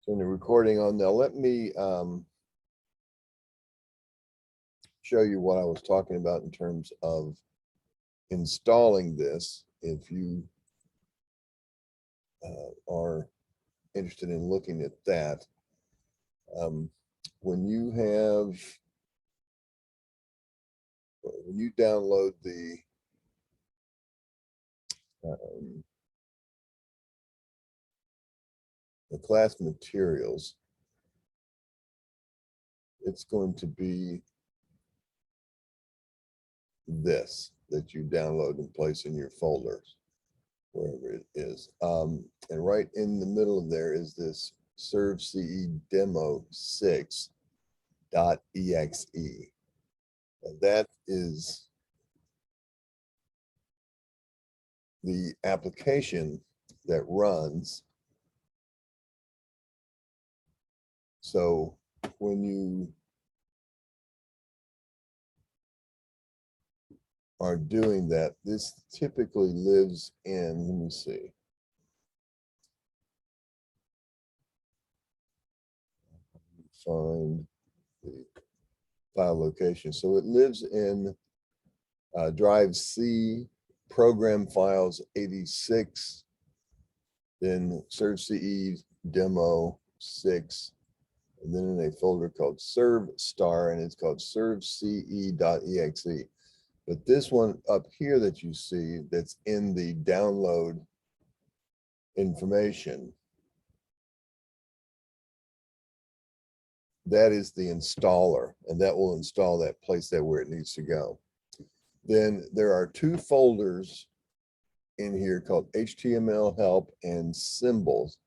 Turn the recording on now. Let me show you what I was talking about in terms of installing this. If you are interested in looking at that, when you download the class materials, it's going to be this that you download and place in your folders, wherever it is. And right in the middle of there is this SurvCE demo 6.exe. And that is the application that runs. So when you are doing that, this typically lives in, let me see. Find the file location. So it lives in drive C, program files 86, then SurvCE demo 6, and then in a folder called SurvStar, and it's called SurvCE.exe. But this one up here that you see that's in the download information, that is the installer, and that will install that, place that where it needs to go. Then there are two folders in here called HTML help and symbols,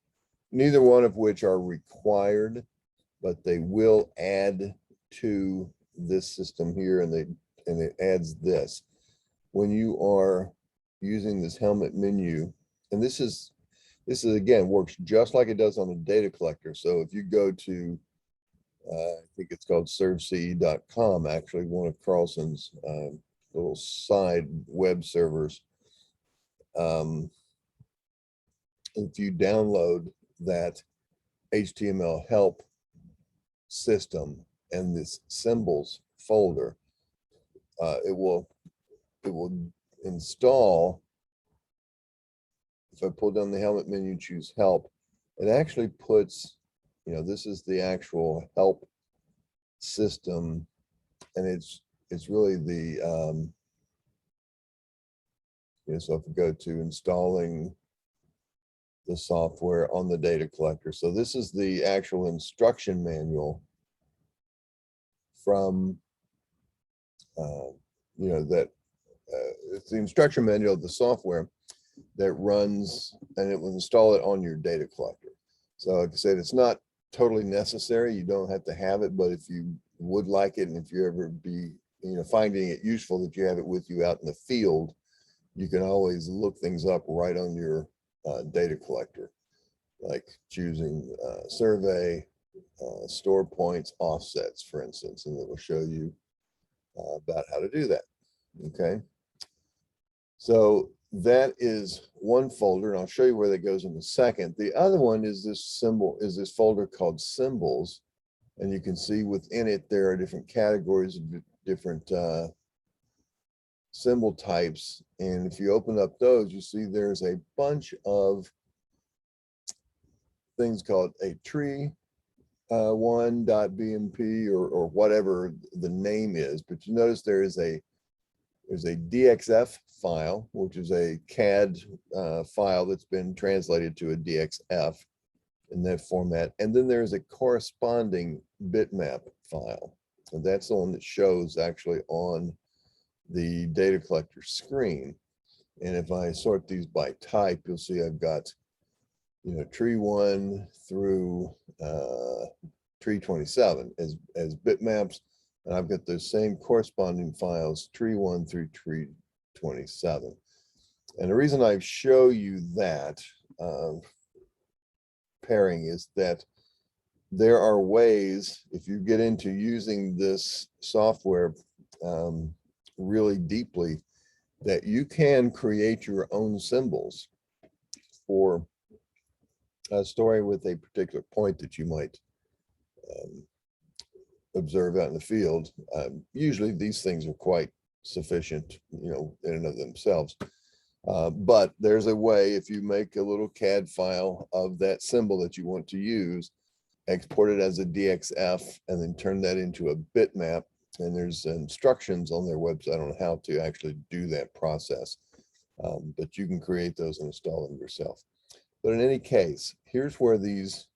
neither one of which are required, but they will add to this system here, and it adds this. When you are using this helmet menu, and this is again, works just like it does on a data collector. So if you go to, I think it's called SurvCE.com, actually, one of Carlson's little side web servers. If you download that HTML help system and this symbols folder, it will install. If I pull down the helmet menu, choose help, it actually puts, this is the actual help system, and it's really the so if we go to installing the software on the data collector, so this is the actual instruction manual from it's the instruction manual of the software that runs, and it will install it on your data collector. So like I said, it's not totally necessary. You don't have to have it, but if you would like it, and if you ever be finding it useful that you have it with you out in the field, you can always look things up right on your data collector, like choosing survey, store points, offsets, for instance, and it will show you about how to do that. Okay, so that is one folder, and I'll show you where that goes in a second. The other one is this folder called symbols, and you can see within it there are different categories of different symbol types, and if you open up those, you see there's a bunch of things called a tree one.bmp or whatever the name is, but you notice there's a DXF file, which is a CAD file that's been translated to a DXF in that format, and then there's a corresponding bitmap file, and that's the one that shows actually on the data collector screen. And if I sort these by type, you'll see I've got tree 1 through tree 27 as bitmaps, and I've got those same corresponding files, tree 1 through tree 27. And the reason I show you that pairing is that there are ways, if you get into using this software really deeply, that you can create your own symbols for a story with a particular point that you might observe out in the field. Usually these things are quite sufficient, in and of themselves. But there's a way, if you make a little CAD file of that symbol that you want to use, export it as a DXF, and then turn that into a bitmap. And there's instructions on their website on how to actually do that process. But you can create those and install them yourself. But in any case, here's where these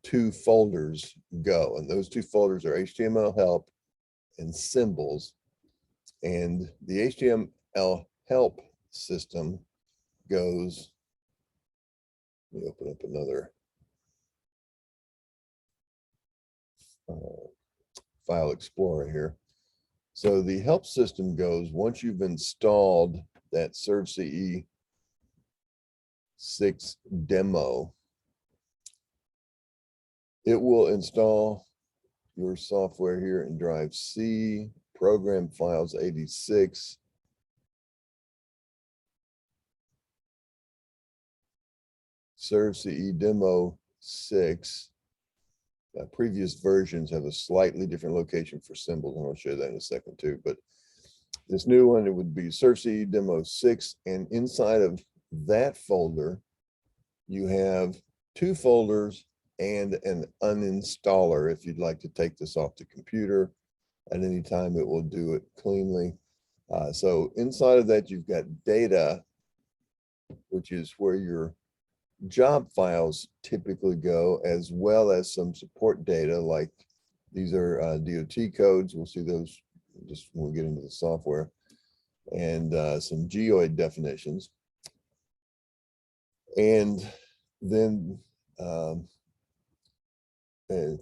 two folders go. And those two folders are HTML help and symbols. And the HTML help system goes, let me open up another file explorer here. So the help system goes, once you've installed that SurvCE 6 demo, it will install your software here in drive C, program files 86, SurvCE demo 6. Previous versions have a slightly different location for symbols, and I'll show that in a second too. But this new one, it would be SurvCE demo 6, and inside of that folder, you have two folders and an uninstaller if you'd like to take this off the computer at any time. It will do it cleanly. So inside of that, you've got data, which is where your job files typically go, as well as some support data, like these are DOT codes. We'll see those just when we get into the software, and some geoid definitions. And then,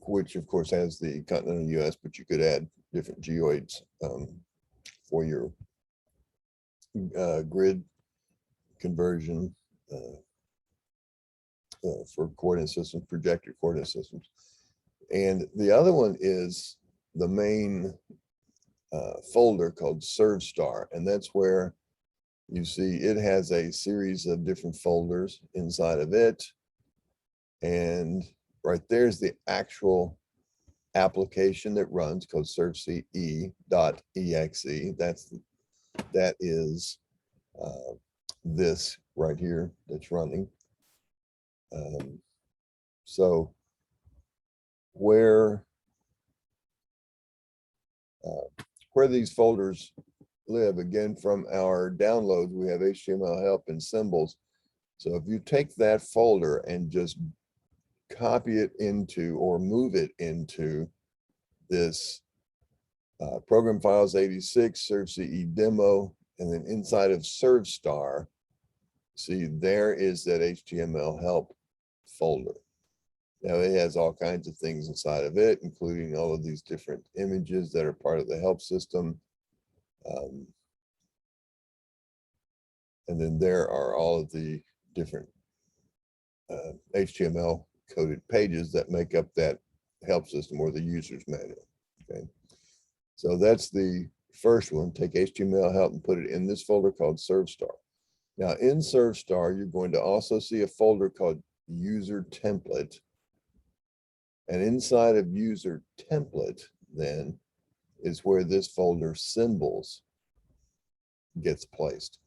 which of course has the continental US, but you could add different geoids for your grid conversion, for coordinate systems, projected coordinate systems. And the other one is the main folder called SurvStar, and that's where you see it has a series of different folders inside of it. And right there's the actual application that runs, called SurvCE.exe. That is this right here that's running. So where these folders live, again, from our downloads, we have HTML help and symbols. So if you take that folder and just copy it into, or move it into this program files 86, SurvCE demo, and then inside of SurvStar, see there is that HTML help folder. Now it has all kinds of things inside of it, including all of these different images that are part of the help system. And then there are all of the different HTML coded pages that make up that help system, or the user's manual. Okay, so that's the first one. Take HTML help and put it in this folder called SurvStar. Now in SurvStar, you're going to also see a folder called user template. And inside of user template then is where this folder symbols gets placed.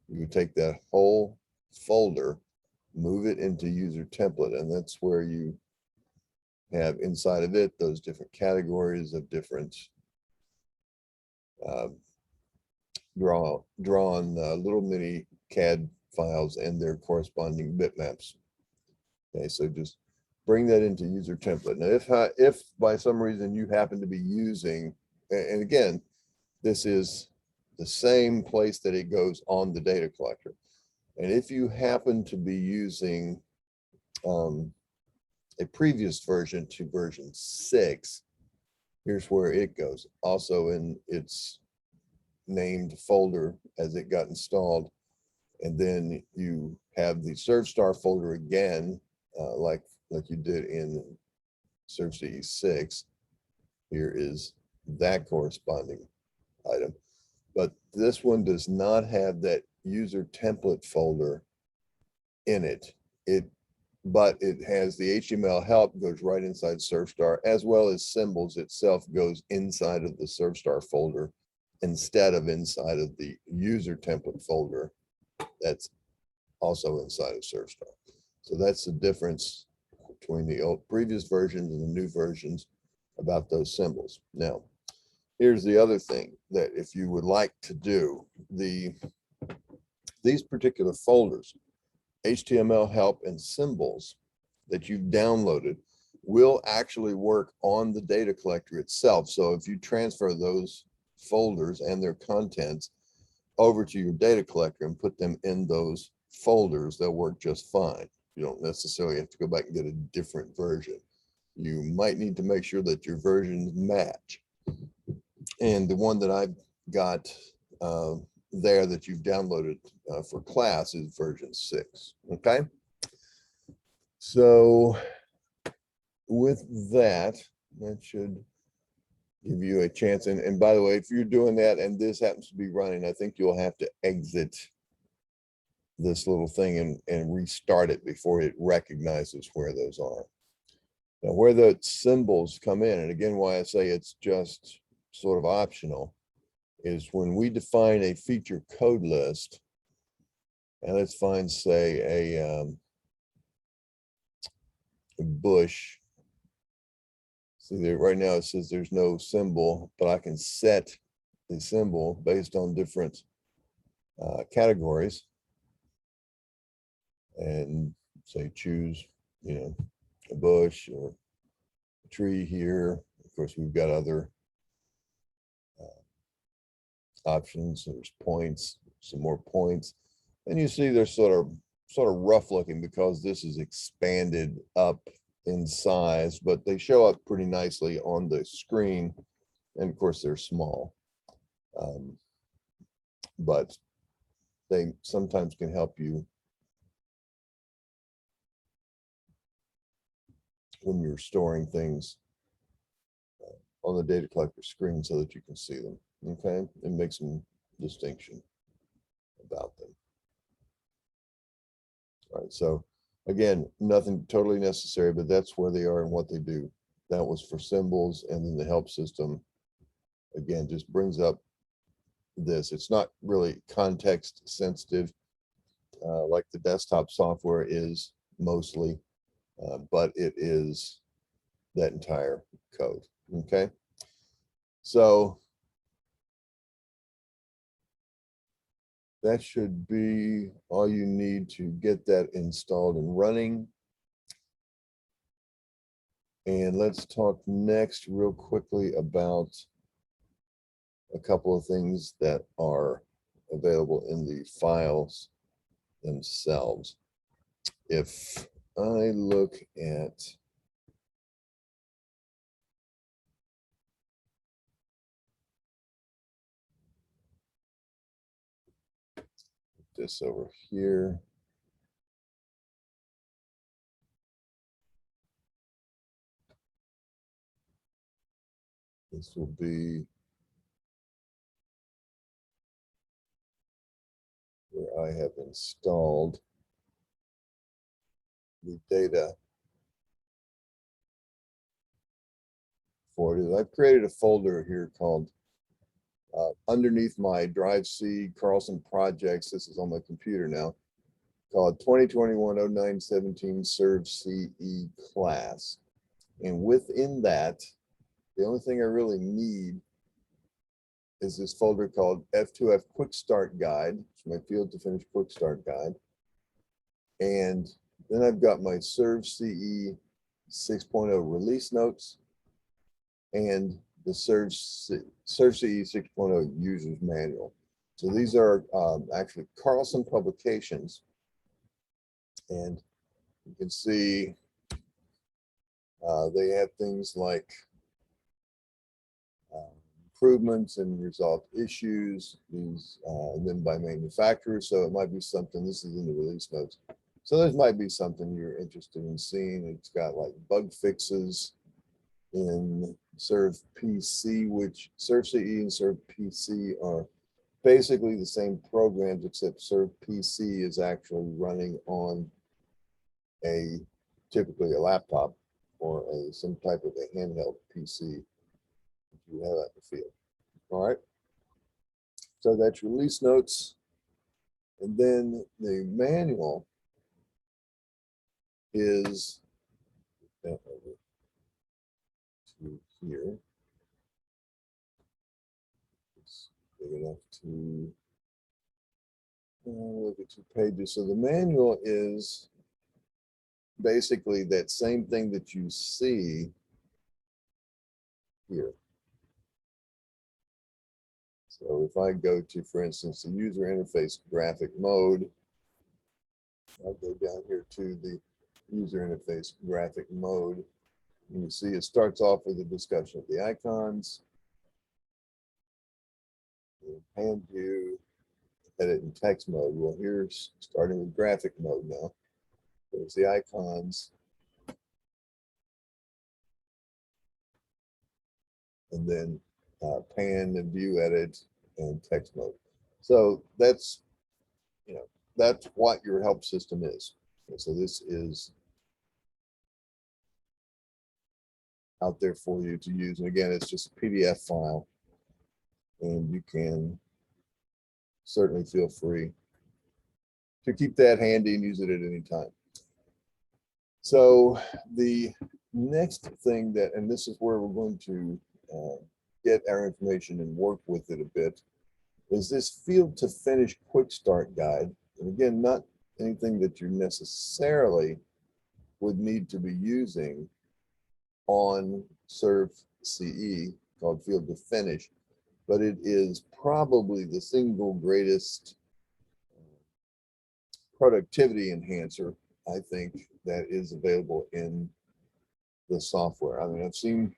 You take that whole folder, move it into user template, and that's where you have inside of it those different categories of different drawn little mini CAD files and their corresponding bitmaps. Okay, so just bring that into user template. Now, if by some reason you happen to be using, and again, this is the same place that it goes on the data collector. And if you happen to be using a previous version to version 6, here's where it goes. Also in its named folder as it got installed. And then you have the SurvStar folder again, like you did in SurvCE 6. Here is that corresponding item. But this one does not have that user template folder in it. but it has the HTML help goes right inside SurvStar, as well as symbols itself goes inside of the SurvStar folder instead of inside of the user template folder that's also inside of SurvStar. So that's the difference between the previous versions and the new versions about those symbols. Now, here's the other thing that if you would like to do, these particular folders, HTML help and symbols that you've downloaded will actually work on the data collector itself. So if you transfer those folders and their contents over to your data collector and put them in those folders, they'll work just fine. You don't necessarily have to go back and get a different version. You might need to make sure that your versions match. And the one that I've got there that you've downloaded for class is version 6. Okay. So with that, that should give you a chance. And by the way, if you're doing that and this happens to be running, I think you'll have to exit this little thing and restart it before it recognizes where those are. Now, where the symbols come in, and again, why I say it's just sort of optional, is when we define a feature code list, and let's find, say, a bush. See there, right now it says there's no symbol, but I can set the symbol based on different categories, and say choose, a bush or a tree here. Of course, we've got other options. There's points, some more points, and you see they're sort of rough looking because this is expanded up in size, but they show up pretty nicely on the screen, and of course they're small, but they sometimes can help you when you're storing things on the data collector screen so that you can see them. Okay, and make some distinction about them. All right, so again, nothing totally necessary, but that's where they are and what they do. That was for symbols, and then the help system, again, just brings up this. It's not really context sensitive like the desktop software is mostly, but it is that entire code. Okay, so that should be all you need to get that installed and running. And let's talk next real quickly about a couple of things that are available in the files themselves. If I look at this over here, this will be where I have installed the data for it. I've created a folder here called underneath my Drive C Carlson projects. This is on my computer now, called 2021-09-17 SurvCE class. And within that, the only thing I really need is this folder called F2F Quick Start Guide. It's my field to finish Quick Start Guide. And then I've got my SurvCE 6.0 release notes and the SurvCE 6.0 user's manual. So these are actually Carlson publications. And you can see they have things like improvements and resolved issues, these and then by manufacturers. So it might be something, this is in the release notes. So this might be something you're interested in seeing. It's got like bug fixes in SurvPC, which SurvCE and SurvPC are basically the same programs, except SurvPC is actually running on typically a laptop or some type of a handheld PC that you have out in the field. All right. So that's your release notes. And then the manual is over to here. It's big enough to look at 2 pages. So the manual is basically that same thing that you see here. So if I go to, for instance, the user interface graphic mode, I'll go down here to the user interface graphic mode. And you see it starts off with a discussion of the icons, hand view, edit in text mode. Well, here's starting with graphic mode now. There's the icons. And then pan and view edit and text mode. So that's, that's what your help system is. And so this is out there for you to use. And again, it's just a PDF file, and you can certainly feel free to keep that handy and use it at any time. So the next thing that, and this is where we're going to get our information and work with it a bit, is this field to finish quick start guide. And again, not anything that you necessarily would need to be using on SurvCE called field to finish, but it is probably the single greatest productivity enhancer, I think, that is available in the software. I mean, I've seen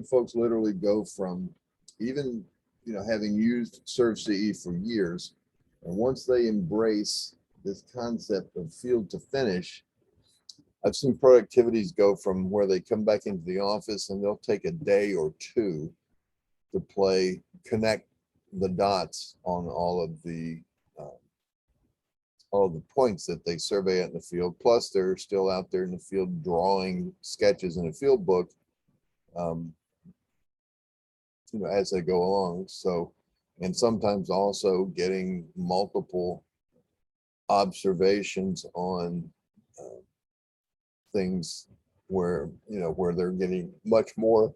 folks literally go from even, having used SurvCE for years, and once they embrace this concept of field to finish, I've seen productivities go from where they come back into the office and they'll take a day or two to connect the dots on all of the points that they survey out in the field. Plus, they're still out there in the field drawing sketches in a field book, as they go along. So, and sometimes also getting multiple observations on things where they're getting much more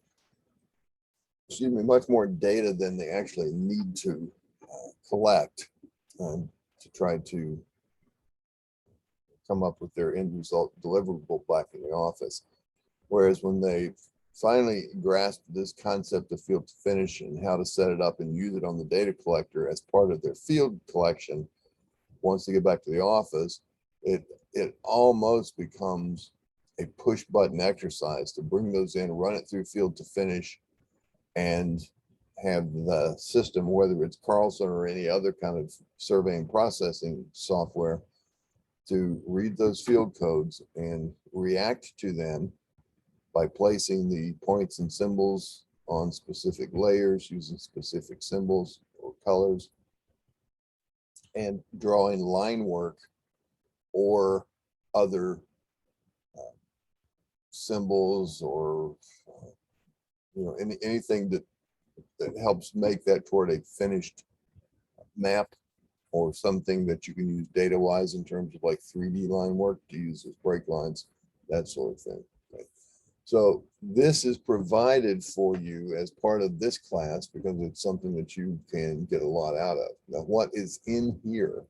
data than they actually need to collect to try to come up with their end result deliverable back in the office. Whereas when they finally grasp this concept of field to finish and how to set it up and use it on the data collector as part of their field collection, once they get back to the office, it almost becomes a push button exercise to bring those in, run it through field to finish, and have the system, whether it's Carlson or any other kind of surveying processing software, to read those field codes and react to them by placing the points and symbols on specific layers using specific symbols or colors, and drawing line work or other symbols or anything that helps make that toward a finished map, or something that you can use data wise in terms of like 3D line work to use as break lines, that sort of thing. Okay. So this is provided for you as part of this class because it's something that you can get a lot out of. Now, what is in here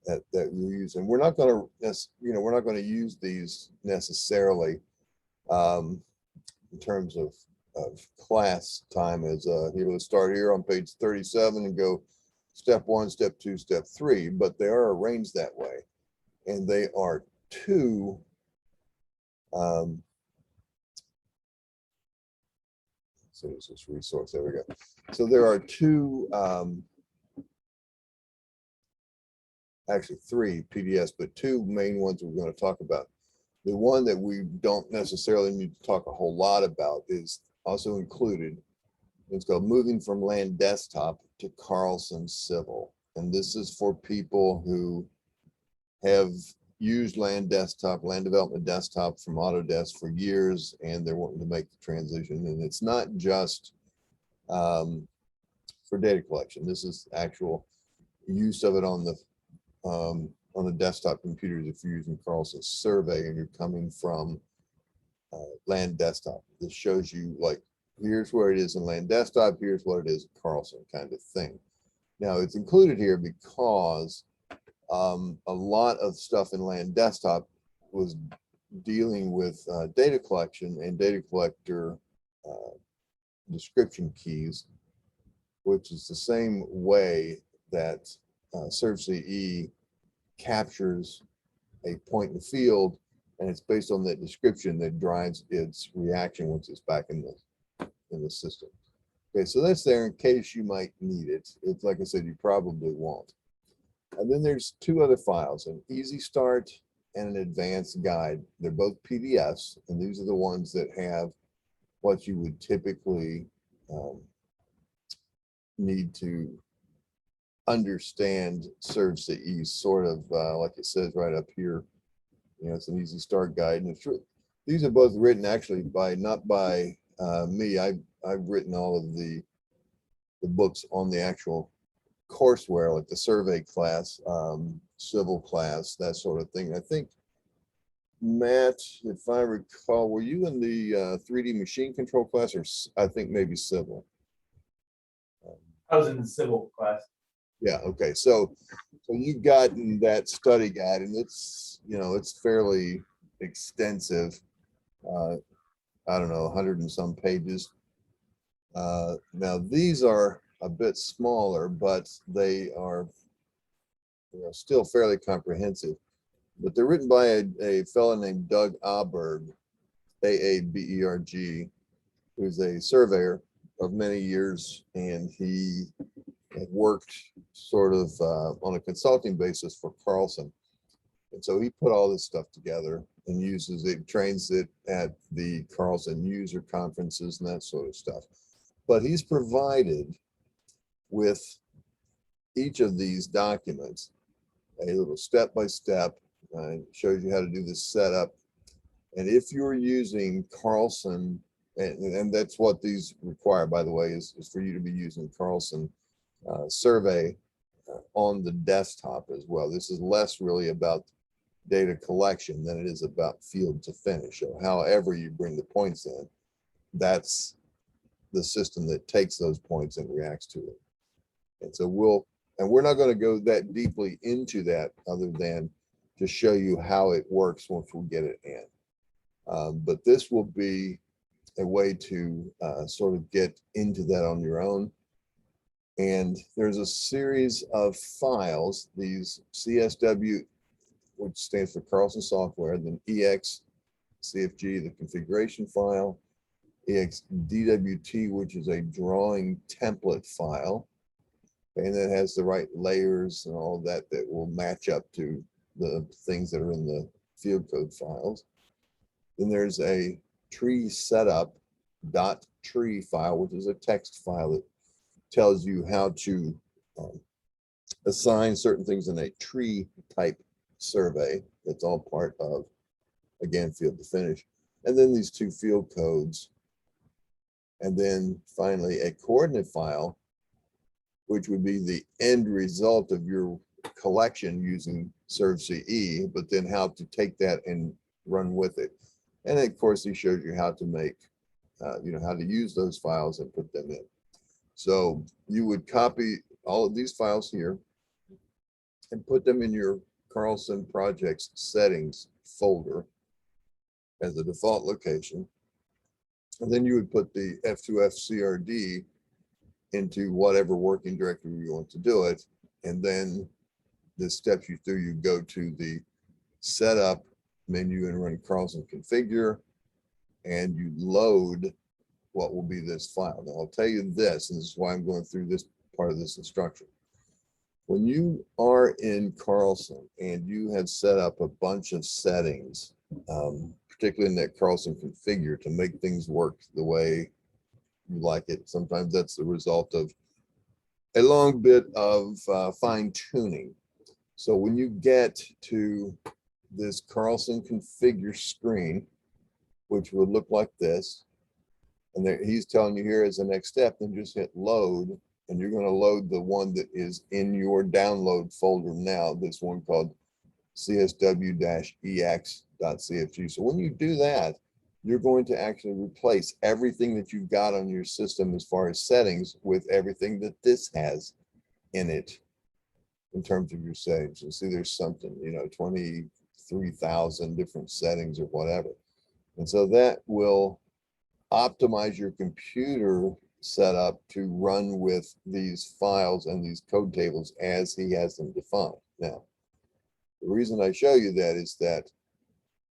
that you're using? We're not going to use these necessarily in terms of class time as let's start here on page 37 and go step 1, step 2, step 3, but they are arranged that way, and they are two so it's this resource. There we go. So there are two, actually 3 PDFs, but 2 main ones we're going to talk about. The one that we don't necessarily need to talk a whole lot about is also included. It's called Moving from Land Desktop to Carlson Civil. And this is for people who have used land development desktop from Autodesk for years, and they're wanting to make the transition. And it's not just for data collection. This is actual use of it on the desktop computers if you're using Carlson Survey and you're coming from land desktop. This shows you, like, here's where it is in land desktop, here's what it is in Carlson, kind of thing. Now it's included here because a lot of stuff in land desktop was dealing with data collection and data collector description keys, which is the same way that SurvCE captures a point in the field, and it's based on that description that drives its reaction once it's back in the system. Okay, so that's there in case you might need it. It's like I said, you probably won't. And then there's two other files, an easy start and an advanced guide. They're both PDFs, and these are the ones that have what you would typically need to understand SurvCE, sort of like it says right up here. You know, it's an easy start guide, and these are both written actually by, not by me. I've written all of the books on the actual courseware, like the survey class, civil class, that sort of thing. I think, Matt, if I recall, were you in the 3D machine control class, or I think maybe civil? I was in the civil class. Yeah, okay. So you've gotten that study guide, and it's, you know, it's fairly extensive. I don't know, 100 and some pages. Now these are a bit smaller, but they are, you know, still fairly comprehensive. But they're written by a fellow named Doug Aberg, A-A-B-E-R-G, who's a surveyor of many years, and he had worked sort of on a consulting basis for Carlson. And so he put all this stuff together and uses it, trains it at the Carlson user conferences and that sort of stuff. But he's provided with each of these documents a little step-by-step, shows you how to do this setup. And if you're using Carlson, and that's what these require, by the way, is for you to be using Carlson Survey on the desktop as well. This is less really about data collection than it is about field to finish. So however you bring the points in, that's the system that takes those points and reacts to it. And so we're not going to go that deeply into that other than to show you how it works once we get it in. But this will be a way to sort of get into that on your own. And there's a series of files, these CSW, which stands for Carlson Software, then EXCFG, the configuration file, EXDWT, which is a drawing template file, and it has the right layers and all that will match up to the things that are in the field code files. Then there's a tree setup .tree file, which is a text file that tells you how to assign certain things in a tree type survey. That's all part of, again, field to finish. And then these two field codes. And then finally a coordinate file, which would be the end result of your collection using SurvCE, but then how to take that and run with it. And of course, he shows you how to make, you know, how to use those files and put them in. So you would copy all of these files here and put them in your Carlson projects settings folder as a default location. And then you would put the F2F CRD into whatever working directory you want to do it. And then this steps you through, you go to the setup menu and run Carlson configure, and you load what will be this file. Now I'll tell you this, and this is why I'm going through this part of this instruction. When you are in Carlson and you have set up a bunch of settings, particularly in that Carlson configure to make things work the way you like it, sometimes that's the result of a long bit of fine tuning. So when you get to this Carlson configure screen, which would look like this. And there, he's telling you here as the next step, then just hit load, and you're going to load the one that is in your download folder now, this one called csw-ex.cfg. So when you do that, you're going to actually replace everything that you've got on your system as far as settings with everything that this has in it in terms of your settings. You see there's something, 23,000 different settings or whatever. And so that will optimize your computer setup to run with these files and these code tables as he has them defined. Now, the reason I show you that is that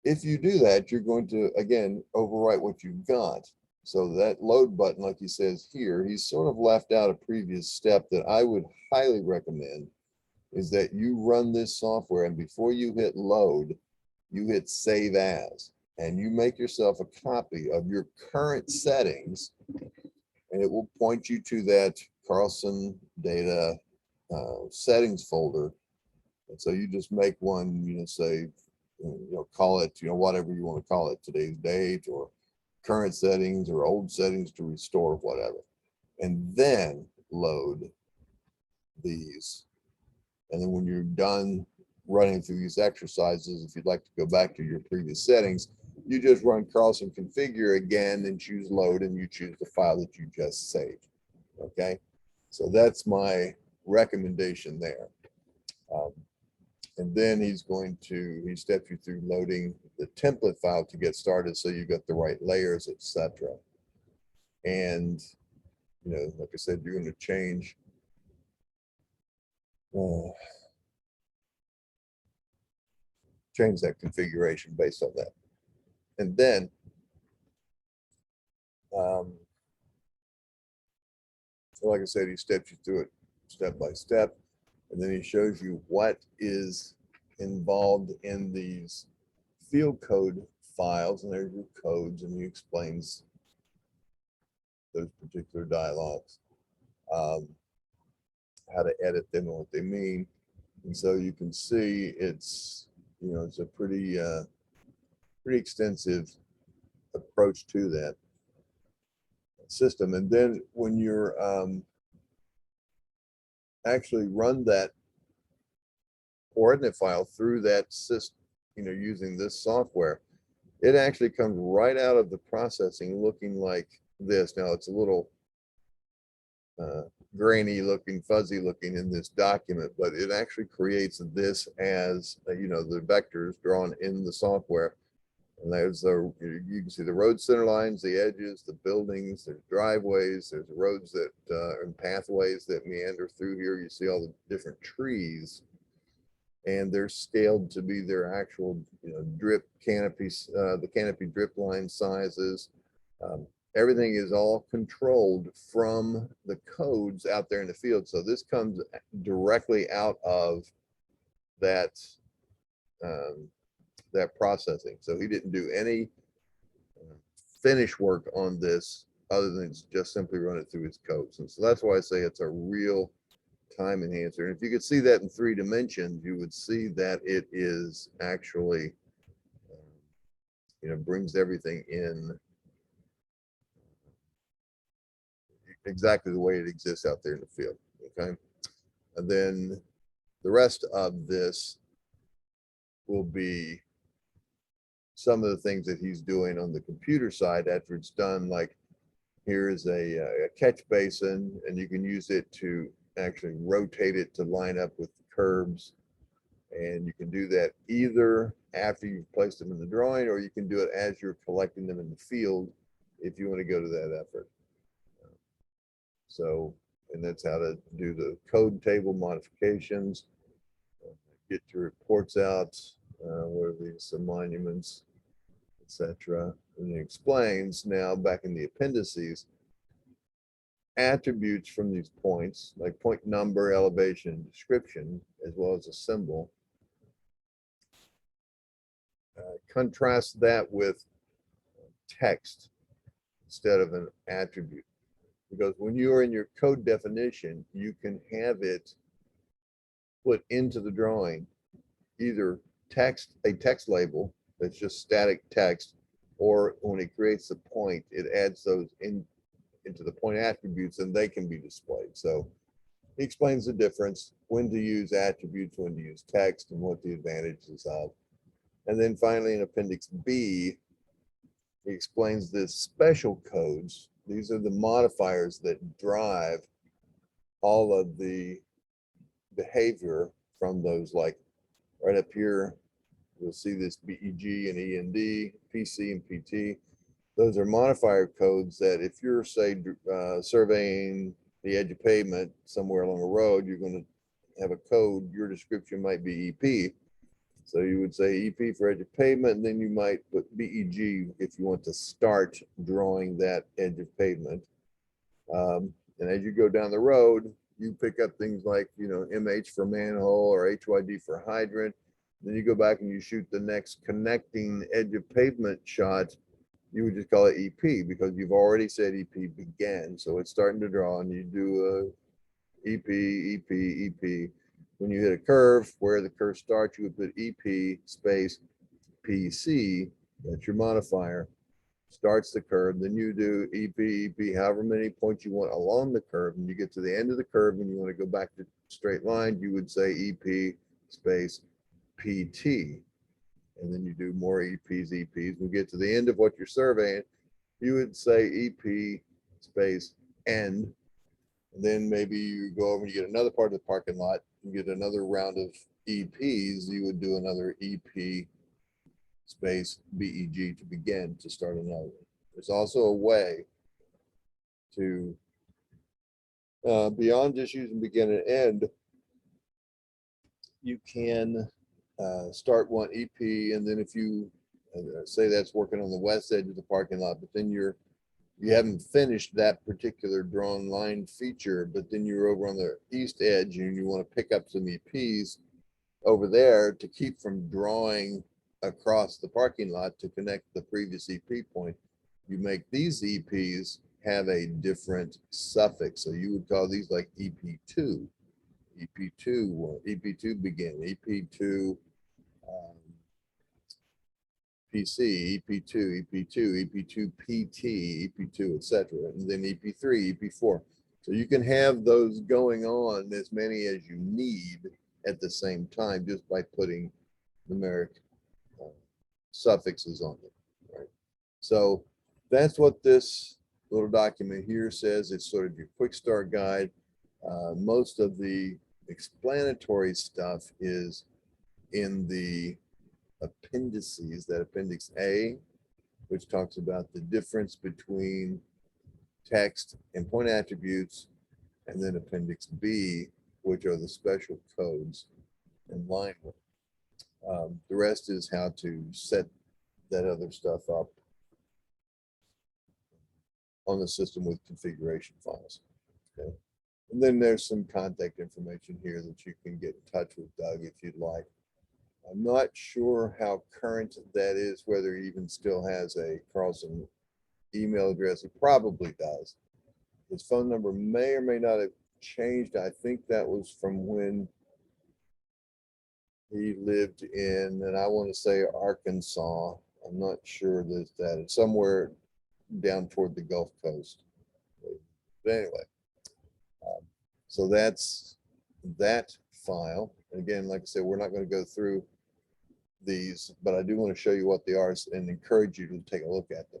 if you do that, you're going to, again, overwrite what you've got. So that load button, like he says here, he's sort of left out a previous step that I would highly recommend, is that you run this software and before you hit load, you hit save as, and you make yourself a copy of your current settings, and it will point you to that Carlson data settings folder. And so you just make one, say, call it, whatever you want to call it, today's date or current settings or old settings to restore, whatever, and then load these. And then when you're done running through these exercises, if you'd like to go back to your previous settings, you just run Carlson configure again and choose load, and you choose the file that you just saved. Okay, so that's my recommendation there. And then he steps you through loading the template file to get started, so you got the right layers, etc. And like I said, you're going to change that configuration based on that. And then so like I said, he steps you through it step by step, and then he shows you what is involved in these field code files, and there's your codes, and he explains those particular dialogues, how to edit them and what they mean. And so you can see it's it's a pretty extensive approach to that system. And then when you're actually run that coordinate file through that system, using this software, it actually comes right out of the processing looking like this. Now it's a little grainy looking, fuzzy looking in this document, but it actually creates this as the vectors drawn in the software. And there's you can see the road center lines, the edges, the buildings, there's driveways, there's roads that and pathways that meander through here. You see all the different trees, and they're scaled to be their actual drip canopies, the canopy drip line sizes. Everything is all controlled from the codes out there in the field. So this comes directly out of that that processing. So he didn't do any finish work on this other than just simply run it through his codes. And so that's why I say it's a real time enhancer. And if you could see that in 3 dimensions, you would see that it is actually brings everything in exactly the way it exists out there in the field. Okay, and then the rest of this will be some of the things that he's doing on the computer side after it's done. Like here is a catch basin, and you can use it to actually rotate it to line up with the curbs. And you can do that either after you've placed them in the drawing, or you can do it as you're collecting them in the field if you want to go to that effort. So, and that's how to do the code table modifications, get your reports out, what are these, some monuments, etc. And he explains now back in the appendices, attributes from these points, like point number, elevation, description, as well as a symbol. Contrast that with text instead of an attribute. Because when you are in your code definition, you can have it put into the drawing, either a text label that's just static text, or when it creates a point, it adds those into the point attributes and they can be displayed. So he explains the difference, when to use attributes, when to use text, and what the advantages of. And then finally in Appendix B, he explains the special codes. These are the modifiers that drive all of the behavior from those, like right up here, you'll see this BEG and END, PC and PT. Those are modifier codes that if you're, say, surveying the edge of pavement somewhere along a road, you're going to have a code. Your description might be EP. So you would say EP for edge of pavement, and then you might put BEG if you want to start drawing that edge of pavement. And as you go down the road, you pick up things like, you know, MH for manhole or HYD for hydrant. Then you go back and you shoot the next connecting edge of pavement shot. You would just call it EP because you've already said EP began. So it's starting to draw, and you do a EP, EP, EP. When you hit a curve, where the curve starts, you would put EP space PC. That's your modifier. Starts the curve. Then you do EP, EP, however many points you want along the curve. And you get to the end of the curve and you want to go back to straight line, you would say EP space PT. And then you do more EPs, EPs. We get to the end of what you're surveying, you would say EP space end. And then maybe you go over and you get another part of the parking lot, you get another round of EPs, you would do another EP space BEG to begin, to start another one. There's also a way to, beyond just using begin and end, you can start one EP, and then if you say that's working on the west edge of the parking lot, but then you haven't finished that particular drawn line feature, but then you're over on the east edge and you want to pick up some EPs over there to keep from drawing across the parking lot to connect the previous EP point, you make these EPs have a different suffix. So you would call these like EP2, EP2, EP2 begin, EP2 PC, EP2, EP2, EP2 PT, EP2, etc., and then EP3, EP4. So you can have those going on, as many as you need at the same time, just by putting numeric suffixes on them. Right. So that's what this little document here says. It's sort of your quick start guide. Most of the explanatory stuff is in the appendices, that Appendix A, which talks about the difference between text and point attributes, and then Appendix B, which are the special codes and line work. The rest is how to set that other stuff up on the system with configuration files. Okay. And then there's some contact information here that you can get in touch with Doug if you'd like. I'm not sure how current that is, whether he even still has a Carlson email address. He probably does. His phone number may or may not have changed. I think that was from when he lived in, and I want to say Arkansas. I'm not sure that it's somewhere down toward the Gulf Coast. But anyway, so that's that file. Again, like I said, we're not going to go through these, but I do want to show you what they are and encourage you to take a look at them.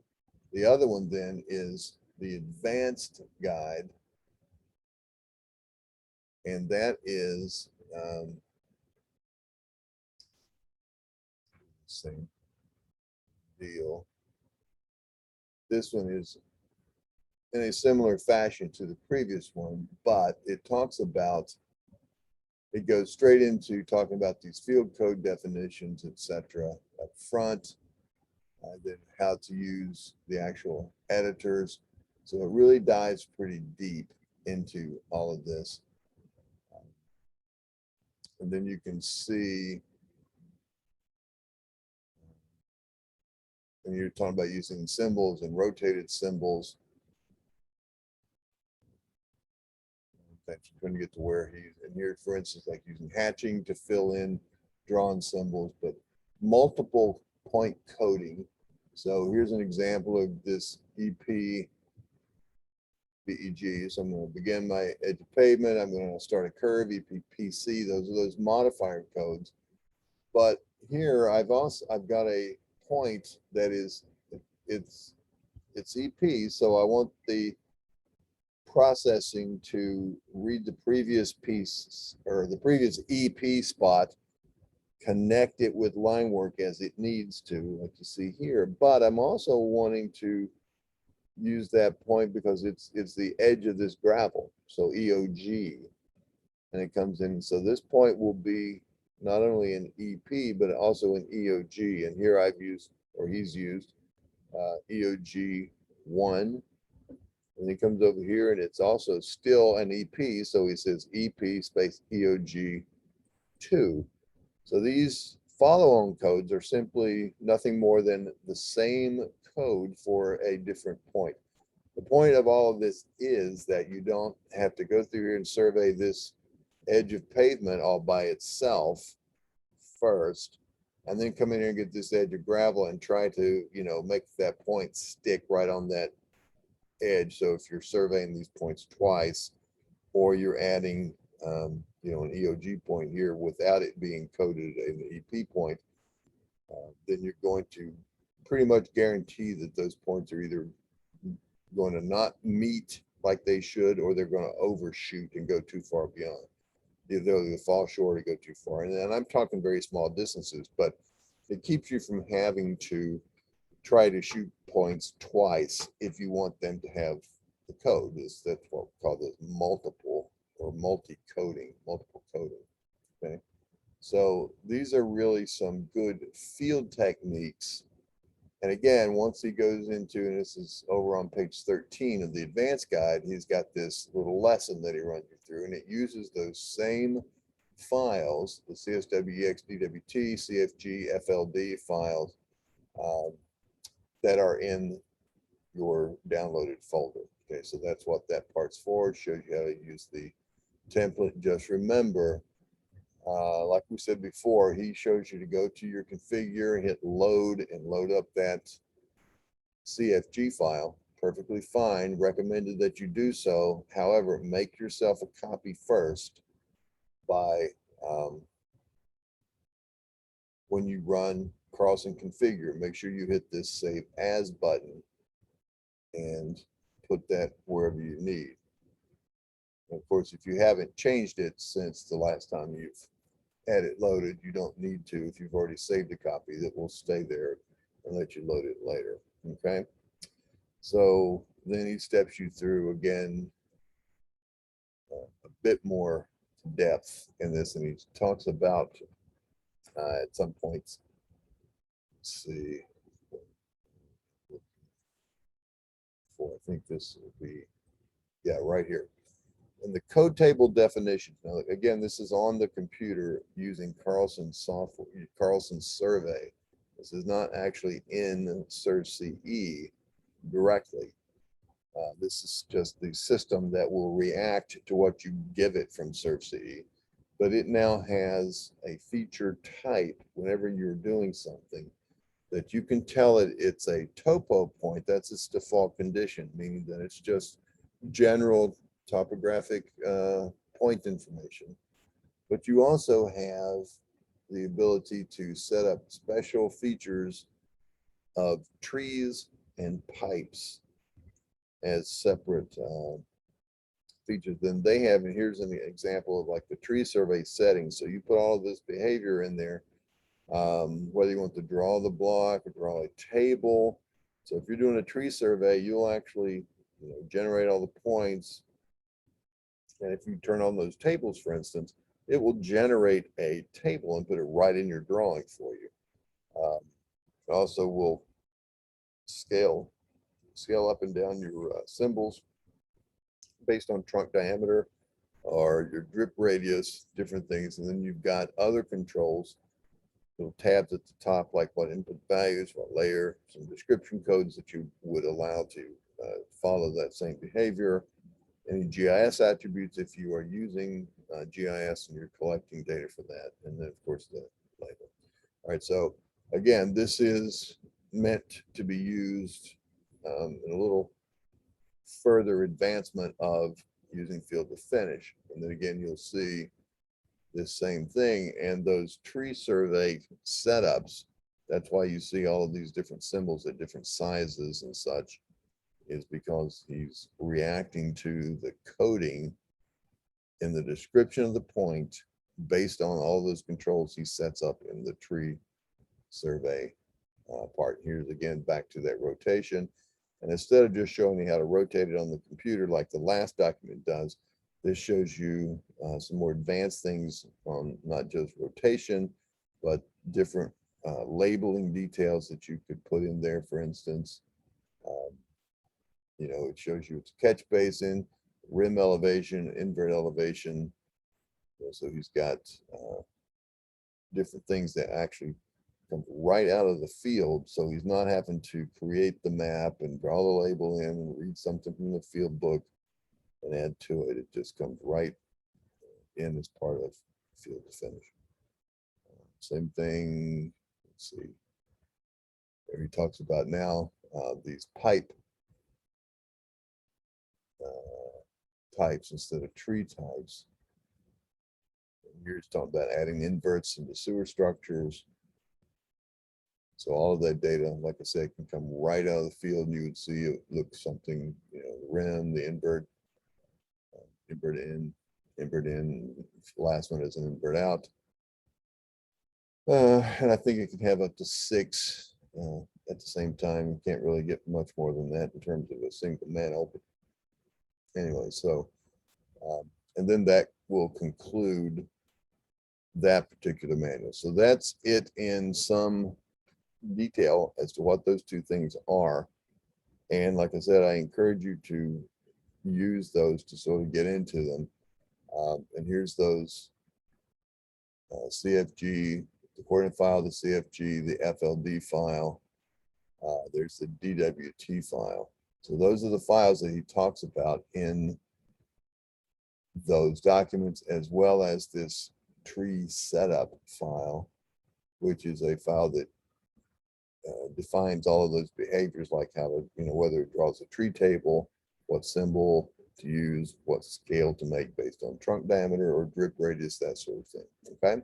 The other one then is the advanced guide, and that is same deal. This one is in a similar fashion to the previous one, but it talks about, it goes straight into talking about these field code definitions, etc. up front, then how to use the actual editors. So it really dives pretty deep into all of this. And then you can see, and you're talking about using symbols and rotated symbols. That's going to get to where he's in here, for instance, like using hatching to fill in drawn symbols, but multiple point coding. So here's an example of this EP BEG. So I'm going to begin my edge of pavement. I'm going to start a curve, EPPC. Those are those modifier codes. But here I've got a point that is it's EP. So I want the processing to read the previous piece or the previous EP spot, connect it with line work as it needs to, like you see here. But I'm also wanting to use that point because it's the edge of this gravel. So EOG, and it comes in. So this point will be not only an EP, but also an EOG. And here I've used, or he's used, EOG 1. And he comes over here and it's also still an EP. So he says EP space EOG 2. So these follow-on codes are simply nothing more than the same code for a different point. The point of all of this is that you don't have to go through here and survey this edge of pavement all by itself first, and then come in here and get this edge of gravel and try to, make that point stick right on that edge. So if you're surveying these points twice, or you're adding, an EOG point here without it being coded an EP point, then you're going to pretty much guarantee that those points are either going to not meet like they should, or they're going to overshoot and go too far beyond. Either they fall short or go too far. And I'm talking very small distances, but it keeps you from having to try to shoot points twice if you want them to have the code. That's what we call this multiple or multi-coding, multiple coding. Okay. So these are really some good field techniques. And again, once he goes into, and this is over on page 13 of the advanced guide, he's got this little lesson that he runs you through, and it uses those same files, the CSWEX, DWT, CFG, FLD files that are in your downloaded folder. Okay, so that's what that part's for. It shows you how to use the template. Just remember, like we said before, he shows you to go to your configure, hit load, and load up that CFG file. Perfectly fine. Recommended that you do so. However, make yourself a copy first by when you run Carlson configure, make sure you hit this save as button and put that wherever you need. And of course, if you haven't changed it since the last time you've had it loaded, you don't need to. If you've already saved a copy, that will stay there and let you load it later. Okay. So then he steps you through again a bit more depth in this, and he talks about at some points. Let's see. I think this will be, yeah, right here. In the code table definition. Now, again, this is on the computer using Carlson software, Carlson Survey. This is not actually in SurvCE directly. This is just the system that will react to what you give it from SurvCE. But it now has a feature type whenever you're doing something that you can tell it it's a topo point. That's its default condition, meaning that it's just general topographic point information. But you also have the ability to set up special features of trees and pipes as separate features than they have. And here's an example of like the tree survey settings. So you put all of this behavior in there, whether you want to draw the block or draw a table. So if you're doing a tree survey, you'll actually generate all the points. And if you turn on those tables, for instance, it will generate a table and put it right in your drawing for you. It also will scale up and down your symbols based on trunk diameter or your drip radius, different things. And then you've got other controls, little tabs at the top, like what input values, what layer, some description codes that you would allow to follow that same behavior. Any GIS attributes if you are using GIS and you're collecting data for that. And then of course the label. All right, so again, this is meant to be used in a little further advancement of using field to finish. And then again, you'll see this same thing, and those tree survey setups, that's why you see all of these different symbols at different sizes and such, is because he's reacting to the coding in the description of the point based on all those controls he sets up in the tree survey part. Here's again back to that rotation. And instead of just showing you how to rotate it on the computer like the last document does, this shows you some more advanced things on not just rotation, but different labeling details that you could put in there. For instance, it shows you its catch basin, rim elevation, invert elevation. So he's got different things that actually come right out of the field. So he's not having to create the map and draw the label in and read something from the field book and add to it. It just comes right in as part of field to finish. Same thing, let's see. There he talks about now these pipe types instead of tree types. And here he's talking about adding inverts into sewer structures. So all of that data, like I said, can come right out of the field, and you would see it looks something, the rim, the invert, invert in, the last one is an invert out. And I think it can have up to 6 at the same time. You can't really get much more than that in terms of a single manual. But anyway, so, and then that will conclude that particular manual. So that's it in some detail as to what those two things are. And like I said, I encourage you to use those to sort of get into them. And here's those CFG, the coordinate file, the CFG, the FLD file. There's the DWT file. So those are the files that he talks about in those documents, as well as this tree setup file, which is a file that defines all of those behaviors, like how to, whether it draws a tree table, what symbol to use, what scale to make based on trunk diameter or drip radius, that sort of thing. Okay.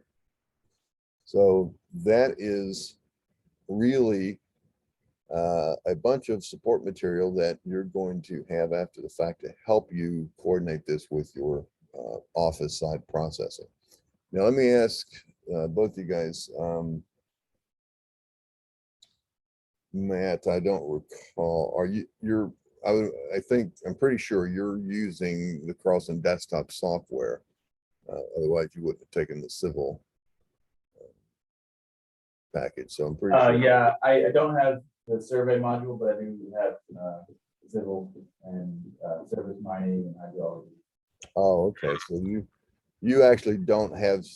So that is really a bunch of support material that you're going to have after the fact to help you coordinate this with your office side processing. Now, let me ask both you guys, Matt, I don't recall, I'm pretty sure you're using the Carlson desktop software. Otherwise you wouldn't have taken the civil package. So I'm pretty sure. Yeah, I don't have the survey module, but I do have civil and surface mining and hydrology. Oh, okay. So you actually don't have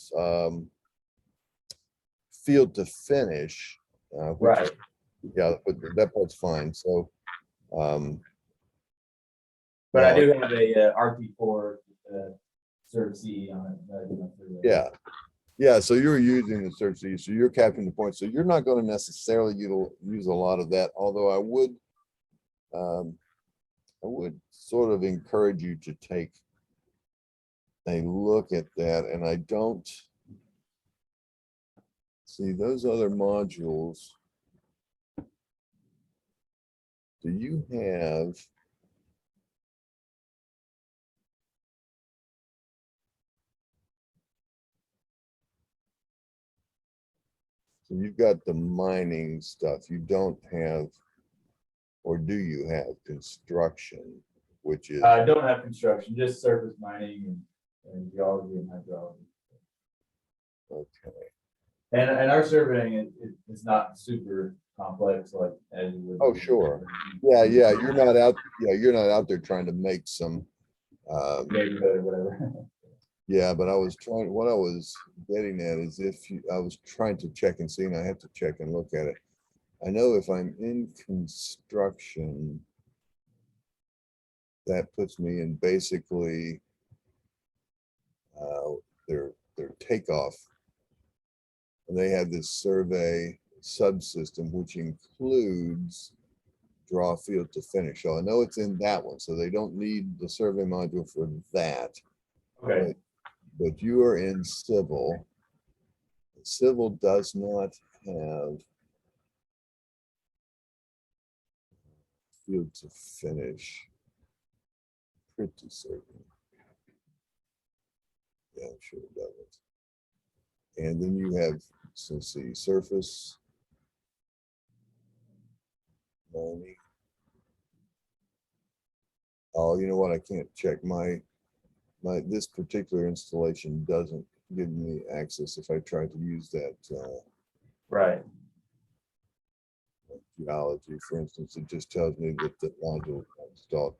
field to finish, Right. Yeah, but that part's fine. So, but I do have a RT4 SurvCE on it. Yeah. So you're using the SurvCE, so you're capturing the point. So you're not going to necessarily use a lot of that. Although I would sort of encourage you to take a look at that. And I don't see those other modules. Do you have? So you've got the mining stuff. You don't have, or do you have construction, which is? I don't have construction, just surface mining and geology and hydrology. Okay. And our surveying is not super complex, like as you would. Oh, sure. Yeah. You're not out. Yeah, you're not out there trying to make some. Neighborhood or whatever. Yeah, but what I was getting at is I was trying to check and see, and I have to check and look at it. I know if I'm in construction, that puts me in basically their takeoff And they have this survey subsystem, which includes draw field to finish. So I know it's in that one, so they don't need the survey module for that. Okay, But you are in civil. Civil does not have field to finish. Pretty certain. Yeah, I'm sure it doesn't. And then you have, so let's see, surface. Money. Oh, you know what? I can't check this particular installation doesn't give me access if I try to use that right, geology, for instance. It just tells me that the module is installed.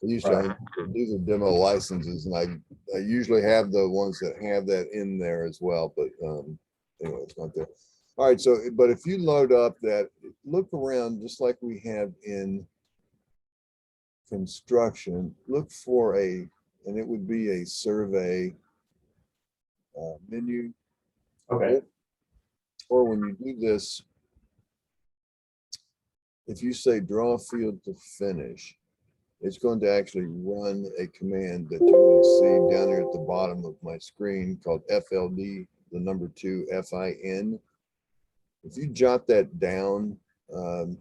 These right. are demo licenses, and I usually have the ones that have that in there as well, but anyway, it's not there. All right, so but if you load up that, look around just like we have in construction, look for and it would be a survey menu, Okay, or when you do this, if you say draw field to finish, it's going to actually run a command that you're going to see down here at the bottom of my screen called FLD, the number 2 FIN. If you jot that down,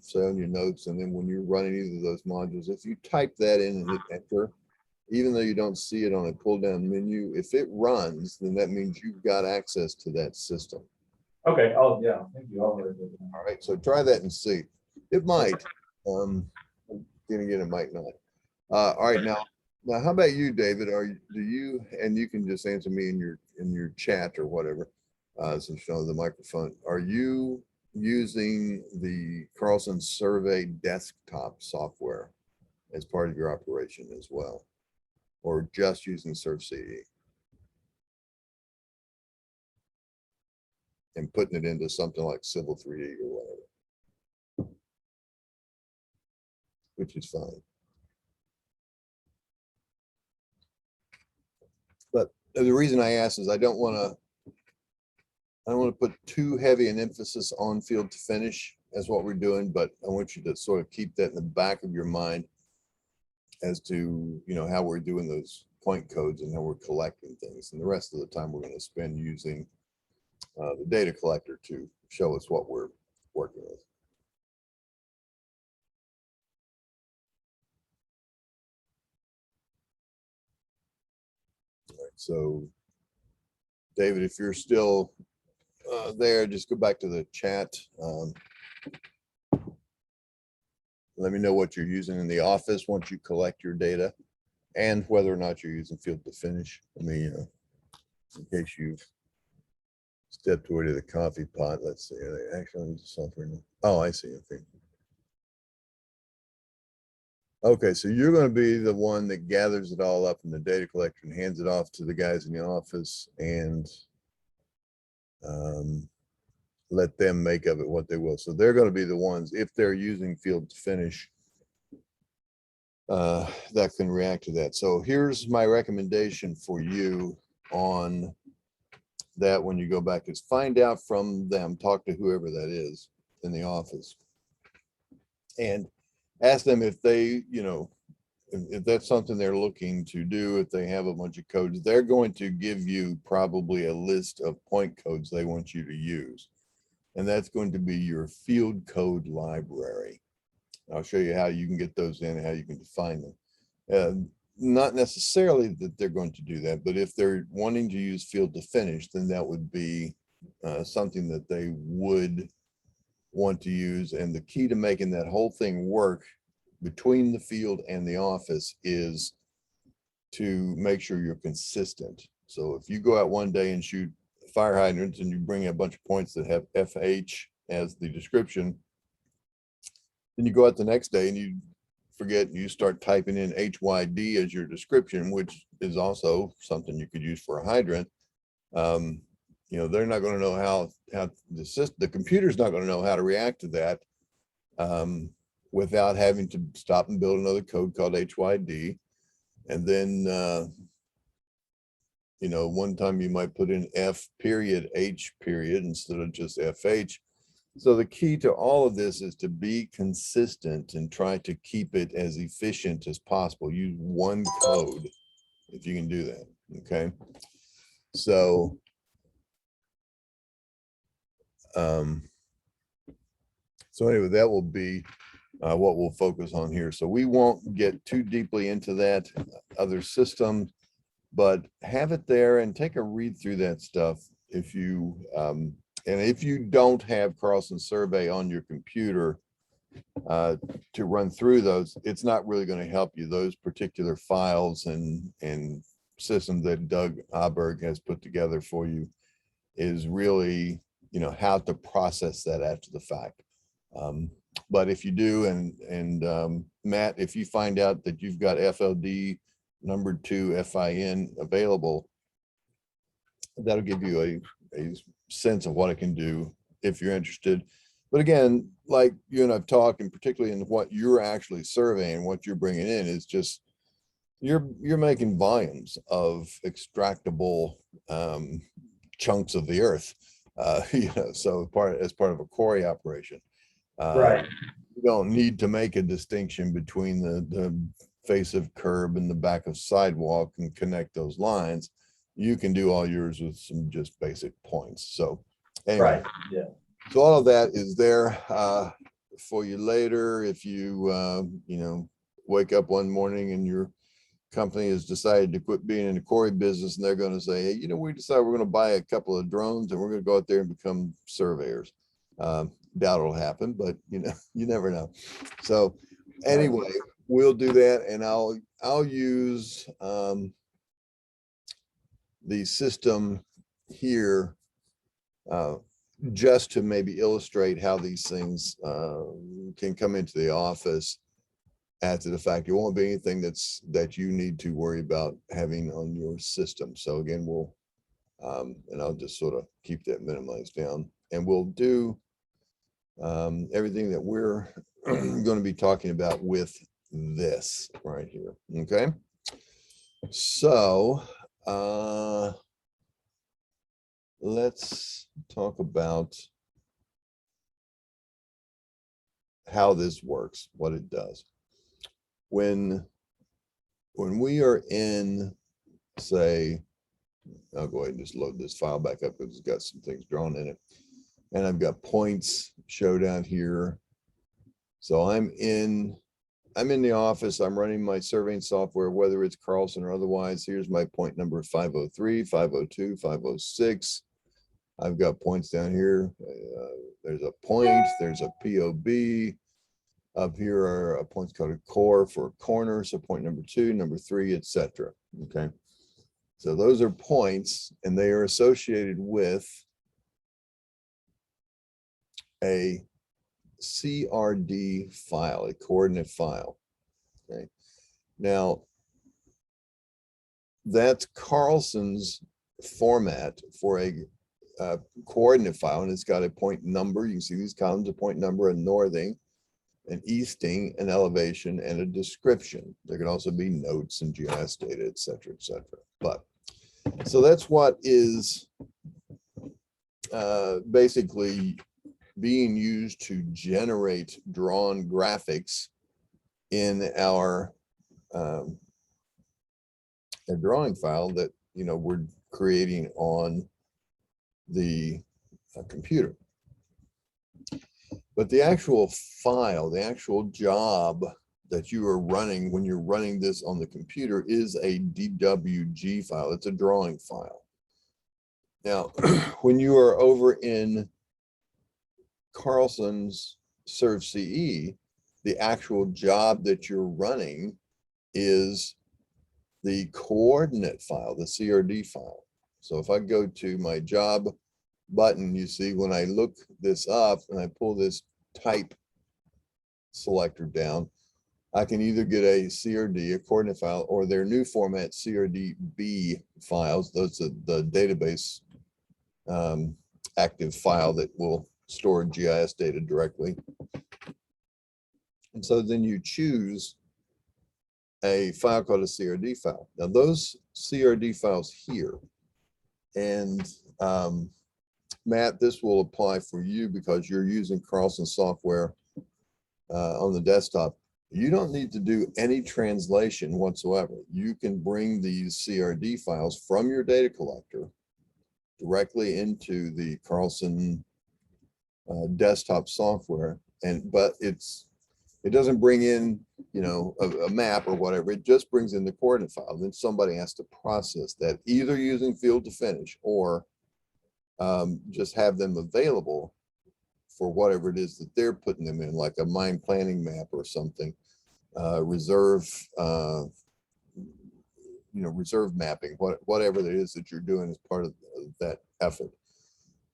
say on your notes, and then when you're running either of those modules, if you type that in and hit enter, even though you don't see it on a pull down menu, if it runs, then that means you've got access to that system. okay, oh, yeah, thank you. All right, so try that and see. It might. Then again, it might not. All right, now how about you, David? Do you, and you can just answer me in your chat or whatever, since you know the microphone. Are you using the Carlson Survey desktop software as part of your operation as well, or just using SurvCE and putting it into something like Civil 3D or whatever, which is fine. But the reason I ask is I don't want to put too heavy an emphasis on field to finish as what we're doing, but I want you to sort of keep that in the back of your mind as to, you know, how we're doing those point codes and how we're collecting things. And the rest of the time we're going to spend using the data collector to show us what we're working with. All right, so David, if you're still there, just go back to the chat. Let me know what you're using in the office once you collect your data, and whether or not you're using field to finish. I mean, in case you've stepped away to the coffee pot, let's see, are they actually use the software now? Oh, I see, okay. Okay, so you're going to be the one that gathers it all up in the data collector and hands it off to the guys in the office, and let them make of it what they will. So they're going to be the ones, if they're using field to finish, that can react to that. So here's my recommendation for you on that when you go back, is find out from them, talk to whoever that is in the office, and ask them if they, you know, if that's something they're looking to do. If they have a bunch of codes, they're going to give you probably a list of point codes they want you to use. And that's going to be your field code library. I'll show you how you can get those in and how you can define them. Not necessarily that they're going to do that, but if they're wanting to use field to finish, then that would be something that they would want to use. And the key to making that whole thing work between the field and the office is to make sure you're consistent. So if you go out one day and shoot fire hydrants and you bring a bunch of points that have FH as the description, then you go out the next day and you forget, and you start typing in HYD as your description, which is also something you could use for a hydrant. You know, they're not going to know how the computer's not going to know how to react to that without having to stop and build another code called HYD. And then you know, one time you might put in F period H period instead of just FH. So the key to all of this is to be consistent and try to keep it as efficient as possible. Use one code if you can do that. Okay. So, anyway, that will be what we'll focus on here. So we won't get too deeply into that other system, but have it there and take a read through that stuff. If you, and if you don't have Carlson Survey on your computer to run through those, it's not really going to help you. Those particular files and systems that Doug Aberg has put together for you is really, you know, how to process that after the fact. But if you do, and Matt, if you find out that you've got FLD number 2 FIN available, that'll give you a sense of what it can do if you're interested. But again, like you and I've talked, and particularly in what you're actually surveying, what you're bringing in is just, you're making volumes of extractable chunks of the earth, you know, so as part of a quarry operation. Right. You don't need to make a distinction between the face of curb and the back of sidewalk and connect those lines. You can do all yours with some just basic points. So anyway, Right. Yeah. so all of that is there for you later. If you, you know, wake up one morning and your company has decided to quit being in the quarry business and they're going to say, hey, you know, we decided we're going to buy a couple of drones and we're going to go out there and become surveyors. Doubt it'll happen, but you know, you never know. So anyway, we'll do that, and I'll use the system here just to maybe illustrate how these things can come into the office after the fact. It won't be anything that you need to worry about having on your system. So again, we'll and I'll just sort of keep that minimized down, and we'll do everything that we're going to be talking about with this right here. Okay. So let's talk about how this works, what it does. When we are in, say, I'll go ahead and just load this file back up because it's got some things drawn in it. And I've got points showed out here. So I'm in the office. I'm running my surveying software, whether it's Carlson or otherwise. Here's my point number 503, 502, 506. I've got points down here. There's a point, there's a POB. Up here are points coded core for corner. So point number 2, number 3, etc. Okay. So those are points, and they are associated with a CRD file, a coordinate file. Okay. Now, that's Carlson's format for a coordinate file, and it's got a point number. You can see these columns: a point number, a northing, an easting, an elevation, and a description. There can also be notes and GIS data, et cetera, et cetera. But so that's what is basically being used to generate drawn graphics in our a drawing file that, you know, we're creating on the computer. But the actual file, the actual job that you are running when you're running this on the computer is a DWG file. It's a drawing file. Now, when you are over in Carlson's SurvCE, the actual job that you're running is the coordinate file, the CRD file. So if I go to my job button, you see when I look this up and I pull this type selector down, I can either get a CRD, a coordinate file, or their new format CRDB files. Those are the database active file that will store GIS data directly. And so then you choose a file called a CRD file. Now those CRD files here, and Matt, this will apply for you because you're using Carlson software on the desktop. You don't need to do any translation whatsoever. You can bring these CRD files from your data collector directly into the Carlson desktop software, but it doesn't bring in, you know, a map or whatever. It just brings in the coordinate file. Then somebody has to process that, either using field to finish or just have them available for whatever it is that they're putting them in, like a mine planning map or something, reserve, reserve mapping, whatever it is that you're doing as part of that effort.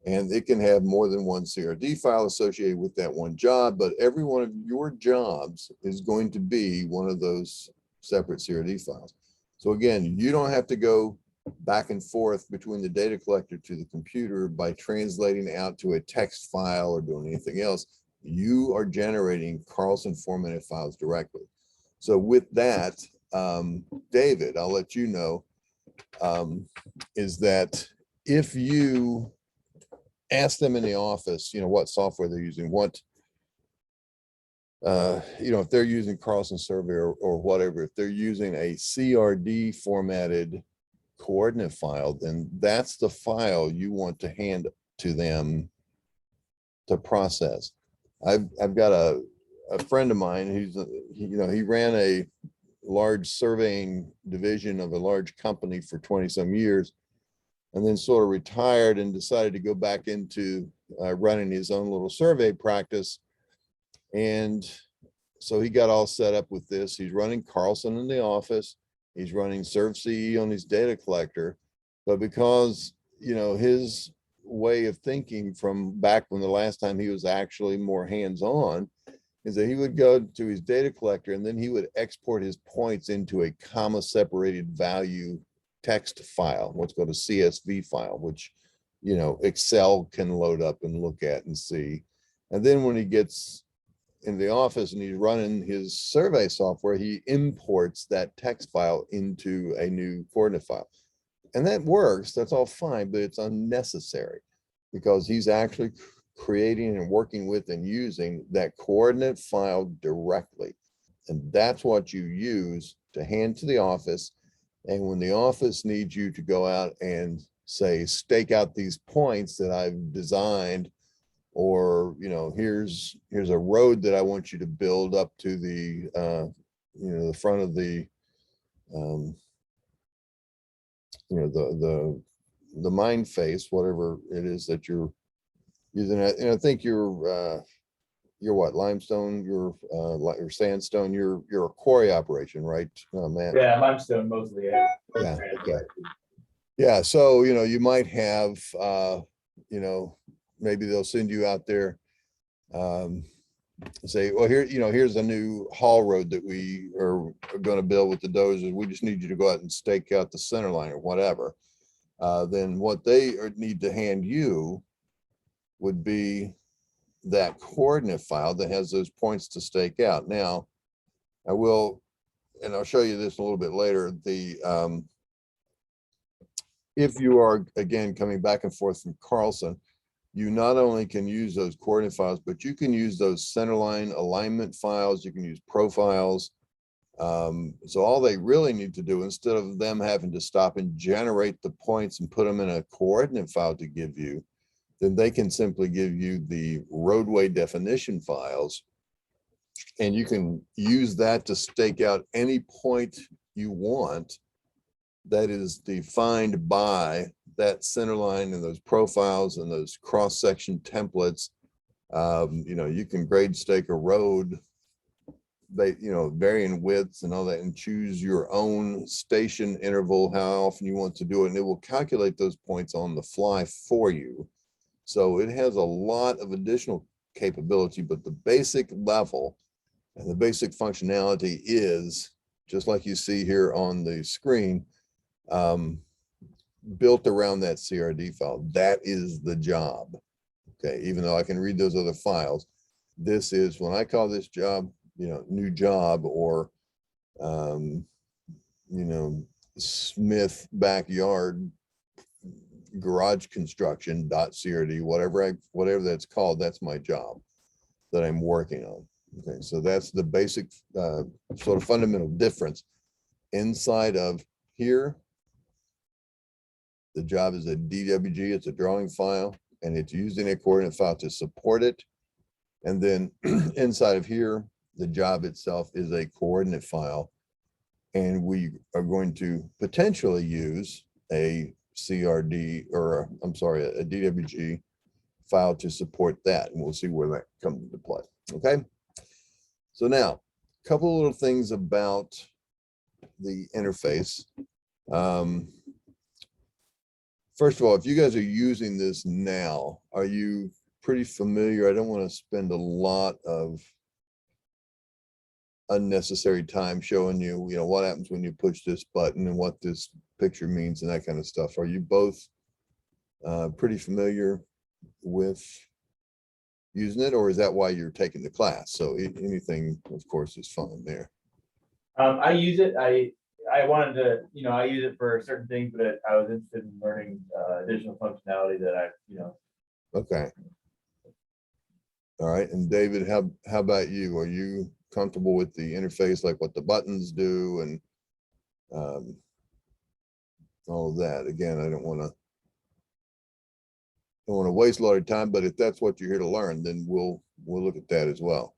And it can have more than one CRD file associated with that one job, but every one of your jobs is going to be one of those separate CRD files. So again, you don't have to go back and forth between the data collector to the computer by translating out to a text file or doing anything else. You are generating Carlson formatted files directly. So with that, David, I'll let you know, is that if you ask them in the office, you know, what software they're using, what, you know, if they're using Carlson SurvCE or whatever, if they're using a CRD formatted coordinate file, then that's the file you want to hand to them to process. I've got a friend of mine who's, you know, he ran a large surveying division of a large company for 20 some years, and then sort of retired and decided to go back into running his own little survey practice. And so he got all set up with this. He's running Carlson in the office. He's running SurvCE on his data collector. But because, you know, his way of thinking from back when the last time he was actually more hands-on is that he would go to his data collector and then he would export his points into a comma separated value text file, what's called a CSV file, which, you know, Excel can load up and look at and see. And then when he gets in the office and he's running his survey software, he imports that text file into a new coordinate file. And that works, that's all fine, but it's unnecessary because he's actually creating and working with and using that coordinate file directly. And that's what you use to hand to the office. And when the office needs you to go out and say, stake out these points that I've designed, or, you know, here's a road that I want you to build up to the, you know, the front of the, you know, the mine face, whatever it is that you're using. And I think you're what, limestone, you're sandstone, you're a quarry operation, right, Matt? Yeah, limestone mostly. Yeah. Yeah. Okay. Yeah. So, you know, you might have, you know, maybe they'll send you out there, say, well, here, you know, here's a new haul road that we are going to build with the dozers. We just need you to go out and stake out the center line or whatever. Then what they need to hand you would be that coordinate file that has those points to stake out. Now, I will, and I'll show you this a little bit later. If you are, again, coming back and forth from Carlson, you not only can use those coordinate files, but you can use those centerline alignment files. You can use profiles. So all they really need to do, instead of them having to stop and generate the points and put them in a coordinate file to give you, then they can simply give you the roadway definition files, and you can use that to stake out any point you want that is defined by that center line and those profiles and those cross-section templates. You know, you can grade stake a road, they, you know, varying widths and all that, and choose your own station interval, how often you want to do it, and it will calculate those points on the fly for you. So it has a lot of additional capability, but the basic level and the basic functionality is just like you see here on the screen, built around that CRD file. That is the job. Okay, even though I can read those other files, this is, when I call this job, you know, new job or you know, Smith backyard garage construction .crd, whatever that's called, that's my job that I'm working on. Okay, so that's the basic sort of fundamental difference. Inside of here, the job is a DWG, it's a drawing file, and it's using a coordinate file to support it. And then inside of here, the job itself is a coordinate file. And we are going to potentially use a CRD, or I'm sorry, a DWG file to support that. And we'll see where that comes into play. Okay. So now, a couple of little things about the interface. First of all, if you guys are using this now, are you pretty familiar? I don't want to spend a lot of unnecessary time showing you, you know, what happens when you push this button and what this picture means and that kind of stuff. Are you both pretty familiar with using it, or is that why you're taking the class? So anything, of course, is fine there. I use it. I wanted to, you know, I use it for certain things, but I was interested in learning additional functionality that I, you know. Okay. All right. And David, how about you? Are you comfortable with the interface, like what the buttons do and all of that? Again, I don't want to waste a lot of time, but if that's what you're here to learn, then we'll look at that as well.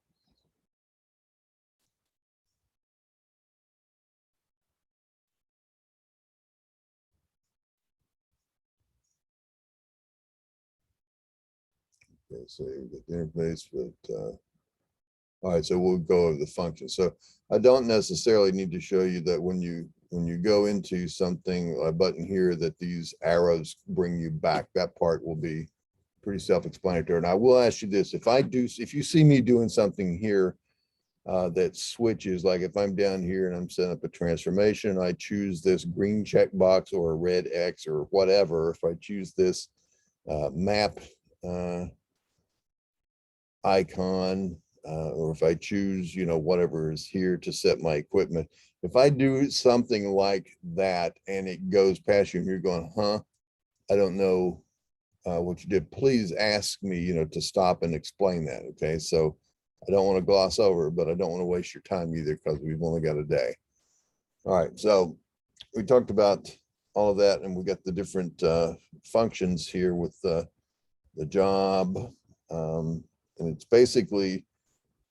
Okay, so you get the interface, but all right, so we'll go over the function. So I don't necessarily need to show you that when you go into something, a button here, that these arrows bring you back. That part will be pretty self-explanatory. And I will ask you this: if you see me doing something here that switches, like if I'm down here and I'm setting up a transformation, I choose this green check box or a red X or whatever. If I choose this map icon, or if I choose, you know, whatever is here to set my equipment, if I do something like that and it goes past you and you're going, huh, I don't know what you did, please ask me, you know, to stop and explain that. Okay. So I don't want to gloss over, but I don't want to waste your time either, because we've only got a day. All right. So we talked about all of that, and we got the different functions here with the job. And it's basically,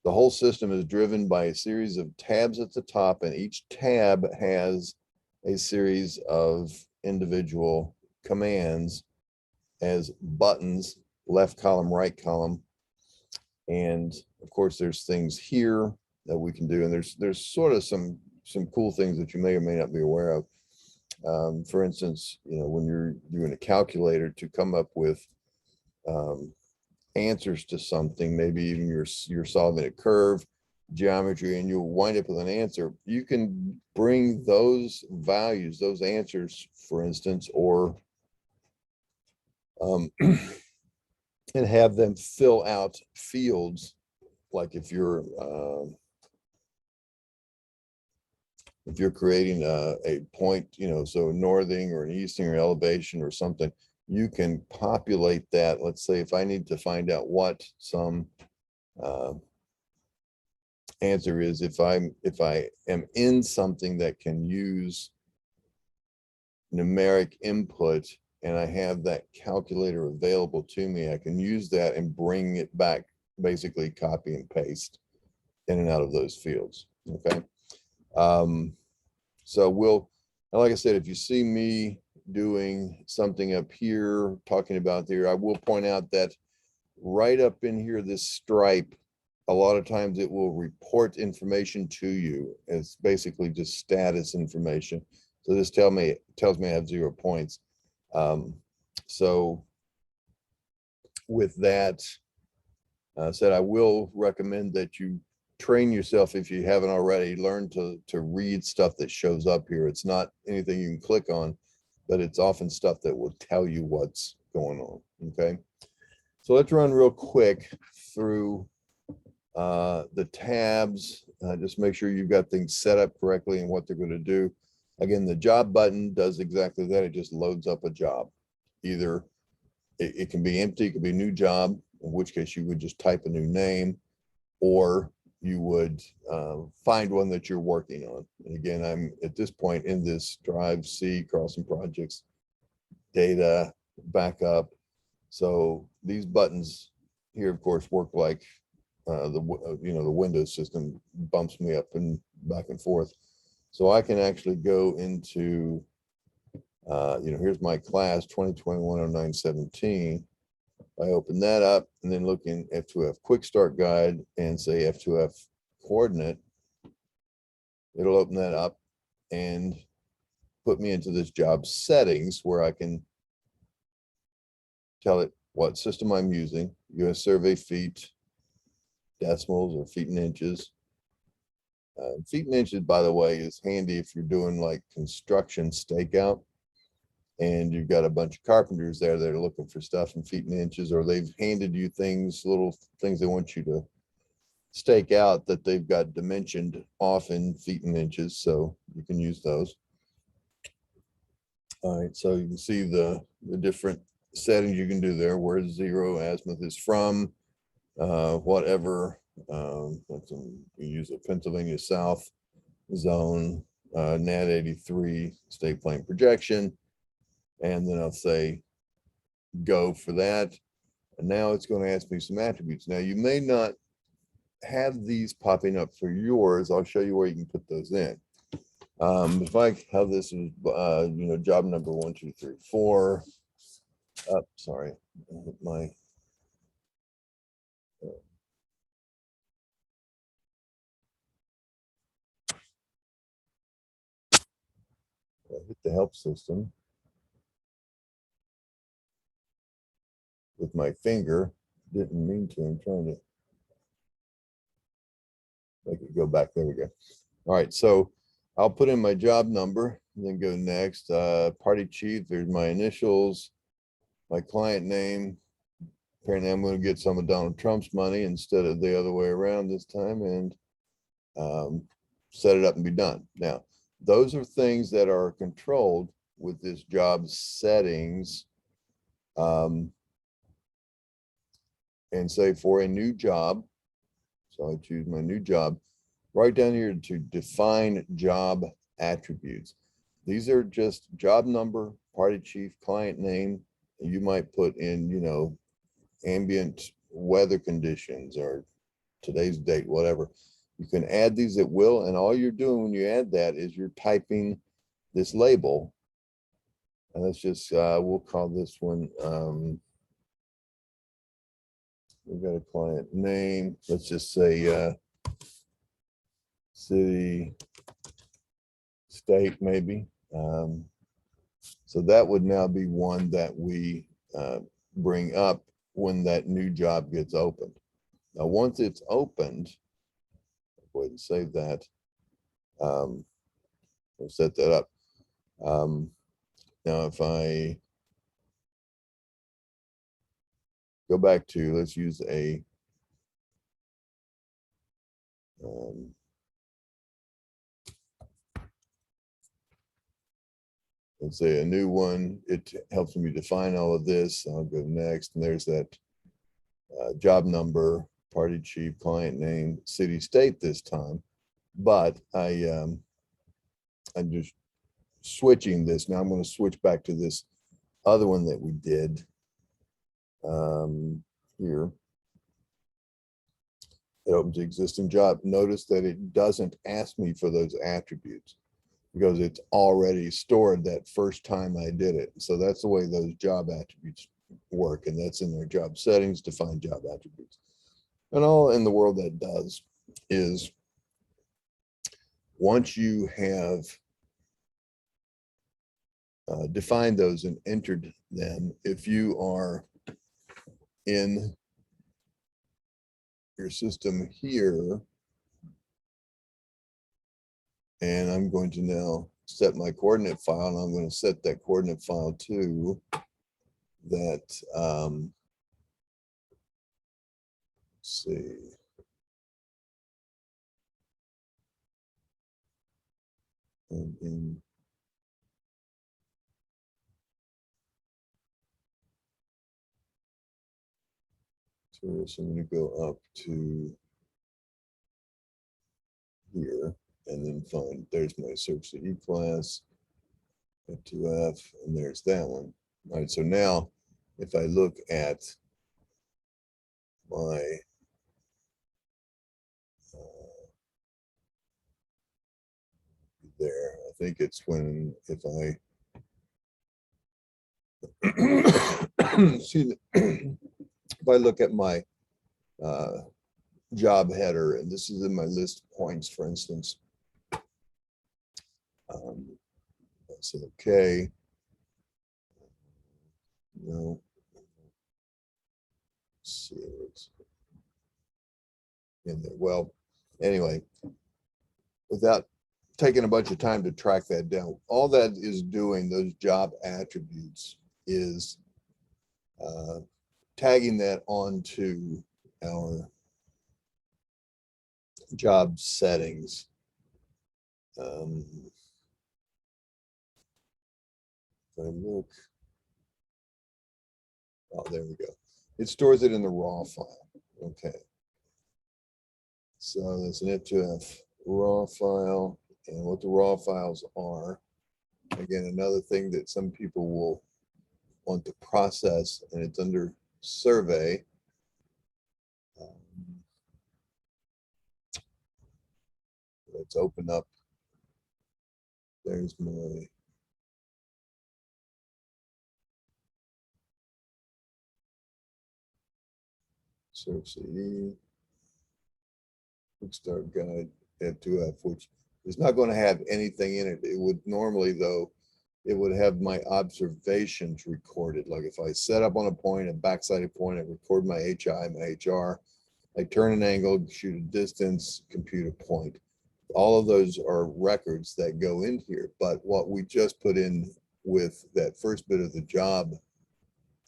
the whole system is driven by a series of tabs at the top, and each tab has a series of individual commands as buttons, left column, right column. And of course, there's things here that we can do. And there's sort of some cool things that you may or may not be aware of. For instance, you know, when you're doing a calculator to come up with answers to something, maybe even you're solving a curve, geometry, and you'll wind up with an answer, you can bring those values, those answers, for instance, or and have them fill out fields. Like if you're creating a point, you know, so northing or an easting or elevation or something, you can populate that. Let's say if I need to find out what some answer is, if I am in something that can use numeric input and I have that calculator available to me, I can use that and bring it back, basically copy and paste in and out of those fields. Okay. So like I said, if you see me doing something up here, talking about there, I will point out that right up in here, this stripe, a lot of times it will report information to you. It's basically just status information. So this tells me I have 0 points. So with that said, I will recommend that you train yourself, if you haven't already, learn to read stuff that shows up here. It's not anything you can click on, but it's often stuff that will tell you what's going on. Okay. So let's run real quick through The tabs, just make sure you've got things set up correctly and what they're going to do. Again, the job button does exactly that. It just loads up a job. Either it can be empty, it could be new job, in which case you would just type a new name, or you would find one that you're working on. And again, I'm at this point in this Drive C Carlson projects data backup. So these buttons here, of course, work like the Windows system bumps me up and back and forth. So I can actually go into, here's my class 2021-09-17. I open that up and then look in F2F quick start guide and say F2F coordinate. It'll open that up and put me into this job settings where I can tell it what system I'm using, US survey feet, decimals or feet and inches. Feet and inches, by the way, is handy if you're doing like construction stakeout and you've got a bunch of carpenters there that are looking for stuff in feet and inches, or they've handed you things, little things they want you to stake out that they've got dimensioned off in feet and inches, so you can use those. All right, so you can see the different settings you can do there, where 0 azimuth is from, whatever. You use a Pennsylvania South zone, NAT 83 state plane projection, and then I'll say go for that. And now it's going to ask me some attributes. Now you may not have these popping up for yours. I'll show you where you can put those in. If I have this as job number 1, 2, 3, 4. Sorry, my hit the help system with my finger. Didn't mean to. I'm trying to make it go back. There we go. All right, so I'll put in my job number and then go next. Party chief, there's my initials, my client name. Apparently I'm going to get some of Donald Trump's money instead of the other way around this time, and set it up and be done. Now, those are things that are controlled with this job settings. And say for a new job, so I choose my new job, right down here to define job attributes. These are just job number, party chief, client name. You might put in, ambient weather conditions or today's date, whatever. You can add these at will, and all you're doing when you add that is you're typing this label. And let's just, we'll call this one, we've got a client name. Let's just say city, state, maybe. So that would now be one that we bring up when that new job gets opened. Now, once it's opened, I'll go ahead and save that. We'll set that up. Now, if I go back to, let's use a let's say a new one. It helps me define all of this. I'll go next, and there's that job number, party chief, client name, city, state this time. But I'm just switching this. Now I'm going to switch back to this other one that we did here. It opens the existing job. Notice that it doesn't ask me for those attributes because it's already stored that first time I did it. So that's the way those job attributes work, and that's in their job settings, define job attributes. And all in the world that does is once you have defined those and entered them, if you are in your system here, and I'm going to now set my coordinate file, and I'm going to set that coordinate file to that, let's see, And in so I'm going to go up to here and then find, there's my SurvCE class, F2F, and there's that one. All right, so now if I look at my there, I think it's when, if I see, if I look at my job header, and this is in my list of points, for instance, I say, okay, no, let's see, it's in there. Well, anyway, without taking a bunch of time to track that down, all that is doing, those job attributes, is tagging that onto our job settings. If I look, oh, there we go. It stores it in the raw file. Okay. So there's an F2F raw file, and what the raw files are, again, another thing that some people will want to process, and it's under survey. Let's open up. There's my SurvCE quick start guide F2F, which is not going to have anything in it. It would normally, though, it would have my observations recorded. Like if I set up on a point, a backside point, I record my HI, my HR, I turn an angle, shoot a distance, compute a point. All of those are records that go in here. But what we just put in with that first bit of the job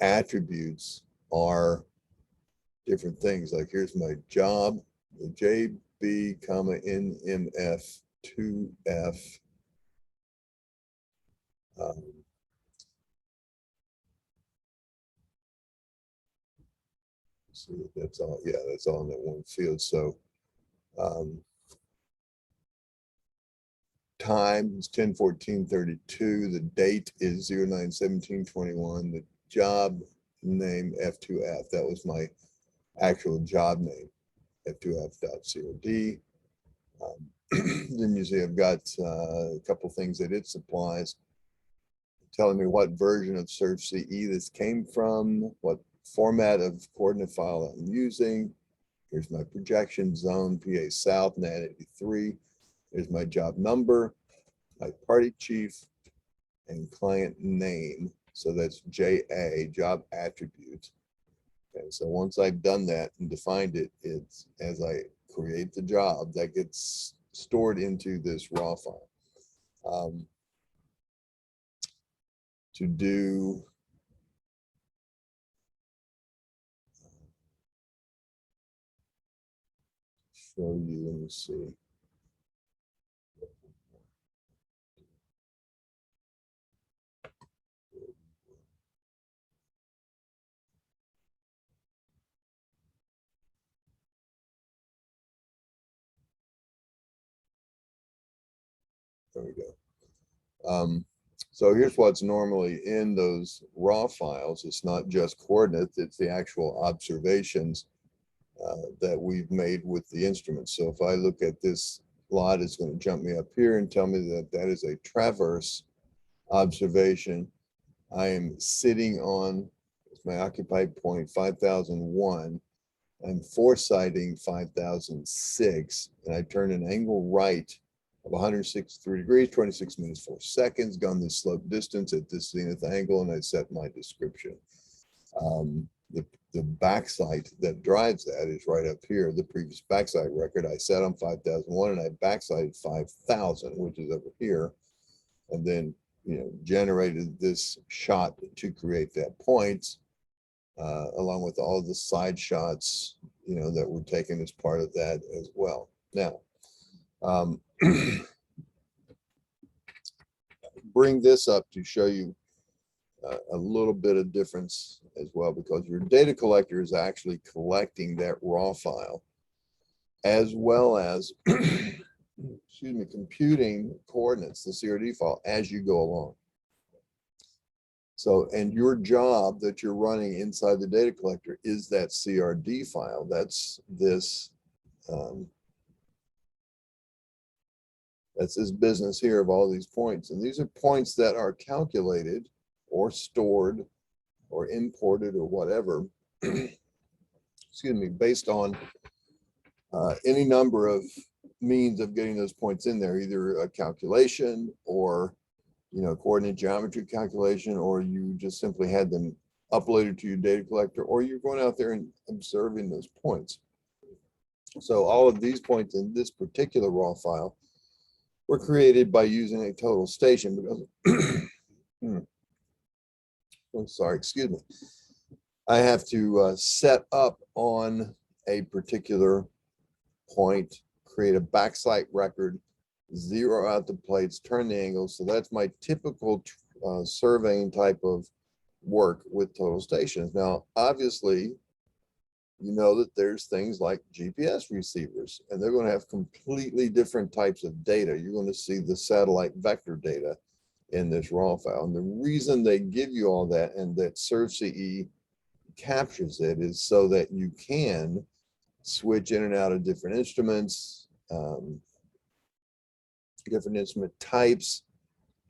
attributes are different things. Like here's my job, the JB, NMF 2F. See, that's all. Yeah, that's all in that one field. So time is 10/14/32. The date is 09/17/21. The job name F2F. That was my actual job name, F2F.COD. Then you see I've got a couple things that it supplies, telling me what version of SurvCE this came from, what format of coordinate file I'm using. Here's my projection zone, PA South, NAT 83. Here's my job number, my party chief, and client name. So that's JA, job attribute. Okay, so once I've done that and defined it, it's as I create the job, that gets stored into this raw file. To do show you, let me see. There we go. So here's what's normally in those raw files. It's not just coordinates, it's the actual observations that we've made with the instruments. So if I look at this lot, it's going to jump me up here and tell me that that is a traverse observation. I am sitting on my occupied point 5001. I'm foresighting 5006, and I turn an angle right of 163 degrees, 26 minutes, 4 seconds, gone this slope distance at this zenith angle, and I set my description. The backside that drives that is right up here. The previous backside record I set on 5001, and I backsighted 5000, which is over here, and then generated this shot to create that point, along with all the side shots that were taken as part of that as well. Now, bring this up to show you a little bit of difference as well, because your data collector is actually collecting that raw file as well as excuse me, computing coordinates, the CRD file, as you go along. So, and your job that you're running inside the data collector is that CRD file. That's this business here of all these points. And these are points that are calculated or stored or imported or whatever, excuse me, based on any number of means of getting those points in there, either a calculation or, you know, coordinate geometry calculation, or you just simply had them uploaded to your data collector, or you're going out there and observing those points. So all of these points in this particular raw file were created by using a total station, because oh, sorry, excuse me. I have to set up on a particular point, create a backsite record, zero out the plates, turn the angles. So that's my typical surveying type of work with total stations. Now, obviously, you know that there's things like GPS receivers, and they're going to have completely different types of data. You're going to see the satellite vector data in this raw file. And the reason they give you all that and that SurvCE captures it is so that you can switch in and out of different instruments, different instrument types,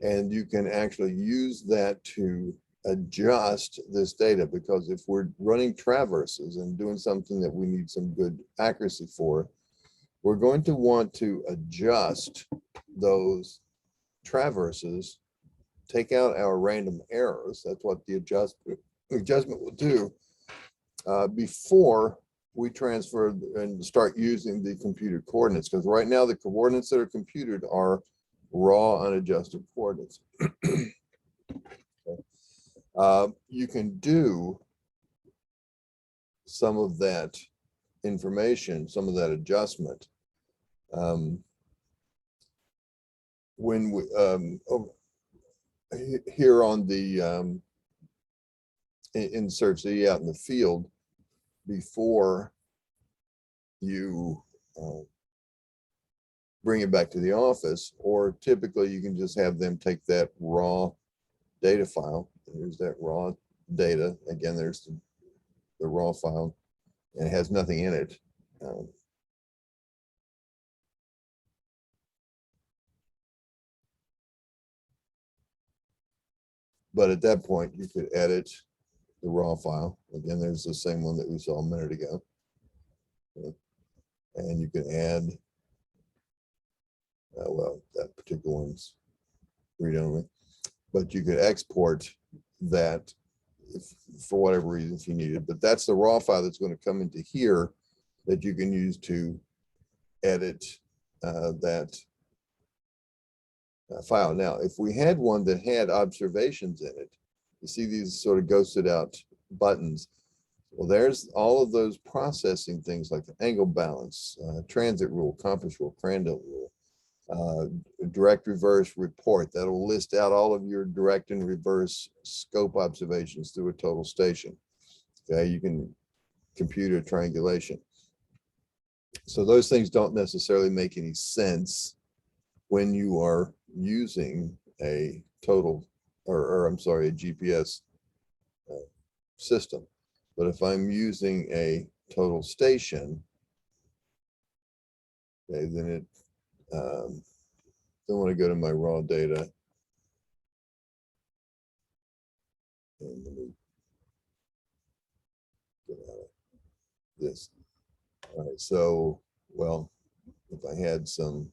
and you can actually use that to adjust this data. Because if we're running traverses and doing something that we need some good accuracy for, we're going to want to adjust those traverses, take out our random errors. That's what the adjustment will do before we transfer and start using the computed coordinates. Because right now the coordinates that are computed are raw unadjusted coordinates. You can do some of that information, some of that adjustment when we here on the in SurvCE out in the field before you bring it back to the office. Or typically you can just have them take that raw data file. There's that raw data. Again, there's the raw file, and it has nothing in it. But at that point, you could edit the raw file. Again, there's the same one that we saw a minute ago. And you can add, well, that particular one's read only, but you could export that if, for whatever reason, if you need it. But that's the raw file that's going to come into here that you can use to edit that file. Now, if we had one that had observations in it, you see these sort of ghosted out buttons. Well, there's all of those processing things like the angle balance, transit rule, compass rule, Crandall rule, direct reverse report. That'll list out all of your direct and reverse scope observations through a total station. Okay, you can compute a triangulation. So those things don't necessarily make any sense when you are using a total, or I'm sorry, a GPS system. But if I'm using a total station, okay, then it, then when I go to my raw data, and let me get out of this. All right, so, well, if I had some,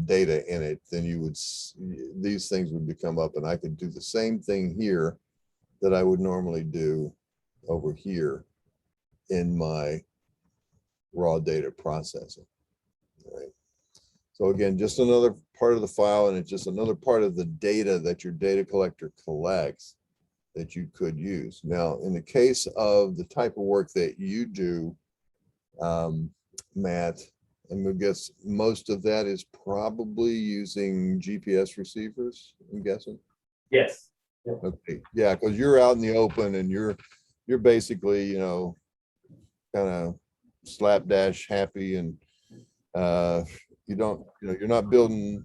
data in it, then you would, these things would come up, and I could do the same thing here that I would normally do over here in my raw data processing. All right. So again, just another part of the file, and it's just another part of the data that your data collector collects that you could use. Now, in the case of the type of work that you do, Matt I'm gonna guess most of that is probably using GPS receivers, I'm guessing. Yes. Okay, yeah, because you're out in the open and you're basically, you know, kind of slapdash happy, and you don't, you know, you're not building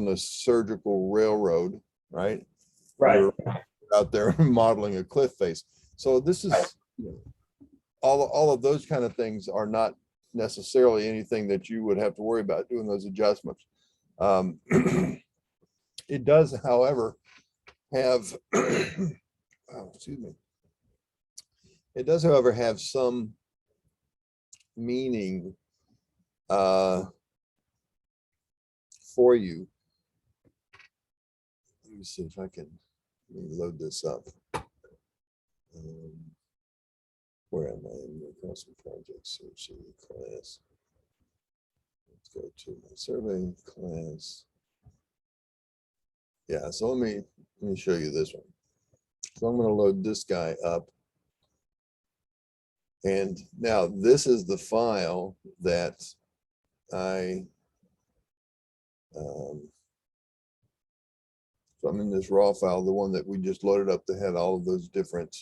a surgical railroad, right? Right. You're out there modeling a cliff face. So this is, you know, all of those kind of things are not necessarily anything that you would have to worry about doing those adjustments. It does, however, have oh, excuse me. It does, however, have some meaning for you. Let me see if I can load this up. Where am I in the custom projects? SurvCE class. Let's go to my survey class. Yeah, so let me show you this one. So I'm going to load this guy up. And now this is the file that I, so I'm in this raw file, the one that we just loaded up that had all of those different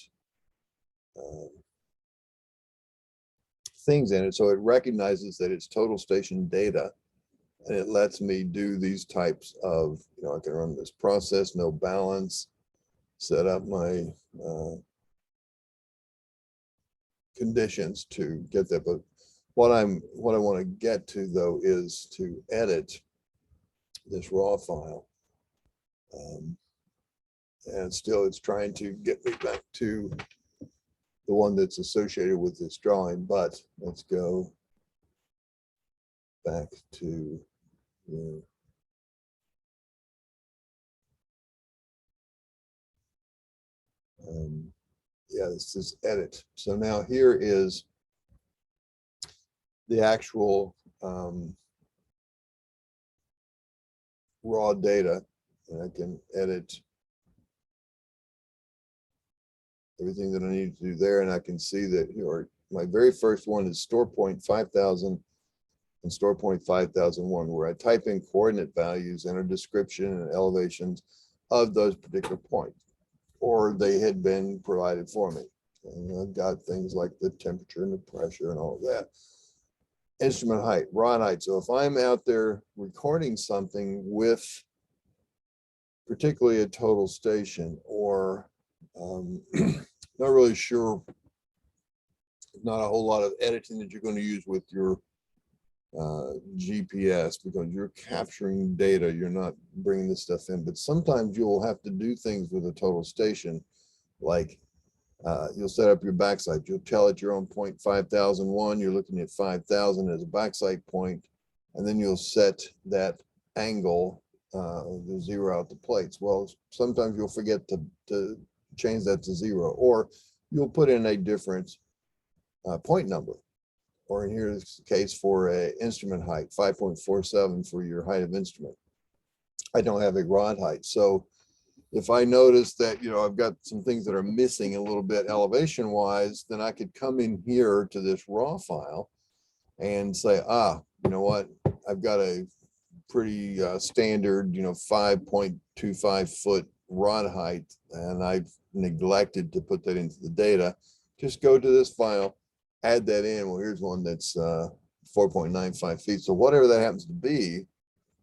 things in it. So it recognizes that it's total station data, and it lets me do these types of, you know, I can run this process, no balance, set up my conditions to get that. But what I want to get to though is to edit this raw file. And still it's trying to get me back to the one that's associated with this drawing, but let's go back to the yeah, this is edit. So now here is the actual raw data, and I can edit everything that I need to do there, and I can see that here, my very first one is store point 5000 and store point 5001, where I type in coordinate values, enter description and elevations of those particular points, or they had been provided for me. And I've got things like the temperature and the pressure and all of that. Instrument height, rod height. So if I'm out there recording something with particularly a total station, or not really sure, not a whole lot of editing that you're going to use with your GPS, because you're capturing data, you're not bringing this stuff in. But sometimes you'll have to do things with a total station, like you'll set up your backside, you'll tell it you're on point 5001, you're looking at 5000 as a backside point, and then you'll set that angle, the zero out the plates. Well, sometimes you'll forget to change that to 0, or you'll put in a different point number, or in here's the case for a instrument height, 5.47 for your height of instrument. I don't have a rod height. So if I notice that, you know, I've got some things that are missing a little bit elevation wise, then I could come in here to this raw file and say, you know what, I've got a pretty standard, you know, 5.25 foot rod height, and I've neglected to put that into the data. Just go to this file, add that in. Well, here's one that's 4.95 feet. So whatever that happens to be,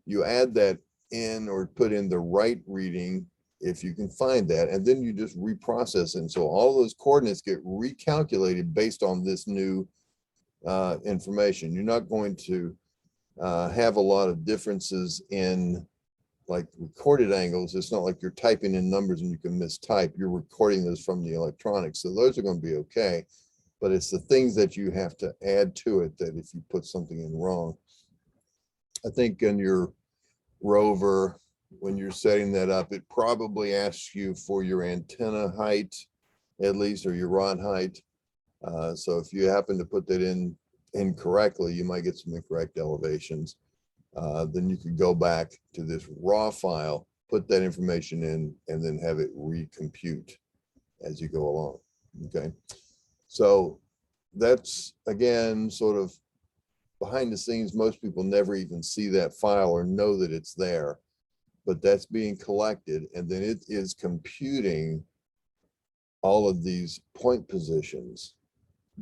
you add that in, or put in the right reading if you can find that, and then you just reprocess it. And so all those coordinates get recalculated based on this new information. You're not going to have a lot of differences in like recorded angles. It's not like you're typing in numbers and you can mistype. You're recording those from the electronics, so those are going to be okay. But it's the things that you have to add to it that if you put something in wrong. I think in your rover, when you're setting that up, it probably asks you for your antenna height, at least, or your rod height. So if you happen to put that in incorrectly, you might get some incorrect elevations. Then you could go back to this raw file, put that information in, and then have it recompute as you go along. Okay. So that's, again, sort of behind the scenes, most people never even see that file or know that it's there, but that's being collected, and then it is computing all of these point positions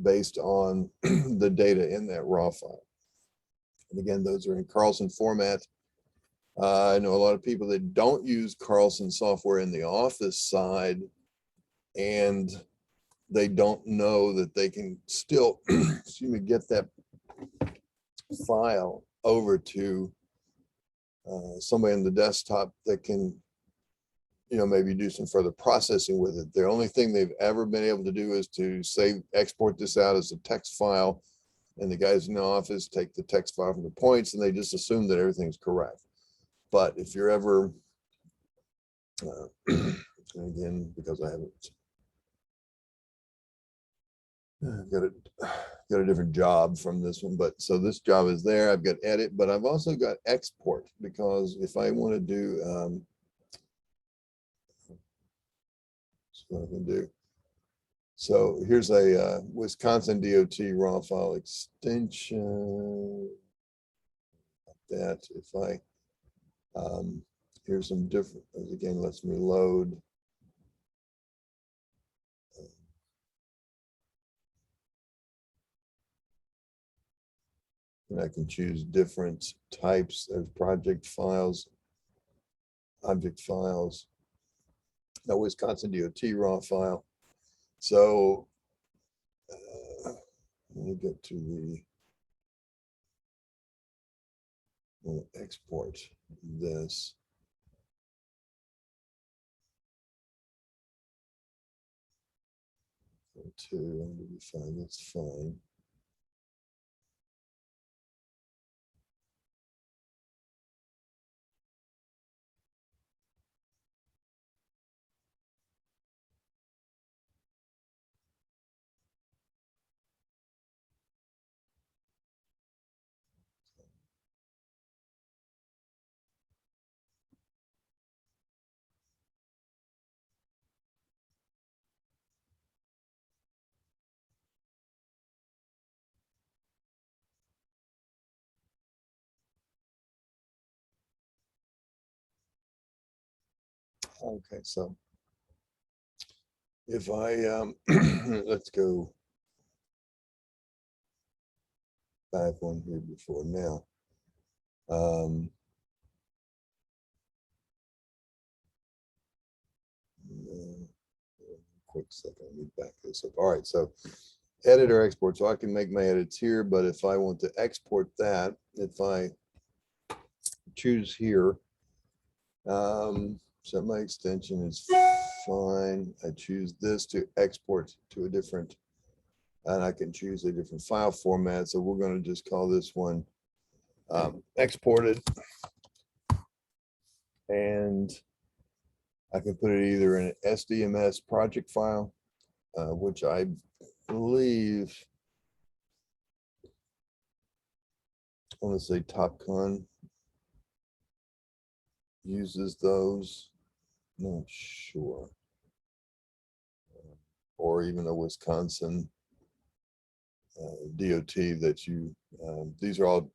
based on the data in that raw file. And again, those are in Carlson format. I know a lot of people that don't use Carlson software in the office side, and they don't know that they can still excuse me, get that file over to somebody on the desktop that can, you know, maybe do some further processing with it. The only thing they've ever been able to do is to export this out as a text file, and the guys in the office take the text file from the points and they just assume that everything's correct. But if you're ever, again, because I haven't got a different job from this one, but so this job is there. I've got edit, but I've also got export, because if I want to do, that's what I can do. So here's a Wisconsin DOT raw file extension. That if I, here's some different, again, lets me load. And I can choose different types of project files, object files, a Wisconsin DOT raw file. So let me get to the, I'm going to export this. To 105, that's fine. Okay, so if I let's go back one here before now. Quick second, let me back this up. All right, so edit or export. So I can make my edits here, but if I want to export that, if I choose here, set my extension is fine. I choose this to export to a different, and I can choose a different file format. So we're going to just call this one exported. And I can put it either in an SDMS project file, which I believe, I want to say TopCon uses those, not sure, or even a Wisconsin DOT that you, these are all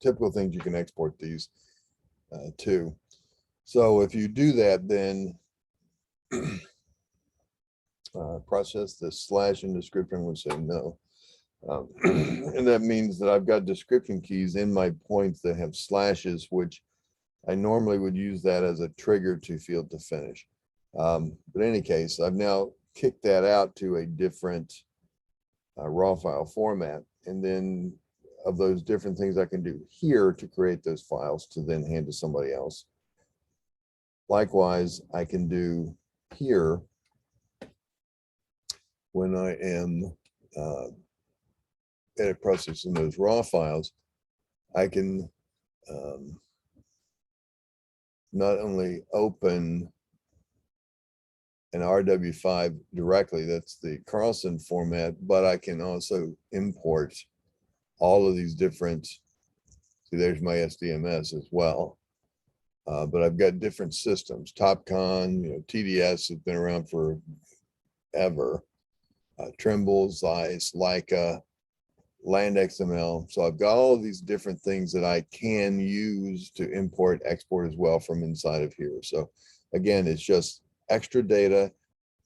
typical things you can export these to. So if you do that, then process the slash in description would say no. And that means that I've got description keys in my points that have slashes, which I normally would use that as a trigger to field to finish. But in any case, I've now kicked that out to a different raw file format. And then of those different things I can do here to create those files to then hand to somebody else. Likewise, I can do here when I am edit processing those raw files, I can not only open an RW5 directly, that's the Carlson format, but I can also import all of these different, see there's my SDMS as well. But I've got different systems, TopCon, you know, TDS has been around forever. Trimble, Zeiss, Leica, land XML. So I've got all of these different things that I can use to import, export as well from inside of here. So again, it's just extra data.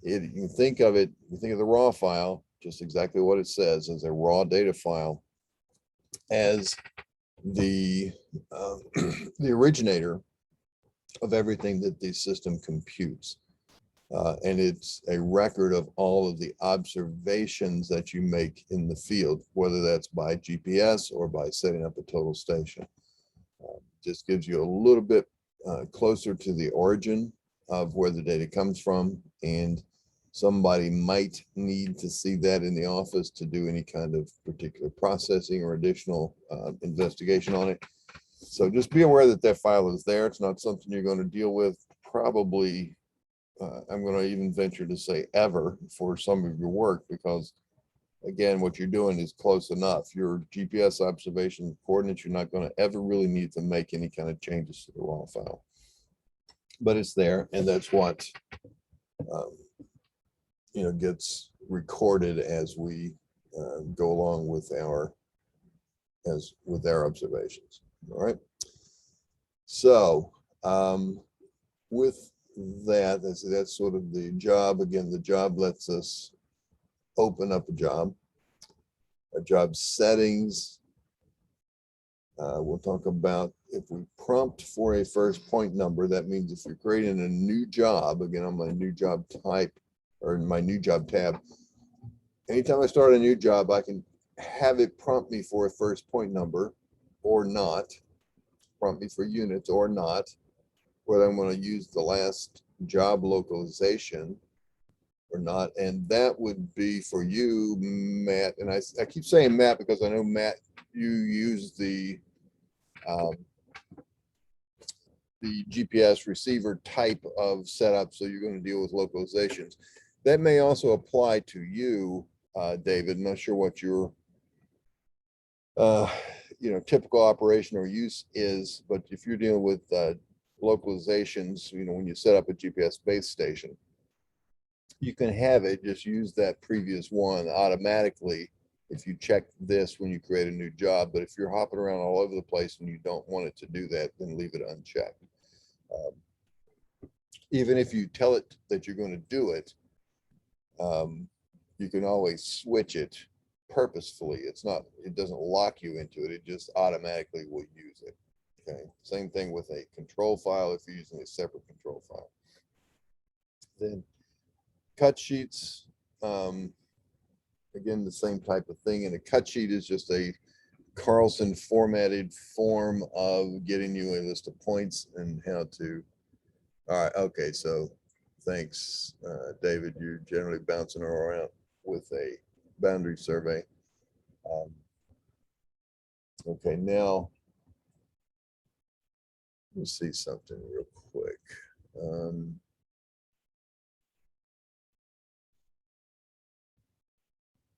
You can think of it, you think of the raw file, just exactly what it says, as a raw data file, as the the originator of everything that the system computes. And it's a record of all of the observations that you make in the field, whether that's by GPS or by setting up a total station. Just gives you a little bit closer to the origin of where the data comes from, and somebody might need to see that in the office to do any kind of particular processing or additional investigation on it. So just be aware that that file is there. It's not something you're going to deal with probably, I'm going to even venture to say ever, for some of your work, because again, what you're doing is close enough. Your GPS observation coordinates, you're not going to ever really need to make any kind of changes to the raw file. But it's there, and that's what gets recorded as we go along with our observations. All right. So with that, that's sort of the job. Again, the job lets us open up a job settings. We'll talk about if we prompt for a first point number. That means if you're creating a new job, again, on my new job type or in my new job tab, anytime I start a new job, I can have it prompt me for a first point number or not, prompt me for units or not, whether I'm going to use the last job localization or not. And that would be for you, Matt. And I keep saying Matt because I know, Matt, you use the GPS receiver type of setup, so you're going to deal with localizations. That may also apply to you, David. I'm not sure what your typical operation or use is, but if you're dealing with localizations, when you set up a GPS base station, you can have it just use that previous one automatically if you check this when you create a new job. But if you're hopping around all over the place and you don't want it to do that, then leave it unchecked. Even if you tell it that you're going to do it, you can always switch it purposefully. It doesn't lock you into it. It just automatically will use it. Okay. Same thing with a control file if you're using a separate control file. Then cut sheets, again, the same type of thing. And a cut sheet is just a Carlson formatted form of getting you a list of points and how to. All right. Okay. So thanks, David. You're generally bouncing around with a boundary survey. Okay. Now, let me see something real quick.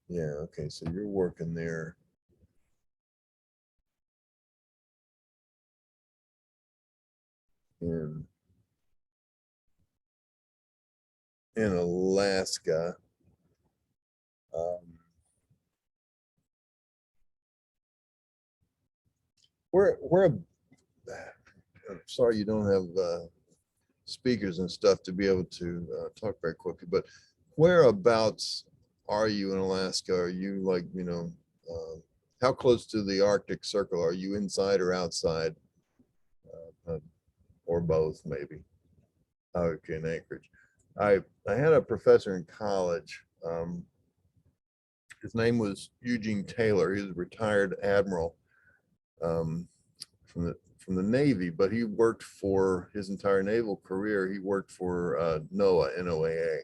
Yeah. Okay. So you're working there. In Alaska. I'm sorry you don't have speakers and stuff to be able to talk very quickly, but whereabouts are you in Alaska? Are you like, how close to the Arctic Circle? Are you inside or outside? Or both, maybe? Okay, in Anchorage. I had a professor in college. His name was Eugene Taylor. He was a retired admiral from the Navy, but he worked for his entire naval career. He worked for NOAA, NOAA,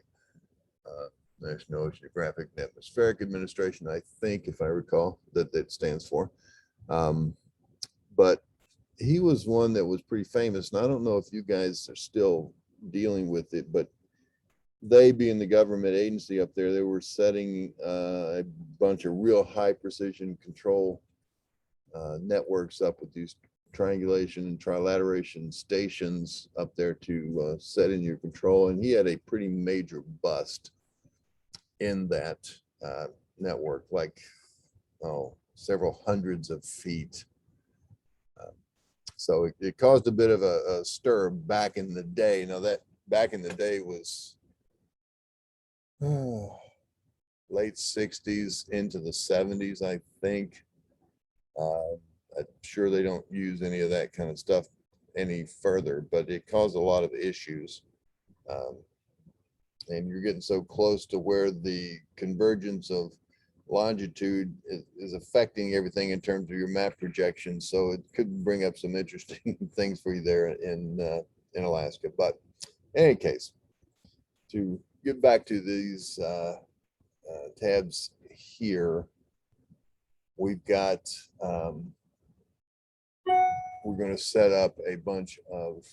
National Oceanographic and Atmospheric Administration, I think, if I recall, that stands for. But he was one that was pretty famous, and I don't know if you guys are still dealing with it, but they, being the government agency up there, they were setting a bunch of real high precision control networks up with these triangulation and trilateration stations up there to set in your control. And he had a pretty major bust in that network, like, several hundreds of feet. So it caused a bit of a stir back in the day. Now that back in the day was late 60s into the 70s, I think. I'm sure they don't use any of that kind of stuff any further, but it caused a lot of issues. And you're getting so close to where the convergence of longitude is affecting everything in terms of your map projections. So it could bring up some interesting things for you there in Alaska. But in any case, to get back to these tabs here, we've got, we're going to set up a bunch of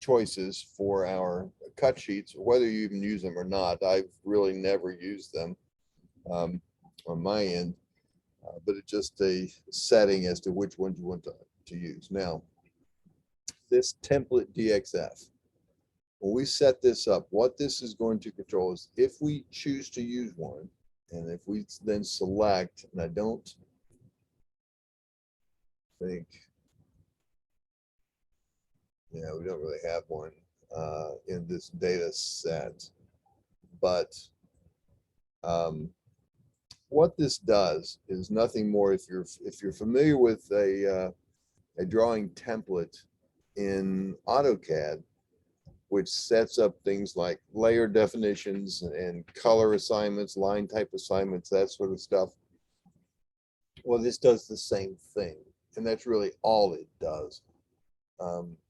choices for our cut sheets, whether you even use them or not. I've really never used them on my end, but it's just a setting as to which ones you want to use. Now, this template DXF, when we set this up, what this is going to control is if we choose to use one, and if we then select, and I don't think, yeah, we don't really have one in this data set, but what this does is nothing more. If you're familiar with a drawing template in AutoCAD, which sets up things like layer definitions and color assignments, line type assignments, that sort of stuff. Well, this does the same thing, and that's really all it does.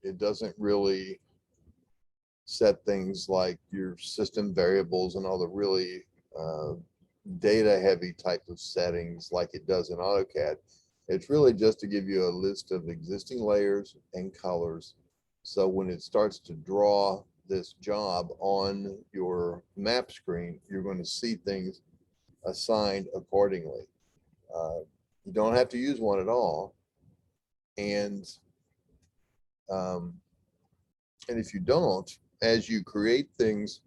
It doesn't really set things like your system variables and all the really data heavy type of settings like it does in AutoCAD. It's really just to give you a list of existing layers and colors. So when it starts to draw this job on your map screen, you're going to see things assigned accordingly. You don't have to use one at all. And if you don't, as you create things,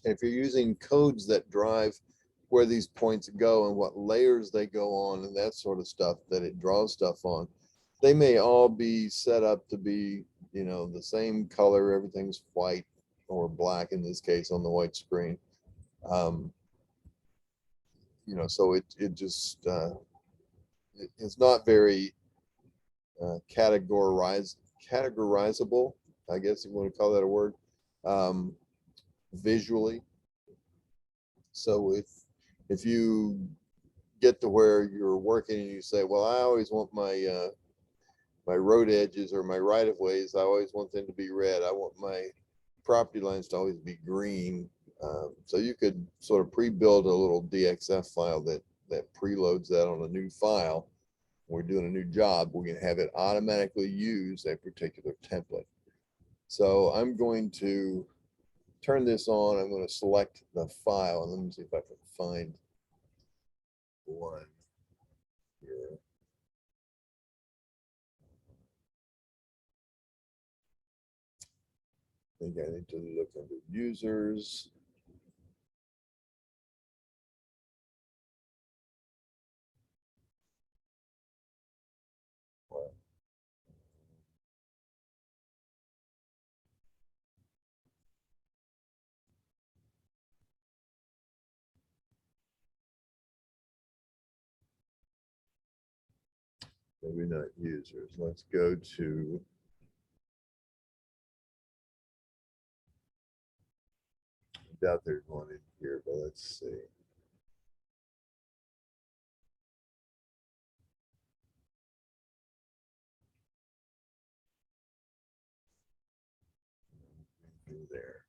if you're using codes that drive where these points go and what layers they go on and that sort of stuff that it draws stuff on, they may all be set up to be, you know, the same color. Everything's white or black in this case on the white screen. You know, so it just it's not very categorizable, I guess you want to call that a word, visually. So if you get to where you're working and you say, well, I always want my my road edges or my right of ways, I always want them to be red. I want my property lines to always be green. So you could sort of pre-build a little DXF file that preloads that on a new file. We're doing a new job, we can have it automatically use a particular template. So I'm going to turn this on. I'm going to select the file, and let me see if I can find one here. I think I need to look under users. Well, maybe not users. Let's go to I doubt there's one in here, but let's see. In there.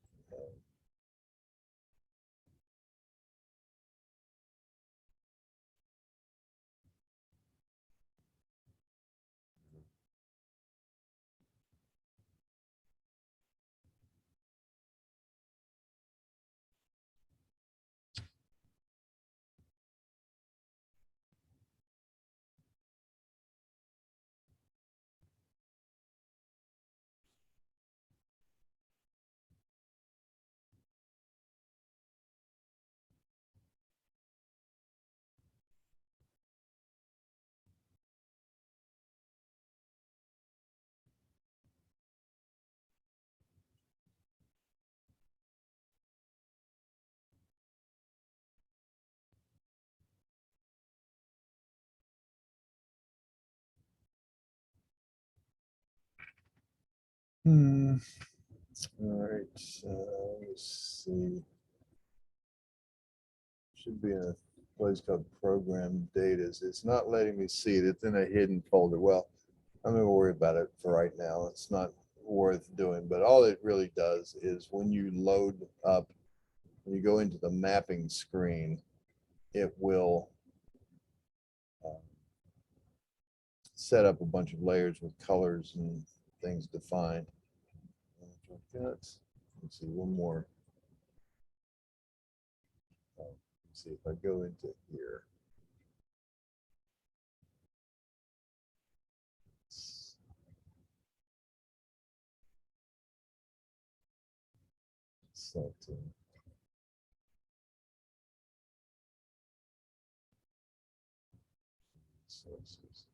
All right, let's see. Should be in a place called program data. It's not letting me see it. It's in a hidden folder. Well, I'm gonna worry about it for right now. It's not worth doing, but all it really does is when you load up, when you go into the mapping screen, it will set up a bunch of layers with colors and things defined. Let's see, one more. Let's see if I go into here. Something. Sources.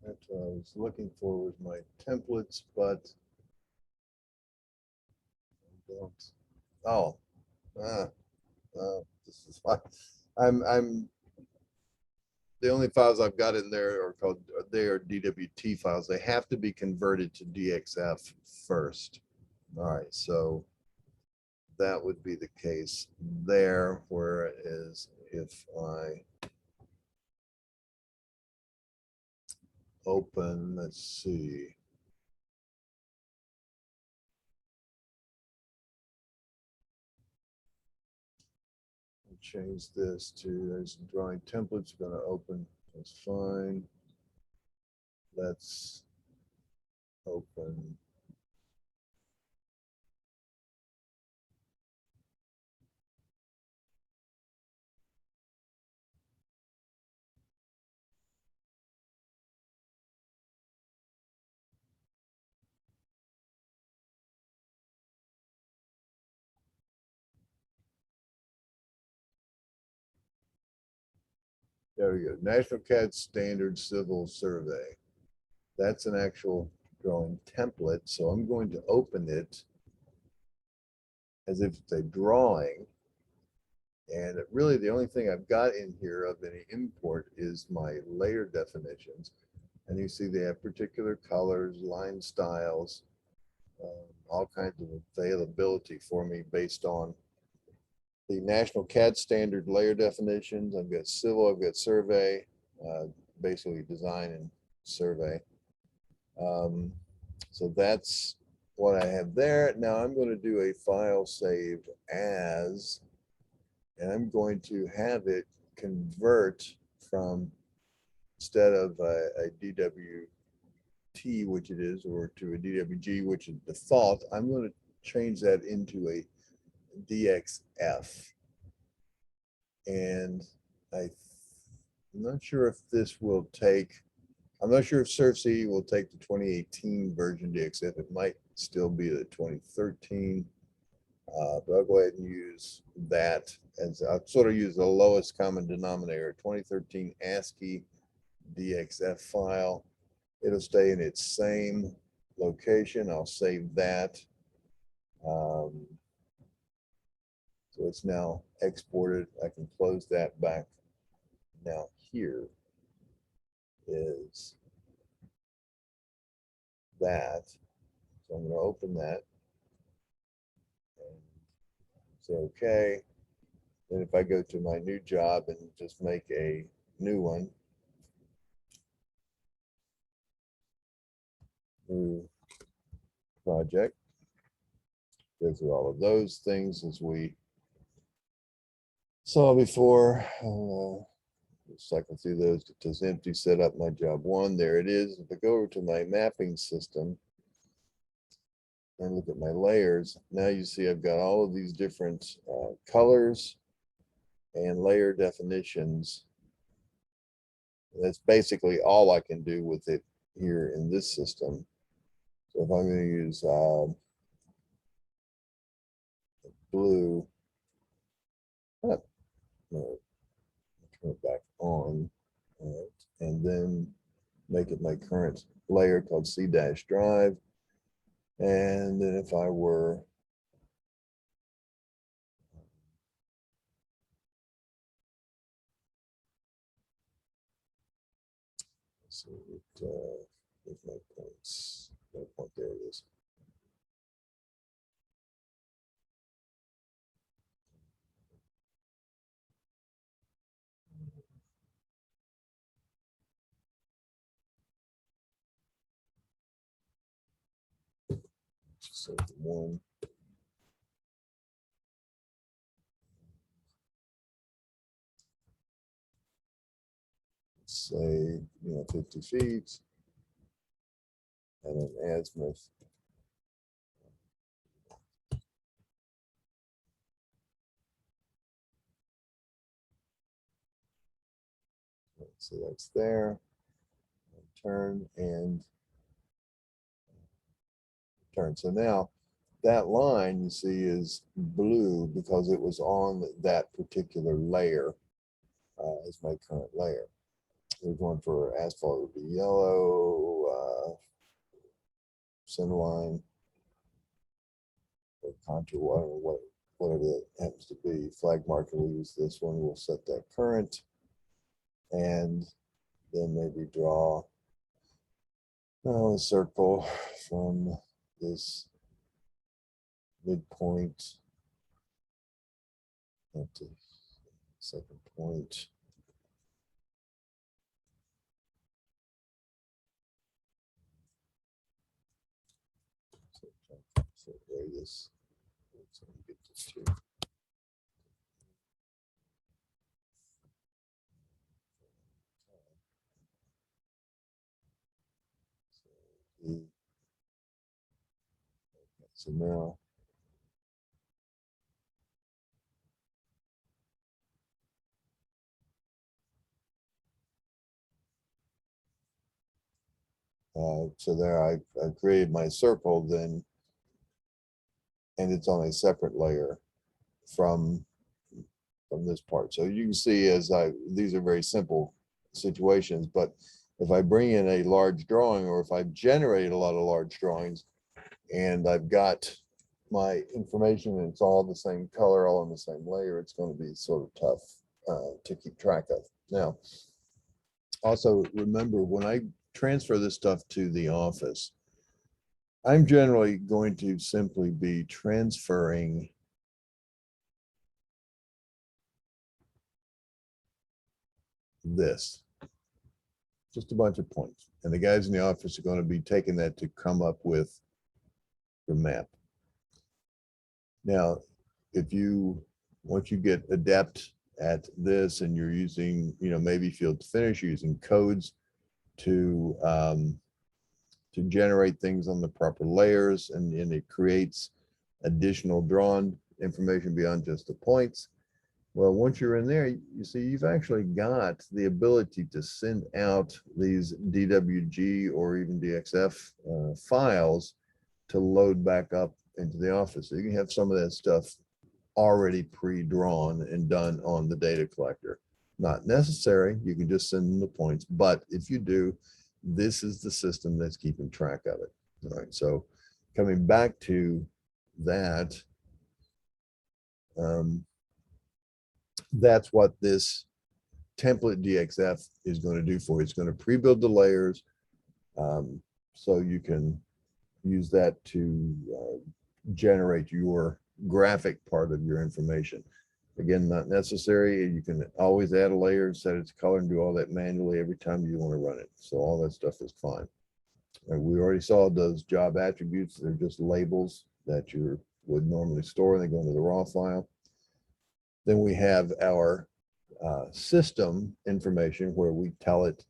That's what I was looking for was my templates, but I don't. Oh, ah, this is why I'm the only files I've got in there are called, they are DWT files. They have to be converted to DXF first. All right, so that would be the case there, whereas if I open, let's see. Change this to as drawing templates going to open. That's fine. Let's open. There we go. National CAD Standard Civil Survey. That's an actual drawing template. So I'm going to open it as if it's a drawing. And really the only thing I've got in here of any import is my layer definitions. And you see they have particular colors, line styles, all kinds of availability for me based on the National CAD Standard layer definitions. I've got civil, I've got survey, basically design and survey. So that's what I have there. Now I'm going to do a file saved as, and I'm going to have it convert from, instead of a DWT, which it is, or to a DWG, which is default, I'm going to change that into a DXF. And I'm not sure if this will take, I'm not sure if SurvCE will take the 2018 version DXF. It might still be the 2013, but I'll go ahead and use that as, I'll sort of use the lowest common denominator, 2013 ASCII DXF file. It'll stay in its same location. I'll save that. So it's now exported. I can close that back. Now here is that. So I'm going to open that and say okay. Then if I go to my new job and just make a new one, new project. Go through all of those things as we saw before. Cycle through those, get those empty, set up my job one. There it is. If I go over to my mapping system and look at my layers, now you see I've got all of these different colors and layer definitions. That's basically all I can do with it here in this system. So if I'm going to use blue, no, turn it back on, all right, and then make it my current layer called C-drive. And then if I were so with my points, my point, there it is. So one. Say, 50 feet, and then azimuth. So that's there. Turn and turn. So now that line you see is blue because it was on that particular layer as my current layer. There's one for asphalt, it would be yellow, center line, or contour, whatever that happens to be. Flag marker, we'll use this one. We'll set that current, and then maybe draw a circle from this midpoint up to second point. So radius. So we get this to so now so there I created my circle then, and it's on a separate layer from this part. So you can see these are very simple situations, but if I bring in a large drawing, or if I've generated a lot of large drawings and I've got my information and it's all the same color, all on the same layer, it's going to be sort of tough to keep track of. Now, also remember, when I transfer this stuff to the office, I'm generally going to simply be transferring this, just a bunch of points, and the guys in the office are going to be taking that to come up with the map. Now, once you get adept at this and you're using, maybe field to finish, using codes to generate things on the proper layers, and it creates additional drawn information beyond just the points. Well, once you're in there, you see you've actually got the ability to send out these DWG or even DXF files to load back up into the office. So you can have some of that stuff already pre-drawn and done on the data collector. Not necessary, you can just send them the points, but if you do, this is the system that's keeping track of it. All right, so coming back to that, that's what this template DXF is going to do for you. It's going to pre-build the layers, so you can use that to generate your graphic part of your information. Again, not necessary. You can always add a layer, set its color, and do all that manually every time you want to run it. So all that stuff is fine. And we already saw those job attributes. They're just labels that you would normally store, and they go into the raw file. Then we have our system information where we tell it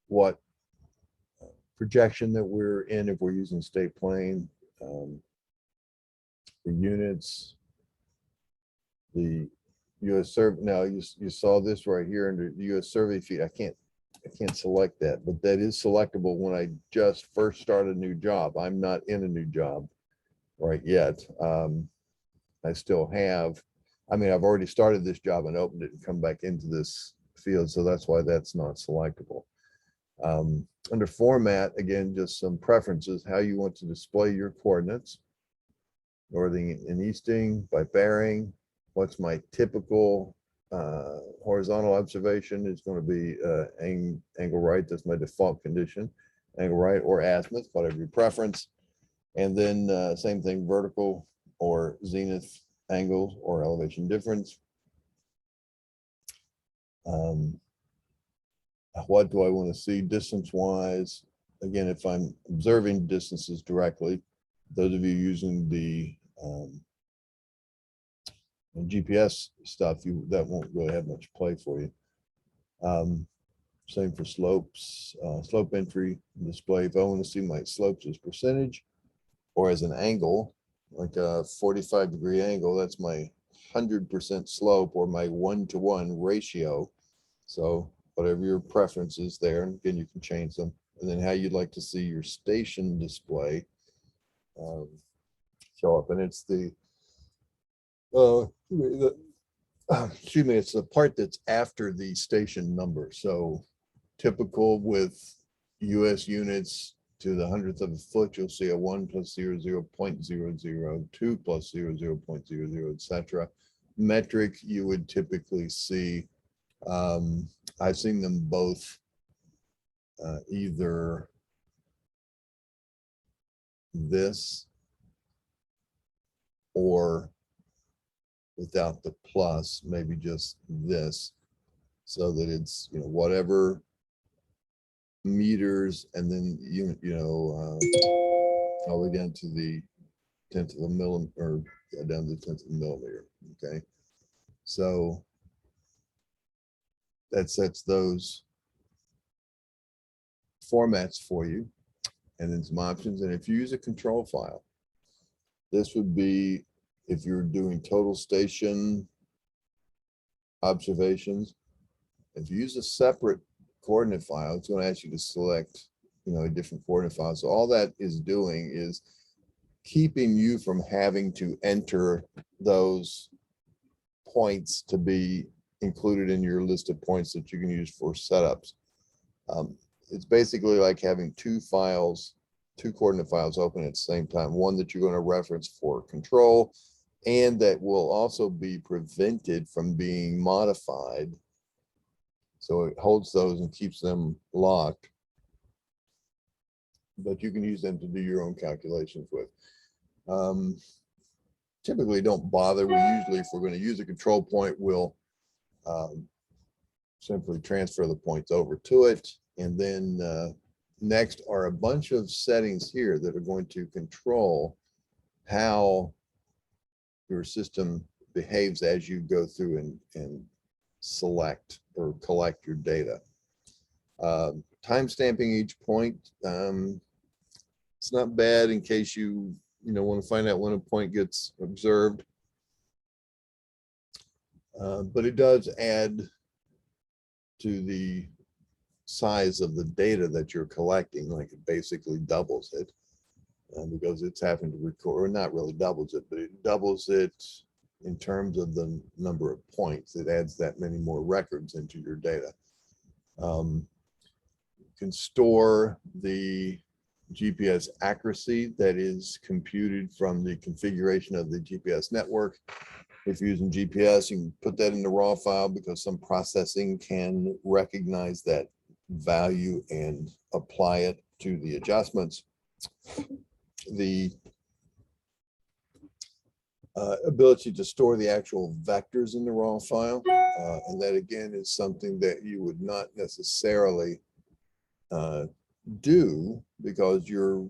what projection that we're in if we're using state plane, the units, the US survey. Now you saw this right here under the US survey feed. I can't select that, but that is selectable when I just first start a new job. I'm not in a new job right yet. I still have, I mean, I've already started this job and opened it and come back into this field. So that's why that's not selectable. Under format, again, just some preferences, how you want to display your coordinates, northing and easting by bearing. What's my typical horizontal observation is going to be angle right. That's my default condition, angle right or azimuth, whatever your preference. And then same thing, vertical or zenith angles or elevation difference. What do I want to see distance wise? Again, if I'm observing distances directly, those of you using the GPS stuff, that won't really have much play for you. Same for slopes, slope entry display. If I want to see my slopes as percentage or as an angle, like a 45-degree angle, that's my 100% slope or my 1-to-1 ratio. So whatever your preference is there, and again, you can change them. And then how you'd like to see your station display show up. And it's excuse me, it's the part that's after the station number. So typical with US units to the 100th of a foot, you'll see a 1 + 0, 0.00, 2 + 0, 0.00, etc. Metric, you would typically see, I've seen them both either this or without the plus, maybe just this, so that it's, you know, whatever meters and then all the way down to the 10th of a millimeter, or down to the 10th of a millimeter. Okay, so that sets those formats for you, and then some options. And if you use a control file, this would be if you're doing total station observations. If you use a separate coordinate file, it's going to ask you to select, a different coordinate file. So all that is doing is keeping you from having to enter those points to be included in your list of points that you can use for setups. It's basically like having two coordinate files open at the same time, one that you're going to reference for control, and that will also be prevented from being modified. So it holds those and keeps them locked, but you can use them to do your own calculations with. Typically don't bother. We usually, if we're going to use a control point, we'll simply transfer the points over to it. And then next are a bunch of settings here that are going to control how your system behaves as you go through and select or collect your data. Time stamping each point. It's not bad in case you want to find out when a point gets observed. But it does add to the size of the data that you're collecting. Like it basically doubles it because it's having to record, or not really doubles it, but it doubles it in terms of the number of points. It adds that many more records into your data. You can store the GPS accuracy that is computed from the configuration of the GPS network. If you're using GPS, you can put that in the raw file because some processing can recognize that value and apply it to the adjustments. The ability to store the actual vectors in the raw file. And that again is something that you would not necessarily do because you're,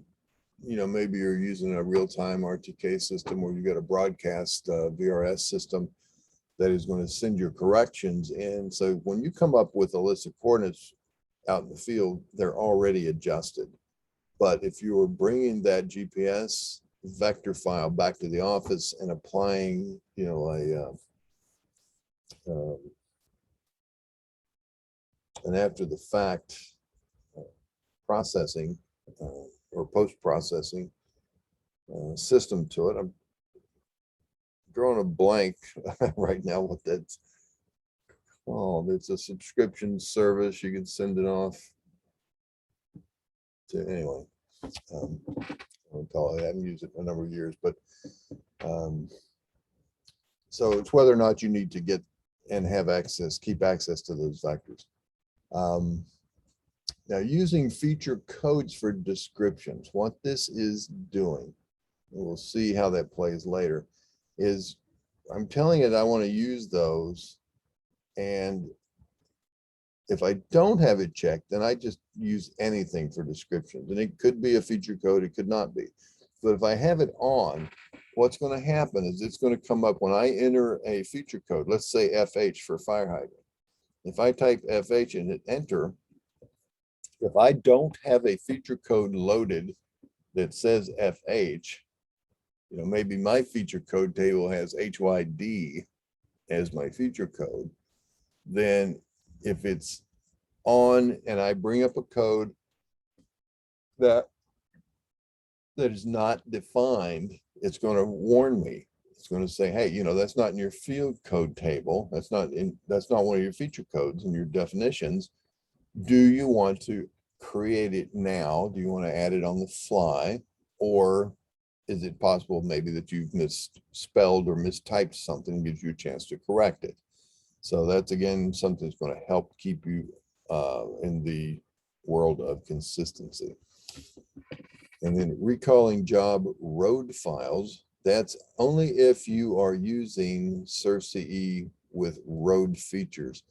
maybe you're using a real-time RTK system or you got a broadcast VRS system that is going to send your corrections in. So when you come up with a list of coordinates out in the field, they're already adjusted. But if you were bringing that GPS vector file back to the office and applying, an after the fact processing or post-processing system to it. I'm drawing a blank right now what that's called. It's a subscription service. You can send it off to anyway. I'll call it. I haven't used it in a number of years, but so it's whether or not you need to get and have access, keep access to those vectors. Now, using feature codes for descriptions, what this is doing, and we'll see how that plays later, is I'm telling it I want to use those, and if I don't have it checked, then I just use anything for descriptions, and it could be a feature code, it could not be. But if I have it on, what's going to happen is it's going to come up when I enter a feature code, let's say FH for fire hydrant. If I type FH and hit enter, if I don't have a feature code loaded that says FH, maybe my feature code table has HYD as my feature code, then if it's on and I bring up a code that is not defined, it's going to warn me. It's going to say, hey, that's not in your field code table. That's not one of your feature codes and your definitions. Do you want to create it now? Do you want to add it on the fly? Or is it possible maybe that you've misspelled or mistyped something and gives you a chance to correct it? So that's, again, something that's going to help keep you in the world of consistency. And then recalling job road files, that's only if you are using SurvCE with road features.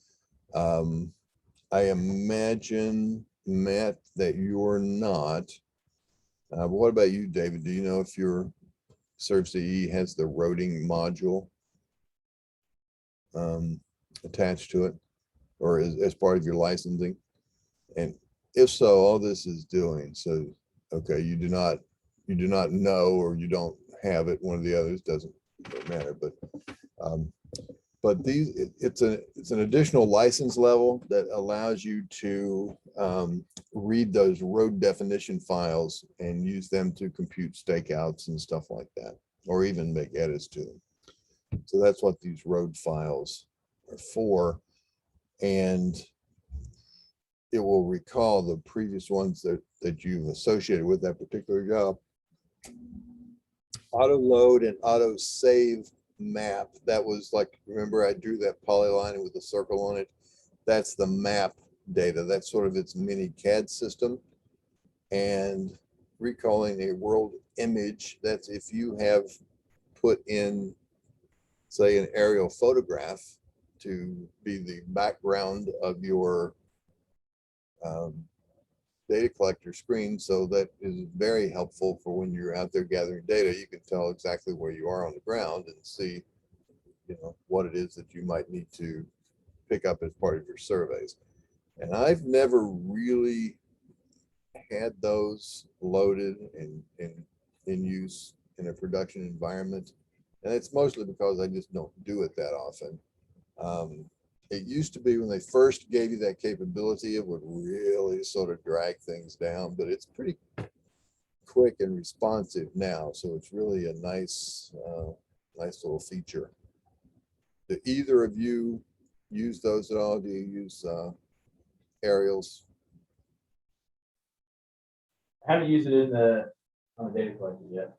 I imagine, Matt, that you're not. But what about you, David? Do you know if your SurvCE has the roading module attached to it, or as part of your licensing? And if so, all this is doing, so, okay, you do not know, or you don't have it, one of the others, doesn't matter, but these, it's an additional license level that allows you to read those road definition files and use them to compute stakeouts and stuff like that, or even make edits to them. So that's what these road files are for, and it will recall the previous ones that you've associated with that particular job. Auto load and auto save map, that was like, remember I drew that polyline with a circle on it? That's the map data. That's sort of its mini CAD system. And recalling a world image, that's if you have put in, say, an aerial photograph to be the background of your data collector screen. So that is very helpful for when you're out there gathering data. You can tell exactly where you are on the ground and see, what it is that you might need to pick up as part of your surveys. And I've never really had those loaded and in use in a production environment. And it's mostly because I just don't do it that often. It used to be when they first gave you that capability, it would really sort of drag things down, but it's pretty quick and responsive now. So it's really a nice little feature. Do either of you use those at all? Do you use aerials? I haven't used it on the data collector yet.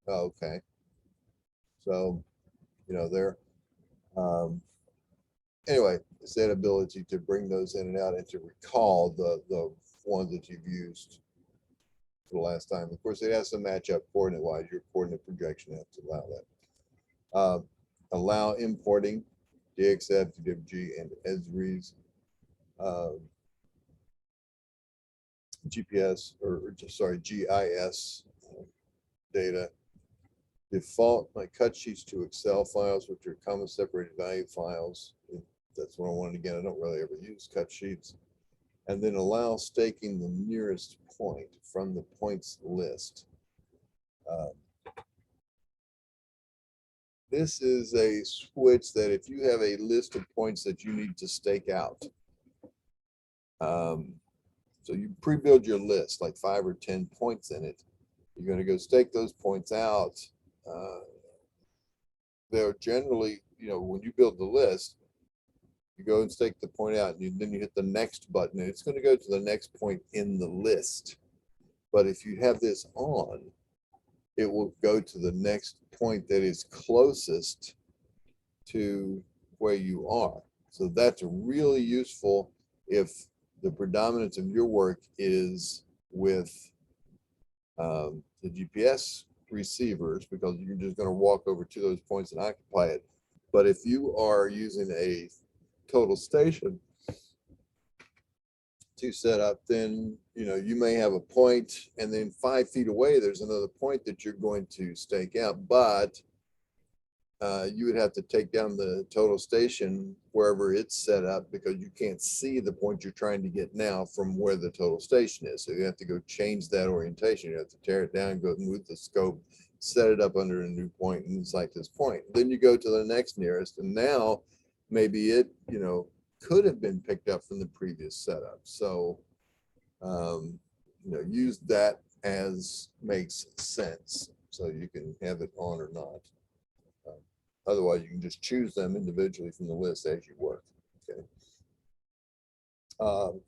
Oh, okay. So, they're anyway, it's that ability to bring those in and out and to recall the ones that you've used for the last time. Of course, it has to match up coordinate wise. Your coordinate projection has to allow that. Allow importing DXF, DWG, and ESRIs, GPS, or just sorry, GIS data. Default my cut sheets to Excel files, which are comma separated value files. That's what I wanted. Again, I don't really ever use cut sheets. And then allow staking the nearest point from the points list. This is a switch that if you have a list of points that you need to stake out, so you pre-build your list, like 5 or 10 points in it. You're going to go stake those points out. They're generally, when you build the list, you go and stake the point out, and then you hit the next button, and it's going to go to the next point in the list. But if you have this on, it will go to the next point that is closest to where you are. So that's really useful if the predominance of your work is with the GPS receivers, because you're just going to walk over to those points and occupy it. But if you are using a total station to set up, then you may have a point, and then 5 feet away there's another point that you're going to stake out, but you would have to take down the total station wherever it's set up, because you can't see the point you're trying to get now from where the total station is. So you have to go change that orientation. You have to tear it down, go move the scope, set it up under a new point, and it's like this point. Then you go to the next nearest, and now maybe it could have been picked up from the previous setup. So use that as makes sense, so you can have it on or not. Otherwise, you can just choose them individually from the list as you work. Okay.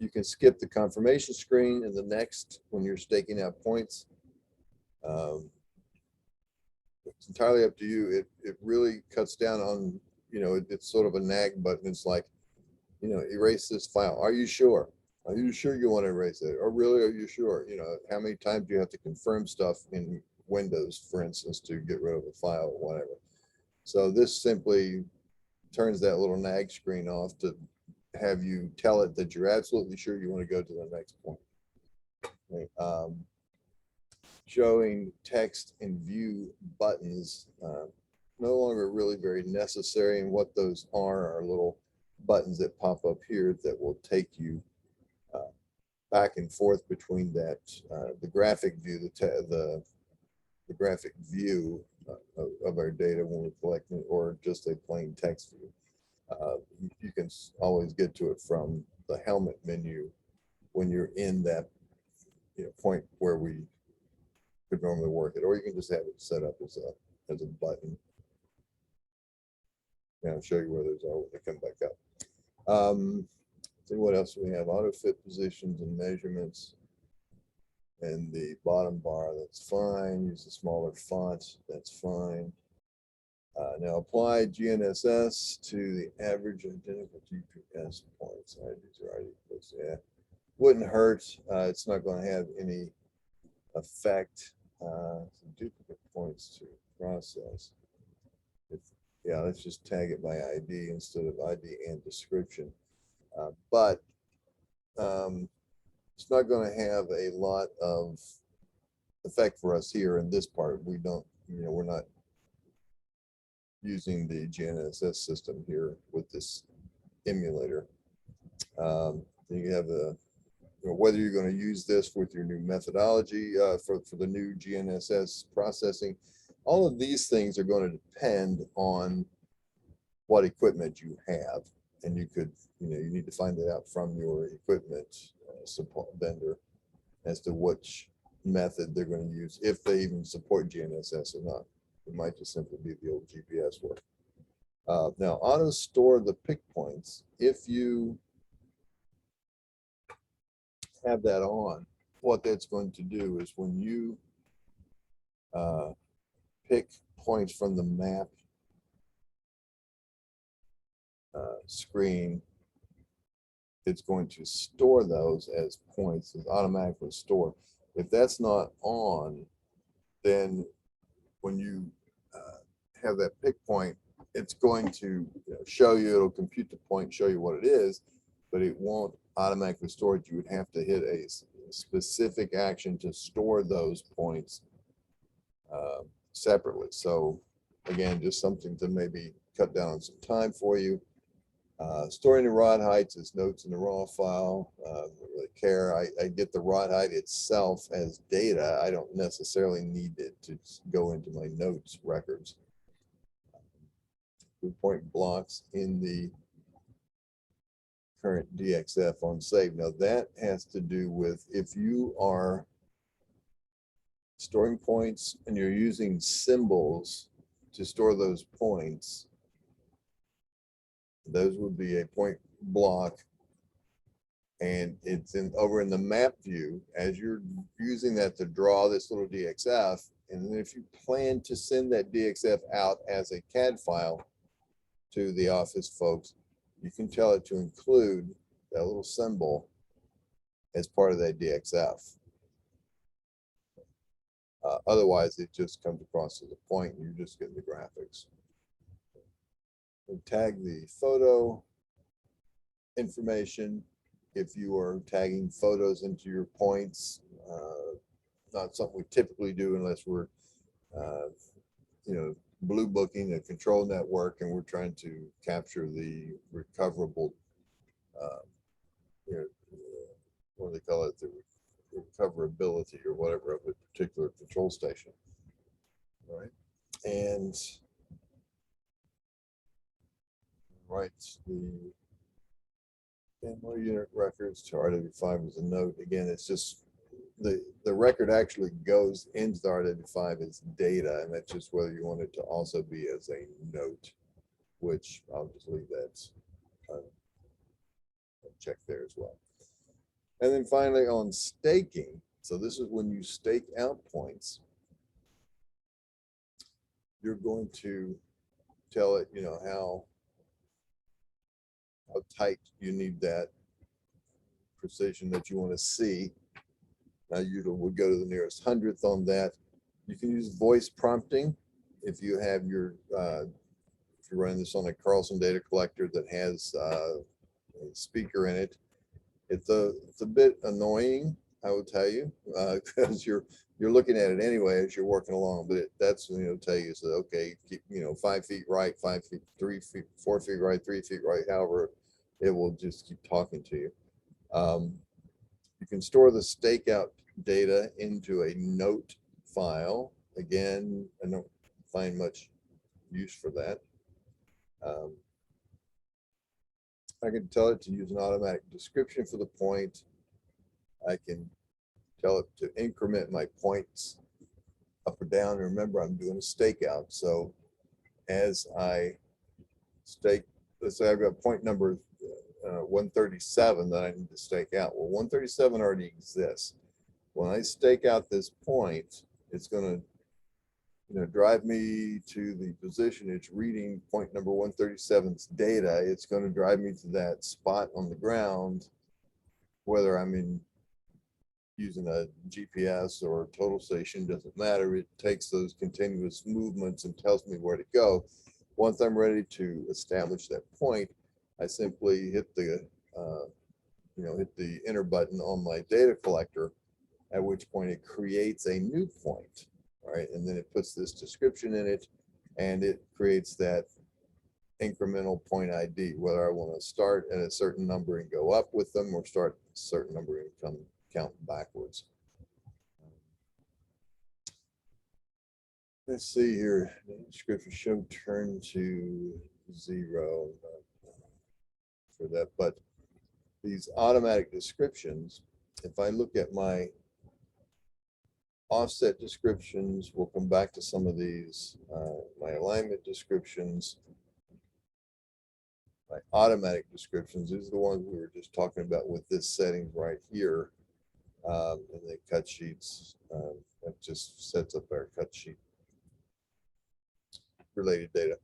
You can skip the confirmation screen in the next when you're staking out points. It's entirely up to you. It really cuts down on, it's sort of a nag button. It's like, erase this file. Are you sure? Are you sure you want to erase it? Or really, are you sure? How many times do you have to confirm stuff in Windows, for instance, to get rid of a file or whatever? So this simply turns that little nag screen off to have you tell it that you're absolutely sure you want to go to the next point. Okay. Showing text and view buttons, no longer really very necessary. And what those are little buttons that pop up here that will take you back and forth between that, the graphic view, the graphic view of our data when we're collecting, or just a plain text view. You can always get to it from the helmet menu when you're in that point where we could normally work it, or you can just have it set up as a button. And I'll show you where those are when they come back up. See what else we have. Auto fit positions and measurements. And the bottom bar, that's fine. Use a smaller font, that's fine. Now apply GNSS to the average identical GPS points. All right, these are already close. Yeah, wouldn't hurt. It's not going to have any effect. Some duplicate points to process. Yeah, let's just tag it by ID instead of ID and description. But it's not going to have a lot of effect for us here in this part. We don't, we're not using the GNSS system here with this emulator. You have the, whether you're going to use this with your new methodology for the new GNSS processing. All of these things are going to depend on what equipment you have. And you could, you need to find that out from your equipment support vendor as to which method they're going to use, if they even support GNSS or not. It might just simply be the old GPS work. Now, auto store the pick points. If you have that on, what that's going to do is when you pick points from the map screen, it's going to store those as points. It's automatically stored. If that's not on, then when you have that pick point, it's going to show you, it'll compute the point, show you what it is, but it won't automatically store it. You would have to hit a specific action to store those points separately. So again, just something to maybe cut down on some time for you. Storing the rod heights as notes in the raw file. I don't really care. I get the rod height itself as data. I don't necessarily need it to go into my notes records. Point blocks in the current DXF on save. Now that has to do with if you are storing points and you're using symbols to store those points, those would be a point block, and it's over in the map view as you're using that to draw this little DXF. And then if you plan to send that DXF out as a CAD file to the office folks, you can tell it to include that little symbol as part of that DXF. Otherwise, it just comes across as a point and you're just getting the graphics. And tag the photo information if you are tagging photos into your points. Not something we typically do unless we're, blue booking a control network and we're trying to capture the recoverable, what do they call it, the recoverability or whatever of a particular control station. All right, and writes the more unit records to RW5 as a note. Again, it's just the record actually goes into the RW5 as data, and that's just whether you want it to also be as a note, which I'll just leave that check there as well. And then finally on staking, so this is when you stake out points, you're going to tell it, how tight you need that precision that you want to see. Now you would go to the nearest hundredth on that. You can use voice prompting if you have your, if you're running this on a Carlson data collector that has a speaker in it. It's a bit annoying, I would tell you, because you're looking at it anyway as you're working along. But that's tell you, so okay, keep 5 feet right, 5 feet, 3 feet, 4 feet right, 3 feet right. However, it will just keep talking to you. You can store the stakeout data into a note file. Again, I don't find much use for that. I can tell it to use an automatic description for the point. I can tell it to increment my points up or down. Remember, I'm doing a stakeout. So as I stake, let's say I've got point number 137 that I need to stake out. Well, 137 already exists. When I stake out this point, it's going to drive me to the position it's reading point number 137's data. It's going to drive me to that spot on the ground, whether I'm using a GPS or a total station, doesn't matter. It takes those continuous movements and tells me where to go. Once I'm ready to establish that point, I simply hit the hit the enter button on my data collector, at which point it creates a new point. All right, and then it puts this description in it, and it creates that incremental point ID, whether I want to start at a certain number and go up with them, or start at a certain number and come count backwards. Let's see here. The description show turn to 0 for that, but these automatic descriptions, if I look at my offset descriptions, we'll come back to some of these, my alignment descriptions, my automatic descriptions. These are the ones we were just talking about with this setting right here. And the cut sheets, that just sets up our cut sheet related data.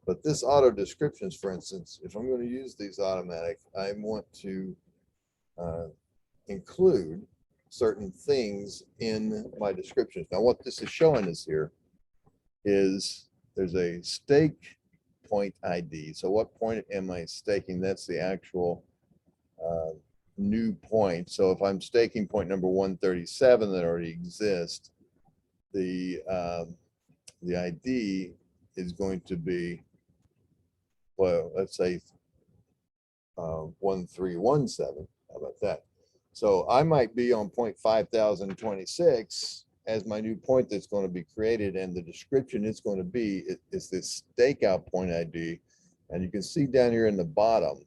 But this auto descriptions, for instance, if I'm going to use these automatic, I want to include certain things in my descriptions. Now, what this is showing us here is there's a stake point ID. So what point am I staking? That's the actual new point. So if I'm staking point number 137 that already exists, the ID is going to be, well, let's say 1317. How about that? So I might be on point 5026 as my new point that's going to be created, and the description is going to be, it's this stakeout point ID. And you can see down here in the bottom,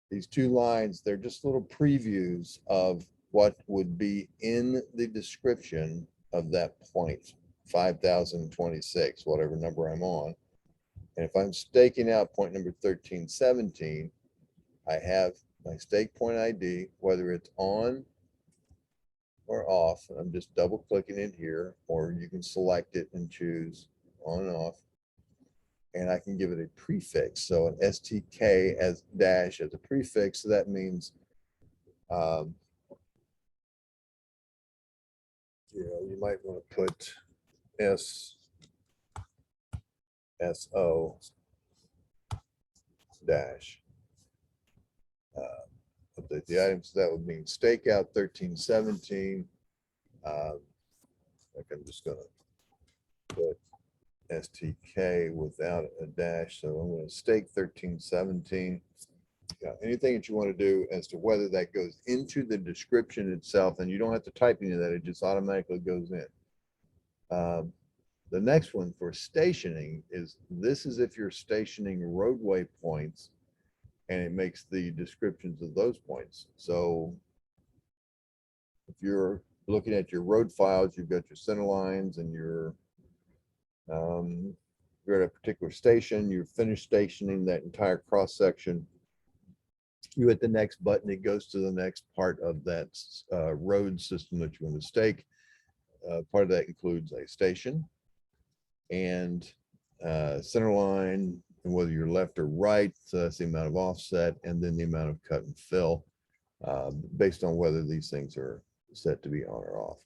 these two lines, they're just little previews of what would be in the description of that point, 5026, whatever number I'm on. And if I'm staking out point number 1317, I have my stake point ID, whether it's on or off. I'm just double clicking it here, or you can select it and choose on and off. And I can give it a prefix. So an STK as dash as a prefix. So that means, you might want to put SO dash. Update the items. That would mean stakeout 1317. Like I'm just going to put STK without a dash. So I'm going to stake 1317. Yeah, anything that you want to do as to whether that goes into the description itself, and you don't have to type any of that, it just automatically goes in. The next one for stationing is, this is if you're stationing roadway points, and it makes the descriptions of those points. So if you're looking at your road files, you've got your center lines and you're at a particular station, you're finished stationing that entire cross section. You hit the next button, it goes to the next part of that road system that you want to stake. Part of that includes a station and center line, and whether you're left or right, so that's the amount of offset, and then the amount of cut and fill, based on whether these things are set to be on or off.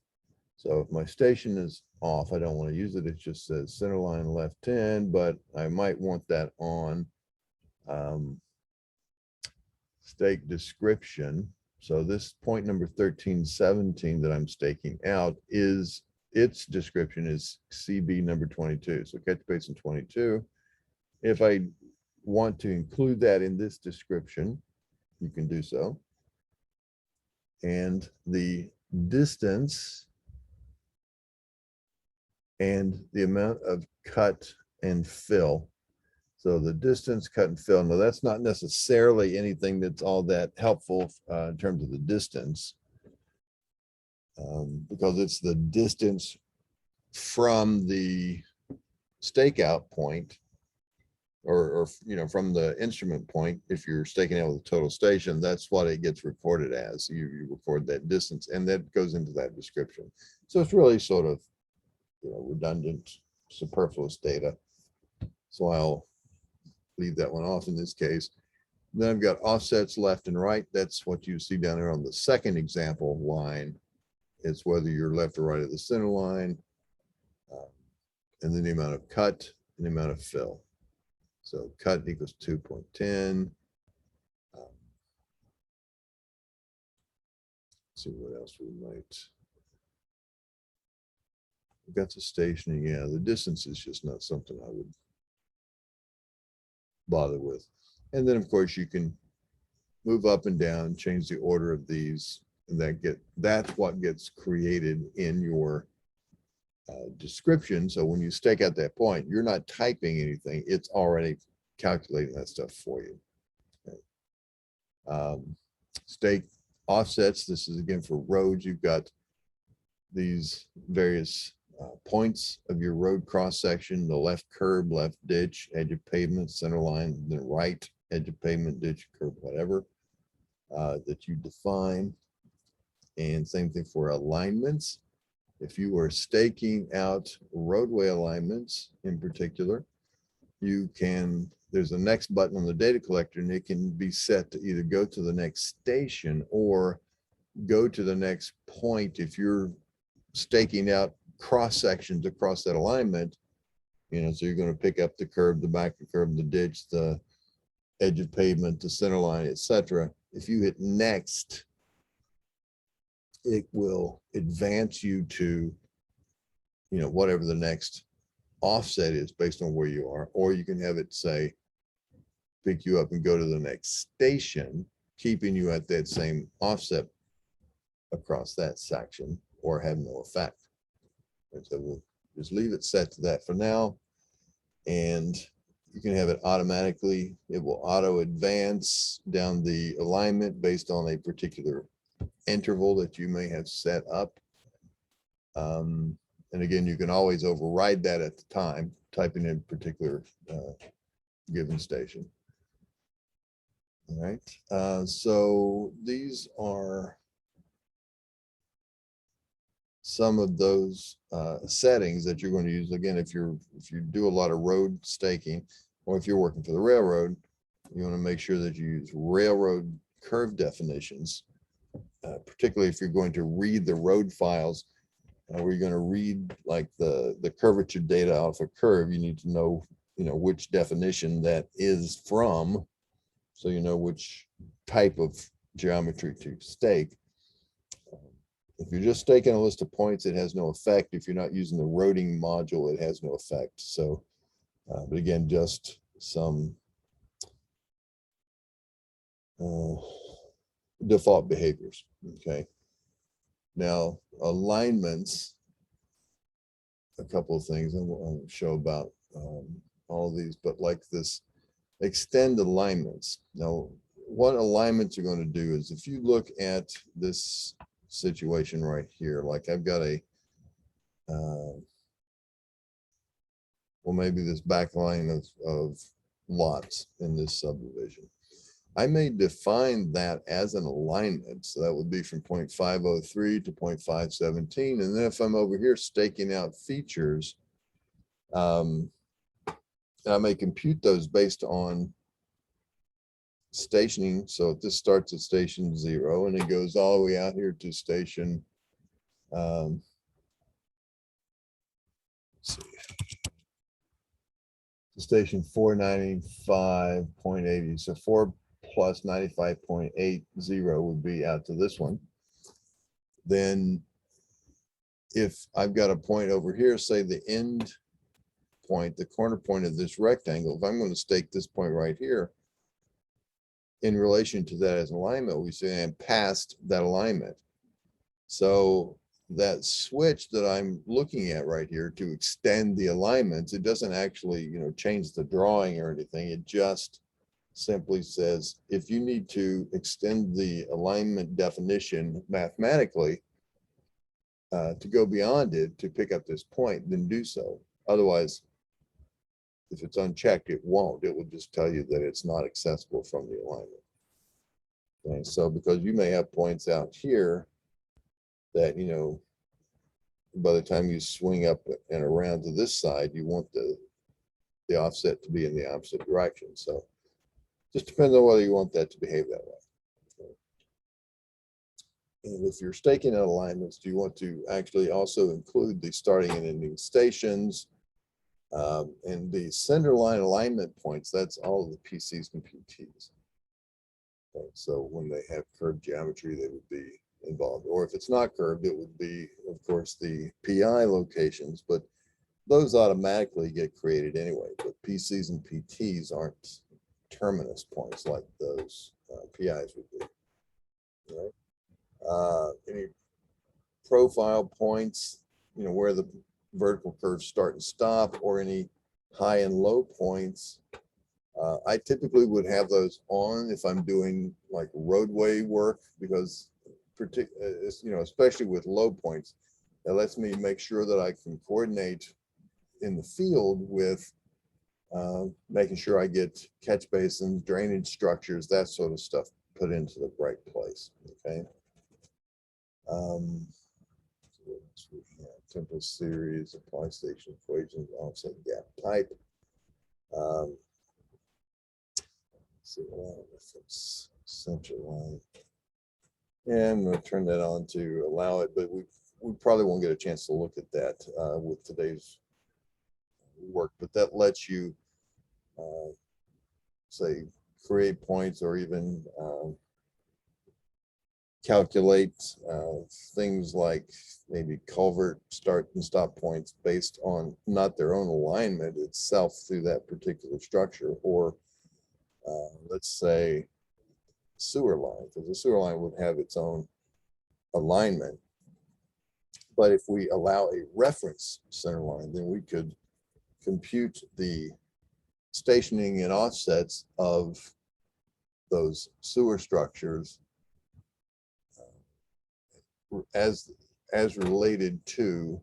So if my station is off, I don't want to use it. It just says center line left 10, but I might want that on. Stake description. So this point number 1317 that I'm staking out, is its description is CB number 22. So catch basin 22. If I want to include that in this description, you can do so. And the distance and the amount of cut and fill. So the distance, cut and fill. Now that's not necessarily anything that's all that helpful in terms of the distance, because it's the distance from the stakeout point, or from the instrument point. If you're staking out with a total station, that's what it gets recorded as. You record that distance, and that goes into that description. So it's really sort of redundant, superfluous data. So I'll leave that one off in this case. Then I've got offsets left and right. That's what you see down there on the second example line. It's whether you're left or right of the center line, and then the amount of cut and the amount of fill. So cut equals 2.10. See what else we might. We've got the stationing. Yeah, the distance is just not something I would bother with. And then of course you can move up and down, change the order of these, and that's what gets created in your description. So when you stake out that point, you're not typing anything, it's already calculating that stuff for you. Okay. Stake offsets, this is again for roads. You've got these various points of your road cross section: the left curb, left ditch, edge of pavement, center line, the right edge of pavement, ditch, curb, whatever that you define. And same thing for alignments. If you are staking out roadway alignments in particular, you can, there's a next button on the data collector, and it can be set to either go to the next station or go to the next point, if you're staking out cross sections across that alignment, you know, so you're going to pick up the curb, the back of the curb, the ditch, the edge of pavement, the center line, etc. If you hit next, it will advance you to, you know, whatever the next offset is based on where you are, or you can have it say, pick you up and go to the next station, keeping you at that same offset across that section, or have no effect. And so we'll just leave it set to that for now. And you can have it automatically, it will auto advance down the alignment based on a particular interval that you may have set up. And again, you can always override that at the time, typing in particular given station. All right, so these are some of those settings that you're going to use. Again, if you do a lot of road staking, or if you're working for the railroad, you want to make sure that you use railroad curve definitions, particularly if you're going to read the road files, where you're going to read like the curvature data off a curve. You need to know, you know, which definition that is from, so you know which type of geometry to stake. If you're just staking a list of points, it has no effect. If you're not using the roading module, it has no effect. So, but again, just some default behaviors. Okay. Now, alignments, a couple of things I won't show about all of these, but like this extend alignments. Now, what alignments are going to do is, if you look at this situation right here, like I've got a well, maybe this back line of lots in this subdivision, I may define that as an alignment. So that would be from 0.503 to 0.517. And then if I'm over here staking out features, I may compute those based on stationing. So if this starts at station 0 and it goes all the way out here to station, let's see, to station 495.80. So 4 plus 95.80 would be out to this one. Then if I've got a point over here, say the end point, the corner point of this rectangle, if I'm going to stake this point right here in relation to that as an alignment, we say I'm past that alignment. So that switch that I'm looking at right here to extend the alignments, it doesn't actually, you know, change the drawing or anything. It just simply says, if you need to extend the alignment definition mathematically to go beyond it to pick up this point, then do so. Otherwise, if it's unchecked, it won't. It will just tell you that it's not accessible from the alignment. Okay, so because you may have points out here that, you know, by the time you swing up and around to this side, you want the offset to be in the opposite direction. So just depends on whether you want that to behave that way. Okay. And if you're staking out alignments, do you want to actually also include the starting and ending stations? And the center line alignment points, that's all of the PCs and PTs. Okay, so when they have curved geometry, they would be involved. Or if it's not curved, it would be, of course, the PI locations, but those automatically get created anyway. But PCs and PTs aren't terminus points like those PIs would be. Right? Any profile points, you know, where the vertical curves start and stop, or any high and low points. I typically would have those on if I'm doing like roadway work, because you know, especially with low points, it lets me make sure that I can coordinate in the field with making sure I get catch basins, drainage structures, that sort of stuff put into the right place. Okay. Temporal series, apply station equations, offset gap type. See, if it's center line. And I'm going to turn that on to allow it, but we probably won't get a chance to look at that with today's work, but that lets you say create points or even calculate things like maybe culvert start and stop points based on not their own alignment itself through that particular structure, or let's say sewer line, because the sewer line would have its own alignment. But if we allow a reference center line, then we could compute the stationing and offsets of those sewer structures as related to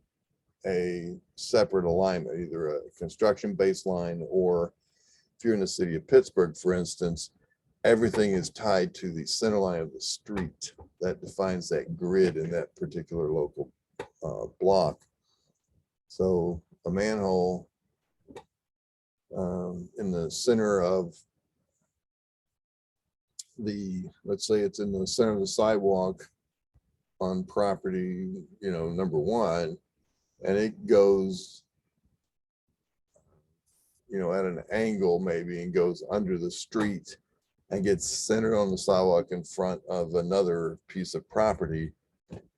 a separate alignment, either a construction baseline, or if you're in the city of Pittsburgh, for instance, everything is tied to the center line of the street that defines that grid in that particular local block. So a manhole in the center of let's say it's in the center of the sidewalk on property, number one, and it goes, at an angle maybe, and goes under the street and gets centered on the sidewalk in front of another piece of property,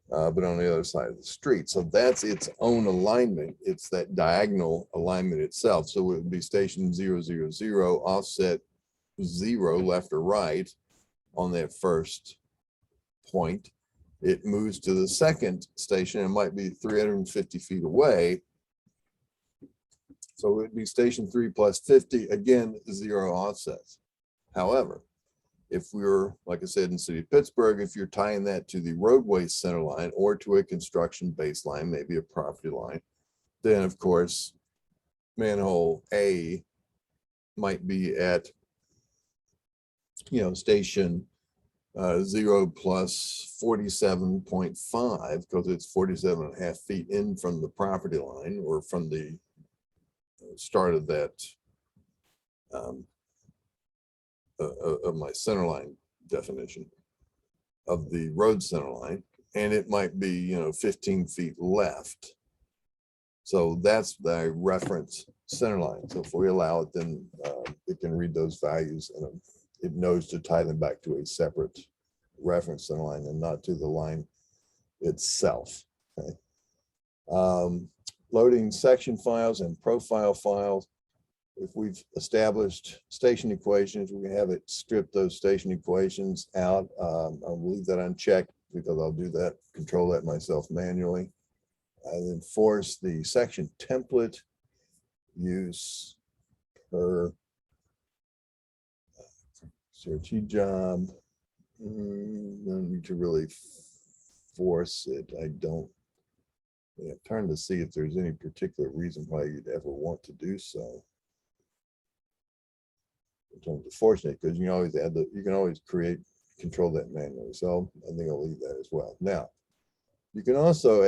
but on the other side of the street. So that's its own alignment. It's that diagonal alignment itself. So it would be station 0, 0, 0, offset 0, left or right on that first point. It moves to the second station. It might be 350 feet away. So it would be station 3 plus 50, again, 0 offsets. However, if we're, like I said, in the city of Pittsburgh, if you're tying that to the roadway center line or to a construction baseline, maybe a property line, then of course, manhole A might be at, station 0 plus 47.5, because it's 47.5 feet in from the property line, or from the start of that of my center line definition of the road center line, and it might be 15 feet left. So that's the reference center line. So if we allow it, then it can read those values, and it knows to tie them back to a separate reference center line and not to the line itself. Okay. Loading section files and profile files. If we've established station equations, we can have it strip those station equations out. I'll leave that unchecked because I'll do that, control that myself manually. And then force the section template use per CRT job. No need to really force it. I don't. I'm trying to see if there's any particular reason why you'd ever want to do so. In terms of forcing it, because you can always add you can always control that manually. So I think I'll leave that as well. Now, you can also,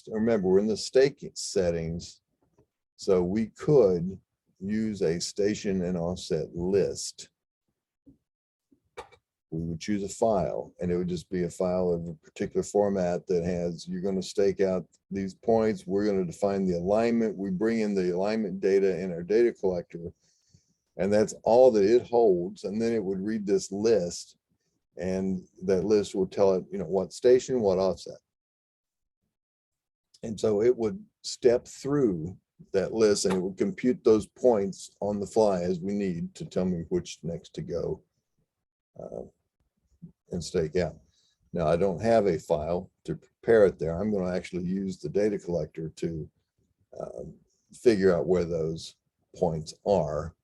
remember, we're in the staking settings, so we could use a station and offset list. We would choose a file, and it would just be a file of a particular format that has, you're going to stake out these points. We're going to define the alignment. We bring in the alignment data in our data collector, and that's all that it holds. And then it would read this list, and that list will tell it, what station, what offset. And so it would step through that list, and it would compute those points on the fly as we need to tell me which next to go and stake out. Now, I don't have a file to prepare it there. I'm going to actually use the data collector to figure out where those points are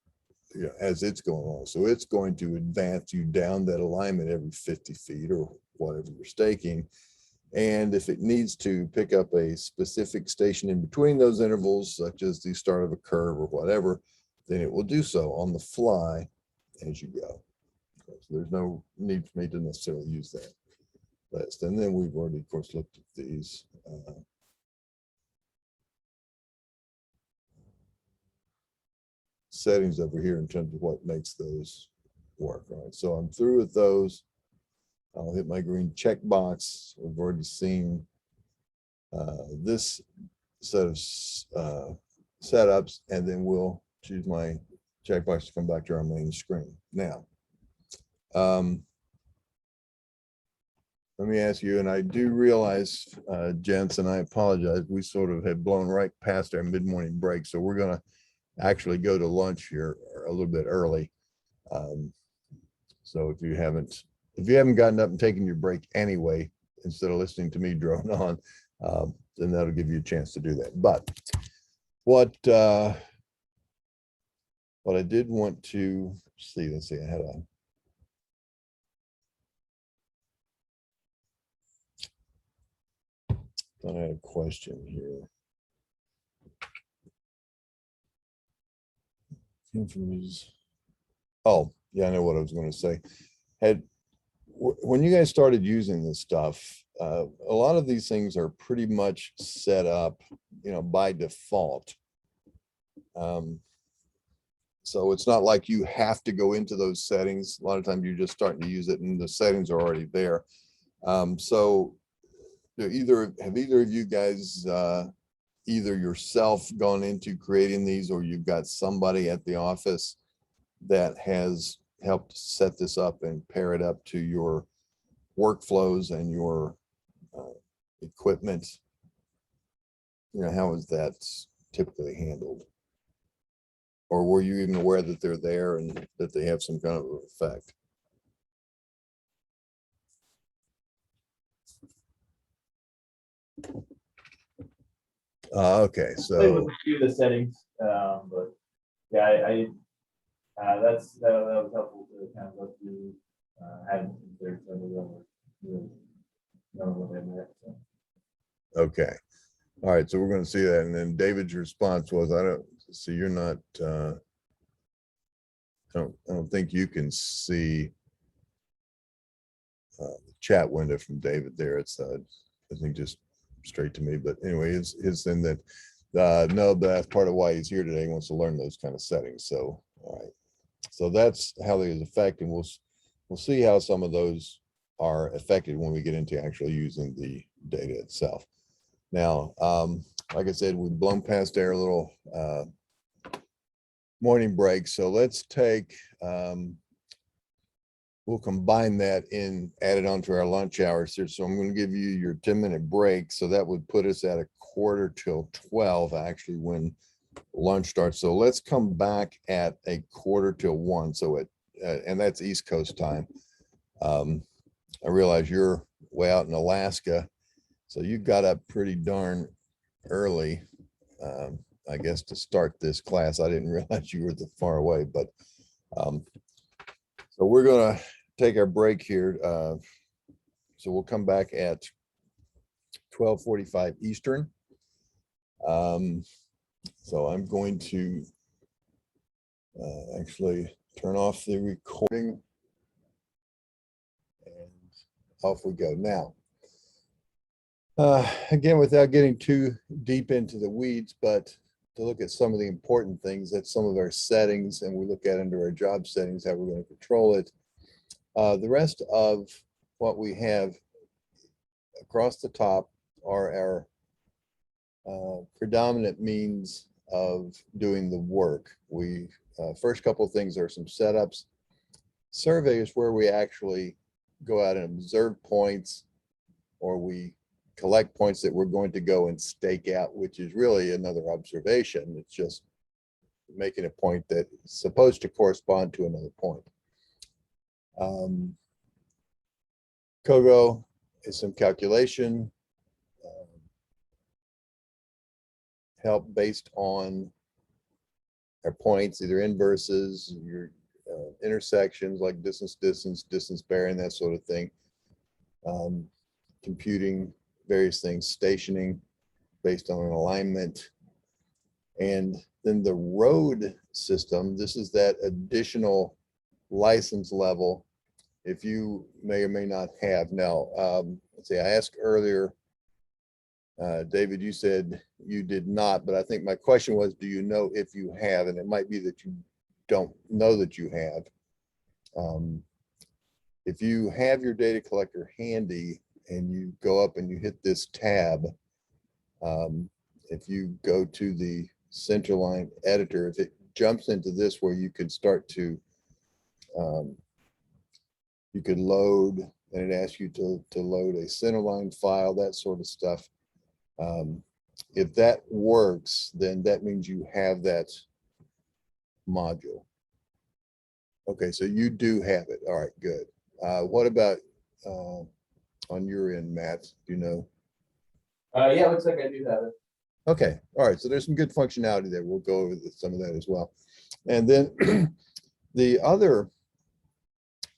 as it's going along. So it's going to advance you down that alignment every 50 feet or whatever you're staking. And if it needs to pick up a specific station in between those intervals, such as the start of a curve or whatever, then it will do so on the fly as you go. So there's no need for me to necessarily use that list. And then we've already, of course, looked at these settings over here in terms of what makes those work. Right. So I'm through with those. I'll hit my green check box. We've already seen this set of setups, and then we'll choose my checkbox to come back to our main screen. Now, let me ask you, and I do realize, gents, and I apologize, we sort of had blown right past our mid-morning break, so we're going to actually go to lunch here a little bit early. So if you haven't gotten up and taken your break anyway, instead of listening to me drone on, then that'll give you a chance to do that. But what I did want to see, let's see, I had a question here. Oh, yeah, I know what I was going to say. When you guys started using this stuff, a lot of these things are pretty much set up, by default. So it's not like you have to go into those settings. A lot of times you're just starting to use it and the settings are already there. So have either of you guys, either yourself gone into creating these, or you've got somebody at the office that has helped set this up and pair it up to your workflows and your equipment? How is that typically handled? Or were you even aware that they're there and that they have some kind of effect? Okay, Played with so a few of the settings, but yeah, that was helpful to kind of go through, having considered some of them, know what they meant. So. okay, all right, so we're going to see that, and then David's response was, I don't see, you're not, I don't think you can see the chat window from David there. It's I think just straight to me, but anyway, his thing that no, but that's part of why he's here today. He wants to learn those kind of settings. So all right, so that's how they affect, and we'll see how some of those are affected when we get into actually using the data itself. Now, like I said, we've blown past our little morning break, so let's take we'll combine that in, add it onto our lunch hours here. So I'm going to give you your 10-minute break. So that would put us at 11:45 actually when lunch starts. So let's come back at 1:45. So and that's East Coast time. I realize you're way out in Alaska, so you got up pretty darn early, I guess, to start this class. I didn't realize you were that far away, but so we're going to take our break here. So we'll come back at 12:45 Eastern. So I'm going to actually turn off the recording, and off we go. Now, again, without getting too deep into the weeds, but to look at some of the important things, that's some of our settings, and we look at under our job settings, how we're going to control it. The rest of what we have across the top are our predominant means of doing the work. We first couple of things are some setups. Survey is where we actually go out and observe points, or we collect points that we're going to go and stake out, which is really another observation. It's just making a point that is supposed to correspond to another point. COGO is some calculation, help based on our points, either inverses, your intersections like distance, bearing, that sort of thing. Computing various things, stationing based on an alignment. And then the road system, this is that additional license level if you may or may not have. Now, let's see, I asked earlier, David, you said you did not, but I think my question was, do you know if you have? And it might be that you don't know that you have. if you have your data collector handy and you go up and you hit this tab, if you go to the centerline editor, if it jumps into this where you can start to, you could load, and it asks you to load a centerline file, that sort of stuff. If that works, then that means you have that module. Okay, so you do have it. All right, good. What about on your end, Matt? Do you know? Yeah, looks like I do have it. Okay, all right. So there's some good functionality there. We'll go over some of that as well. And then the other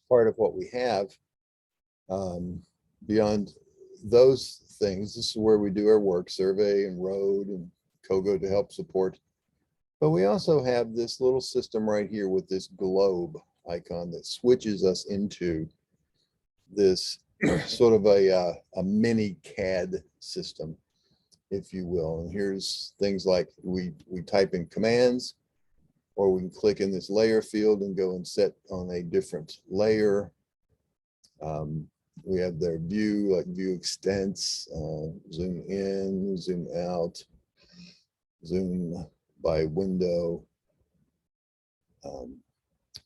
part of what we have beyond those things, this is where we do our work, survey and road and COGO to help support. But we also have this little system right here with this globe icon that switches us into this sort of a mini CAD system, if you will. And here's things like we type in commands, or we can click in this layer field and go and set on a different layer. We have their view, like view extents, zoom in, zoom out, zoom by window,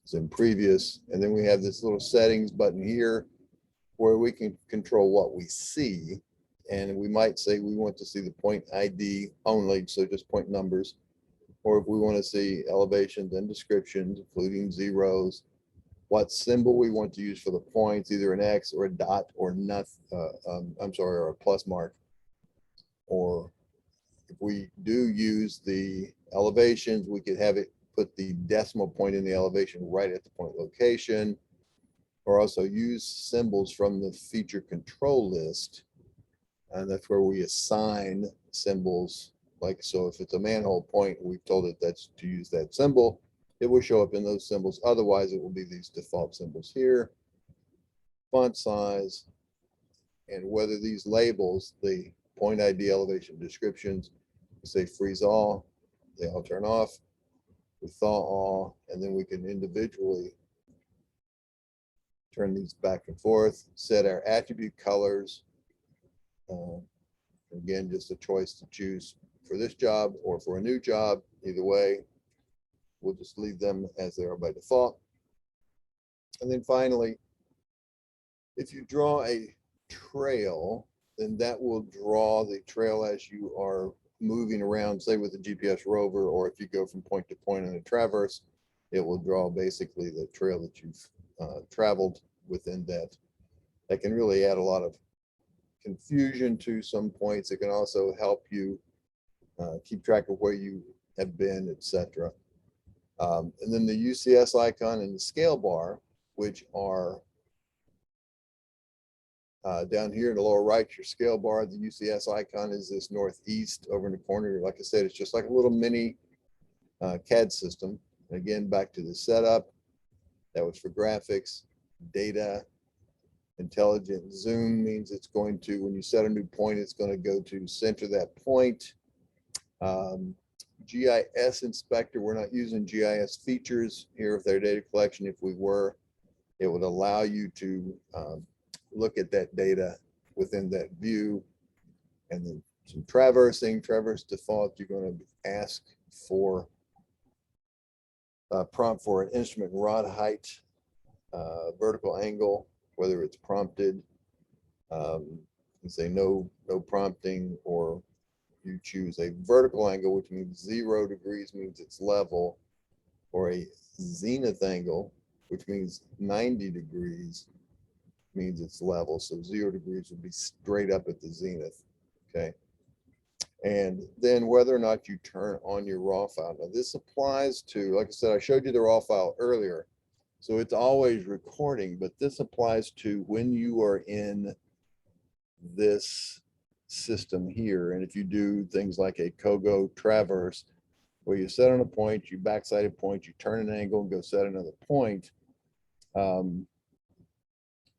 zoom previous. And then we have this little settings button here where we can control what we see. And we might say we want to see the point ID only, so just point numbers. Or if we want to see elevations and descriptions, including zeros, what symbol we want to use for the points, either an X or a dot or nothing, or a plus mark. Or if we do use the elevations, we could have it put the decimal point in the elevation right at the point location, or also use symbols from the feature control list. And that's where we assign symbols. Like, so if it's a manhole point, we've told it that's to use that symbol, it will show up in those symbols. Otherwise, it will be these default symbols here. Font size, and whether these labels, the point ID, elevation, descriptions, say freeze all, they all turn off. We thaw all, and then we can individually turn these back and forth, set our attribute colors. Again, just a choice to choose for this job or for a new job. Either way, we'll just leave them as they are by default. And then finally, if you draw a trail, then that will draw the trail as you are moving around, say with a GPS rover, or if you go from point to point on a traverse, it will draw basically the trail that you've traveled within that. That can really add a lot of confusion to some points. It can also help you keep track of where you have been, etc. And then the UCS icon and the scale bar, which are down here in the lower right, your scale bar. The UCS icon is this northeast over in the corner. Like I said, it's just like a little mini CAD system. And again, back to the setup. That was for graphics, data. Intelligent zoom means it's going to, when you set a new point, it's going to go to center that point. GIS inspector, we're not using GIS features here with their data collection. If we were, it would allow you to look at that data within that view. And then some traversing, traverse default, you're going to ask for a prompt for an instrument rod height, vertical angle, whether it's prompted. You say no prompting, or you choose a vertical angle, which means 0 degrees means it's level, or a zenith angle, which means 90 degrees means it's level. So 0 degrees would be straight up at the zenith. Okay. And then whether or not you turn on your raw file. Now this applies to, like I said, I showed you the raw file earlier. So it's always recording, but this applies to when you are in this system here. And if you do things like a COGO traverse, where you set on a point, you backside a point, you turn an angle and go set another point,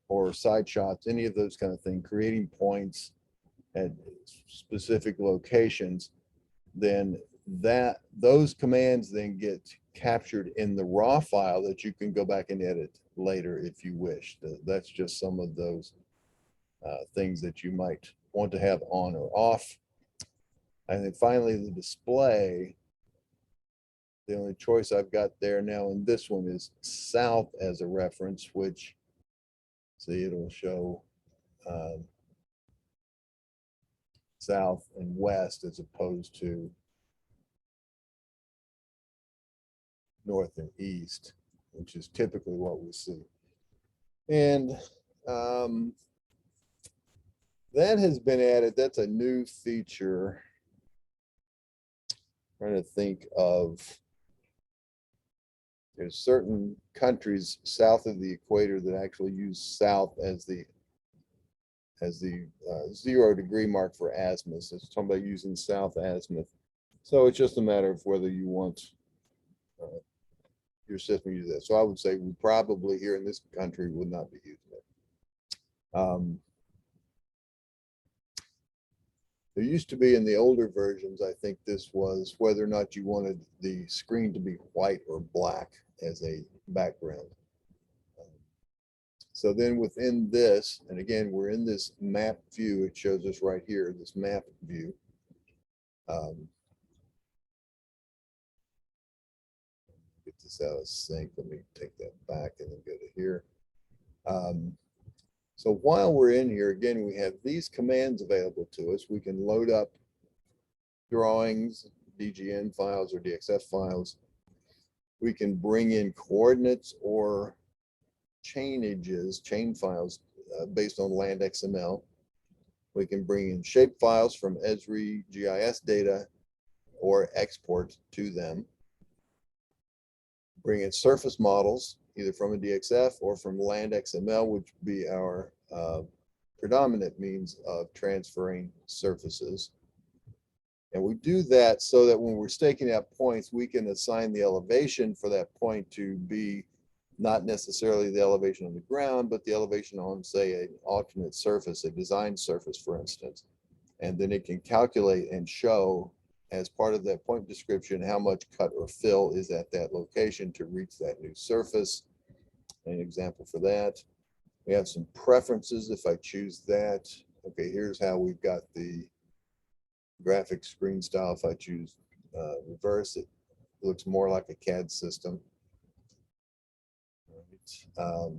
or side shots, any of those kind of things, creating points at specific locations, then those commands then get captured in the raw file that you can go back and edit later if you wish. That's just some of those things that you might want to have on or off. And then finally, the display. The only choice I've got there now in this one is south as a reference, which, see, it'll show south and west as opposed to north and east, which is typically what we see. And that has been added. That's a new feature. I'm trying to think of, there's certain countries south of the equator that actually use south as the 0-degree mark for azimuth. It's talking about using south azimuth. So it's just a matter of whether you want your system to use that. So I would say we probably here in this country would not be using it. There used to be in the older versions, I think this was whether or not you wanted the screen to be white or black as a background. So then within this, and again, we're in this map view, it shows us right here, this map view. Get this out of sync. Let me take that back and then go to here. So while we're in here, again, we have these commands available to us. We can load up drawings, DGN files or DXF files. We can bring in coordinates or chain files based on land XML. We can bring in shape files from Esri GIS data or export to them. Bring in surface models, either from a DXF or from land XML, which would be our predominant means of transferring surfaces. And we do that so that when we're staking out points, we can assign the elevation for that point to be not necessarily the elevation on the ground, but the elevation on, say, an alternate surface, a design surface, for instance. And then it can calculate and show as part of that point description how much cut or fill is at that location to reach that new surface. An example for that. We have some preferences if I choose that. Okay, here's how we've got the graphic screen style. If I choose reverse, it looks more like a CAD system. I'll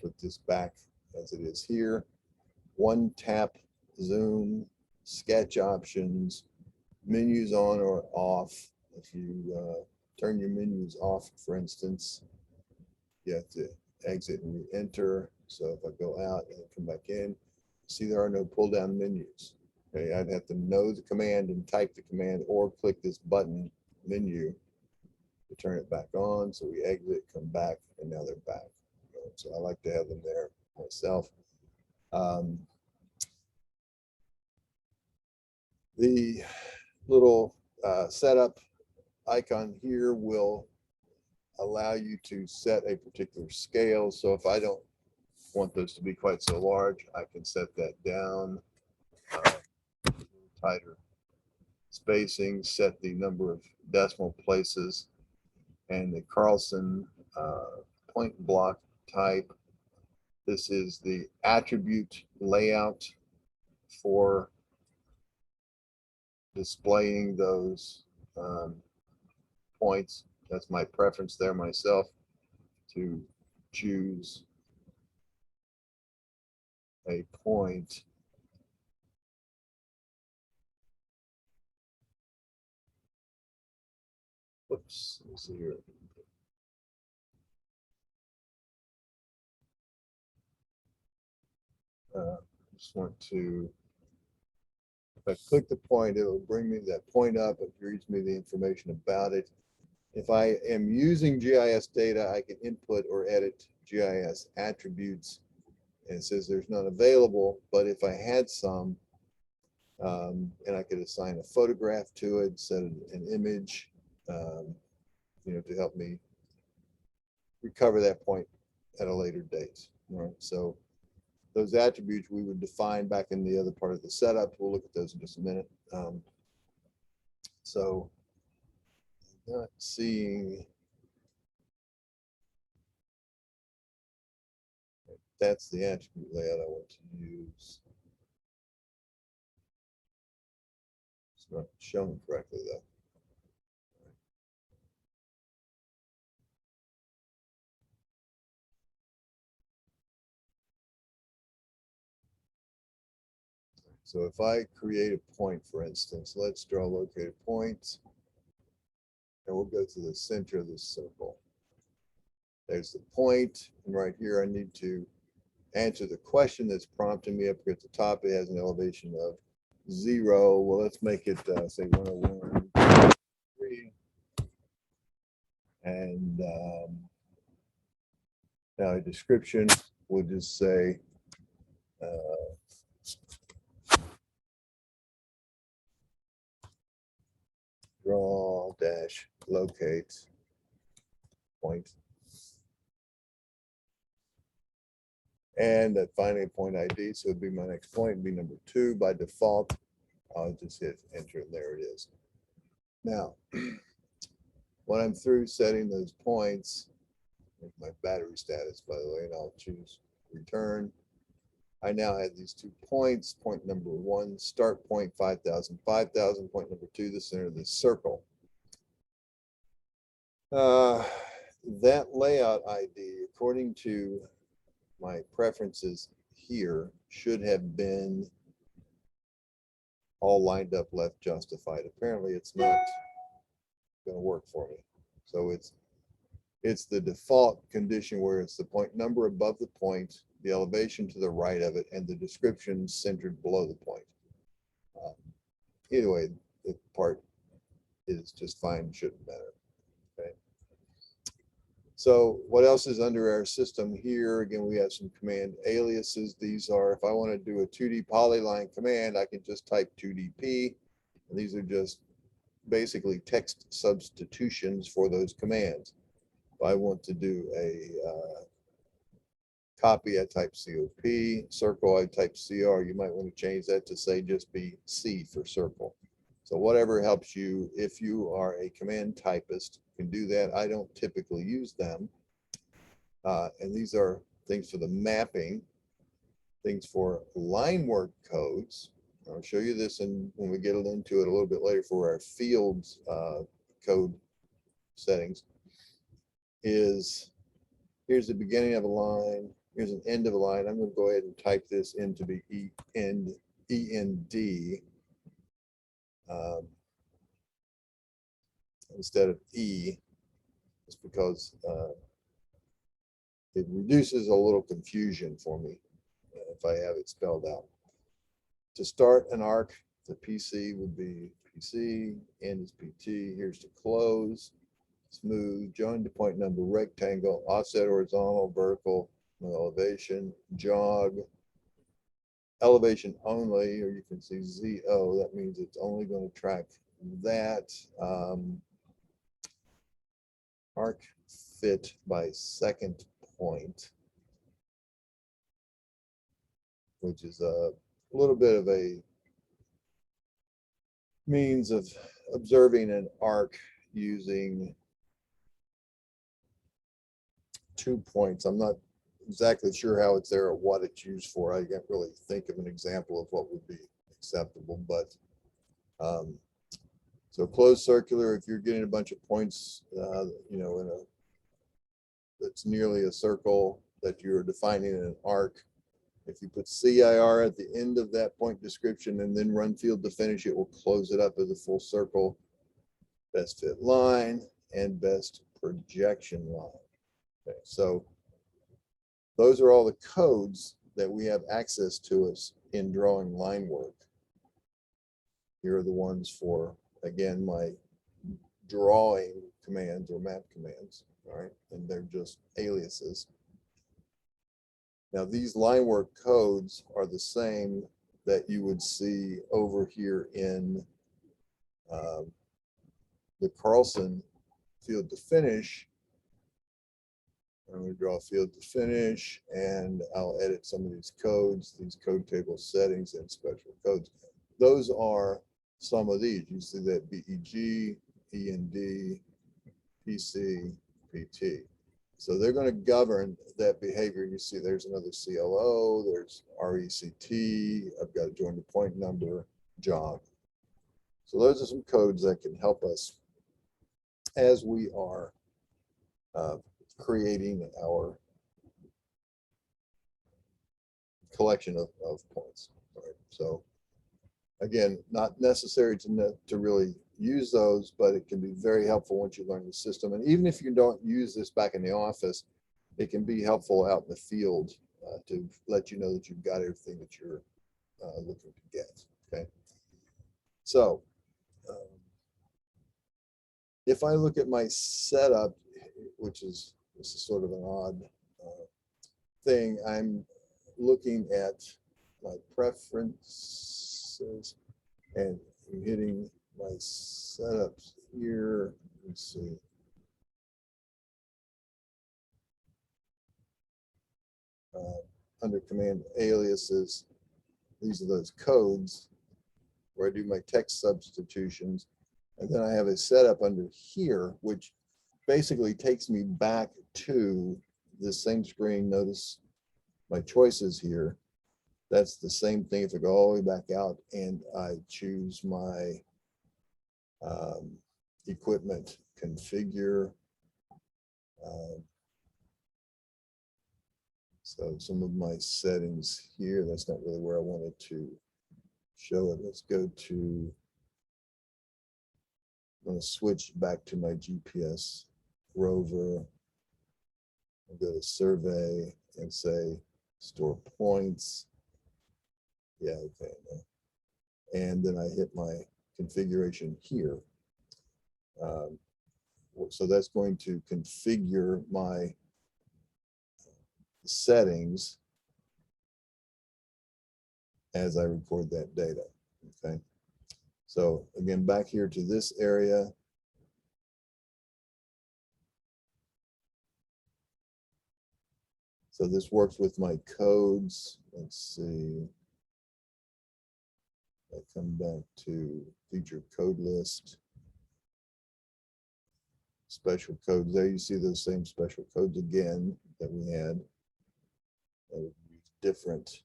put this back as it is here. One tap zoom, sketch options, menus on or off. If you turn your menus off, for instance, you have to exit and re-enter. So if I go out and come back in, see there are no pull down menus. Okay, I'd have to know the command and type the command or click this button menu to turn it back on. So we exit, come back, and now they're back. So I like to have them there myself. The little setup icon here will allow you to set a particular scale. So if I don't want those to be quite so large, I can set that down, tighter spacing, set the number of decimal places, and the Carlson point block type. This is the attribute layout for displaying those points. That's my preference there myself, to choose a point Whoops, let's see here. Just want to, if I click the point, it will bring me that point up. It reads me the information about it. If I am using GIS data, I can input or edit GIS attributes. And it says there's none available, but if I had some, and I could assign a photograph to it, set an image, you know, to help me recover that point at a later date. Right. So those attributes we would define back in the other part of the setup. We'll look at those in just a minute. So not seeing that's the attribute layout I want to use. It's not shown correctly though. So if I create a point, for instance, let's draw located points, and we'll go to the center of this circle. There's the point, and right here I need to answer the question that's prompting me up here at the top. It has an elevation of 0. Well, let's make it say 101.3. And now a description will just say draw dash locate point. And finding a point ID, so it'd be my next point, it'd be number 2. By default, I'll just hit enter, and there it is. Now, when I'm through setting those points, my battery status, by the way, and I'll choose return. I now have these 2 points. Point number 1, start point 5,000, 5,000. Point number 2, the center of this circle. That layout ID, according to my preferences here, should have been all lined up left justified. Apparently it's not going to work for me. So it's the default condition where it's the point number above the point, the elevation to the right of it, and the description centered below the point. Either way, the part is just fine, shouldn't matter. Okay. So what else is under our system here? Again, we have some command aliases. These are, if I want to do a 2D polyline command, I can just type 2DP. And these are just basically text substitutions for those commands. If I want to do a copy, I type COP. Circle, I type CR. You might want to change that to say just be C for circle. So whatever helps you. If you are a command typist, you can do that. I don't typically use them. And these are things for the mapping, things for line work codes. I'll show you this when we get into it a little bit later for our fields code settings. Here's the beginning of a line. Here's an end of a line. I'm going to go ahead and type this in to be END. Instead of E, just because it reduces a little confusion for me if I have it spelled out. To start an arc, the PC would be PC, end is PT. Here's to close, smooth, join to point number, rectangle, offset horizontal, vertical, no elevation, jog, elevation only, or you can see ZO, that means it's only going to track that. Arc fit by second point, which is a little bit of a means of observing an arc using 2 points. I'm not exactly sure how it's there or what it's used for. I can't really think of an example of what would be acceptable, but so closed circular, if you're getting a bunch of points, you know, that's nearly a circle that you're defining in an arc. If you put CIR at the end of that point description and then run field to finish, it will close it up as a full circle. Best fit line and best projection line. Okay, so those are all the codes that we have access to us in drawing line work. Here are the ones for, again, my drawing commands or map commands, all right? And they're just aliases. Now these line work codes are the same that you would see over here in the Carlson field to finish. I'm going to draw a field to finish, and I'll edit some of these codes, these code table settings and special codes. Those are some of these. You see that BEG, END, PC, PT. So they're going to govern that behavior. You see there's another CLO, there's RECT, I've got a join the point number, jog. So those are some codes that can help us as we are creating our collection of points. Right? So again, not necessary to really use those, but it can be very helpful once you learn the system. And even if you don't use this back in the office, it can be helpful out in the field to let you know that you've got everything that you're looking to get. Okay. So if I look at my setup, which is, this is sort of an odd thing, I'm looking at my preferences and I'm hitting my setups here. Let's see. Under command aliases, these are those codes where I do my text substitutions. And then I have a setup under here, which basically takes me back to the same screen. Notice my choices here. That's the same thing if I go all the way back out and I choose my equipment configure. So some of my settings here, that's not really where I wanted to show it. Let's go to, I'm going to switch back to my GPS rover. I'll go to survey and say store points. Yeah, okay. And then I hit my configuration here. So that's going to configure my settings as I record that data. Okay. So again, back here to this area. So this works with my codes. Let's see. I come back to feature code list. Special codes. There you see those same special codes again that we had. Different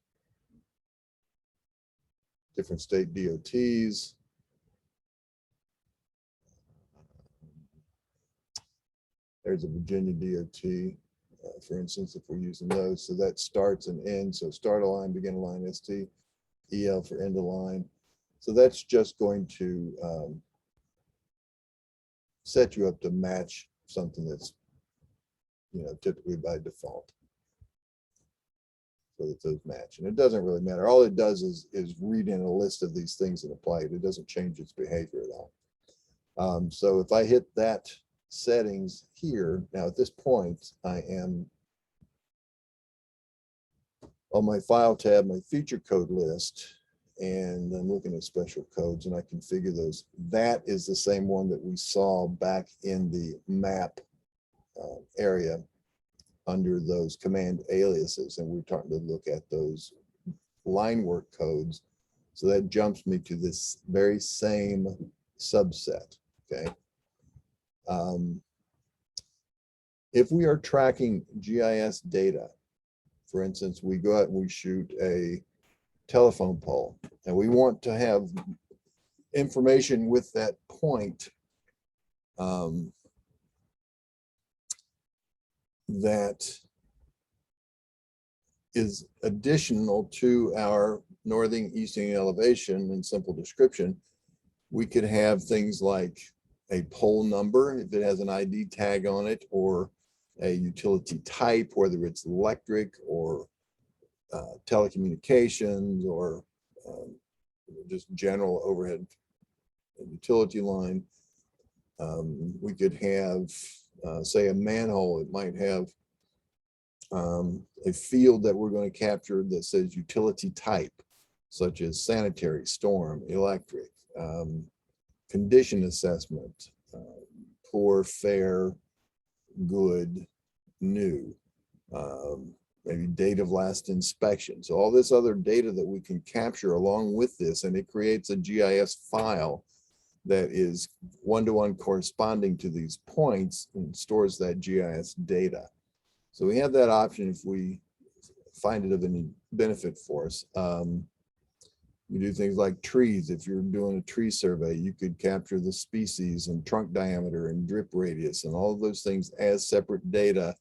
state DOTs. There's a Virginia DOT, for instance, if we're using those. So that starts and ends. So start a line, begin a line, ST, EL for end of line. So that's just going to set you up to match something that's, typically by default. So that those match. And it doesn't really matter. All it does is read in a list of these things and apply it. It doesn't change its behavior at all. So if I hit that settings here, now at this point, I am on my file tab, my feature code list, and I'm looking at special codes and I configure those. That is the same one that we saw back in the map area under those command aliases, and we're starting to look at those line work codes. So that jumps me to this very same subset, okay? If we are tracking GIS data, for instance, we go out and we shoot a telephone pole, and we want to have information with that point that is additional to our northing easting elevation and simple description. We could have things like a pole number, if it has an ID tag on it, or a utility type, whether it's electric or telecommunications or just general overhead utility line. We could have, say, a manhole. It might have a field that we're going to capture that says utility type, such as sanitary, storm, electric, condition assessment, poor, fair, good, new, maybe date of last inspection. So all this other data that we can capture along with this, and it creates a GIS file that is one-to-one corresponding to these points and stores that GIS data. So we have that option if we find it of any benefit for us. You do things like trees. If you're doing a tree survey, you could capture the species and trunk diameter and drip radius and all of those things as separate data.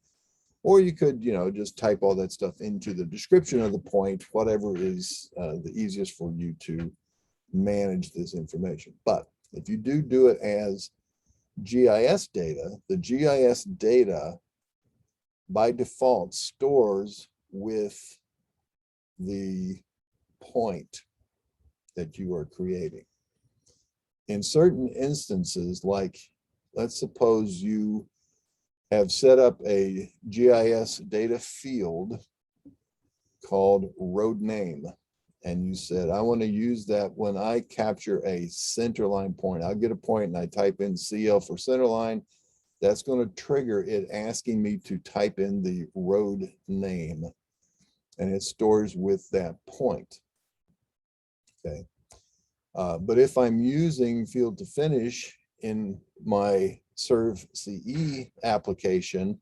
Or you could, just type all that stuff into the description of the point, whatever is the easiest for you to manage this information. But if you do it as GIS data, the GIS data by default stores with the point that you are creating. In certain instances, like let's suppose you have set up a GIS data field called road name, and you said, I want to use that when I capture a centerline point. I'll get a point and I type in CL for centerline. That's going to trigger it asking me to type in the road name, and it stores with that point. Okay. But if I'm using field to finish in my SurvCE application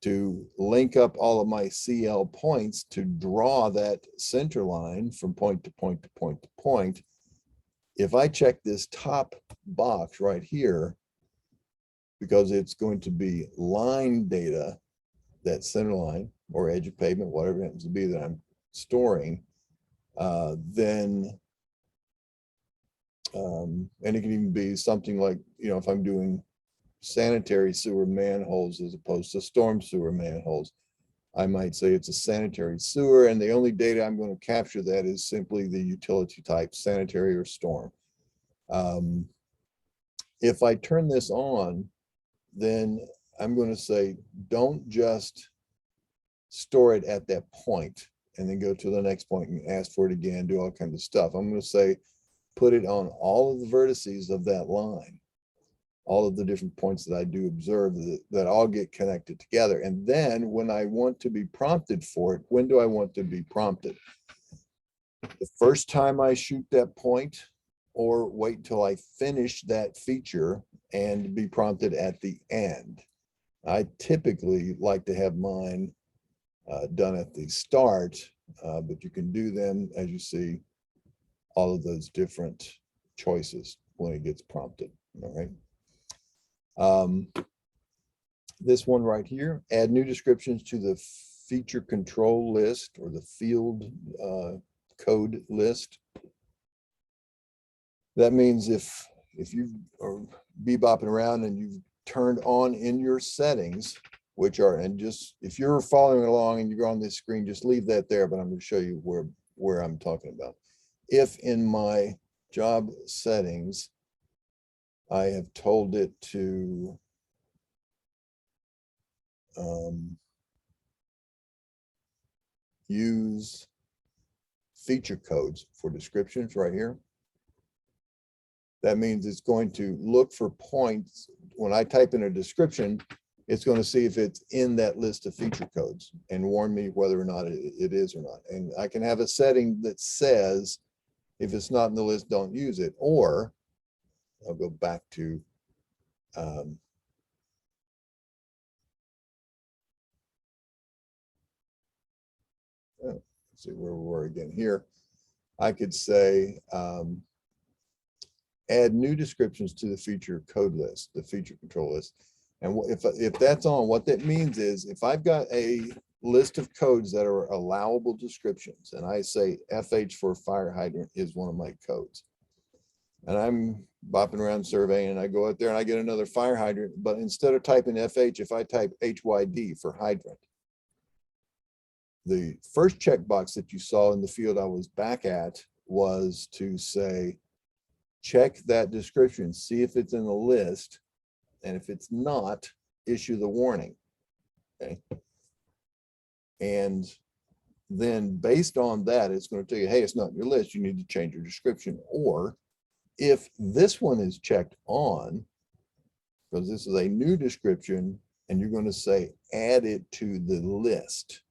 to link up all of my CL points to draw that center line from point to point to point to point, if I check this top box right here, because it's going to be line data, that center line or edge of pavement, whatever it happens to be that I'm storing, then and it can even be something like, if I'm doing sanitary sewer manholes as opposed to storm sewer manholes, I might say it's a sanitary sewer, and the only data I'm going to capture that is simply the utility type, sanitary or storm. If I turn this on, then I'm going to say, don't just store it at that point and then go to the next point and ask for it again, do all kinds of stuff. I'm going to say, put it on all of the vertices of that line, all of the different points that I do observe that all get connected together. And then when I want to be prompted for it, when do I want to be prompted? The first time I shoot that point, or wait till I finish that feature and be prompted at the end? I typically like to have mine done at the start, but you can do them, as you see, all of those different choices when it gets prompted. All right. This one right here, add new descriptions to the feature control list or the field code list. That means if you are bebopping around and you've turned on in your settings, which are, and just if you're following along and you're on this screen, just leave that there, but I'm going to show you where I'm talking about. If in my job settings, I have told it to use feature codes for descriptions right here. That means it's going to look for points. When I type in a description, it's going to see if it's in that list of feature codes and warn me whether or not it is or not. And I can have a setting that says, if it's not in the list, don't use it. Or I'll go back to let's see where we were again here. I could say, add new descriptions to the feature code list, the feature control list. And if that's on, what that means is if I've got a list of codes that are allowable descriptions, and I say FH for fire hydrant is one of my codes, and I'm bopping around surveying and I go out there and I get another fire hydrant, but instead of typing FH, if I type HYD for hydrant, the first checkbox that you saw in the field I was back at was to say, check that description, see if it's in the list, and if it's not, issue the warning. Okay. And then based on that, it's going to tell you, hey, it's not in your list, you need to change your description. Or if this one is checked on, because this is a new description, and you're going to say, add it to the list.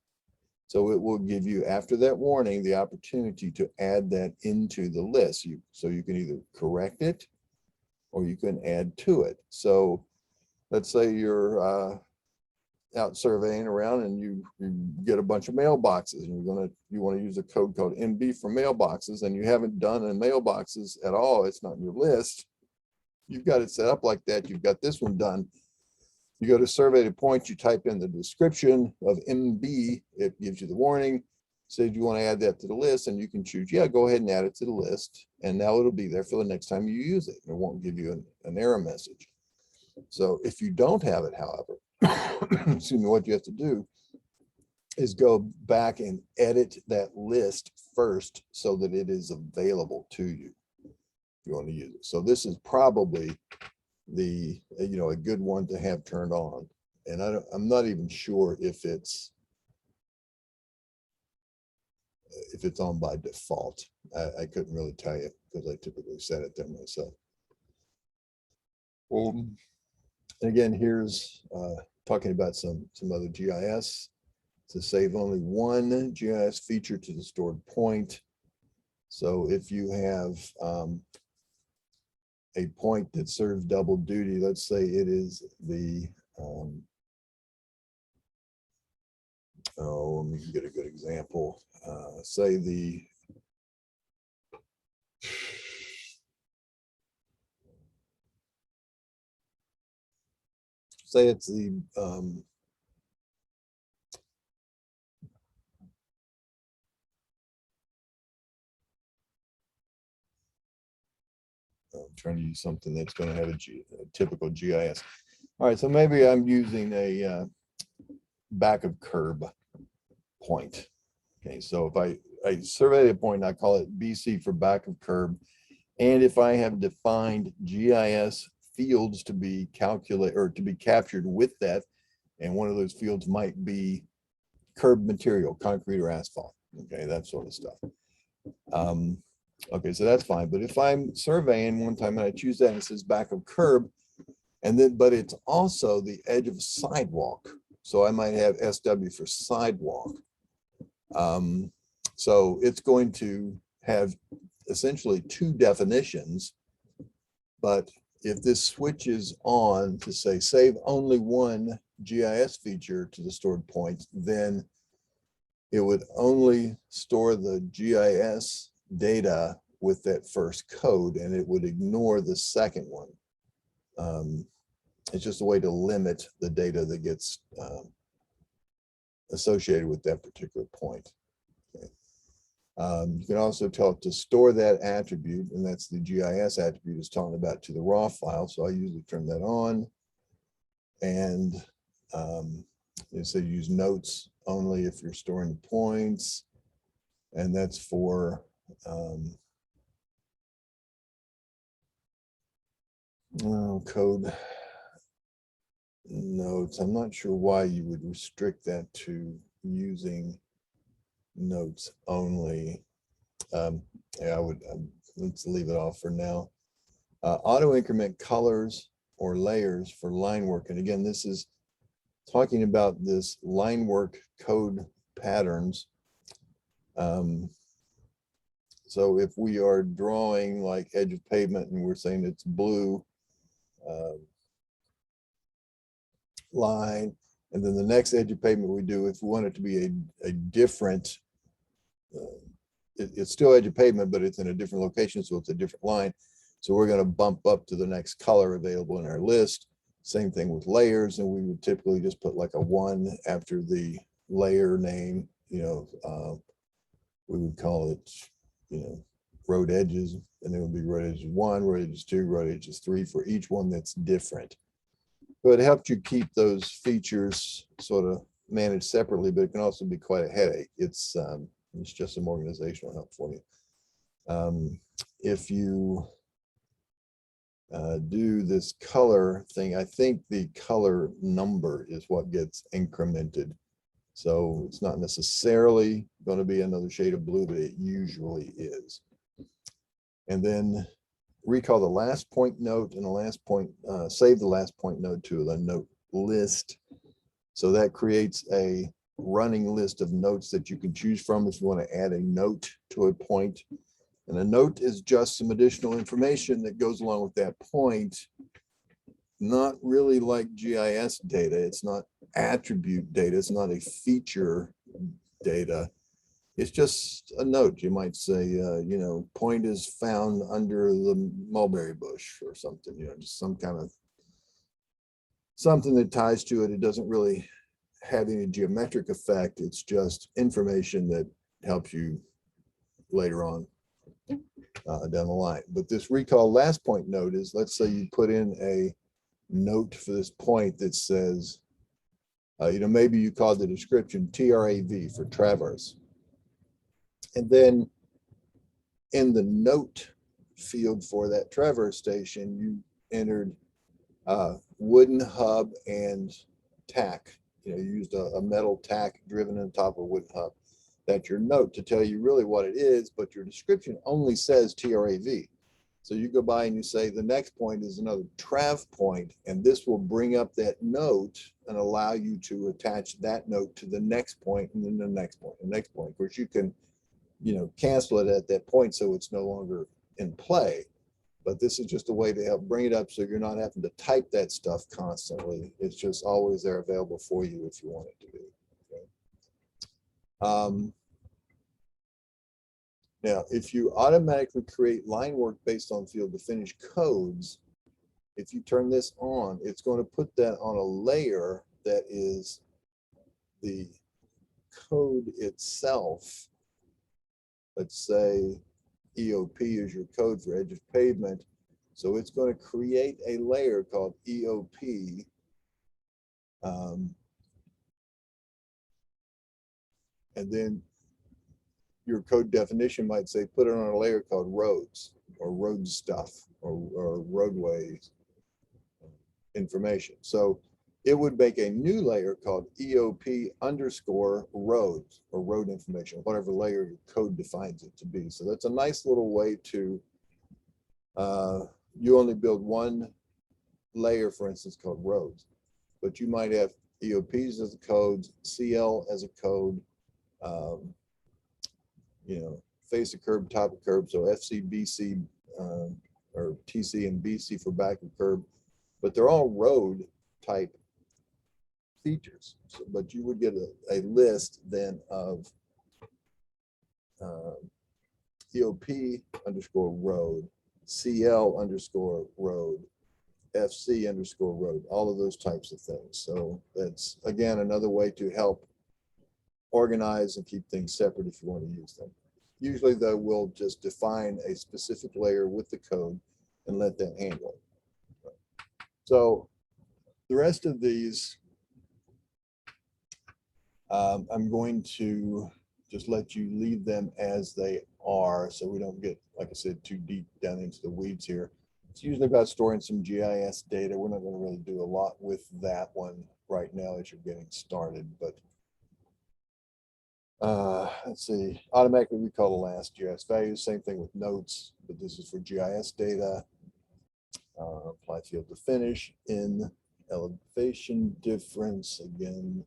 So it will give you, after that warning, the opportunity to add that into the list. So you can either correct it or you can add to it. So let's say you're out surveying around and you get a bunch of mailboxes and you want to use a code called MB for mailboxes, and you haven't done a mailboxes at all, it's not in your list. You've got it set up like that. You've got this one done. You go to survey to point, you type in the description of MB, it gives you the warning, says you want to add that to the list, and you can choose, yeah, go ahead and add it to the list. And now it'll be there for the next time you use it. It won't give you an error message. So if you don't have it, however, excuse me, what you have to do is go back and edit that list first so that it is available to you if you want to use it. So this is probably the, a good one to have turned on. And I'm not even sure if it's on by default. I couldn't really tell you because I typically set it there myself. And again, here's talking about some other GIS. To save only one GIS feature to the stored point. So if you have a point that serves double duty, let's say it is the, let me get a good example. Say it's the I'm trying to use something that's going to have a typical GIS. All right, so maybe I'm using a back of curb point. Okay, so if I survey a point, I call it BC for back of curb. And if I have defined GIS fields to be calculated or to be captured with that, and one of those fields might be curb material, concrete or asphalt, okay, that sort of stuff. Okay, so that's fine. But if I'm surveying one time and I choose that and it says back of curb, and then, but it's also the edge of a sidewalk. So I might have SW for sidewalk. So it's going to have essentially two definitions. But if this switches on to say save only one GIS feature to the stored point, then it would only store the GIS data with that first code and it would ignore the second one. It's just a way to limit the data that gets associated with that particular point. Okay. You can also tell it to store that attribute, and that's the GIS attribute is talking about to the raw file. So I usually turn that on, and so use notes only if you're storing points, and that's for code notes. I'm not sure why you would restrict that to using notes only. Yeah, I would, let's leave it off for now. Auto increment colors or layers for line work. And again, this is talking about this line work code patterns. So if we are drawing like edge of pavement and we're saying it's blue line, and then the next edge of pavement we do, if we want it to be a different, it's still edge of pavement, but it's in a different location, so it's a different line. So we're going to bump up to the next color available in our list. Same thing with layers, and we would typically just put like a 1 after the layer name. We would call it, road edges, and it would be road edges 1, road edges 2, road edges 3 for each one that's different. But it helps you keep those features sort of managed separately, but it can also be quite a headache. It's just some organizational help for you. If you do this color thing, I think the color number is what gets incremented. So it's not necessarily going to be another shade of blue, but it usually is. And then recall the last point note and the last point, save the last point note to the note list. So that creates a running list of notes that you can choose from if you want to add a note to a point. And a note is just some additional information that goes along with that point. Not really like GIS data. It's not attribute data. It's not a feature data. It's just a note. You might say, you know, point is found under the mulberry bush or something, you know, just some kind of something that ties to it. It doesn't really have any geometric effect. It's just information that helps you later on down the line. But this recall last point note is, let's say you put in a note for this point that says, you know, maybe you call the description TRAV for traverse. And then in the note field for that traverse station, you entered wooden hub and tack. You know, you used a metal tack driven on top of a wooden hub. That's your note to tell you really what it is, but your description only says TRAV. So you go by and you say the next point is another trav point, and this will bring up that note and allow you to attach that note to the next point, and then the next point, the next point. Of course, you can, you know, cancel it at that point so it's no longer in play. But this is just a way to help bring it up so you're not having to type that stuff constantly. It's just always there available for you if you want it to be. Okay? Now, if you automatically create line work based on field to finish codes, if you turn this on, it's going to put that on a layer that is the code itself. Let's say EOP is your code for edge of pavement. So it's going to create a layer called EOP. And then your code definition might say, put it on a layer called roads or road stuff or roadways information. So it would make a new layer called EOP underscore roads or road information, whatever layer your code defines it to be. So that's a nice little way to, you only build one layer, for instance, called roads, but you might have EOPs as a code, CL as a code, you know, face of curb, top of curb. So FC, BC, or TC and BC for back of curb, but they're all road type features. So, but you would get a list then of EOP underscore road, CL underscore road, FC underscore road, all of those types of things. So that's, again, another way to help organize and keep things separate if you want to use them. Usually, though, we'll just define a specific layer with the code and let that handle it. So the rest of these, I'm going to just let you leave them as they are so we don't get, like I said, too deep down into the weeds here. It's usually about storing some GIS data. We're not going to really do a lot with that one right now as you're getting started, but let's see, automatically recall the last GIS values, same thing with notes, but this is for GIS data. Apply field to finish in elevation difference. Again,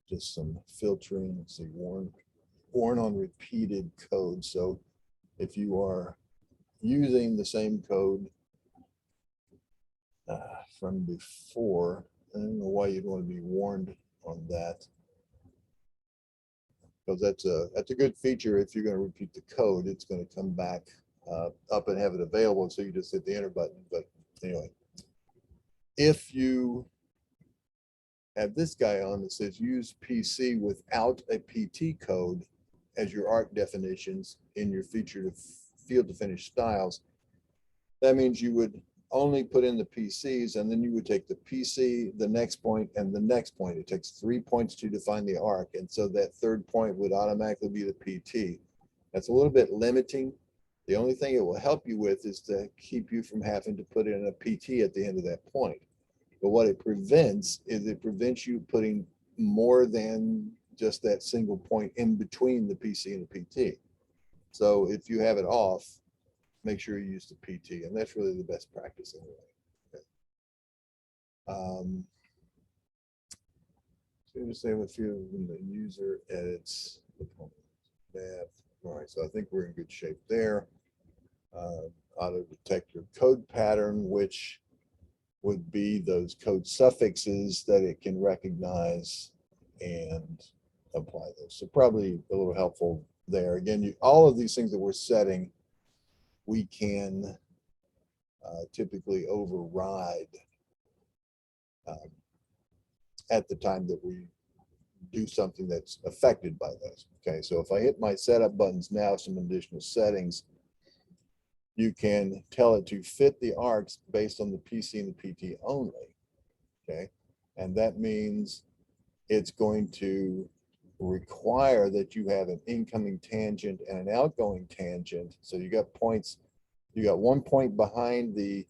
just some filtering. Let's see, warn on repeated code. So if you are using the same code from before, I don't know why you'd want to be warned on that, because that's a good feature. If you're going to repeat the code, it's going to come back up and have it available, so you just hit the enter button. But anyway, if you have this guy on that says use PC without a PT code as your ARC definitions in your feature to field to finish styles, that means you would only put in the PCs, and then you would take the PC, the next point, and the next point. It takes 3 points to define the ARC, and so that third point would automatically be the PT. That's a little bit limiting. The only thing it will help you with is to keep you from having to put in a PT at the end of that point. But what it prevents is it prevents you putting more than just that single point in between the PC and the PT. So if you have it off, make sure you use the PT, and that's really the best practice anyway. Okay. So I'm just saying a few when the user edits the math. All right, so I think we're in good shape there. Auto detect your code pattern, which would be those code suffixes that it can recognize and apply those. So probably a little helpful there. Again, all of these things that we're setting, we can typically override at the time that we do something that's affected by those. Okay, so if I hit my setup buttons now, some additional settings, you can tell it to fit the arcs based on the PC and the PT only. Okay, and that means it's going to require that you have an incoming tangent and an outgoing tangent. So you got points, you got 1 point behind the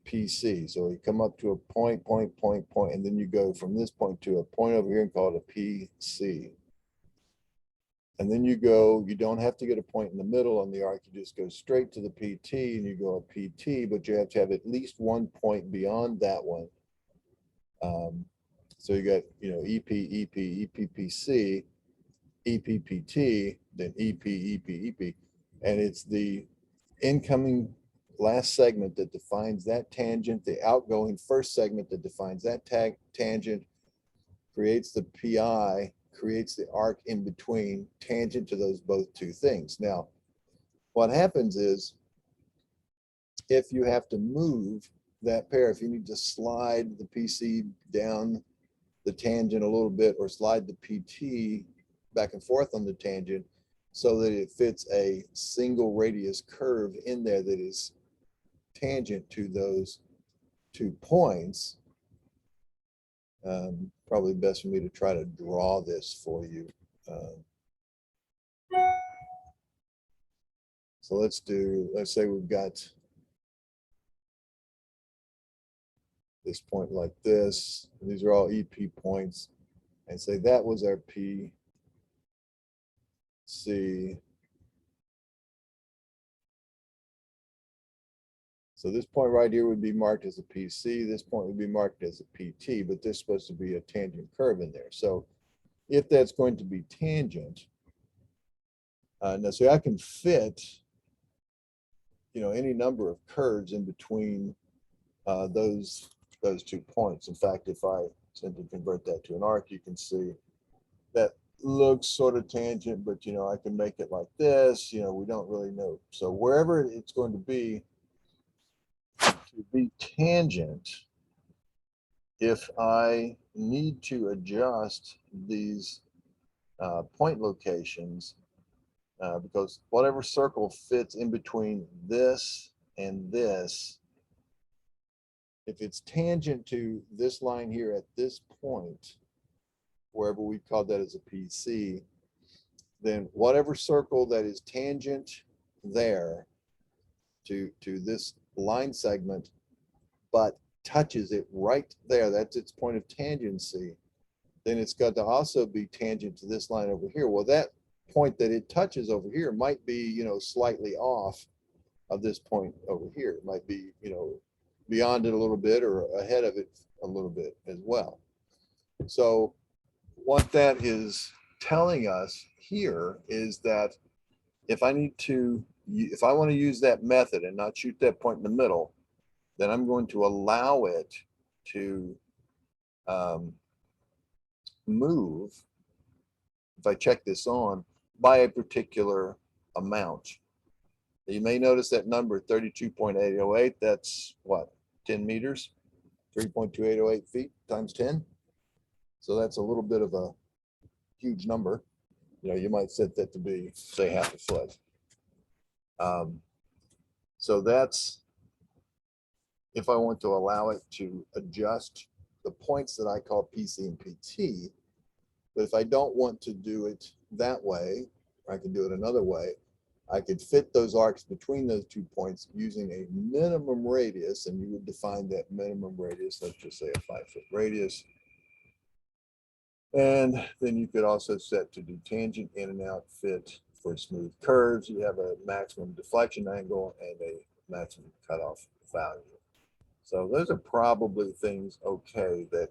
PC. So you come up to a point, and then you go from this point to a point over here and call it a PC. And then you go, you don't have to get a point in the middle on the arc, you just go straight to the PT and you go a PT, but you have to have at least 1 point beyond that one. So you got, EP, EP, EPPC, EPPT, then EP, EP, EP, and it's the incoming last segment that defines that tangent, the outgoing first segment that defines that tangent, creates the PI, creates the arc in between, tangent to those both two things. Now, what happens is if you have to move that pair, if you need to slide the PC down the tangent a little bit or slide the PT back and forth on the tangent so that it fits a single radius curve in there that is tangent to those 2 points, probably best for me to try to draw this for you. So let's say we've got this point like this. These are all EP points, and say that was our PC. So this point right here would be marked as a PC. This point would be marked as a PT, but there's supposed to be a tangent curve in there. So if that's going to be tangent, now see, I can fit, any number of curves in between those 2 points. In fact, if I simply convert that to an arc, you can see that looks sort of tangent, but I can make it like this. We don't really know. So wherever it's going to be tangent, if I need to adjust these point locations, because whatever circle fits in between this and this, if it's tangent to this line here at this point, wherever we call that as a PC, then whatever circle that is tangent there to this line segment, but touches it right there, that's its point of tangency, then it's got to also be tangent to this line over here. Well, that point that it touches over here might be, slightly off of this point over here. It might be, beyond it a little bit or ahead of it a little bit as well. So what that is telling us here is that if I want to use that method and not shoot that point in the middle, then I'm going to allow it to move, if I check this on, by a particular amount. You may notice that number 32.808, that's what, 10 meters, 3.2808 feet times 10. So that's a little bit of a huge number. You might set that to be, say, half a foot. So that's if I want to allow it to adjust the points that I call PC and PT. But if I don't want to do it that way, I can do it another way. I could fit those arcs between those 2 points using a minimum radius, and you would define that minimum radius, let's just say a 5-foot radius. And then you could also set to do tangent in and out fit for smooth curves. You have a maximum deflection angle and a maximum cutoff value. So those are probably things okay that,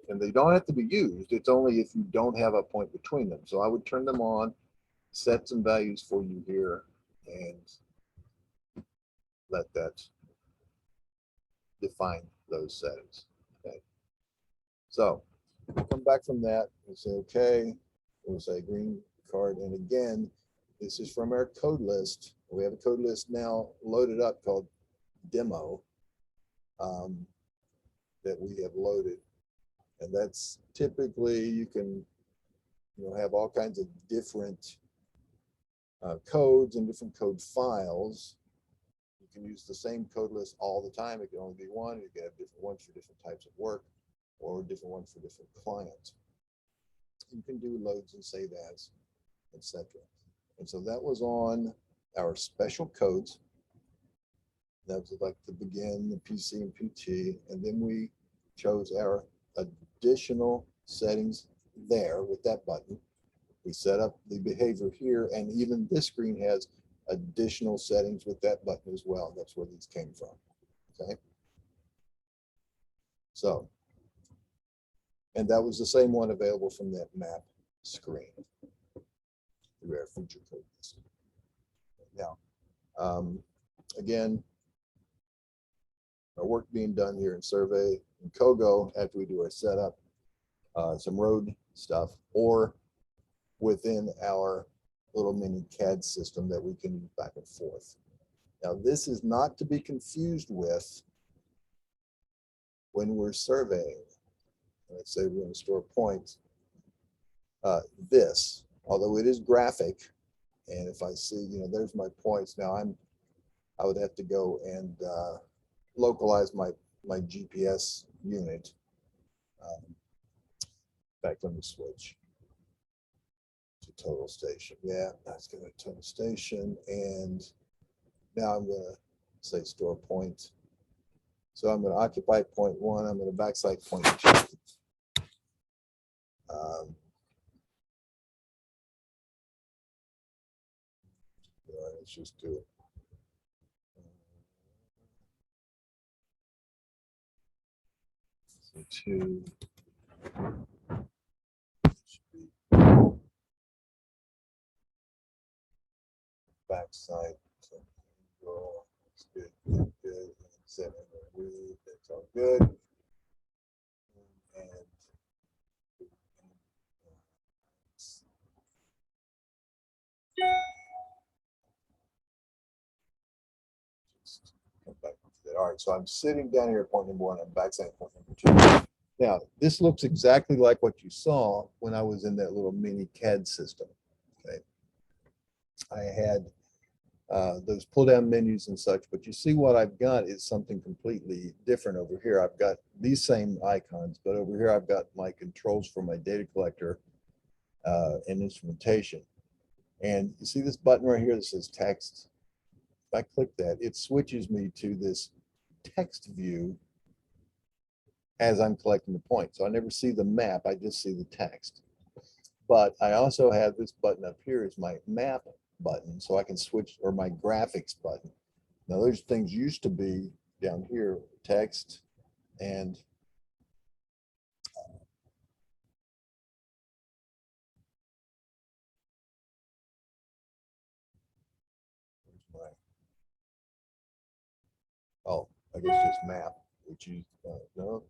and they don't have to be used. It's only if you don't have a point between them. So I would turn them on, set some values for you here, and let that those settings. Okay. So we'll come back from that and say, okay, we'll say green card. And again, this is from our code list. We have a code list now loaded up called demo that we have loaded. And that's typically, you can have all kinds of different codes and different code files. You can use the same code list all the time. It can only be one. You can have different ones for different types of work or different ones for different clients. You can do loads and save as, etc. And so that was on our special codes. That was like the begin, the PC and PT. And then we chose our additional settings there with that button. We set up the behavior here, and even this screen has additional settings with that button as well. That's where these came from. Okay. So, and that was the same one available from that map screen through our feature code list. Now, again, our work being done here in Survey and Kogo after we do our setup, some road stuff, or within our little mini CAD system that we can use back and forth. Now, this is not to be confused with when we're surveying. Let's say we're going to store points. This, although it is graphic, and if I see, there's my points. Now I would have to go and localize my GPS unit. Back on the switch to total station. Yeah, that's going to total station. And now I'm going to say store point. So I'm going to occupy point 1. I'm going to backside point 2. Let's just do it. So 2. Backside. It's good, good. 7 read. That's all good. And just come back to that. All right, so I'm sitting down here at point number 1. I'm backside at point number 2. Now, this looks exactly like what you saw when I was in that little mini CAD system. Okay, I had those pull down menus and such, but you see what I've got is something completely different over here. I've got these same icons, but over here I've got my controls for my data collector and instrumentation. And you see this button right here that says text. If I click that, it switches me to this text view as I'm collecting the points. So I never see the map, I just see the text. But I also have this button up here is my map button, so I can switch, or my graphics button. Now those things used to be down here, text and oh, I guess just map, which you no,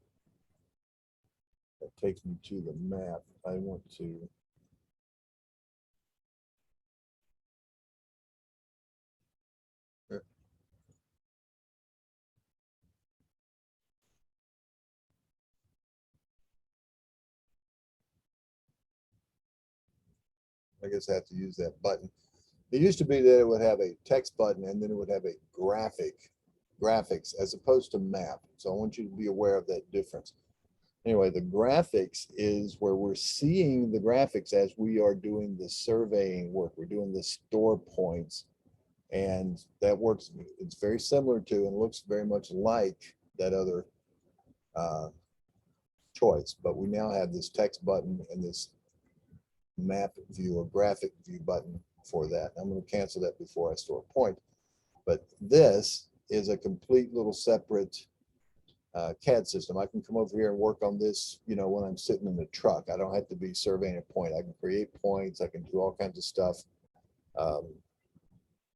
that takes me to the map. I want to I guess I have to use that button. It used to be that it would have a text button and then it would have a graphics as opposed to map. So I want you to be aware of that difference. Anyway, the graphics is where we're seeing the graphics as we are doing the surveying work. We're doing the store points, and that works. It's very similar to and looks very much like that other choice, but we now have this text button and this map view or graphic view button for that. I'm going to cancel that before I store a point, but this is a complete little separate CAD system. I can come over here and work on this, when I'm sitting in the truck. I don't have to be surveying a point. I can create points. I can do all kinds of stuff,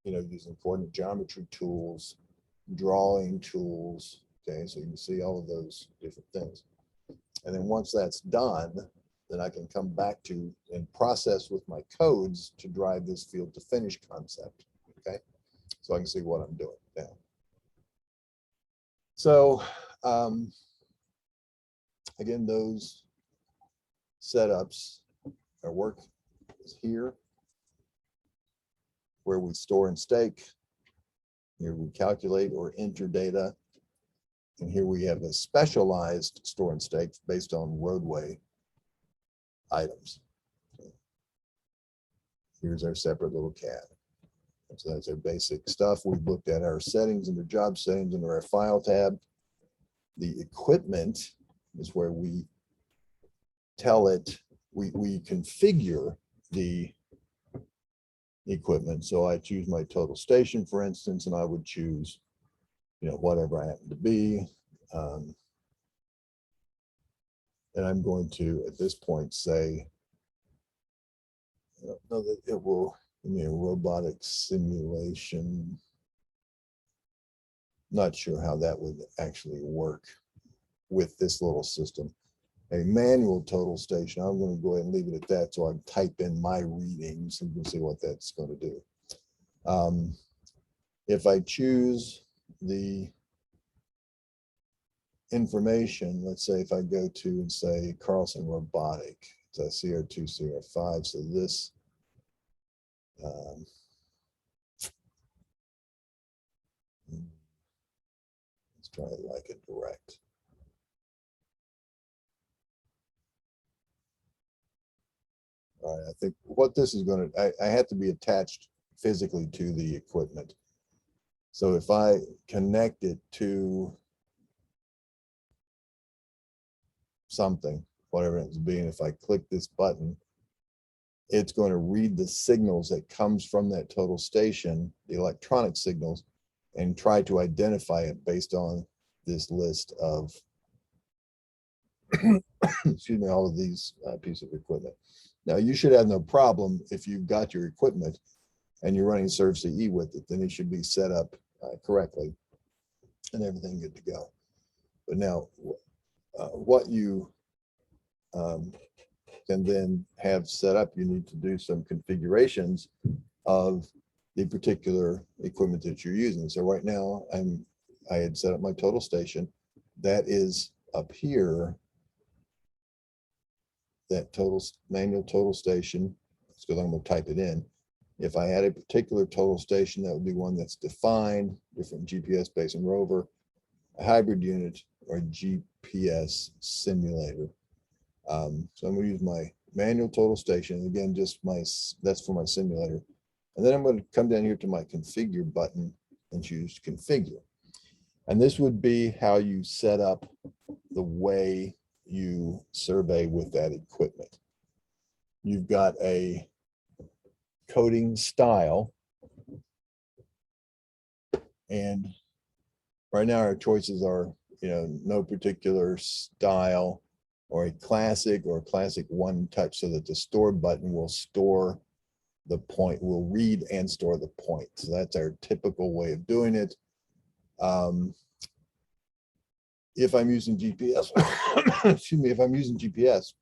using coordinate geometry tools, drawing tools, Okay, so you can see all of those different things. And then once that's done, then I can come back to and process with my codes to drive this field to finish concept. Okay, so I can see what I'm doing now. So again, those setups, our work is here, where we store and stake. Here we calculate or enter data. And here we have a specialized store and stake based on roadway items. Here's our separate little CAD. So that's our basic stuff. We've looked at our settings under job settings under our file tab. The equipment is where we tell it, we configure the equipment. So I choose my total station, for instance, and I would choose, you know, whatever I happen to be. And I'm going to, at this point, say, I don't know that it will give me a robotic simulation. Not sure how that would actually work with this little system. A manual total station, I'm going to go ahead and leave it at that so I can type in my readings and you can see what that's going to do. If I choose the information, let's say if I go to and say Carlson robotic, it's a CR2, CR5, so this let's try it like a direct. All right, I think what this is going to, I have to be attached physically to the equipment. So if I connect it to something, whatever it's being, if I click this button, it's going to read the signals that comes from that total station, the electronic signals, and try to identify it based on this list of, excuse me, all of these pieces of equipment. Now you should have no problem if you've got your equipment and you're running SurvCE with it, then it should be set up correctly and everything good to go. But now what you can then have set up, you need to do some configurations of the particular equipment that you're using. So right now I had set up my total station. That is up here, that total manual total station. It's because I'm going to type it in. If I had a particular total station, that would be one that's defined, different GPS base and rover, a hybrid unit, or a GPS simulator. So I'm going to use my manual total station. Again, just that's for my simulator. And then I'm going to come down here to my configure button and choose configure. And this would be how you set up the way you survey with that equipment. You've got a coding style. And right now our choices are, you know, no particular style, or a classic one touch, so that the store button will store the point, will read and store the point. So that's our typical way of doing it. If I'm using GPS, excuse me, if I'm using GPS,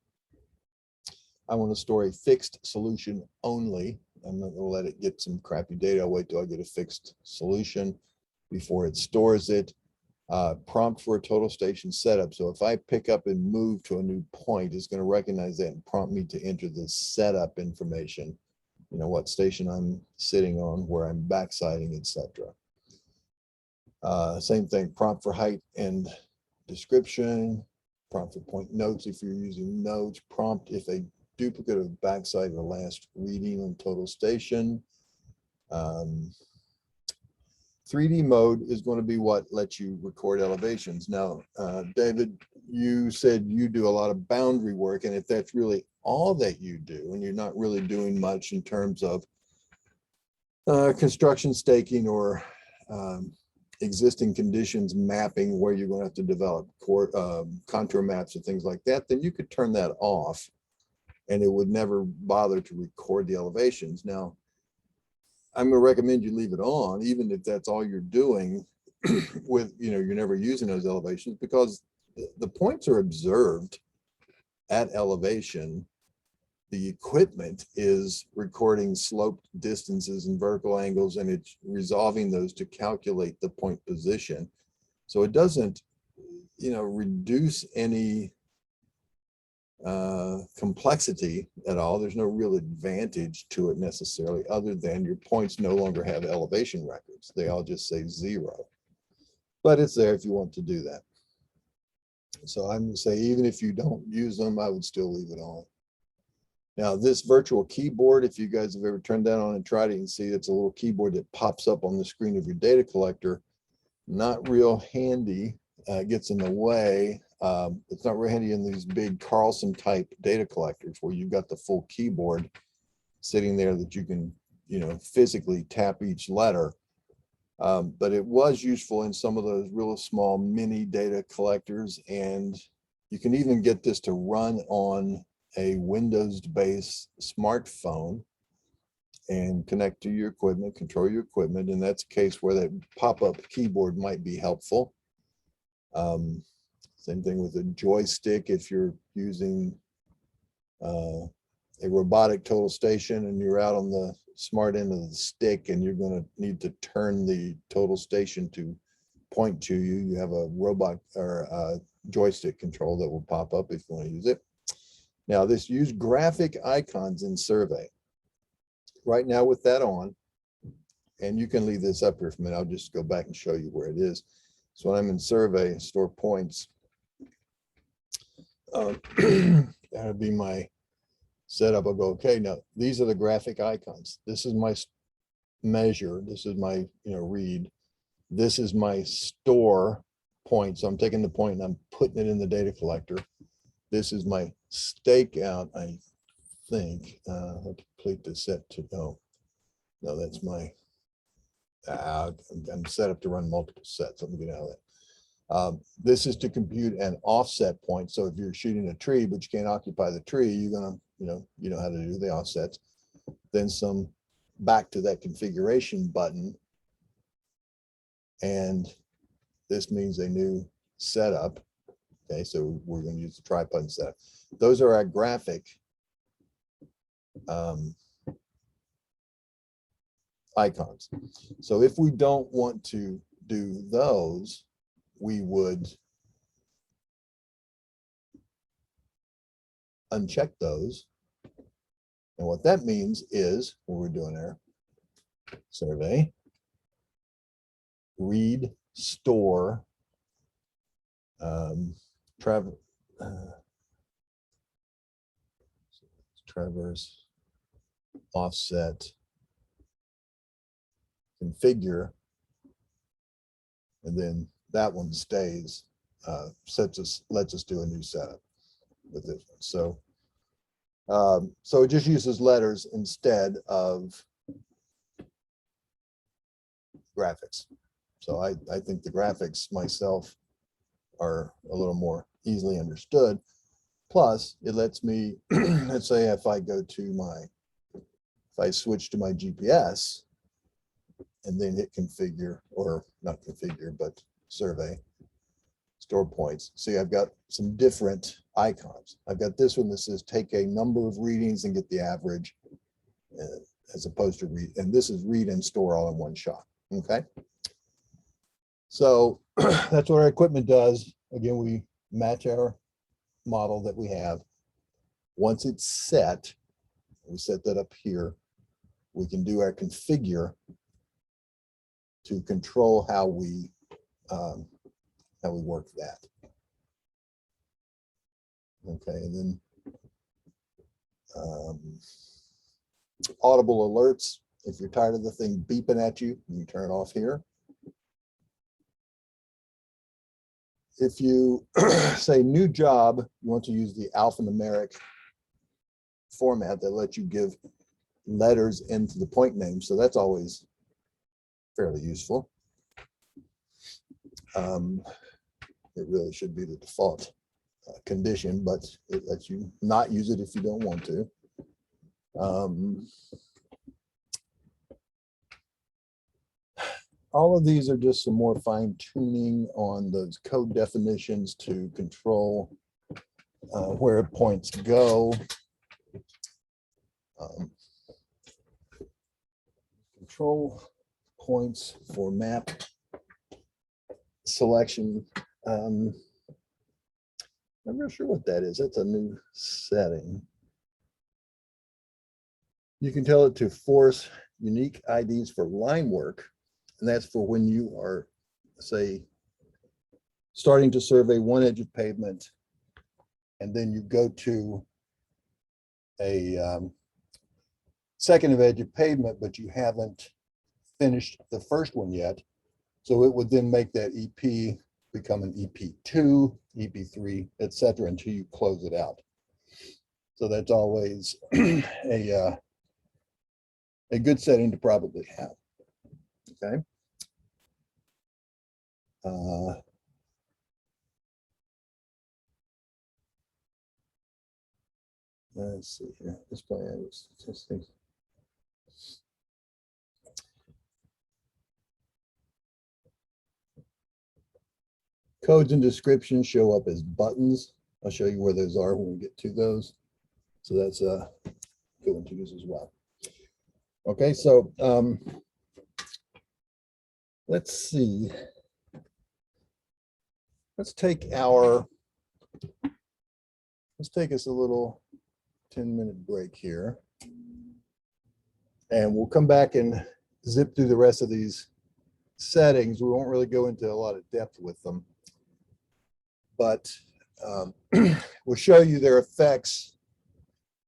I want to store a fixed solution only. I'm not going to let it get some crappy data. I'll wait till I get a fixed solution before it stores it. Prompt for a total station setup. So if I pick up and move to a new point, it's going to recognize that and prompt me to enter the setup information. You know, what station I'm sitting on, where I'm backsighting, etc. Same thing, prompt for height and description, prompt for point notes if you're using notes, prompt if a duplicate of backside or last reading on total station. 3D mode is going to be what lets you record elevations. Now, David, you said you do a lot of boundary work, and if that's really all that you do, and you're not really doing much in terms of construction staking or existing conditions mapping, where you're going to have to develop contour maps and things like that, then you could turn that off and it would never bother to record the elevations. Now, I'm going to recommend you leave it on, even if that's all you're doing, with, you're never using those elevations because the points are observed at elevation. The equipment is recording slope distances and vertical angles, and it's resolving those to calculate the point position. So it doesn't, reduce any complexity at all. There's no real advantage to it necessarily, other than your points no longer have elevation records. They all just say 0, but it's there if you want to do that. So I'm gonna say, even if you don't use them, I would still leave it on. Now, this virtual keyboard, if you guys have ever turned that on and tried it, you can see it's a little keyboard that pops up on the screen of your data collector. Not real handy, gets in the way. It's not real handy in these big Carlson type data collectors where you've got the full keyboard sitting there that you can, physically tap each letter. But it was useful in some of those real small mini data collectors. And you can even get this to run on a Windows-based smartphone and connect to your equipment, control your equipment. And that's a case where that pop-up keyboard might be helpful. Same thing with a joystick. If you're using a robotic total station and you're out on the smart end of the stick and you're going to need to turn the total station to point to you, you have a robot or a joystick control that will pop up if you want to use it. Now, this use graphic icons in survey. Right now with that on, and you can leave this up here for a minute, I'll just go back and show you where it is. So when I'm in survey, store points, that'll be my setup. I'll go, okay, now these are the graphic icons. This is my measure. This is my, read. This is my store point. So I'm taking the point and I'm putting it in the data collector. This is my stakeout, I think. I'll complete the set to go. No, that's my, I'm set up to run multiple sets. Let me get out of that. This is to compute an offset point. So if you're shooting a tree, but you can't occupy the tree, you're gonna, you know how to do the offsets. Then some back to that configuration button. And this means a new setup. Okay, so we're going to use the tripod setup. Those are our graphic icons. So if we don't want to do those, we would uncheck those. And what that means is, what we're doing there, survey, read, store, traverse, offset, configure, and then that one stays, lets us do a new setup with this one. So, so it just uses letters instead of graphics. So I think the graphics myself are a little more easily understood. Plus, it lets me, let's say if I go to if I switch to my GPS and then hit configure, or not configure, but survey, store points. See, I've got some different icons. I've got this one that says take a number of readings and get the average, as opposed to read, and this is read and store all in one shot. Okay. So that's what our equipment does. Again, we match our model that we have. Once it's set, we set that up here, we can do our configure to control how we work that. Okay, and then audible alerts. If you're tired of the thing beeping at you, you can turn it off here. If you say new job, you want to use the alphanumeric format that lets you give letters into the point name. So that's always fairly useful. It really should be the default condition, but it lets you not use it if you don't want to. all of these are just some more fine tuning on those code definitions to control where points go. Control points for map selection. I'm not sure what that is. That's a new setting. You can tell it to force unique IDs for line work. And that's for when you are, say, starting to survey one edge of pavement, and then you go to a second edge of pavement, but you haven't finished the first one yet. So it would then make that EP become an EP2, EP3, etc., until you close it out. So that's always a good setting to probably have. Okay. Let's see here. This plan is statistics. Codes and descriptions show up as buttons. I'll show you where those are when we get to those. So that's a good one to use as well. Okay, so let's see. Let's take us a little 10-minute break here. And we'll come back and zip through the rest of these settings. We won't really go into a lot of depth with them, but we'll show you their effects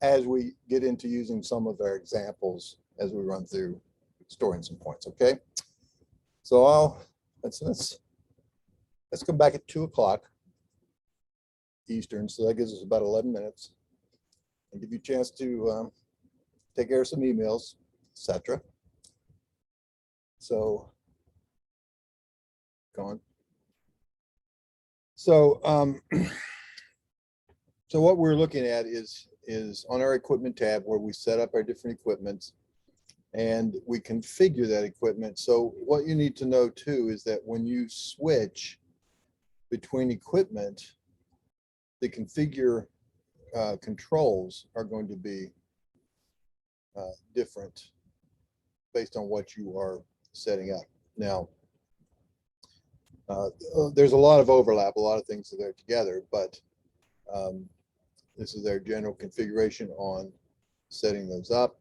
as we get into using some of our examples as we run through storing some points. Okay, so let's come back at 2 o'clock Eastern. So that gives us about 11 minutes, and give you a chance to take care of some emails, etc. So, go on. So, so what we're looking at is on our equipment tab where we set up our different equipments and we configure that equipment. So what you need to know too is that when you switch between equipment, the configure controls are going to be different based on what you are setting up. Now, there's a lot of overlap, a lot of things are there together, but this is their general configuration on setting those up.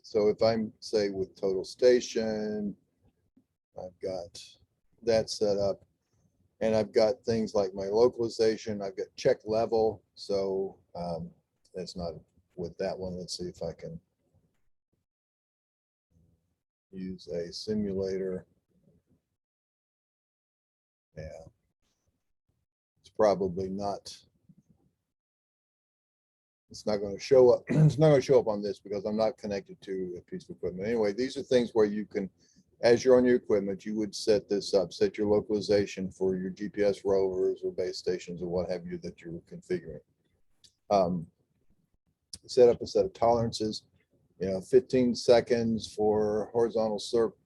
So if I'm, say, with total station, I've got that set up, and I've got things like my localization, I've got check level. So that's not with that one. Let's see if I can use a simulator. Yeah, it's probably not. It's not going to show up. It's not going to show up on this because I'm not connected to a piece of equipment. Anyway, these are things where you can, as you're on your equipment, you would set this up, set your localization for your GPS rovers or base stations or what have you that you're configuring. Set up a set of tolerances, 15 seconds for horizontal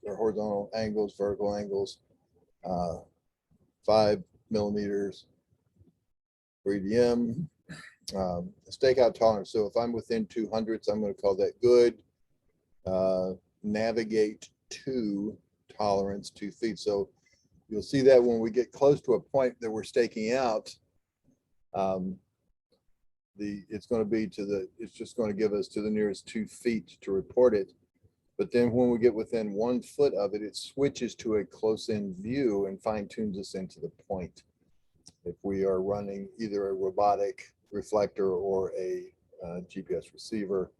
or horizontal angles, vertical angles, 5 millimeters for EDM. Stakeout tolerance. So if I'm within 200s, I'm going to call that good. Navigate to tolerance 2 feet. So you'll see that when we get close to a point that we're staking out, it's going to be it's just going to give us to the nearest 2 feet to report it. But then when we get within 1 foot of it, it switches to a close-in view and fine-tunes us into the point. If we are running either a robotic reflector or a GPS receiver.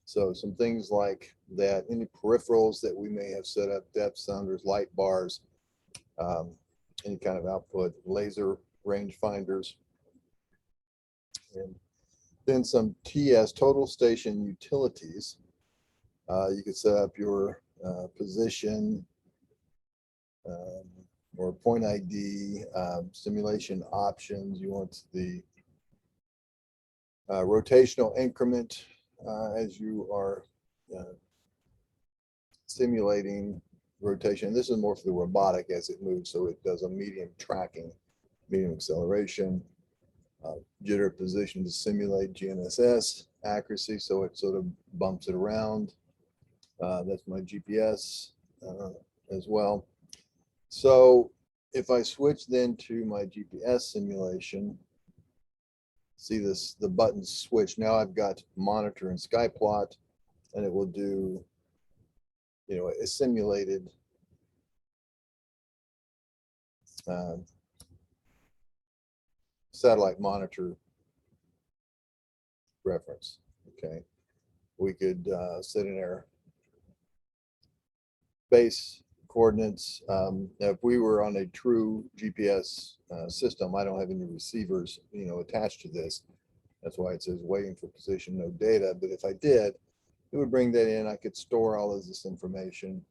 So some things like that, any peripherals that we may have set up, depth sounders, light bars, any kind of output, laser range finders, and then some TS, total station utilities. You could set up your position or point ID, simulation options. You want the rotational increment as you are simulating rotation. This is more for the robotic as it moves. So it does a medium tracking, medium acceleration, jitter position to simulate GNSS accuracy. So it sort of bumps it around. That's my GPS as well. So if I switch then to my GPS simulation, see this, the buttons switch. Now I've got monitor and sky plot, and it will do, you know, a simulated satellite monitor reference. Okay, we could set in our base coordinates. If we were on a true GPS system, I don't have any receivers, you know, attached to this. That's why it says waiting for position, no data. But if I did, it would bring that in. I could store all of this information,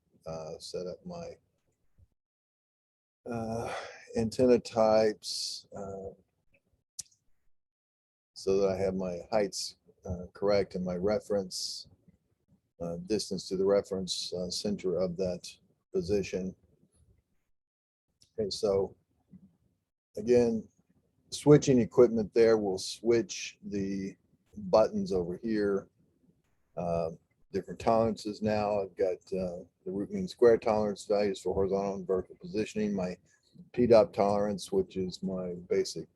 set up my antenna types, so that I have my heights correct and my reference distance to the reference center of that position. Okay, so again, switching equipment there will switch the buttons over here. Different tolerances now. I've got the root mean square tolerance values for horizontal and vertical positioning, my PDOP tolerance, which is my basic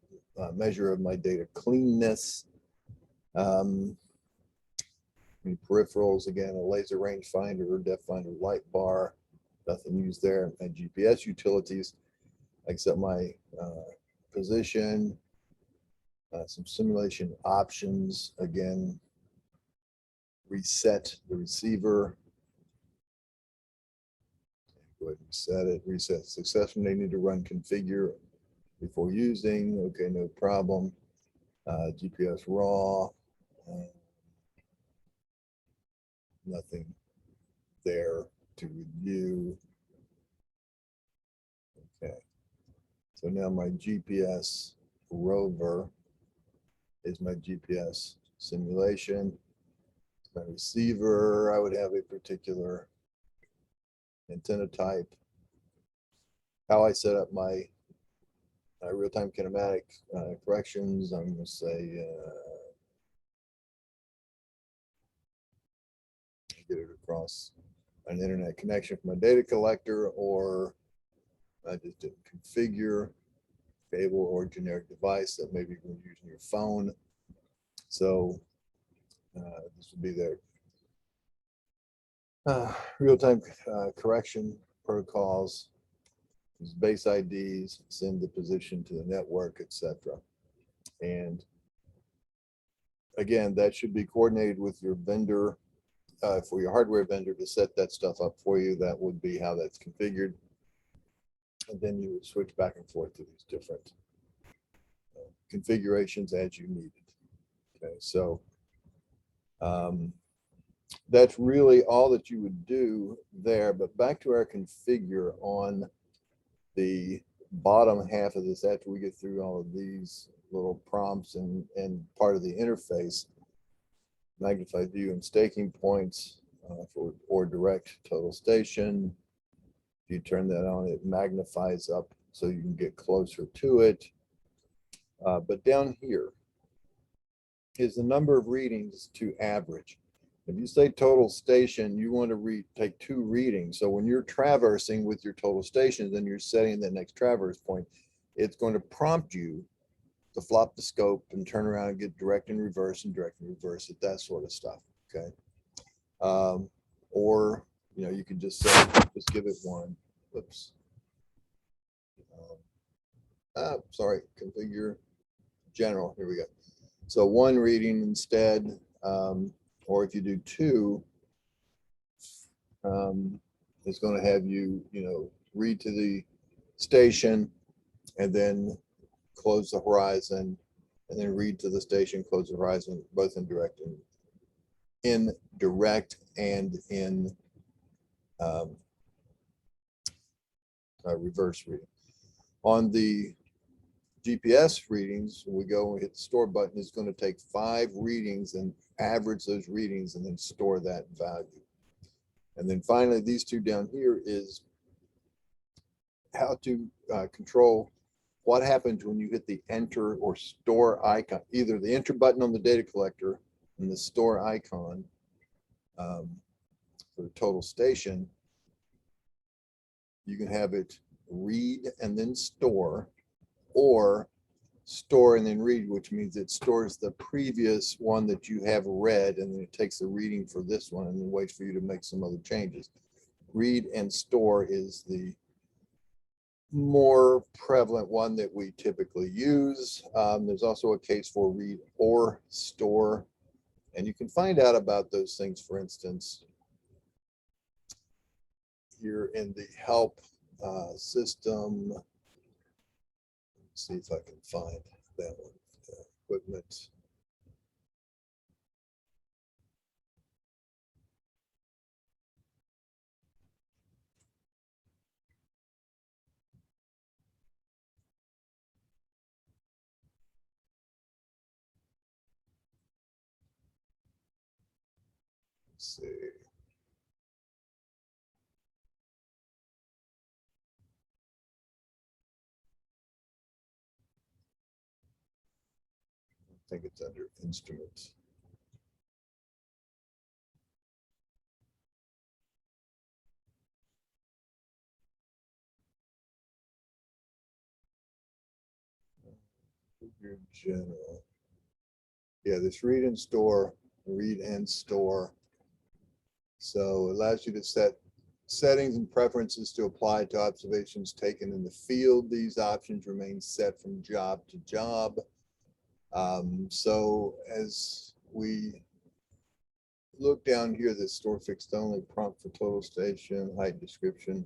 measure of my data cleanness. Peripherals, again, a laser rangefinder, depth finder, light bar, nothing used there. My GPS utilities, except my position, some simulation options, again, reset the receiver. Go ahead and reset it, reset successfully. They need to run configure before using. Okay, no problem. GPS raw. Nothing there to review. Okay, so now my GPS rover is my GPS simulation. My receiver, I would have a particular antenna type. How I set up my real-time kinematic corrections, I'm going to say get it across an internet connection from my data collector, or I just didn't configure cable or generic device that maybe you're using your phone. So this would be their real-time correction protocols, use base IDs, send the position to the network, etc. And again, that should be coordinated with your vendor, for your hardware vendor to set that stuff up for you. That would be how that's configured. And then you would switch back and forth to these different configurations as you need it. Okay, so that's really all that you would do there. But back to our configure on the bottom half of this, after we get through all of these little prompts and part of the interface, magnified view and staking points or direct total station. If you turn that on, it magnifies up so you can get closer to it. But down here is the number of readings to average. If you say total station, you want to take 2 readings. So when you're traversing with your total station, then you're setting the next traverse point, it's going to prompt you to flop the scope and turn around and get direct and reverse it, that sort of stuff. Okay. Or, you know, you can just say, just give it 1. Oops. Sorry, configure general. Here we go. So 1 reading instead, or if you do 2, it's going to have you, you know, read to the station and then close the horizon, and then read to the station, close the horizon, both in direct and in reverse reading. On the GPS readings, we go and we hit the store button, it's going to take 5 readings and average those readings and then store that value. And then finally, these two down here is how to control what happens when you hit the enter or store icon, either the enter button on the data collector and the store icon for the total station. You can have it read and then store, or store and then read, which means it stores the previous one that you have read, and then it takes the reading for this one and then waits for you to make some other changes. Read and store is the more prevalent one that we typically use. There's also a case for read or store, and you can find out about those things, for instance, here in the help system. Let's see if I can find that one. Equipment. Let's see. I think it's under instruments. Your general. Yeah, this read and store, read and store. So it allows you to set settings and preferences to apply to observations taken in the field. These options remain set from job to job. So as we look down here, the store fixed only, prompt for total station, height description.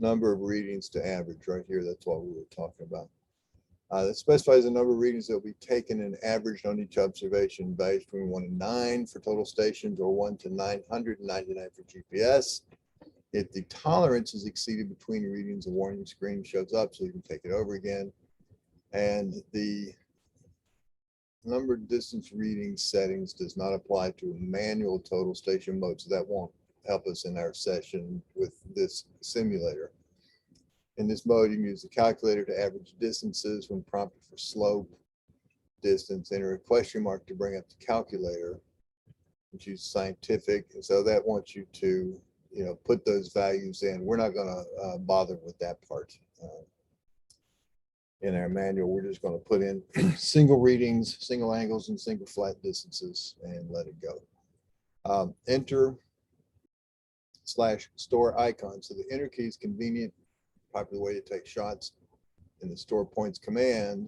Number of readings to average right here. That's what we were talking about. That specifies the number of readings that will be taken and averaged on each observation, values between 1 and 9 for total stations, or 1 to 999 for GPS. If the tolerance is exceeded between readings, a warning screen shows up so you can take it over again. And the number distance reading settings does not apply to a manual total station mode, so that won't help us in our session with this simulator. In this mode, you can use the calculator to average distances. When prompted for slope, distance, enter a question mark to bring up the calculator, which is scientific. And so that wants you to, put those values in. We're not going to bother with that part in our manual. We're just going to put in single readings, single angles, and single flat distances and let it go. Enter / store icon. So the enter key is convenient, popular way to take shots. In the store points command,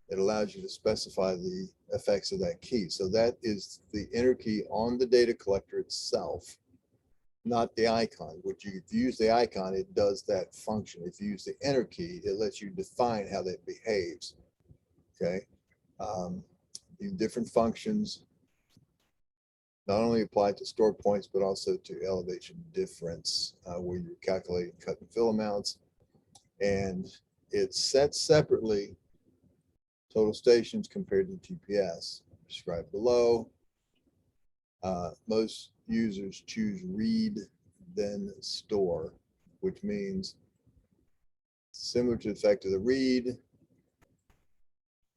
it allows you to specify the effects of that key. So that is the enter key on the data collector itself, not the icon. Which if you use the icon, it does that function. If you use the enter key, it lets you define how that behaves. Okay. These different functions not only apply to store points, but also to elevation difference, where you're calculating cut and fill amounts. And it's set separately, total stations compared to GPS, described below. Most users choose read, then store, which means similar to the effect of the read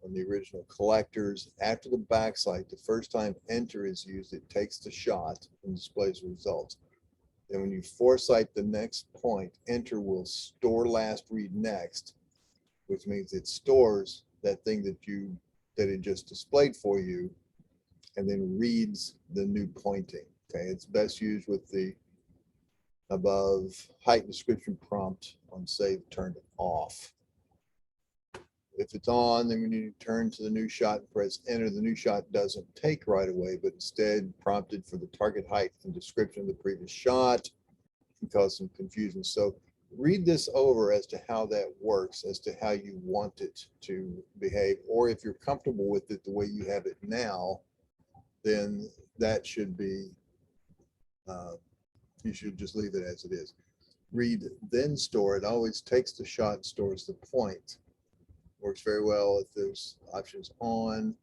on the original collectors. After the backlight, the first time enter is used, it takes the shot and displays the results. Then when you foresight the next point, enter will store last, read next, which means it stores that thing that it just displayed for you, and then reads the new pointing. Okay, it's best used with the above height description prompt on save turned off. If it's on, then we need to turn to the new shot and press enter. The new shot doesn't take right away, but instead prompted for the target height and description of the previous shot. Can cause some confusion. So read this over as to how that works, as to how you want it to behave, or if you're comfortable with it the way you have it now, then that should be, you should just leave it as it is. read then store, it always takes the shot and stores the point. Works very well if there's options on.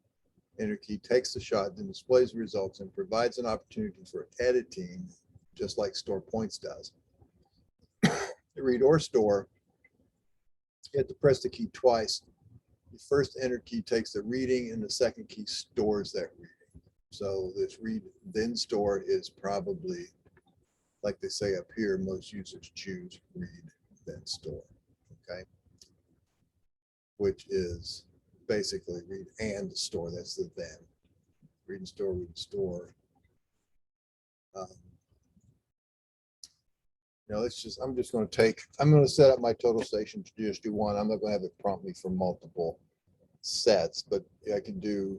Enter key takes the shot, then displays the results and provides an opportunity for editing, just like store points does. To read or store, you have to press the key twice. The first enter key takes the reading and the second key stores that reading. So this read then store is probably, like they say up here, most users choose read then store, okay? Which is basically read and store, that's the then. Read and store, read and store. I'm just going to set up my total station to just do one. I'm not going to have it prompt me for multiple sets, but I can do,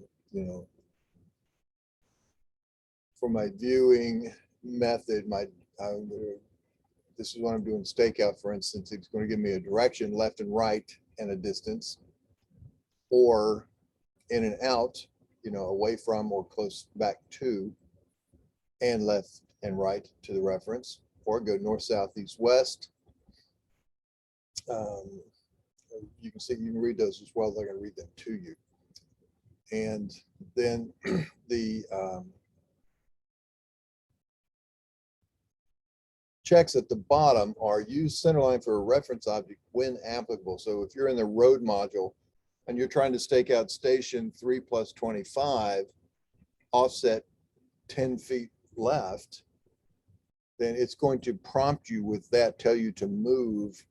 for my viewing method, this is what I'm doing stakeout, for instance. It's going to give me a direction, left and right, and a distance, or in and out, away from or close back to, and left and right to the reference, or go north, south, east, west. You can see, you can read those as well. They're going to read them to you. And then the checks at the bottom are use centerline for a reference object when applicable. So if you're in the road module and you're trying to stake out station 3 + 25, offset 10 feet left, then it's going to prompt you with that, tell you to move,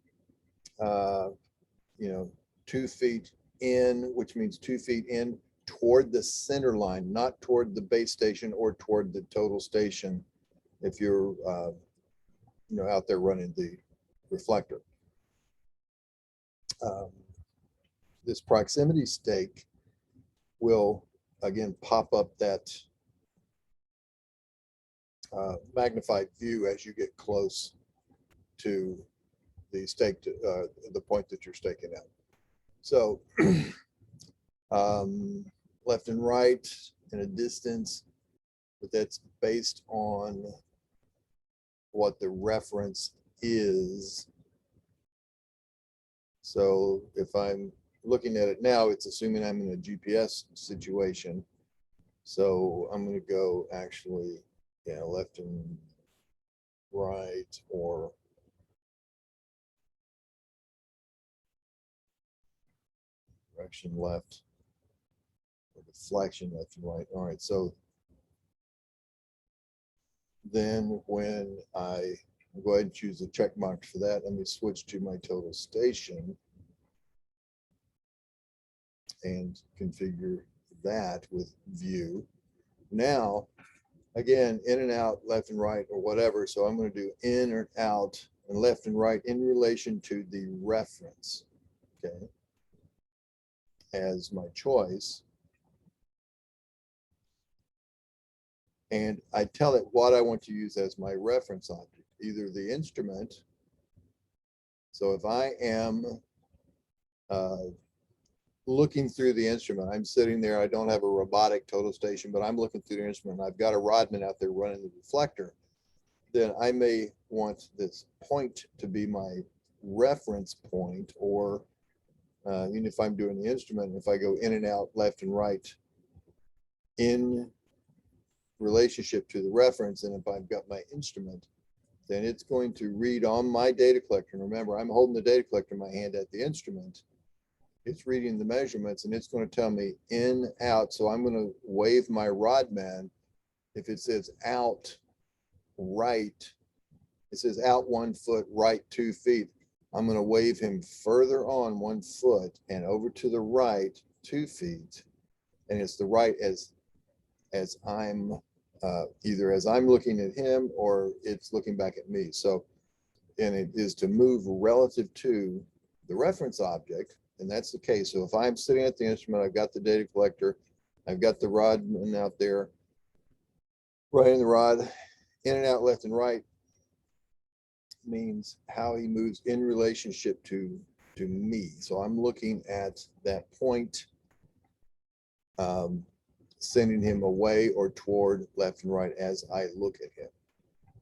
2 feet in, which means 2 feet in toward the center line, not toward the base station or toward the total station if you're out there running the reflector. This proximity stake will again pop up that magnified view as you get close to the stake, the point that you're staking out. So left and right in a distance, but that's based on what the reference is. So if I'm looking at it now, it's assuming I'm in a GPS situation. So I'm going to go actually, left and right, or direction left, or deflection left and right. All right, so then when I go ahead and choose the check mark for that, let me switch to my total station and configure that with view. Now, again, in and out, left and right, or whatever. So I'm going to do in or out and left and right in relation to the reference, okay, as my choice. And I tell it what I want to use as my reference object, either the instrument. So if I am looking through the instrument, I'm sitting there, I don't have a robotic total station, but I'm looking through the instrument, I've got a rodman out there running the reflector, then I may want this point to be my reference point, or even if I'm doing the instrument, if I go in and out, left and right, in relationship to the reference, and if I've got my instrument, then it's going to read on my data collector. And remember, I'm holding the data collector in my hand at the instrument. It's reading the measurements, and it's going to tell me in, out. So I'm going to wave my rodman. If it says out, right, it says out 1 foot, right 2 feet. I'm going to wave him further on 1 foot and over to the right 2 feet. And it's the right as I'm either as I'm looking at him or it's looking back at me. So, and it is to move relative to the reference object. And that's the case. So if I'm sitting at the instrument, I've got the data collector, I've got the rodman out there, running the rod, in and out, left and right, means how he moves in relationship to me. So I'm looking at that point, sending him away or toward left and right as I look at him.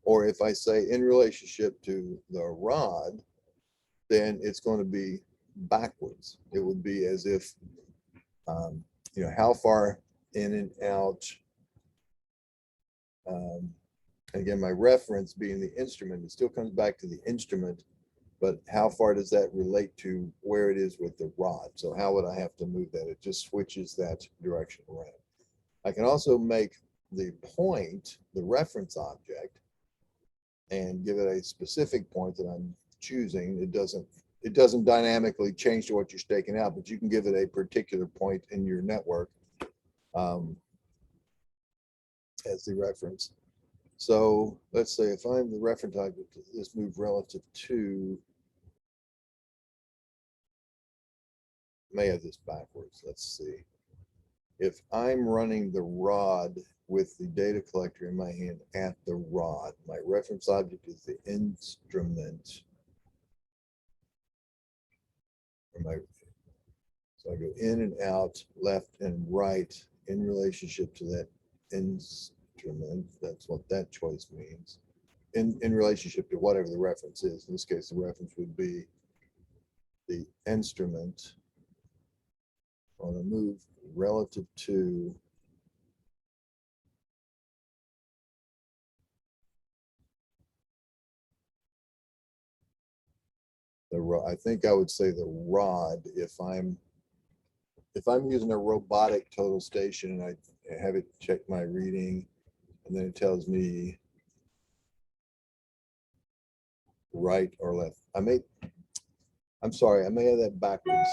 Or if I say in relationship to the rod, then it's going to be backwards. It would be as if, you know, how far in and out. Again, my reference being the instrument, it still comes back to the instrument, but how far does that relate to where it is with the rod? So how would I have to move that? It just switches that direction around. I can also make the point, the reference object, and give it a specific point that I'm choosing. It doesn't dynamically change to what you're staking out, but you can give it a particular point in your network as the reference. So let's say if I'm the reference object, this move relative to, may have this backwards. Let's see. If I'm running the rod with the data collector in my hand at the rod, my reference object is the instrument. So I go in and out, left and right in relationship to that instrument. That's what that choice means. In relationship to whatever the reference is. In this case, the reference would be the instrument on a move relative to the rod. I think I would say the rod if I'm using a robotic total station and I have it check my reading and then it tells me right or left. I'm sorry, I may have that backwards.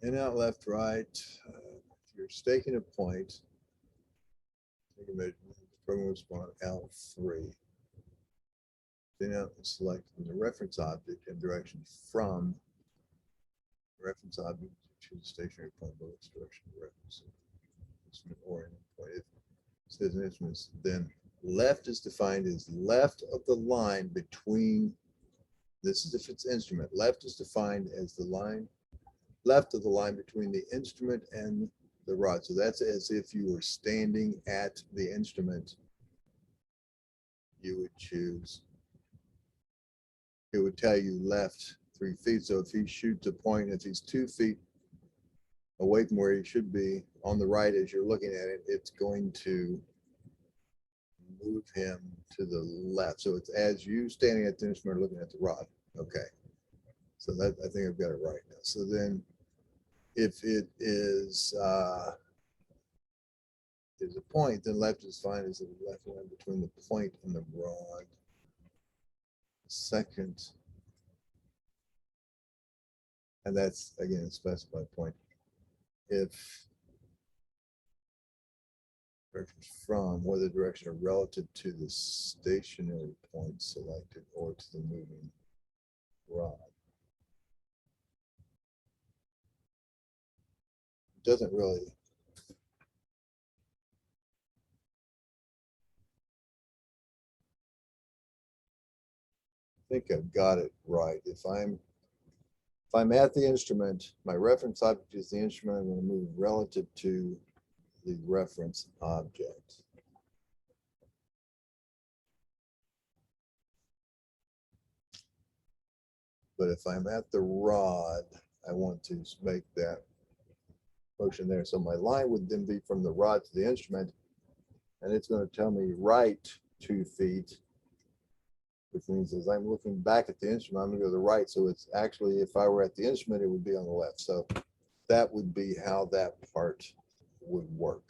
In, out, left, right. If you're staking a point, take a measurement, program respond L3. Then out and select the reference object and direction from the reference object to the stationary point below its direction of reference. Instrument oriented point. If it says instruments, then left is defined as left of the line between, this is if it's instrument, left is defined as the line, left of the line between the instrument and the rod. So that's as if you were standing at the instrument, you would choose, it would tell you left 3 feet. So if he shoots a point, if he's 2 feet away from where he should be on the right as you're looking at it, it's going to move him to the left. So it's as you standing at the instrument looking at the rod. Okay. So that, I think I've got it right now. So then if it is a point, then left is fine as the left line between the point and the rod. Second, and that's again a specified point. If directions from, whether direction are relative to the stationary point selected or to the moving rod. It doesn't really. I think I've got it right. If I'm at the instrument, my reference object is the instrument, I'm going to move relative to the reference object. But if I'm at the rod, I want to make that motion there. So my line would then be from the rod to the instrument, and it's going to tell me right 2 feet, which means as I'm looking back at the instrument, I'm going to go to the right. So it's actually, if I were at the instrument, it would be on the left. So that would be how that part would work.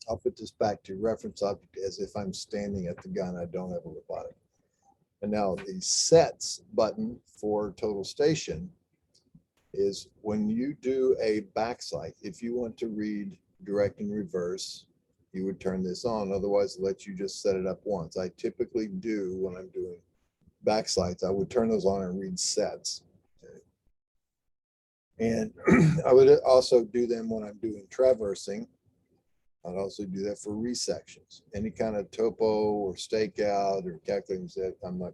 I'll put this back to reference object as if I'm standing at the gun. I don't have a robotic. And now the sets button for total station is when you do a backsight, if you want to read direct and reverse, you would turn this on. Otherwise, it lets you just set it up once. I typically do when I'm doing backsights, I would turn those on and read sets. And I would also do them when I'm doing traversing. I'd also do that for resections. Any kind of topo or stakeout or calculating that I'm not,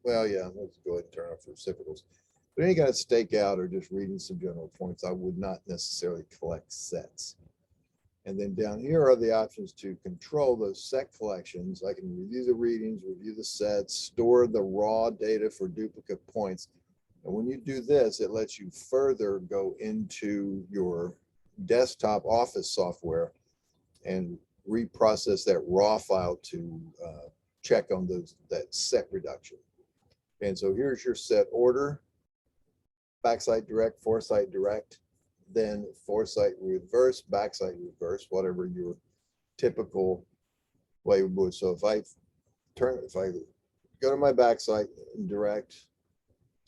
well, yeah, let's go ahead and turn off reciprocals. But any kind of stakeout or just reading some general points, I would not necessarily collect sets. And then down here are the options to control those set collections. I can review the readings, review the sets, store the raw data for duplicate points. And when you do this, it lets you further go into your desktop office software and reprocess that raw file to check on that set reduction. And so here's your set order: backside direct, foresight direct, then foresight reverse, backside reverse, whatever your typical way would. So if I go to my backside and direct,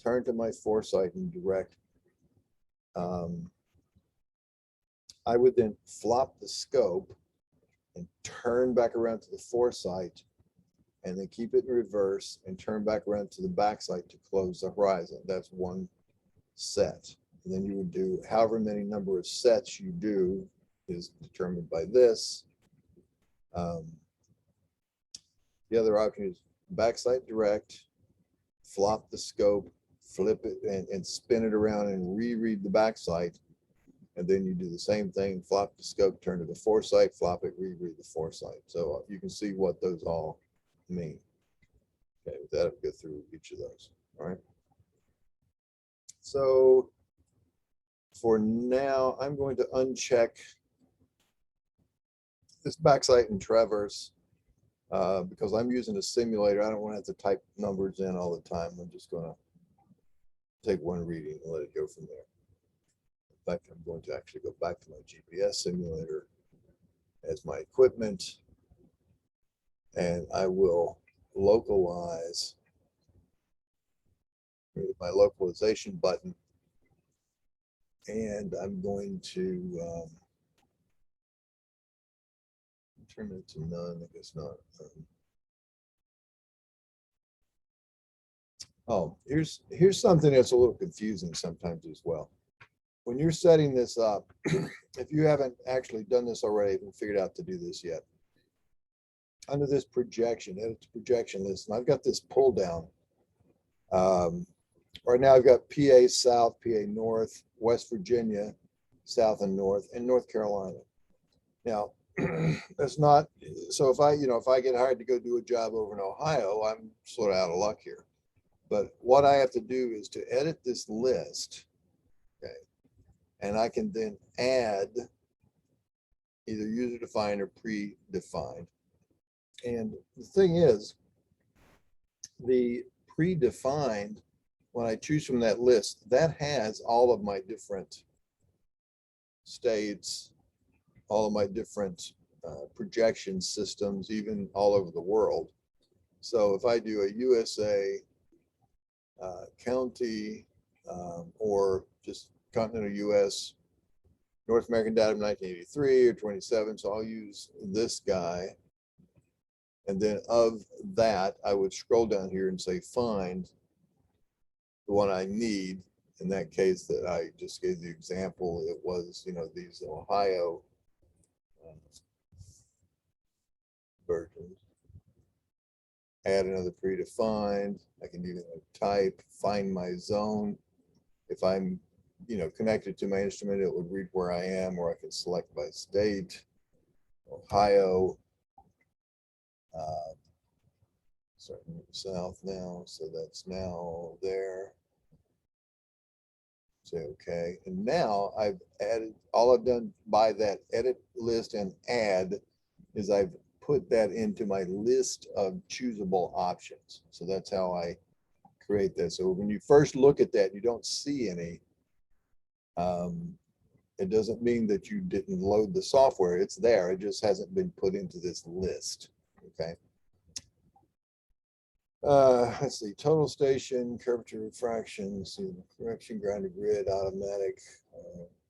turn to my foresight and direct, I would then flop the scope and turn back around to the foresight, and then keep it in reverse and turn back around to the backside to close the horizon. That's one set. And then you would do however many number of sets you do is determined by this. The other option is backside direct, flop the scope, flip it and spin it around and reread the backside. And then you do the same thing, flop the scope, turn to the foresight, flop it, reread the foresight. So you can see what those all mean. Okay, with that, I'll go through each of those. All right. So for now, I'm going to uncheck this backside and traverse because I'm using a simulator. I don't want to have to type numbers in all the time. I'm just going to take one reading and let it go from there. In fact, I'm going to actually go back to my GPS simulator as my equipment, and I will localize my localization button, and I'm going to turn it to none. I guess not. Oh, here's something that's a little confusing sometimes as well. When you're setting this up, if you haven't actually done this already, haven't figured out to do this yet, under this projection, edit the projection list, and I've got this pull down. Right now I've got PA South, PA North, West Virginia, South and North, and North Carolina. Now, that's not, so if I get hired to go do a job over in Ohio, I'm sort of out of luck here. But what I have to do is to edit this list, okay, and I can then add either user defined or predefined. And the thing is, the predefined, when I choose from that list, that has all of my different states, all of my different projection systems, even all over the world. So if I do a USA county or just continental US, North American datum 1983 or 27, so I'll use this guy. And then of that, I would scroll down here and say, find the one I need. In that case that I just gave the example, it was, these Ohio versions. Add another predefined. I can even type, find my zone. If I'm, connected to my instrument, it would read where I am, or I can select by state. Ohio. Starting south now, so that's now there. Say okay, and now I've added, all I've done by that edit list and add is I've put that into my list of choosable options. So that's how I create that. So when you first look at that, you don't see any. It doesn't mean that you didn't load the software. It's there. It just hasn't been put into this list. Okay. Let's see, total station, curvature, refraction, see the correction, grounded grid, automatic,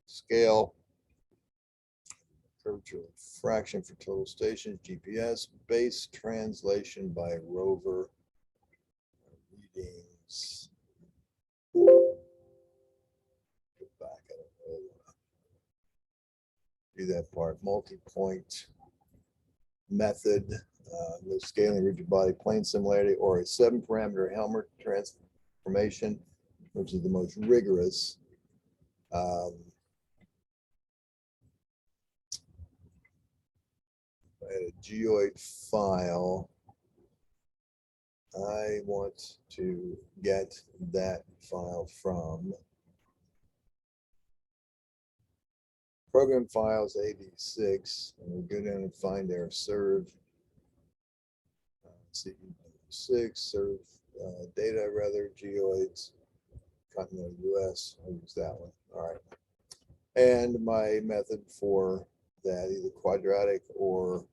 scale, curvature, refraction for total stations, GPS, base translation by rover, readings. do that part. Multi-point method, no scaling rigid body plane similarity, or a 7-parameter Helmer transformation, which is the most rigorous. I had a geoid file. I want to get that file from program files 86, and we'll go down and find our serve CE6 serve data, rather geoids, continental US. I'll use that one. All right. And my method for that, either quadratic or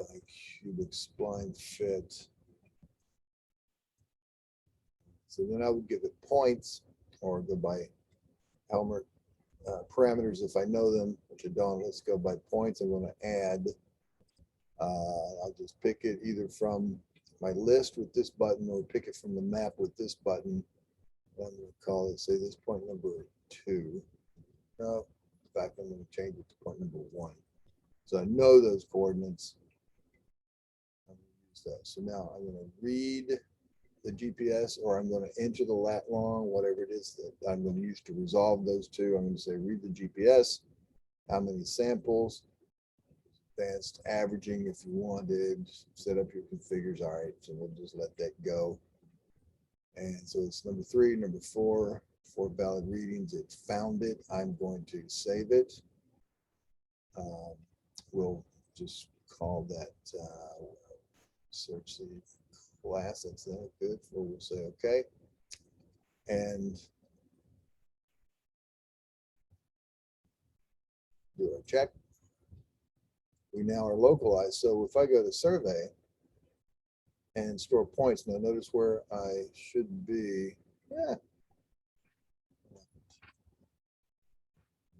bicubic spline fit. So then I would give it points or go by Helmer parameters if I know them, which I don't. Let's go by points. I'm going to add. I'll just pick it either from my list with this button or pick it from the map with this button. I'm going to call it, say this point number 2. No, in fact, I'm going to change it to point number 1. So I know those coordinates. I'm going to use that. So now I'm going to read the GPS, or I'm going to enter the lat long, whatever it is that I'm going to use to resolve those two. I'm going to say read the GPS, how many samples, advanced averaging if you wanted, set up your configures. All right, so we'll just let that go. And so it's number 3, number 4, 4 valid readings. It found it. I'm going to save it. We'll just call that search the class. That's not good. So we'll say okay. And do our check. We now are localized. So if I go to survey and store points, now notice where I should be. Yeah.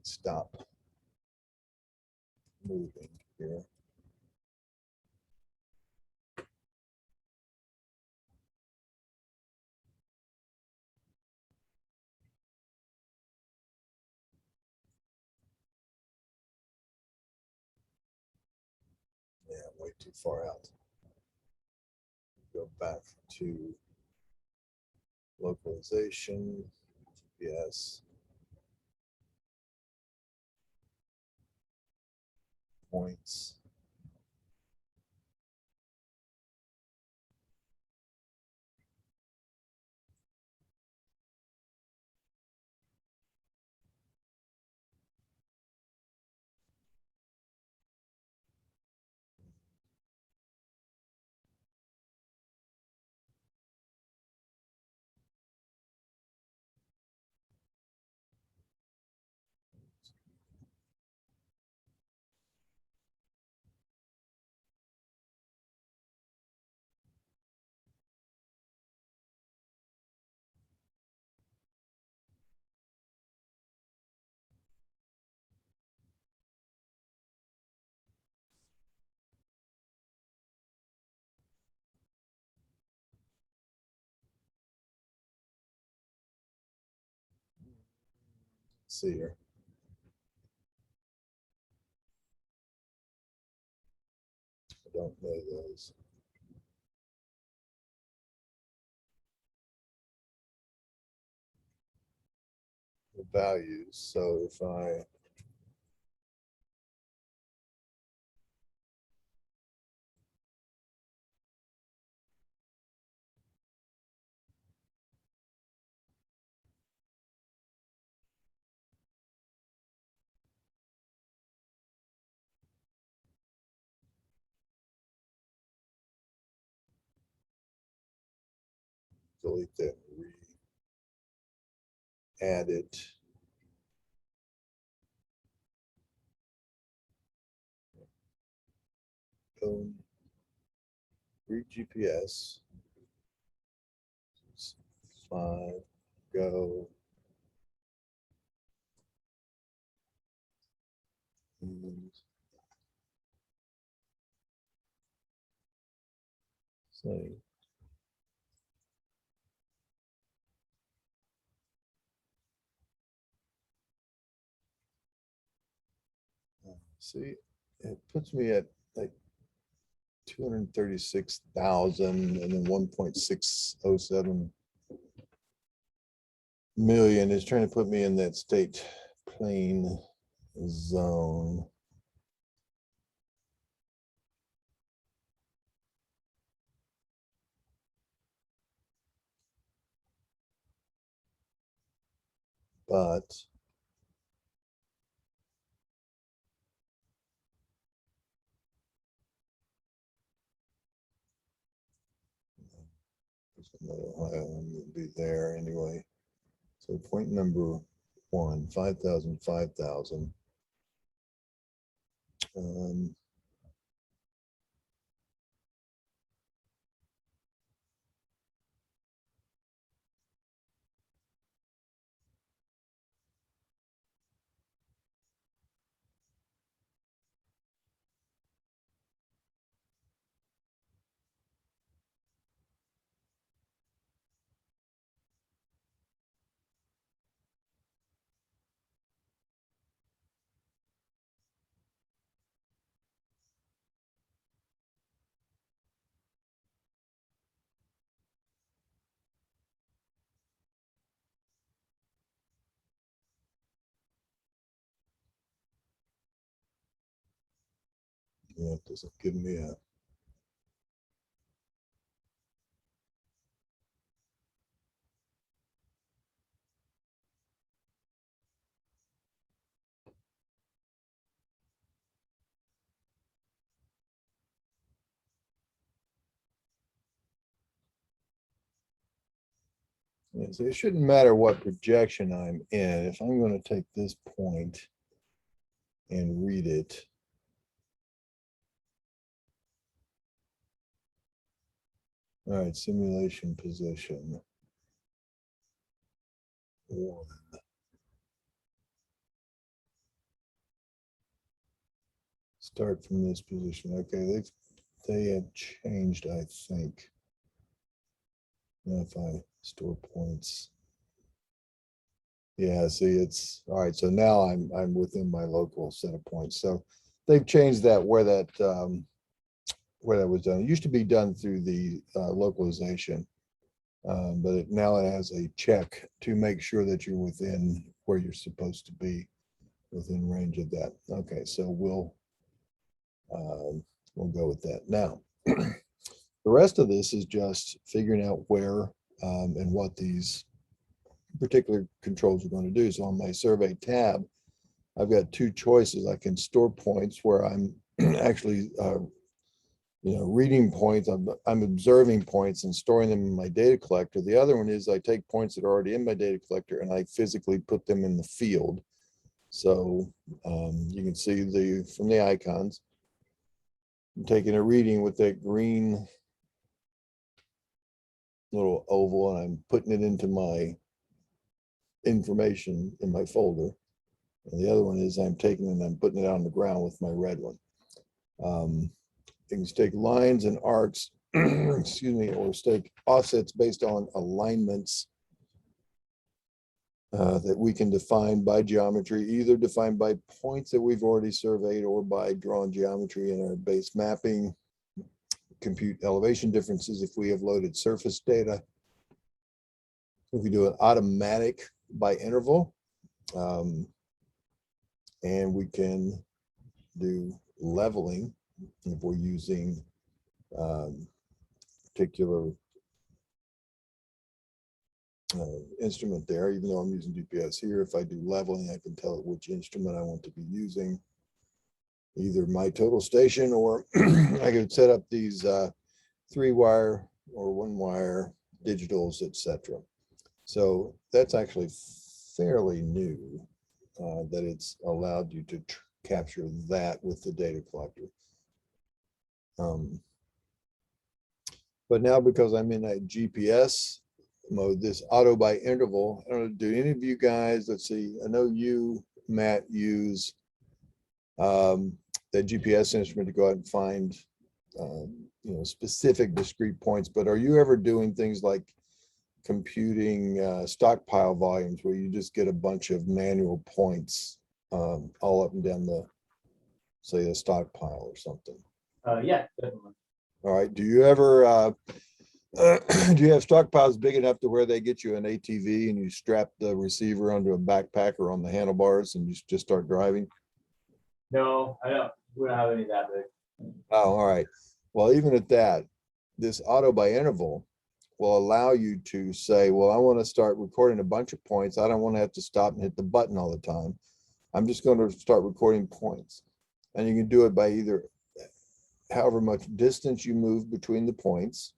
Stop moving here. Yeah, I'm way too far out. Go back to localization. Yes. Points. Let's see here. I don't know those. The values. So if I delete that, re-add it. Boom. Read GPS. 5. Go. And say See, it puts me at like 236,000 and then 1.607 million is trying to put me in that state plane zone. But I'm going to be there anyway. So point number one, 5,000, 5,000. Yeah, it doesn't give me a yeah, so it shouldn't matter what projection I'm in. If I'm going to take this point and read it, all right, simulation position one. Start from this position. Okay, they have changed, I think. Now if I store points. Yeah, see, it's all right. So now I'm within my local set of points. So they've changed that where that was done. It used to be done through the localization, but now it has a check to make sure that you're within where you're supposed to be, within range of that. Okay, so we'll go with that. Now, the rest of this is just figuring out where and what these particular controls are going to do. So on my survey tab, I've got two choices. I can store points where I'm actually reading points. I'm observing points and storing them in my data collector. The other one is I take points that are already in my data collector and I physically put them in the field. So you can see from the icons, I'm taking a reading with that green little oval and I'm putting it into my information in my folder. And the other one is I'm taking it and I'm putting it on the ground with my red one. You can stake lines and arcs, excuse me, or stake offsets based on alignments that we can define by geometry, either defined by points that we've already surveyed or by drawn geometry in our base mapping, compute elevation differences if we have loaded surface data. If we do an automatic by interval, and we can do leveling if we're using particular instrument there, even though I'm using GPS here. If I do leveling, I can tell it which instrument I want to be using, either my total station, or I could set up these 3-wire or 1-wire digitals, etc. So that's actually fairly new, that it's allowed you to capture that with the data collector. But now, because I'm in a GPS mode, this auto by interval, I don't know, do any of you guys, let's see, I know you, Matt, use that GPS instrument to go out and find specific discrete points, but are you ever doing things like computing stockpile volumes where you just get a bunch of manual points all up and down say a stockpile or something. Yeah, definitely. All right. Do you ever do you have stockpiles big enough to where they get you an ATV and you strap the receiver onto a backpack or on the handlebars and you just start driving? No, I don't. We don't have any that big. Oh, all right. Well, even at that, this auto by interval will allow you to say, well, I want to start recording a bunch of points. I don't want to have to stop and hit the button all the time. I'm just going to start recording points. And you can do it by either however much distance you move between the points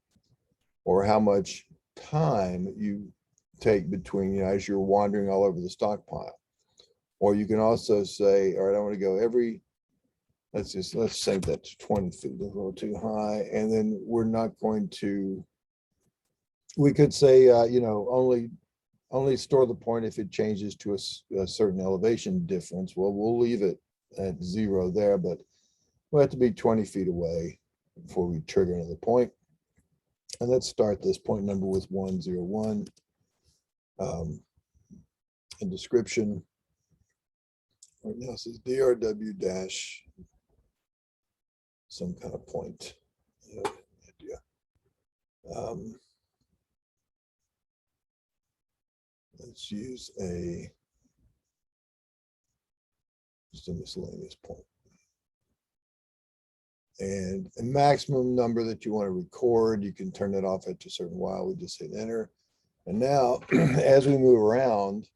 or how much time you take between, as you're wandering all over the stockpile. Or you can also say, all right, I want to go every, let's say that's 20 feet, a little too high. And then we're not going to, we could say, only store the point if it changes to a certain elevation difference. Well, we'll leave it at 0 there, but we'll have to be 20 feet away before we trigger another point. And let's start this point number with 101. A description. Right now it says DRW dash some kind of point. Let's use just a miscellaneous point. And a maximum number that you want to record, you can turn it off after a certain while. We just hit enter. And now as we move around,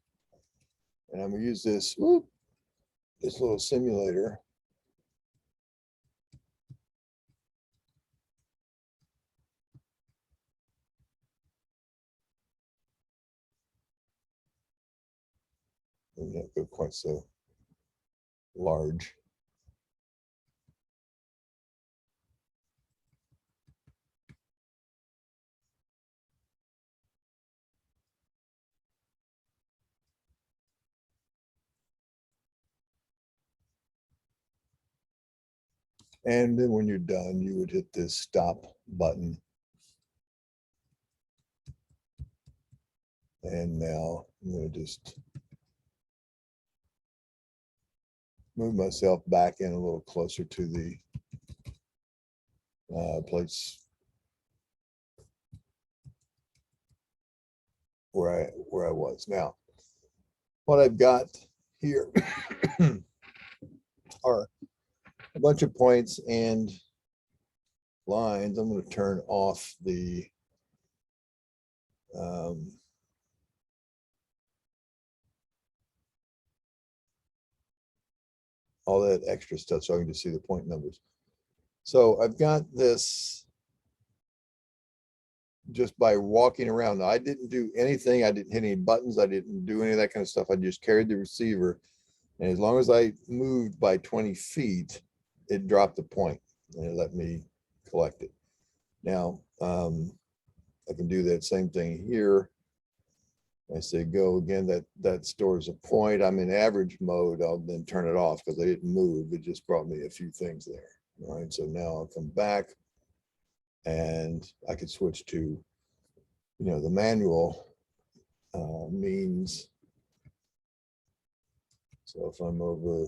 and I'm gonna use this little simulator. And not go quite so large. And then when you're done, you would hit this stop button. And now I'm going to just move myself back in a little closer to the place where I was. Now, what I've got here are a bunch of points and lines. I'm going to turn off the all that extra stuff so I can just see the point numbers. So I've got this just by walking around. Now, I didn't do anything. I didn't hit any buttons. I didn't do any of that kind of stuff. I just carried the receiver. And as long as I moved by 20 feet, it dropped the point and it let me collect it. Now, I can do that same thing here. I say go again, that stores a point. I'm in average mode. I'll then turn it off because I didn't move. It just brought me a few things there. All right, so now I'll come back and I could switch to, the manual means. So if I'm over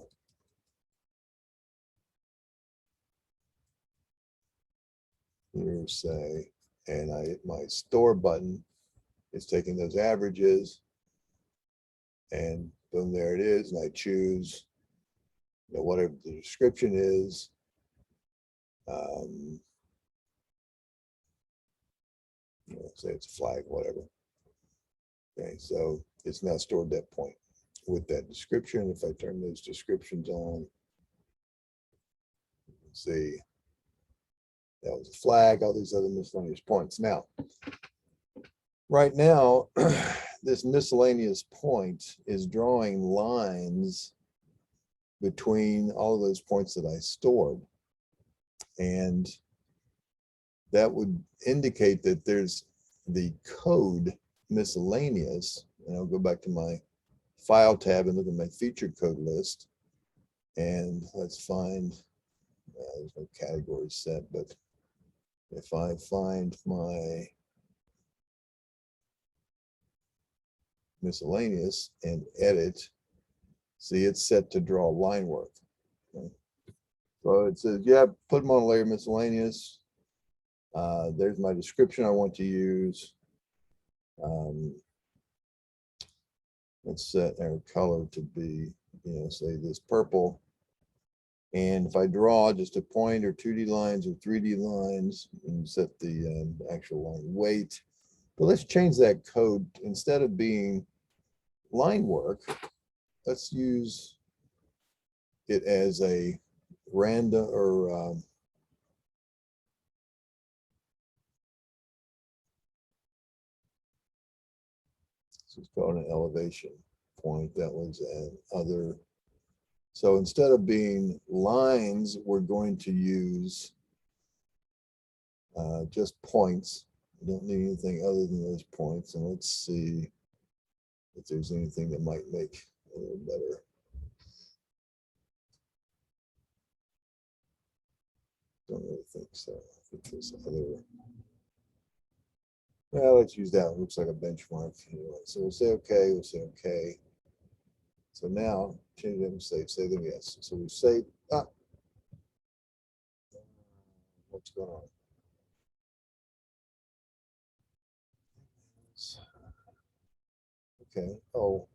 here, say, and I hit my store button, it's taking those averages and boom, there it is. And I choose, whatever the description is. Say it's a flag, whatever. Okay, so it's now stored that point with that description. If I turn those descriptions on, see, that was a flag, all these other miscellaneous points. Now, right now, this miscellaneous point is drawing lines between all of those points that I stored. And that would indicate that there's the code miscellaneous. And I'll go back to my file tab and look at my featured code list. And let's find, there's no category set, but if I find my miscellaneous and edit, see it's set to draw line work. Okay. So it says, yeah, put them on layer miscellaneous. There's my description I want to use. Let's set our color to be, say this purple. And if I draw just a point or 2D lines or 3D lines and set the actual line weight, but let's change that code. Instead of being line work, let's use it as a random or it's called an elevation point. That was an other. So instead of being lines, we're going to use just points. We don't need anything other than those points. And let's see if there's anything that might make a little better. Don't really think so. I think there's other. Well, let's use that. It looks like a benchmark anyway. So we'll say okay. We'll say okay. So now change them to save them yes. So we say what's going on? Okay. Oh.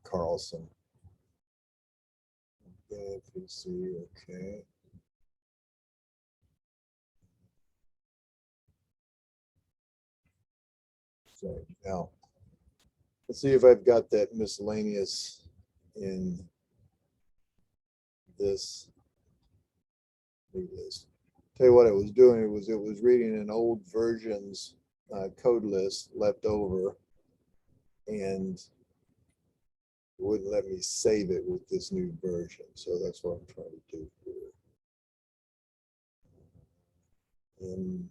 Carlson. PC, okay. So now let's see if I've got that miscellaneous in this. Tell you what it was doing. It was reading an old version's code list left over, and it wouldn't let me save it with this new version. So that's what I'm trying to do here. And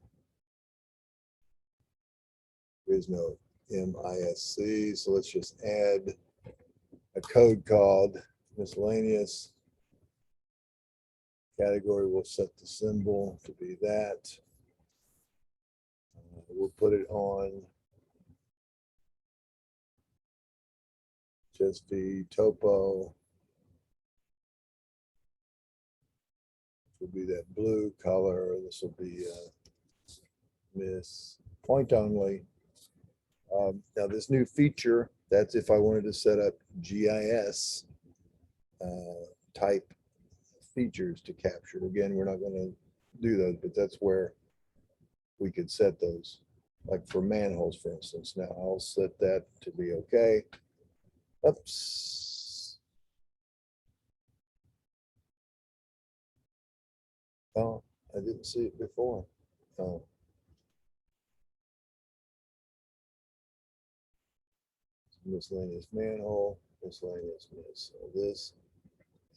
there's no MISC, so let's just add a code called miscellaneous. Category, we'll set the symbol to be that. We'll put it on just the topo. This will be that blue color. This will be miss point only. Now this new feature, that's if I wanted to set up GIS type features to capture. Again, we're not going to do those, but that's where we could set those, like for manholes, for instance. Now I'll set that to be okay. Oops. Oh, I didn't see it before. Oh. Miscellaneous manhole, miscellaneous miss. So this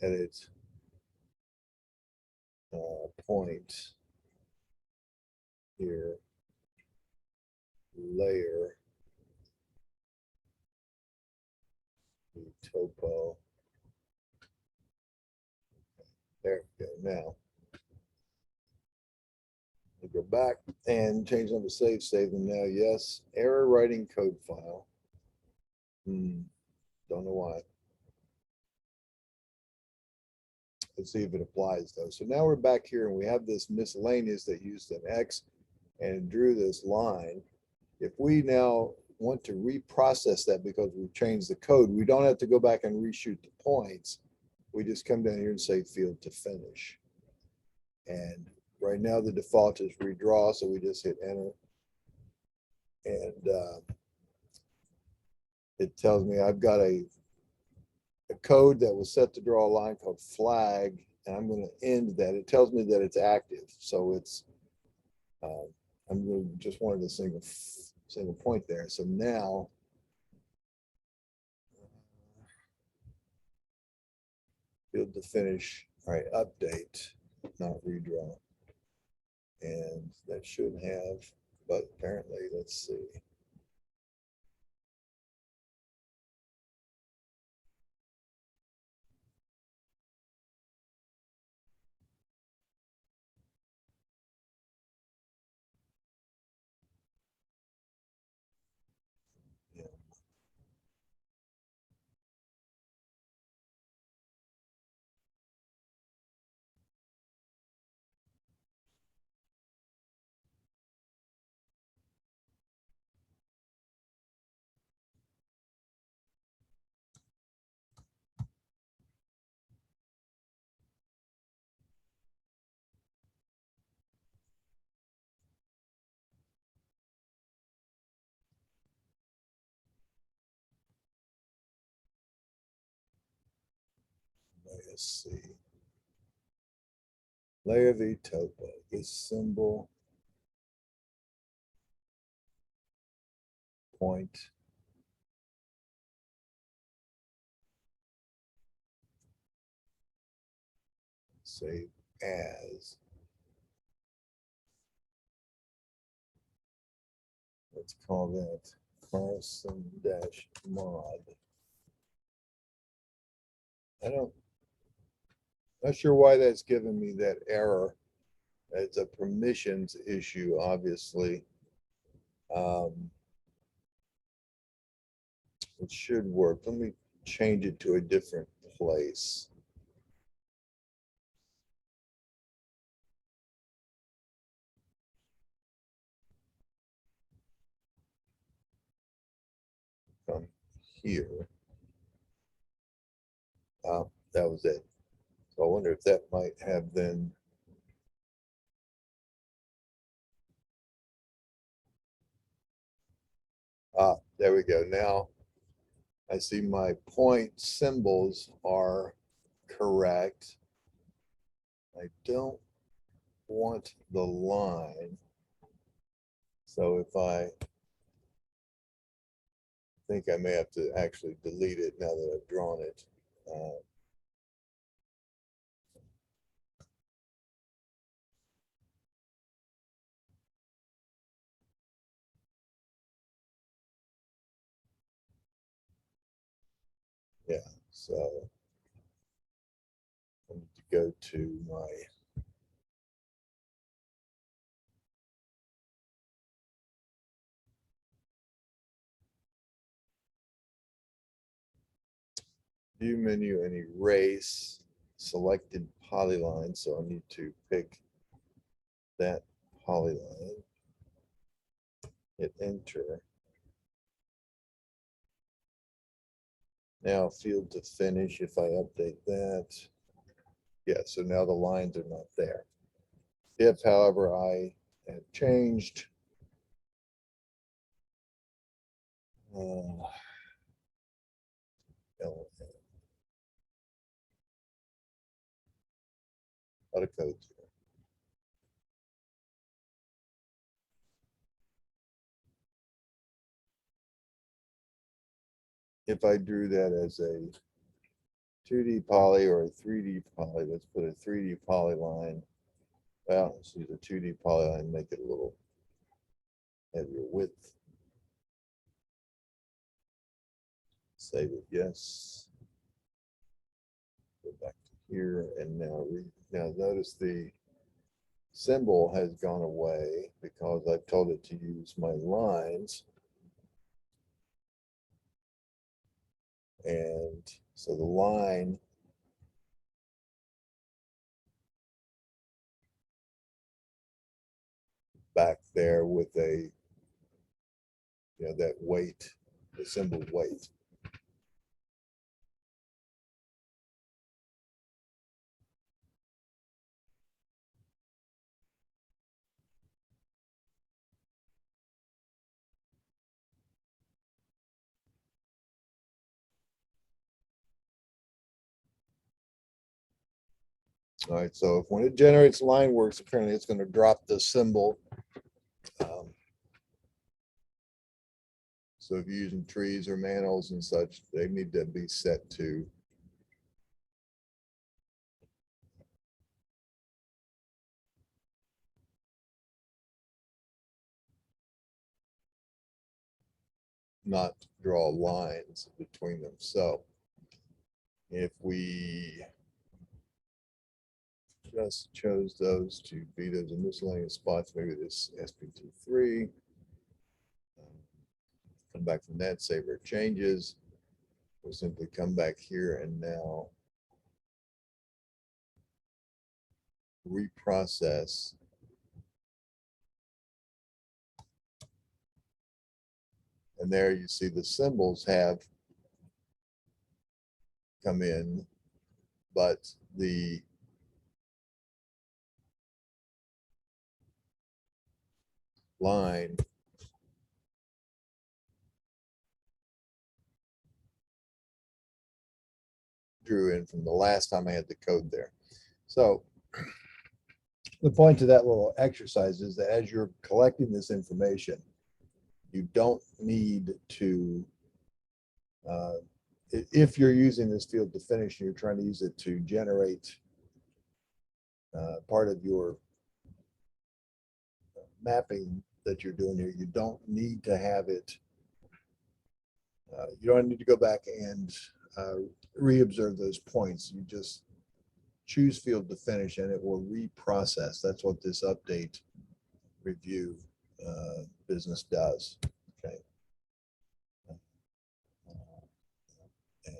edit point here, layer, the topo. There we go. Now we go back and change them to save them now. Yes, error writing code file. Don't know why. Let's see if it applies though. So now we're back here and we have this miscellaneous that used an X and drew this line. If we now want to reprocess that because we've changed the code, we don't have to go back and reshoot the points. We just come down here and say field to finish. And right now the default is redraw, so we just hit enter. And it tells me I've got a code that was set to draw a line called flag, and I'm going to end that. It tells me that it's active, so it's I'm really just wanted a single point there. So now field to finish. All right, update, not redraw. And that should have, but apparently, let's see. Yeah. Let's see. Layer V topo. This symbol point. Save as. Let's call that Carlson -mod. Not sure why that's giving me that error. It's a permissions issue, obviously. It should work. Let me change it to a different place. Come here. That was it. So I wonder if that might have then. There we go. Now I see my point symbols are correct. I don't want the line. So if I think I may have to actually delete it now that I've drawn it. Yeah, so I need to go to my view menu and erase selected polyline. So I need to pick that polyline, hit enter. Now field to finish, if I update that. Yeah, so now the lines are not there. If, however, I have changed a lot of codes here. If I drew that as a 2D poly or a 3D poly, let's put a 3D polyline. Well, let's use a 2D polyline, make it a little heavier width. Save it, yes. Go back to here and now notice the symbol has gone away because I've told it to use my lines. And so the line back there with a, that weight, the symbol weight. All right, so if when it generates line works, apparently it's going to drop the symbol So if you're using trees or manholes and such, they need to be set to not draw lines between them. So if we just chose those to be those miscellaneous spots, maybe this SPT3, come back from that, save our changes. We'll simply come back here and now reprocess. And there you see the symbols have come in, but the line drew in from the last time I had the code there. So the point to that little exercise is that as you're collecting this information, you don't need to, if you're using this field to finish and you're trying to use it to generate part of your mapping that you're doing here, you don't need to have it. You don't need to go back and re-observe those points. You just choose field to finish and it will reprocess. That's what this update review business does. Okay. And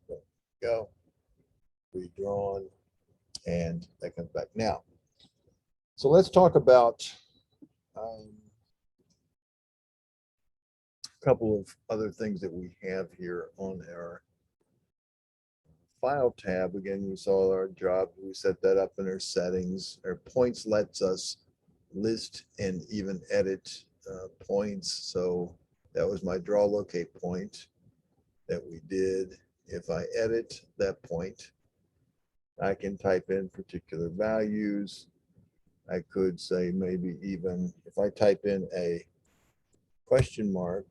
there we go. Redrawn, and that comes back. Now, so let's talk about a couple of other things that we have here on our file tab. Again, you saw our job. We set that up in our settings. Our points lets us list and even edit points. So that was my draw locate point that we did. If I edit that point, I can type in particular values. I could say maybe even if I type in a question mark,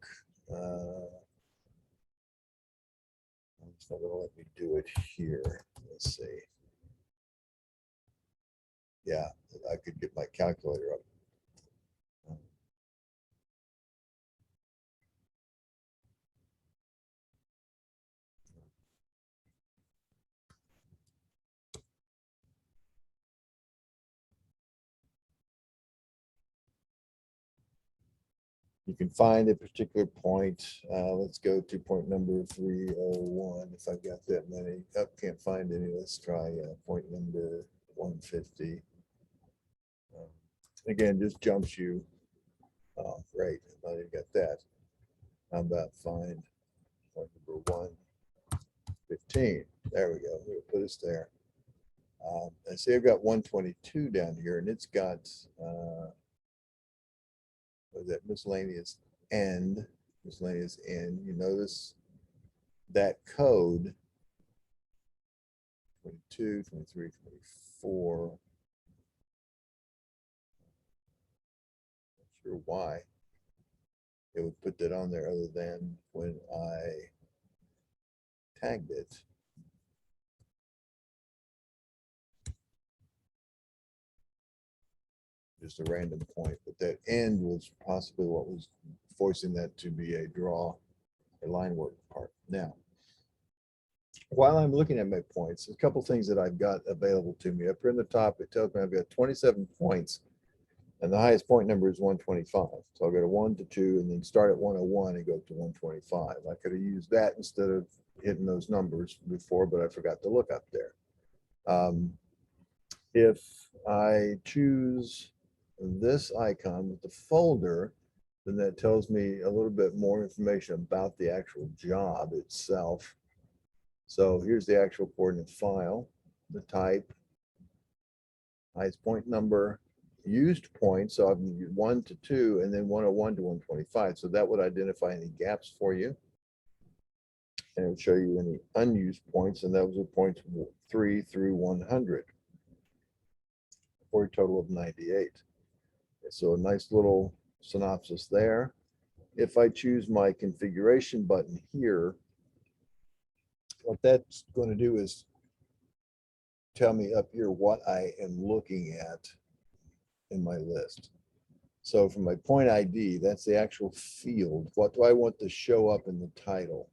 it's not going to let me do it here. Let's see. Yeah, I could get my calculator up. You can find a particular point. Let's go to point number 301. If I've got that many, oh, can't find any. Let's try point number 150. Again, just jumps you. Oh, great. I already got that. How about find point number 115? There we go. We'll put us there. And see, I've got 122 down here, and it's got that miscellaneous end. You notice that code 22, 23, 24. Not sure why it would put that on there other than when I tagged it. Just a random point, but that end was possibly what was forcing that to be a draw or line work part. Now, while I'm looking at my points, a couple things that I've got available to me. Up here in the top, it tells me I've got 27 points, and the highest point number is 125. So I'll go to 1 to 2, and then start at 101 and go up to 125. I could have used that instead of hitting those numbers before, but I forgot to look up there. If I choose this icon with the folder, then that tells me a little bit more information about the actual job itself. So here's the actual coordinate file, the type, highest point number, used points. So I've used 1 to 2 and then 101 to 125. So that would identify any gaps for you. And it would show you any unused points. And those are points 3 through 100 for a total of 98. So a nice little synopsis there. if I choose my configuration button here, what that's going to do is tell me up here what I am looking at in my list. So for my point ID, that's the actual field. What do I want to show up in the title?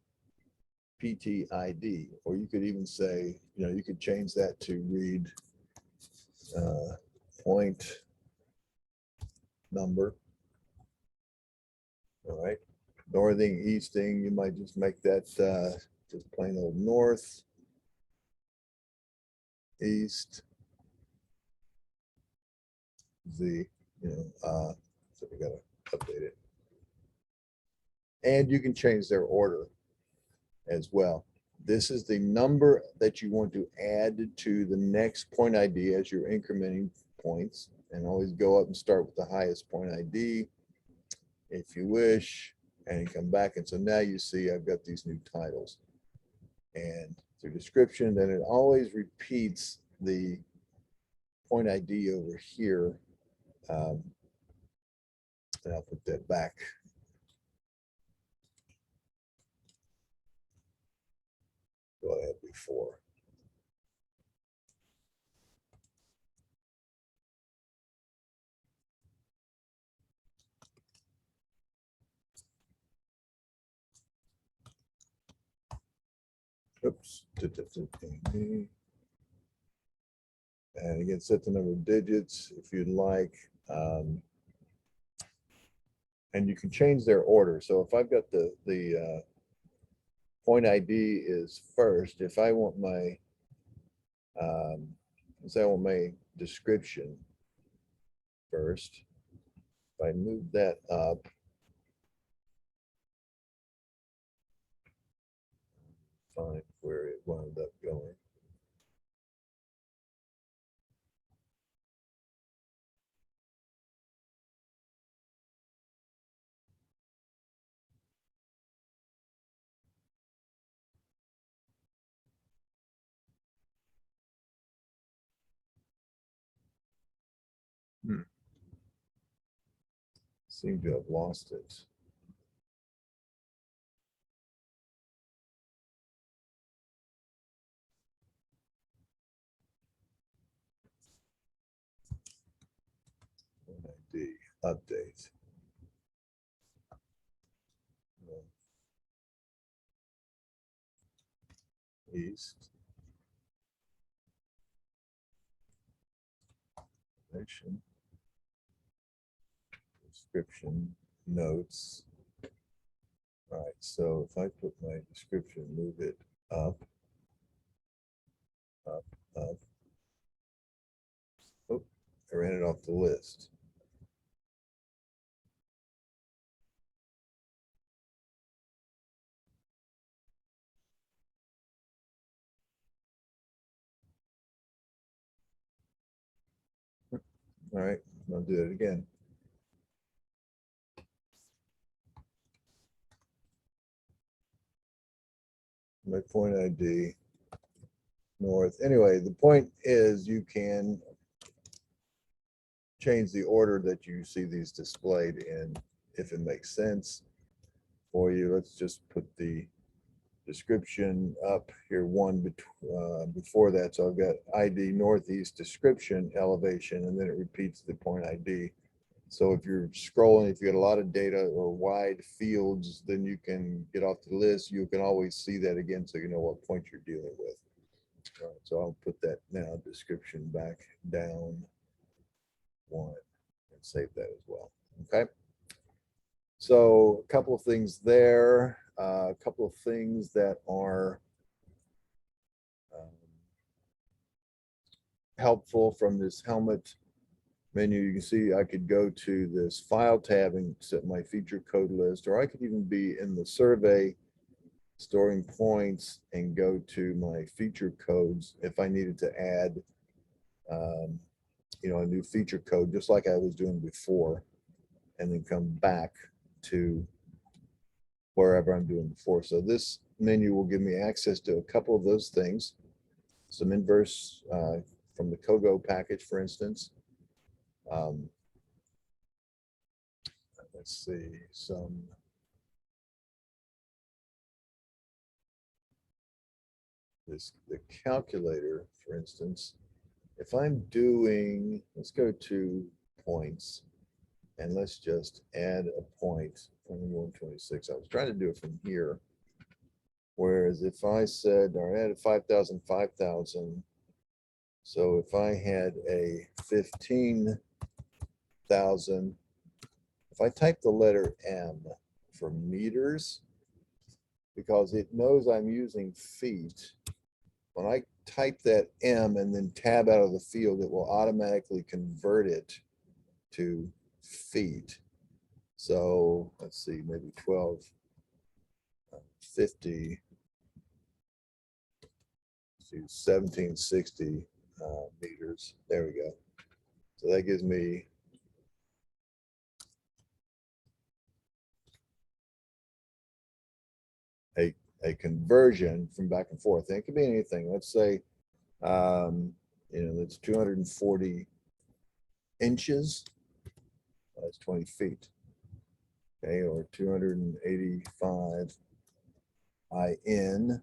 PTID, or you could even say, you know, you could change that to read point number. All right, northing, easting, you might just make that just plain old north, east, Z, you know, so we gotta update it. And you can change their order as well. This is the number that you want to add to the next point ID as you're incrementing points, and always go up and start with the highest point ID if you wish, and come back. And so now you see I've got these new titles and the description. Then it always repeats the point ID over here. And I'll put that back. What I had before. Oops. And again, set the number of digits if you'd like. And you can change their order. So if I've got the point ID is first, if I want my, say I want my description first, if I move that up, find where it wound up going. Seem to have lost it. ID update. East. Description, notes. All right, so if I put my description, move it up, up, up. Oh, I ran it off the list. All right, I'll do it again. My point ID, north. Anyway, the point is you can change the order that you see these displayed in if it makes sense for you. Let's just put the description up here before that. So I've got ID northeast description elevation, and then it repeats the point ID. So if you're scrolling, if you got a lot of data or wide fields, then you can get off the list. You can always see that again, so you know what point you're dealing with. All right, so I'll put that now, description back down one, and save that as well. Okay. So a couple of things there, a couple of things that are helpful from this helmet menu. You can see I could go to this file tab and set my feature code list, or I could even be in the survey storing points and go to my feature codes if I needed to add you know, a new feature code, just like I was doing before, and then come back to wherever I'm doing before. So this menu will give me access to a couple of those things. Some inverse from the Kogo package, for instance. Let's see, some the calculator, for instance, if I'm doing, let's go to points and let's just add a point from 126. I was trying to do it from here. Whereas if I said, or I added 5,000, 5,000. So if I had a 15,000, if I type the letter M for meters, because it knows I'm using feet, when I type that M and then tab out of the field, it will automatically convert it to feet. So let's see, maybe 1250 to 1760 meters. There we go. So that gives me a conversion from back and forth. And it could be anything. Let's say, that's 240 inches. That's 20 feet. Okay, or 285 IN.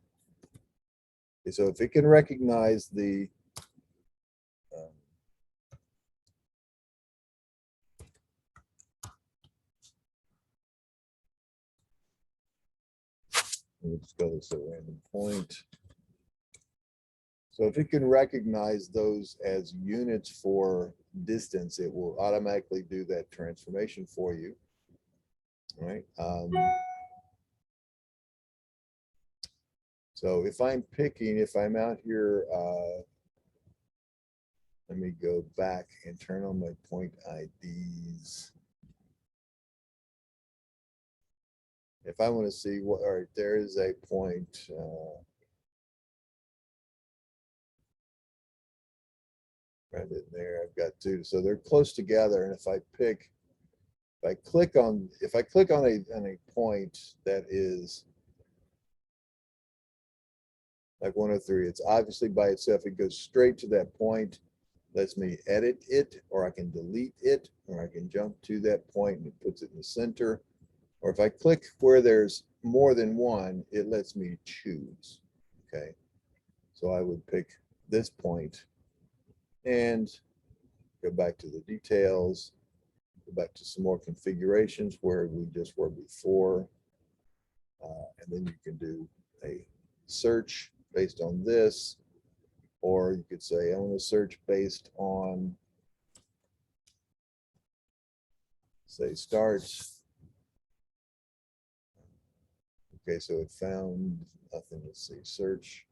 Okay, so if it can recognize the let's go to a random point. So if it can recognize those as units for distance, it will automatically do that transformation for you. All right. So if I'm picking, if I'm out here, let me go back and turn on my point IDs. If I want to see what, all right, there is a point. Right in there, I've got two. So they're close together. And if I click on a point that is like 103, it's obviously by itself. It goes straight to that point, lets me edit it, or I can delete it, or I can jump to that point and it puts it in the center. Or if I click where there's more than one, it lets me choose. Okay. So I would pick this point and go back to the details, go back to some more configurations where we just were before. And then you can do a search based on this, or you could say, I want to search based on, say, starts. Okay, so it found nothing. Let's see, search.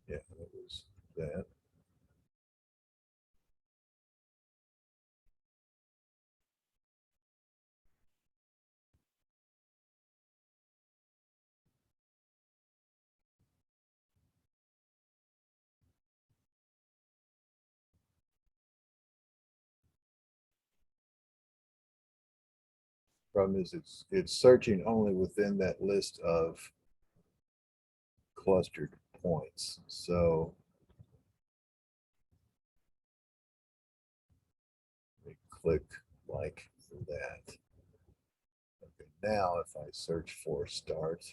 Yeah, that was that. Problem is it's searching only within that list of clustered points. So we click like that. Okay, now if I search for start,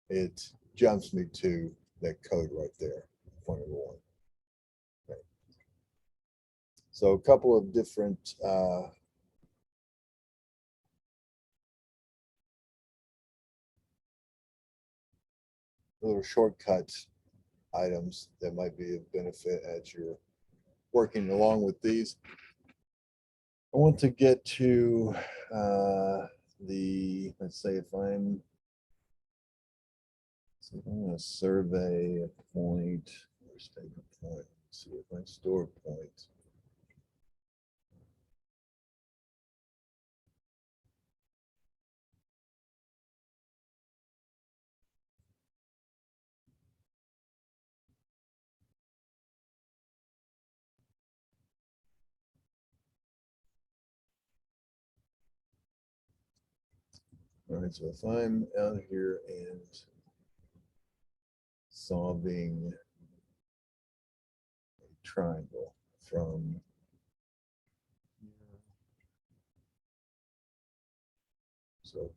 it jumps me to that code right there, point number one. Okay. So a couple of different little shortcut items that might be of benefit as you're working along with these. I want to get to let's say if I'm going to survey a point or state a point, let's see if I store a point. All right, so if I'm out here and solving a triangle from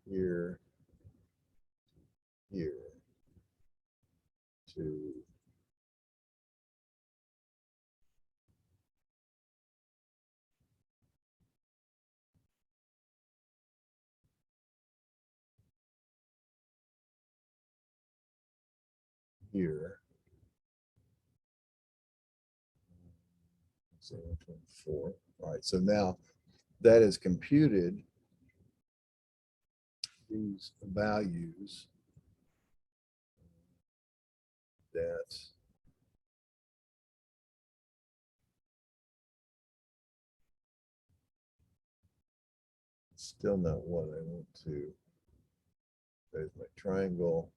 here, here to here. So 124. All right, so now that is computed these values that still not what I want to. There's my triangle.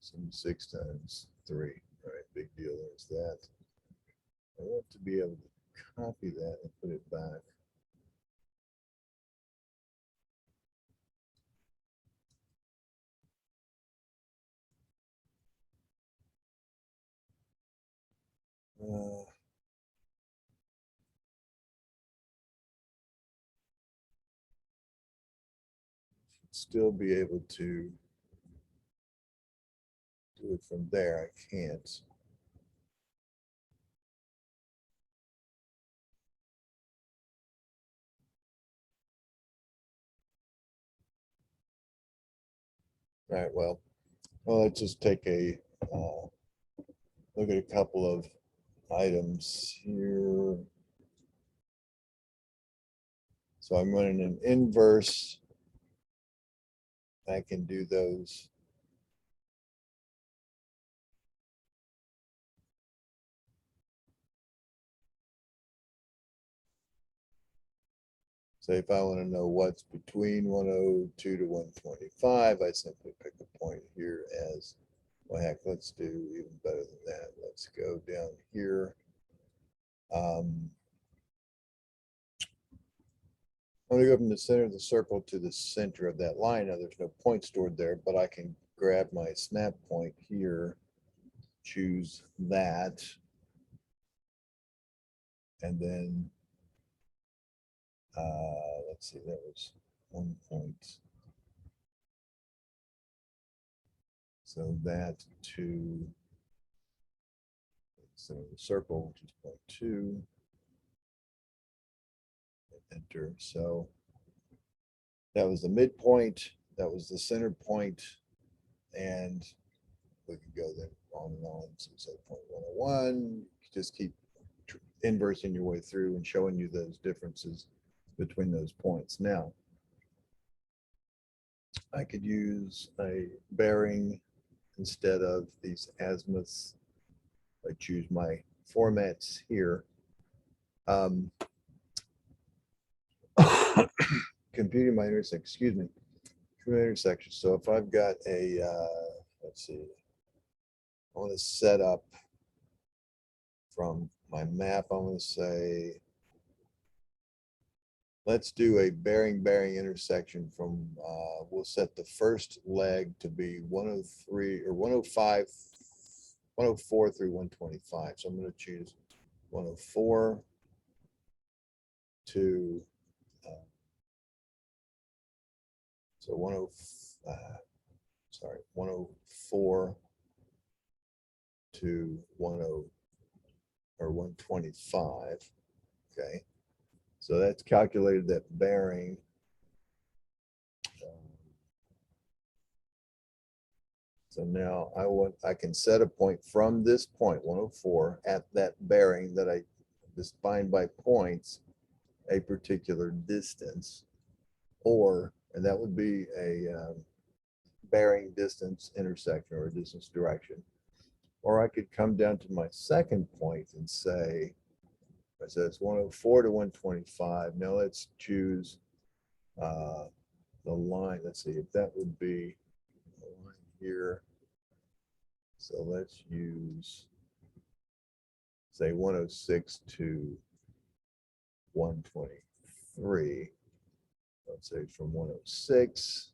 Some 6 times 3. All right, big deal. There's that. I want to be able to copy that and put it back. Still be able to do it from there. I can't. All right, well, let's just take a look at a couple of items here. So I'm running an inverse. I can do those. So if I want to know what's between 102 to 125, I simply pick a point here as, well, heck, let's do even better than that. Let's go down here. I'm going to go from the center of the circle to the center of that line. Now there's no point stored there, but I can grab my snap point here, choose that, and then let's see, that was 1 point. So that to center of the circle, which is 0.2. Enter. So that was the midpoint, that was the center point, and we could go then on and on. So say 0.101, just keep inversing your way through and showing you those differences between those points. Now, I could use a bearing instead of these azimuths. I choose my formats here. Computing my intersection, excuse me, intersection. So if I've got a, let's see, I want to set up from my map, I'm going to say, let's do a bearing intersection from, we'll set the first leg to be 103 or 105, 104 through 125. So I'm going to choose 104 to, so 104 to 10 or 125. Okay. So that's calculated that bearing. So now I can set a point from this point 104 at that bearing that I defined by points a particular distance, or, and that would be a bearing distance intersection or a distance direction. Or I could come down to my second point and say, I said it's 104 to 125. Now let's choose the line. Let's see if that would be a line here. So let's use, say, 106 to 123. Let's say from 106,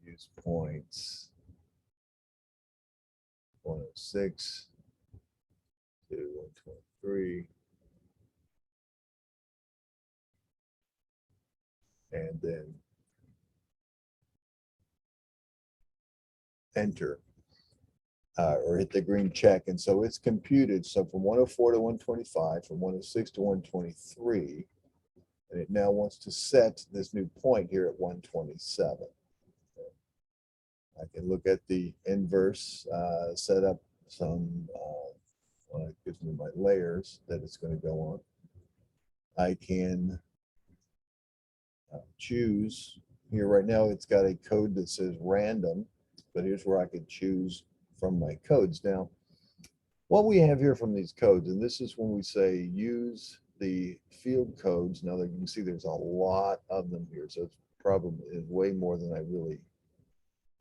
use points 106 to 123. And then enter or hit the green check. And so it's computed. So from 104 to 125, from 106 to 123, and it now wants to set this new point here at 127. I can look at the inverse, set up some, it gives me my layers that it's going to go on. I can choose here right now. It's got a code that says random, but here's where I could choose from my codes. Now, what we have here from these codes, and this is when we say use the field codes. Now that you can see there's a lot of them here, so it's probably is way more than I really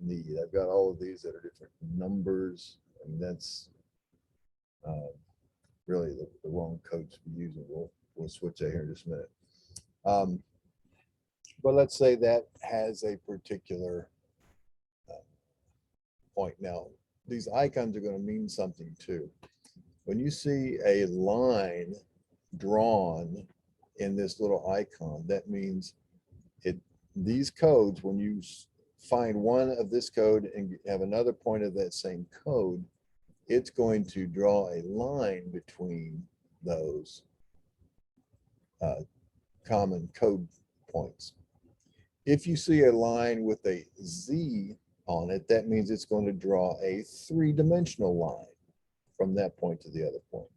need. I've got all of these that are different numbers, and that's really the wrong code to be using. We'll switch that here in just a minute. But let's say that has a particular point. Now, these icons are going to mean something too. When you see a line drawn in this little icon, that means these codes, when you find one of this code and have another point of that same code, it's going to draw a line between those common code points. If you see a line with a Z on it, that means it's going to draw a three-dimensional line from that point to the other point.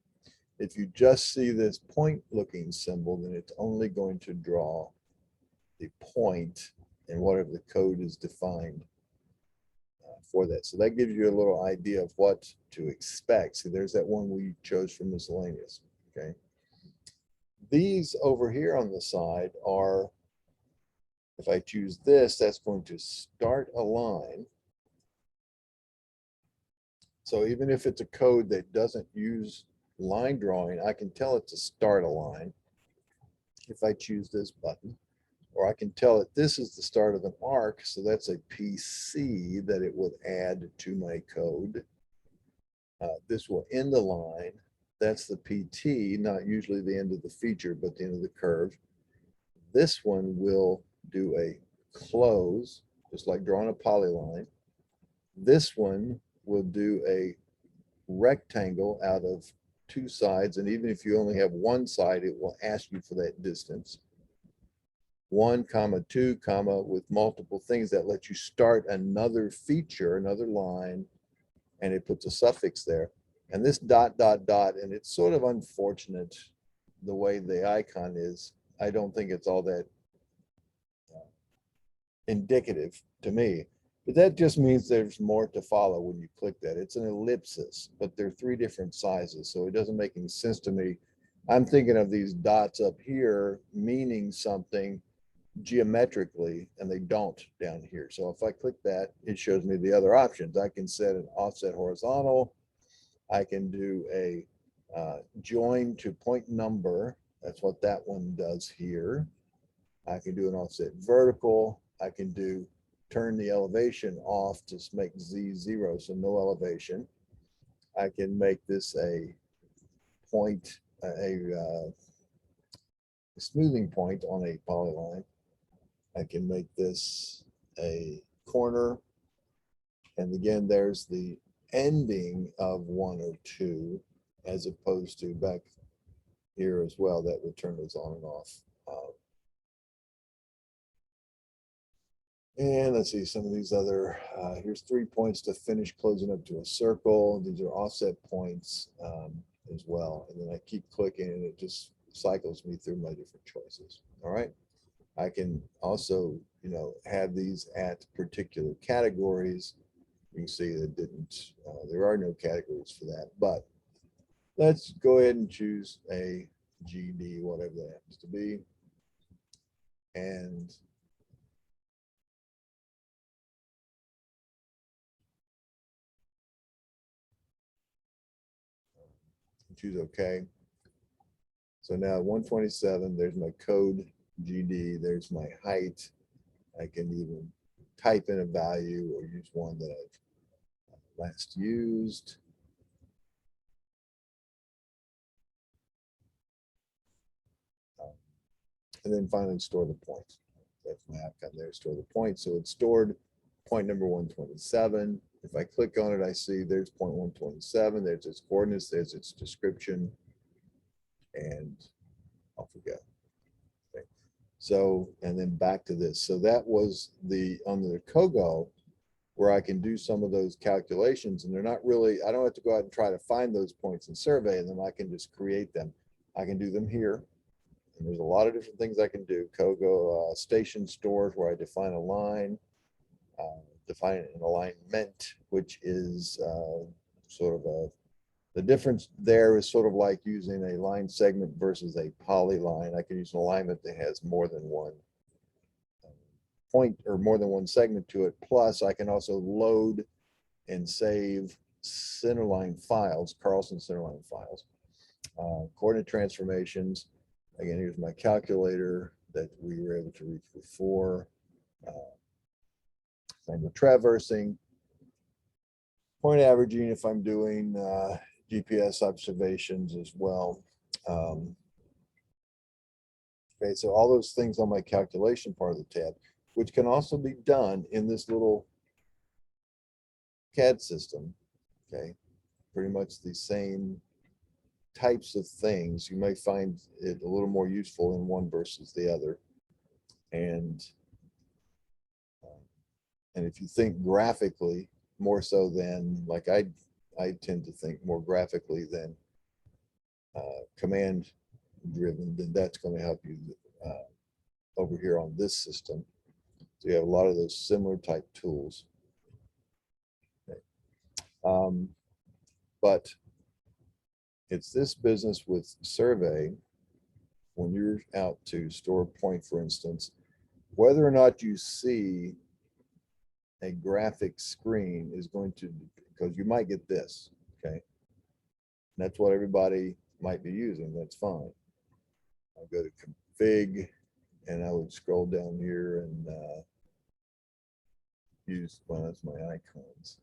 If you just see this point looking symbol, then it's only going to draw the point and whatever the code is defined for that. So that gives you a little idea of what to expect. See, there's that one we chose from miscellaneous, okay? These over here on the side are, if I choose this, that's going to start a line. So even if it's a code that doesn't use line drawing, I can tell it to start a line if I choose this button. Or I can tell it this is the start of an arc, so that's a PC that it would add to my code. This will end the line. That's the PT, not usually the end of the feature, but the end of the curve. This one will do a close, just like drawing a polyline. This one will do a rectangle out of two sides, and even if you only have one side, it will ask you for that distance. 1, 2, with multiple things that let you start another feature, another line, and it puts a suffix there. And this ... and it's sort of unfortunate the way the icon is. I don't think it's all that indicative to me, but that just means there's more to follow when you click that. It's an ellipsis, but they're 3 different sizes, so it doesn't make any sense to me. I'm thinking of these dots up here meaning something geometrically, and they don't down here. So if I click that, it shows me the other options. I can set an offset horizontal. I can do a join to point number. That's what that one does here. I can do an offset vertical. I can do turn the elevation off to make Z 0, so no elevation. I can make this a point, a smoothing point on a polyline. I can make this a corner. And again, there's the ending of 1 or 2, as opposed to back here as well, that would turn those on and off. And let's see some of these other, here's 3 points to finish closing up to a circle. These are offset points as well. And then I keep clicking and it just cycles me through my different choices. All right. I can also, have these at particular categories. You can see that didn't, there are no categories for that, but let's go ahead and choose a GD, whatever that happens to be. And choose OK. So now 127, there's my code GD, there's my height. I can even type in a value or use one that I've last used. And then finally store the points. That's my outcome there, store the points. So it's stored point number 127. If I click on it, I see there's point 127, there's its coordinates, there's its description, and off we go. Okay. So, and then back to this. So that was on the COGO, where I can do some of those calculations, and they're not really, I don't have to go out and try to find those points and survey them. I can just create them. I can do them here. And there's a lot of different things I can do. COGO station stores, where I define a line, define an alignment, which is sort of the difference there is sort of like using a line segment versus a polyline. I can use an alignment that has more than one point or more than one segment to it. Plus, I can also load and save centerline files, Carlson centerline files, coordinate transformations. Again, here's my calculator that we were able to reach before. Angle traversing, point averaging if I'm doing GPS observations as well. Okay, so all those things on my calculation part of the tab, which can also be done in this little CAD system. Okay, pretty much the same types of things. You may find it a little more useful in one versus the other. And if you think graphically more so than, like I tend to think more graphically than command driven, then that's going to help you over here on this system. So you have a lot of those similar type tools. Okay. But it's this business with survey, when you're out to store a point, for instance, whether or not you see a graphic screen is going to, because you might get this, okay? And that's what everybody might be using, that's fine. I'll go to config and I would scroll down here and use, well, that's my icons.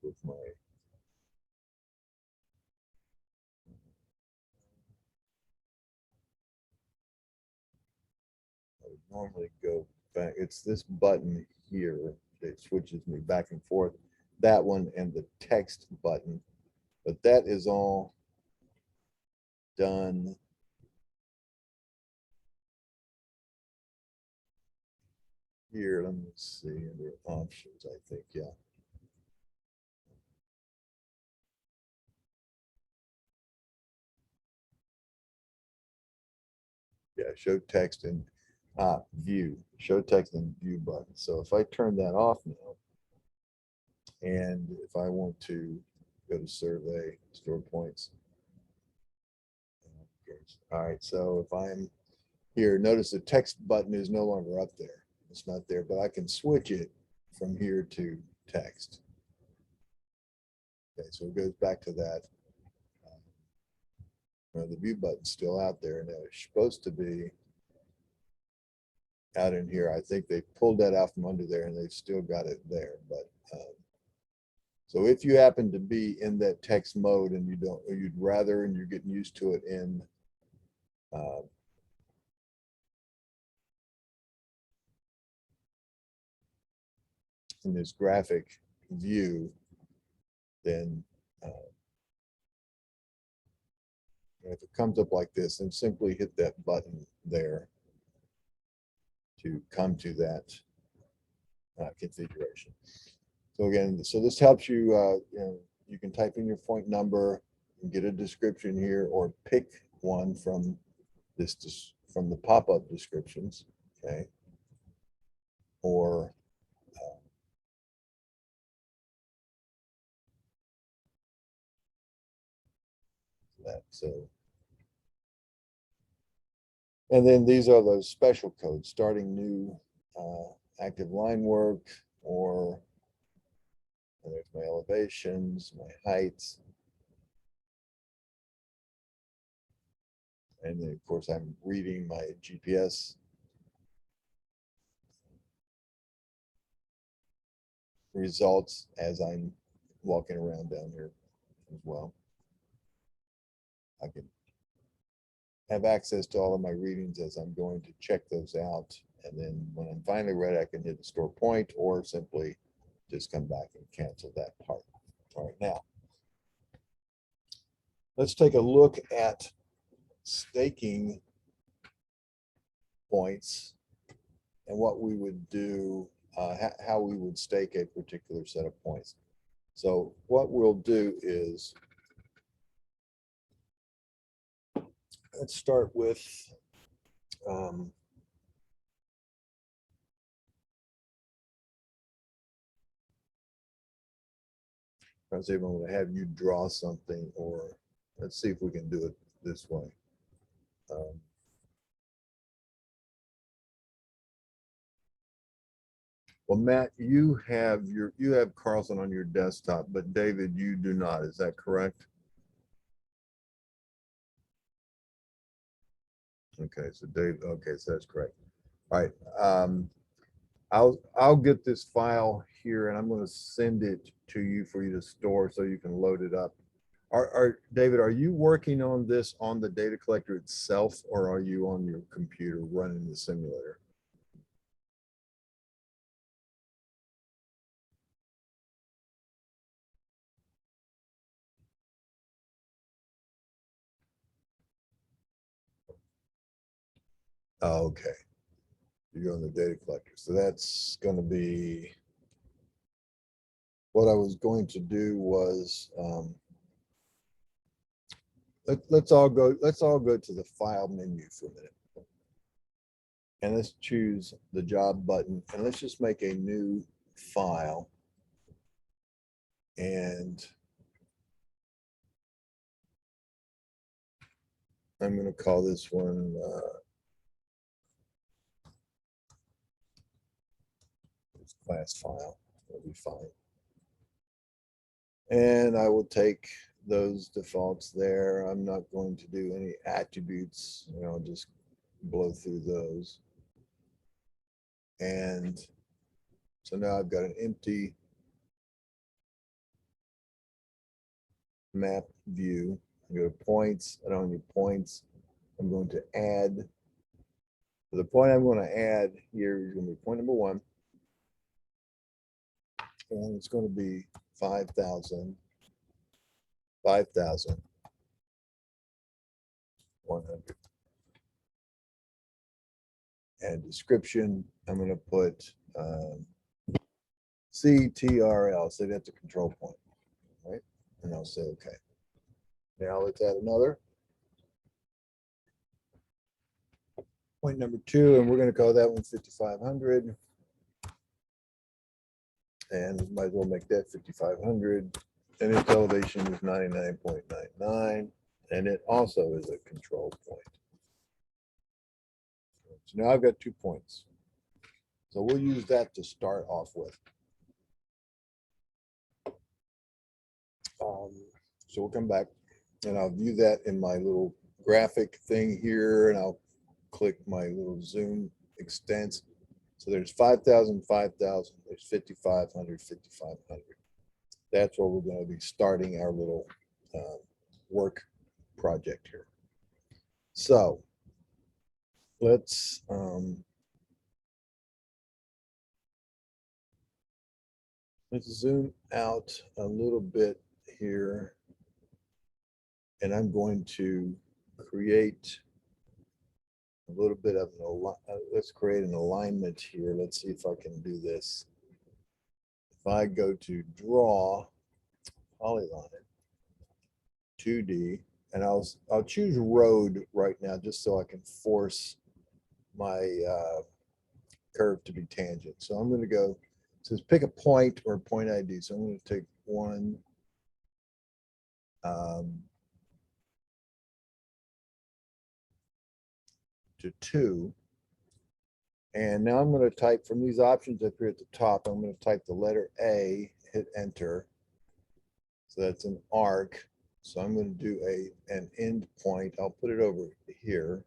With my I would normally go back. It's this button here that switches me back and forth. That one and the text button, but that is all done here. Let me see under options. I think, yeah. Yeah, show text and view, show text and view button. So if I turn that off now, and if I want to go to survey, store points. All right, so if I'm here, notice the text button is no longer up there. It's not there, but I can switch it from here to text. Okay, so it goes back to that. The view button's still out there, and it's supposed to be out in here. I think they pulled that out from under there, and they've still got it there. But so if you happen to be in that text mode and you don't, or you'd rather, and you're getting used to it in this graphic view, then if it comes up like this, then simply hit that button there to come to that configuration. So again, so this helps you, you can type in your point number, get a description here or pick one from from the pop-up descriptions, okay? Or that, so. And then these are those special codes, starting new active line work, or there's my elevations, my heights. And then of course I'm reading my GPS results as I'm walking around down here as well. I can have access to all of my readings as I'm going to check those out. And then when I'm finally ready, I can hit the store point or simply just come back and cancel that part. All right, now let's take a look at staking points and what we would do, how we would stake a particular set of points. So what we'll do is, let's start with I was able to have you draw something, or let's see if we can do it this way. Well, Matt, you have Carlson on your desktop, but David, you do not. Is that correct? Okay, so Dave. Okay, so that's correct. All right. I'll get this file here, and I'm going to send it to you for you to store so you can load it up. David, are you working on this on the data collector itself, or are you on your computer running the simulator? Oh, okay. You're on the data collector. So that's going to be what I was going to do was let's all go to the file menu for a minute. And let's choose the job button, and let's just make a new file. And I'm going to call this one class file. That'll be fine. And I will take those defaults there. I'm not going to do any attributes, just blow through those. And so now I've got an empty map view. I go to points. I don't need points. I'm going to add. So the point I'm going to add here is going to be point number 1. And it's going to be 5,000. 5,100. And description, I'm going to put CTRL, so that's a control point, right? And I'll say okay. Now let's add another. Point number 2, and we're going to call that one 5,500. And might as well make that 5,500. And its elevation is 99.99. And it also is a control point. So now I've got 2 points. So we'll use that to start off with. So we'll come back and I'll view that in my little graphic thing here, and I'll click my little zoom extents. So there's 5,000, 5,000, there's 5,500, 5,500. That's where we're going to be starting our little work project here. So let's zoom out a little bit here, and I'm going to create a little bit of let's create an alignment here. Let's see if I can do this. If I go to draw polyline 2D, and I'll choose road right now just so I can force my curve to be tangent. So I'm going to go, it says pick a point or point ID. So I'm going to take 1, to 2. And now I'm going to type from these options up here at the top, I'm going to type the letter A, hit enter. So that's an arc. So I'm going to do an end point. I'll put it over here.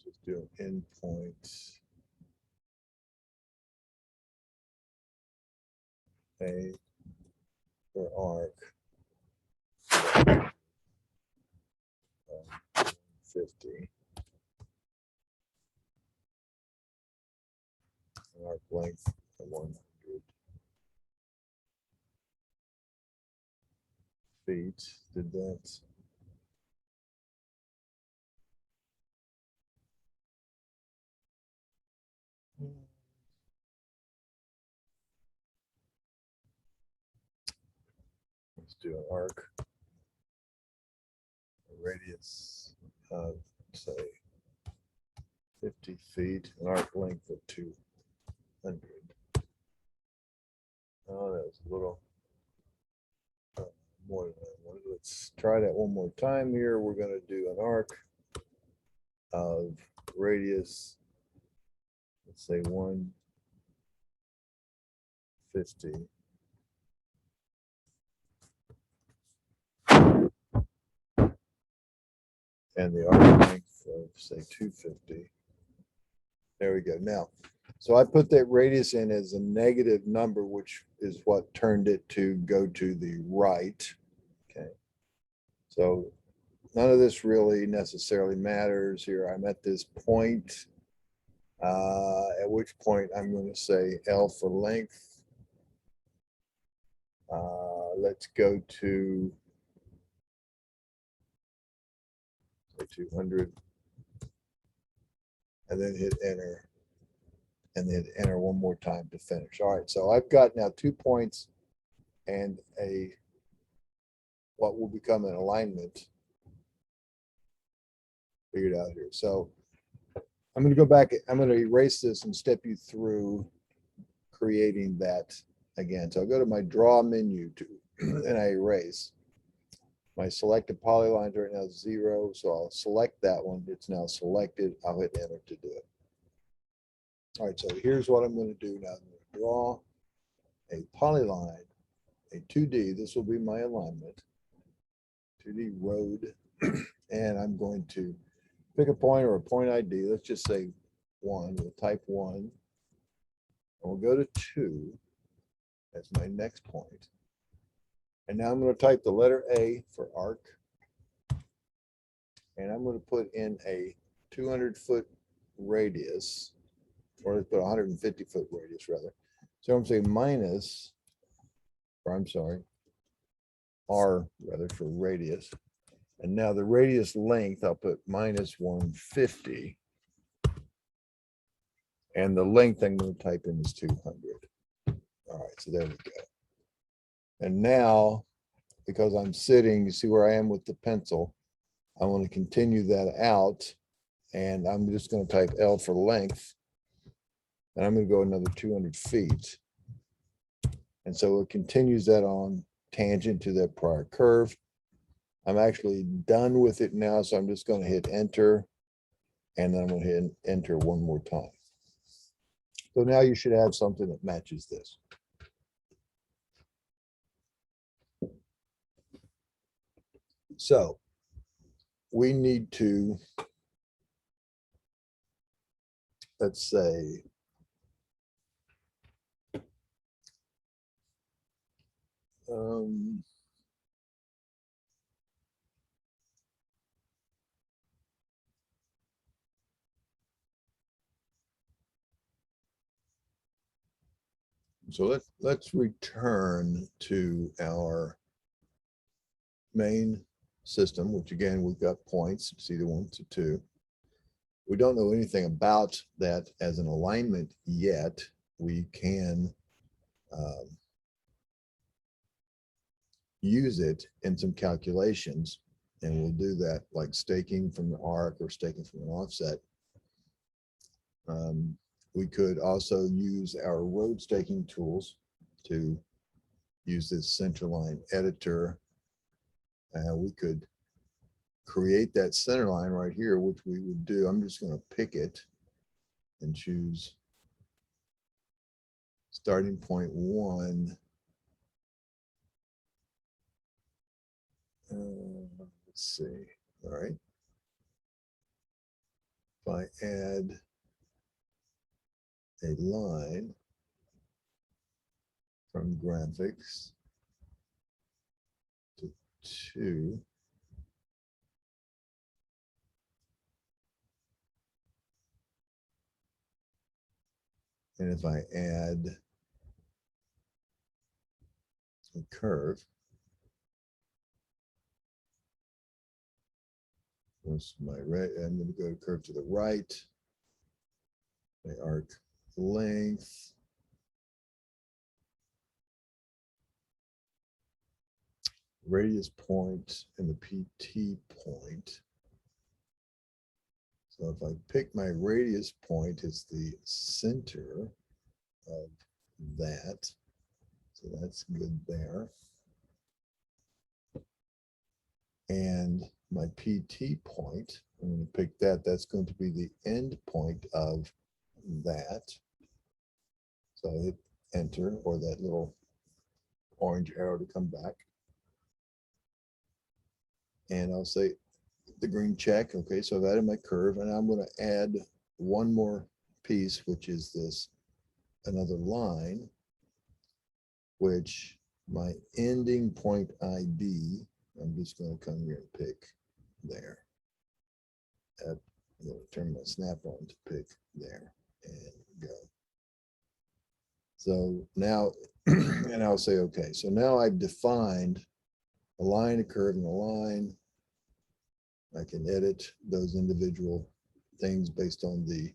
Just do an end point. A for arc. 50. Arc length 100 feet. Did that. Let's do an arc. A radius of, say, 50 feet, an arc length of 200. Oh, that was a little more than I wanted. Let's try that one more time here. We're going to do an arc of radius, let's say 150. And the arc length of, say, 250. There we go. Now, so I put that radius in as a negative number, which is what turned it to go to the right. Okay. So none of this really necessarily matters here. I'm at this point, at which point I'm going to say L for length. Let's go to 200 and then hit enter and then enter one more time to finish. All right, so I've got now 2 points and what will become an alignment figured out here. So I'm going to go back, I'm going to erase this and step you through creating that again. So I'll go to my draw menu and I erase. My selected polylines right now is 0, so I'll select that one. It's now selected. I'll hit enter to do it. All right, so here's what I'm going to do now. I'm going to draw a polyline, a 2D. This will be my alignment, 2D road, and I'm going to pick a point or a point ID. Let's just say 1. We'll type 1, and we'll go to 2 as my next point. And now I'm going to type the letter A for arc. And I'm going to put in a 200-foot radius, or let's put 150-foot radius rather. So I'm saying minus, or I'm sorry, R rather for radius. And now the radius length, I'll put minus 150. And the length I'm going to type in is 200. All right, so there we go. And now, because I'm sitting, you see where I am with the pencil, I want to continue that out. And I'm just going to type L for length. And I'm going to go another 200 feet. And so it continues that on tangent to that prior curve. I'm actually done with it now, so I'm just going to hit enter. And then I'm going to hit enter one more time. So now you should have something that matches this. So we need to, let's say, so let's return to our main system, which again, we've got points, it's either 1 to 2. We don't know anything about that as an alignment yet. We can use it in some calculations, and we'll do that like staking from the arc or staking from an offset. We could also use our road staking tools to use this centerline editor. We could create that center line right here, which we would do. I'm just going to pick it and choose starting point 1. Let's see. All right. If I add a line from graphics to 2, and if I add a curve, what's my right? I'm going to go to curve to the right, my arc length, radius point, and the PT point. So if I pick my radius point, it's the center of that. So that's good there. And my PT point, I'm going to pick that. That's going to be the end point of that. So I hit enter, or that little orange arrow to come back. And I'll say the green check. Okay, so I've added my curve, and I'm going to add one more piece, which is this another line, which my ending point ID, I'm just going to come here and pick there. I'm going to turn my snap on to pick there and go. So now, and I'll say, okay, so now I've defined a line, a curve, and a line. I can edit those individual things based on the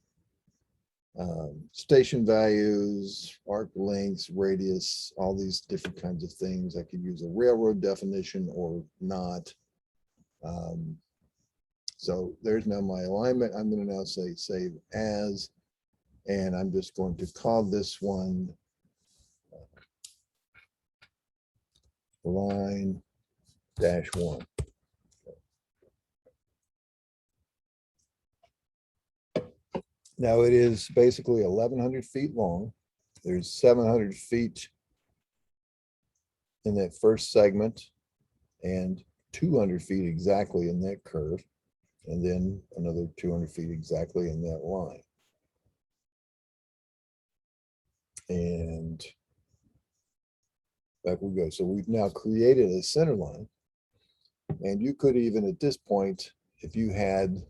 station values, arc lengths, radius, all these different kinds of things. I could use a railroad definition or not. So there's now my alignment. I'm going to now say save as, and I'm just going to call this one line -1. Now it is basically 1,100 feet long. There's 700 feet in that first segment and 200 feet exactly in that curve, and then another 200 feet exactly in that line. And back we go. So we've now created a center line, and you could even at this point, if you had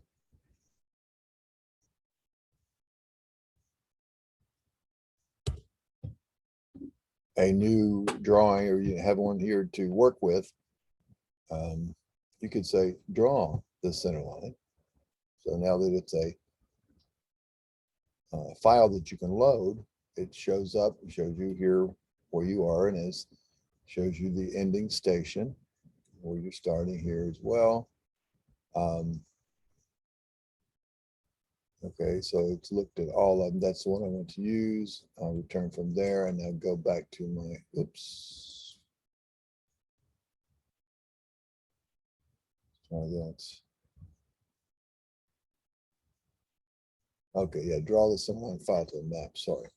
a new drawing, or you have one here to work with, you could say draw the center line. So now that it's a file that you can load, it shows up, it shows you here where you are, and it shows you the ending station where you're starting here as well. Okay, so it's looked at all of them. That's the one I want to use. I'll return from there, and I'll go back to my, oops. Try that. Okay, yeah, draw the center file to the map, sorry.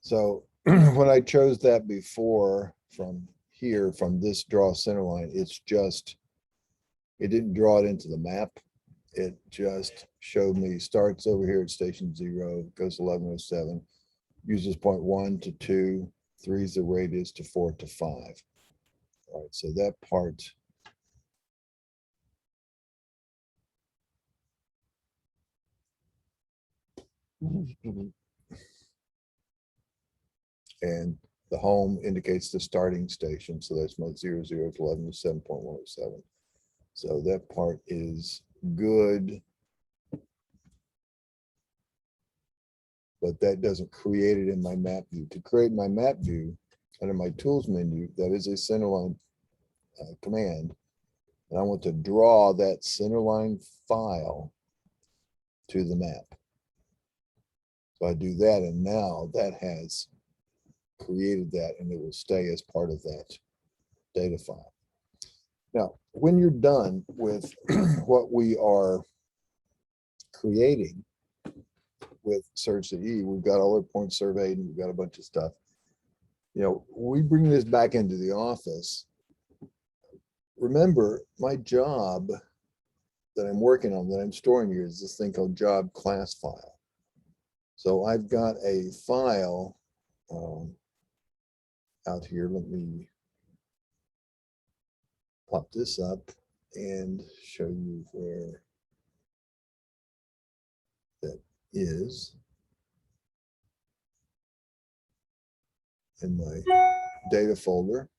So when I chose that before from here, from this draw center line, it's just, it didn't draw it into the map. It just showed me starts over here at station 0, goes to 1107, uses point 1 to 2, 3 is the radius, to 4 to 5. All right, so that part. And the home indicates the starting station. So that's my 00 to 1107.107. So that part is good. But that doesn't create it in my map view. To create my map view under my tools menu, that is a centerline command. And I want to draw that centerline file to the map. So I do that, and now that has created that, and it will stay as part of that data file. Now, when you're done with what we are creating with SurvCE, we've got all our points surveyed, and we've got a bunch of stuff. You know, we bring this back into the office. Remember, my job that I'm working on, that I'm storing here, is this thing called job class file. So I've got a file out here. Let me pop this up and show you where that is in my data folder.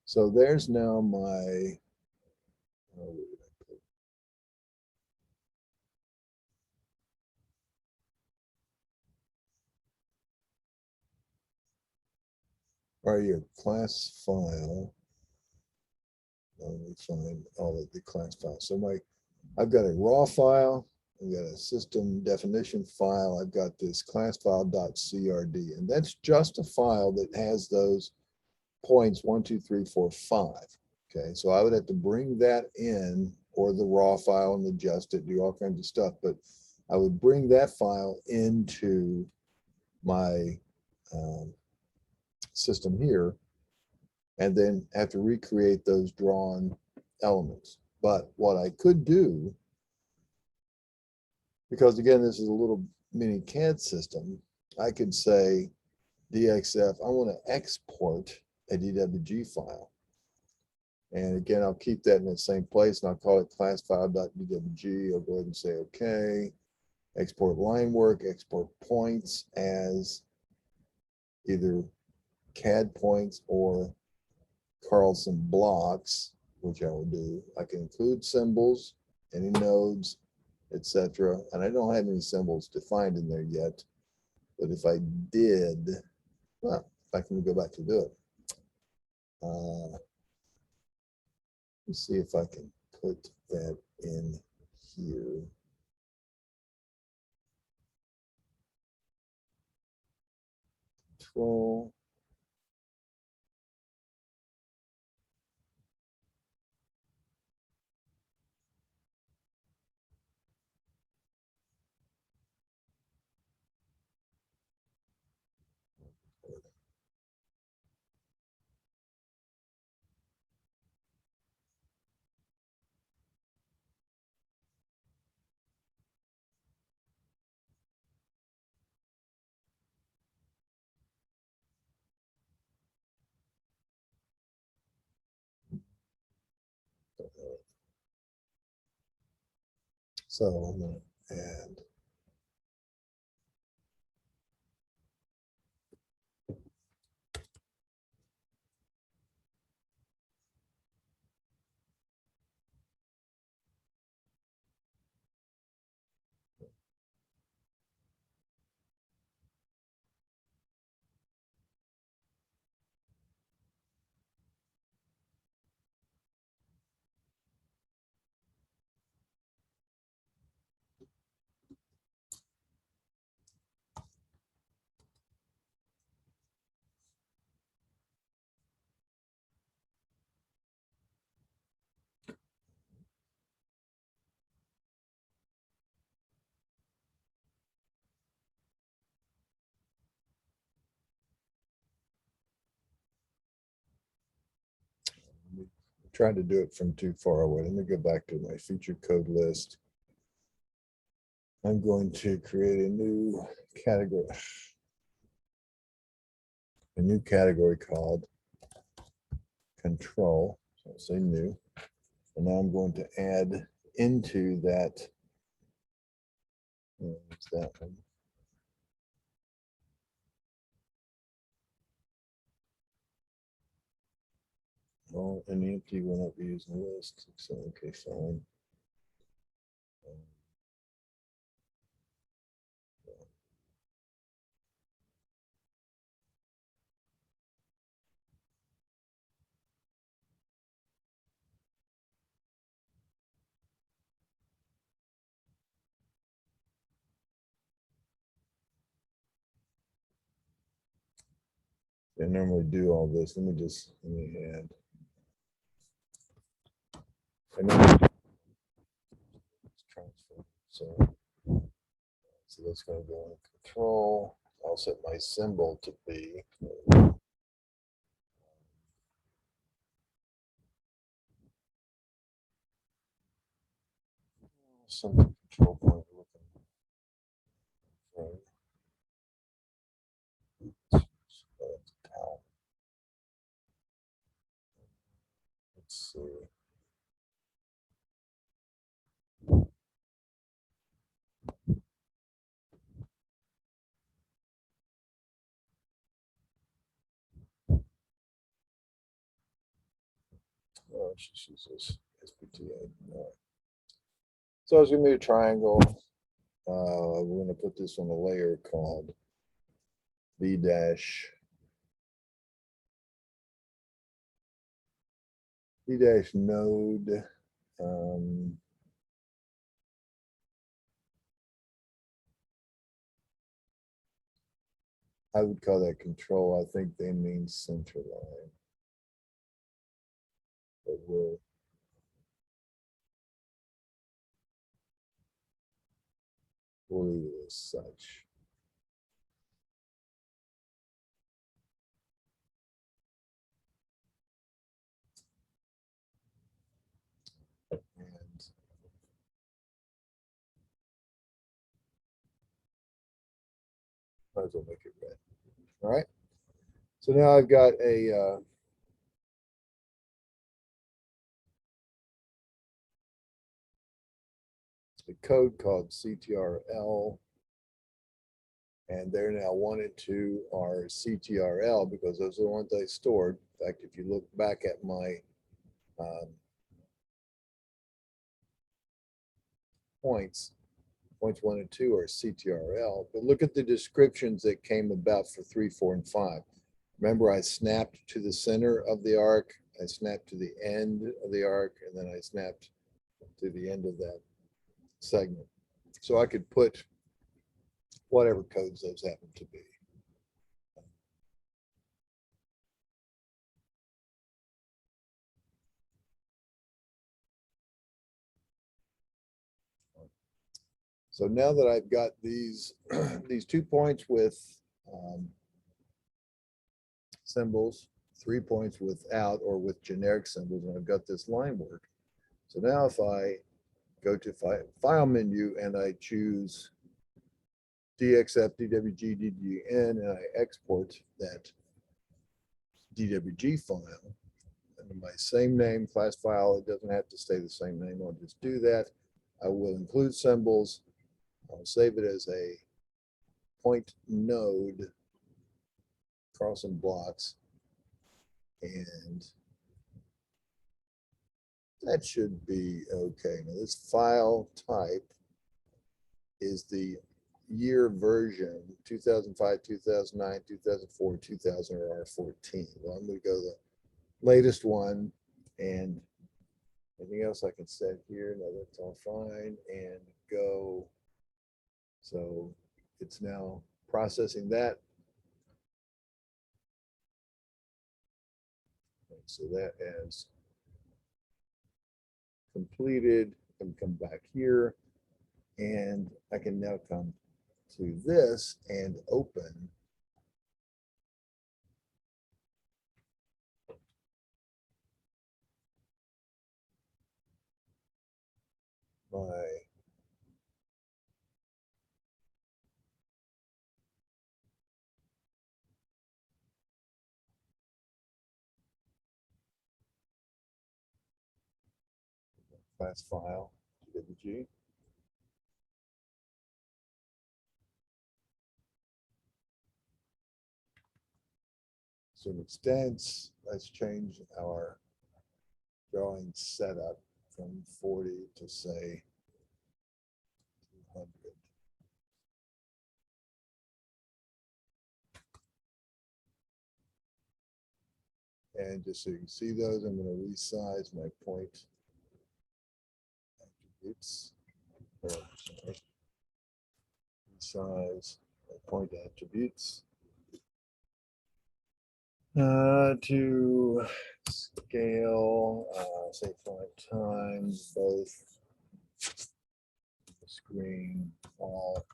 So there's now my, where did I put it? Right here, class file. Let me find all of the class files. So I've got a raw file, I've got a system definition file, I've got this class file.crd, and that's just a file that has those points 1, 2, 3, 4, 5. Okay, so I would have to bring that in, or the raw file, and adjust it, do all kinds of stuff, but I would bring that file into my system here, and then have to recreate those drawn elements. But what I could do, because again, this is a little mini CAD system, I could say DXF, I want to export a DWG file. And again, I'll keep that in the same place, and I'll call it class file.dwg. I'll go ahead and say, okay, export line work, export points as either CAD points or Carlson blocks, which I will do. I can include symbols, any nodes, etc. And I don't have any symbols defined in there yet. But if I did, well, if I can go back to do it. Let's see if I can put that in here. Control. So I'm going to add tried to do it from too far away. Let me go back to my featured code list. I'm going to create a new category called control. So I'll say new. And now I'm going to add into that, what's that one? Oh, and the empty will not be used in the list. So, okay, fine. I normally do all this. Let me add. I normally do transfer. So that's going to go in control. I'll set my symbol to be some control point looking thing. Let's see. Oh, she uses SPTA. So I was going to make a triangle. We're going to put this on a layer called B dash node. I would call that control. I think they mean center line. But we'll leave it as such. And might as well make it red. All right. So now I've got a code called CTRL, and they're now 1 and 2 are CTRL because those are the ones I stored. In fact, if you look back at my points 1 and 2 are CTRL, but look at the descriptions that came about for 3, 4, and 5. Remember, I snapped to the center of the arc, I snapped to the end of the arc, and then I snapped to the end of that segment. So I could put whatever codes those happen to be. So now that I've got these these 2 points with symbols, 3 points without or with generic symbols, and I've got this line work. So now if I go to file menu and I choose DXF, DWG, DWN, and I export that DWG file under my same name, class file, it doesn't have to stay the same name. I'll just do that. I will include symbols. I'll save it as a point node, Carlson blocks, and that should be okay. Now this file type is the year version 2005, 2009, 2004, 2000, or R14. Well, I'm going to go the latest one, and anything else I can set here. No, that's all fine, and go. So it's now processing that. So that as completed, and come back here, and I can now come to this and open my class file, DWG. Zoom extents. Let's change our drawing setup from 40 to say 200. And just so you can see those, I'm going to resize my point attributes. Oh, sorry. Resize my point attributes to scale, say 5 times both the screen all.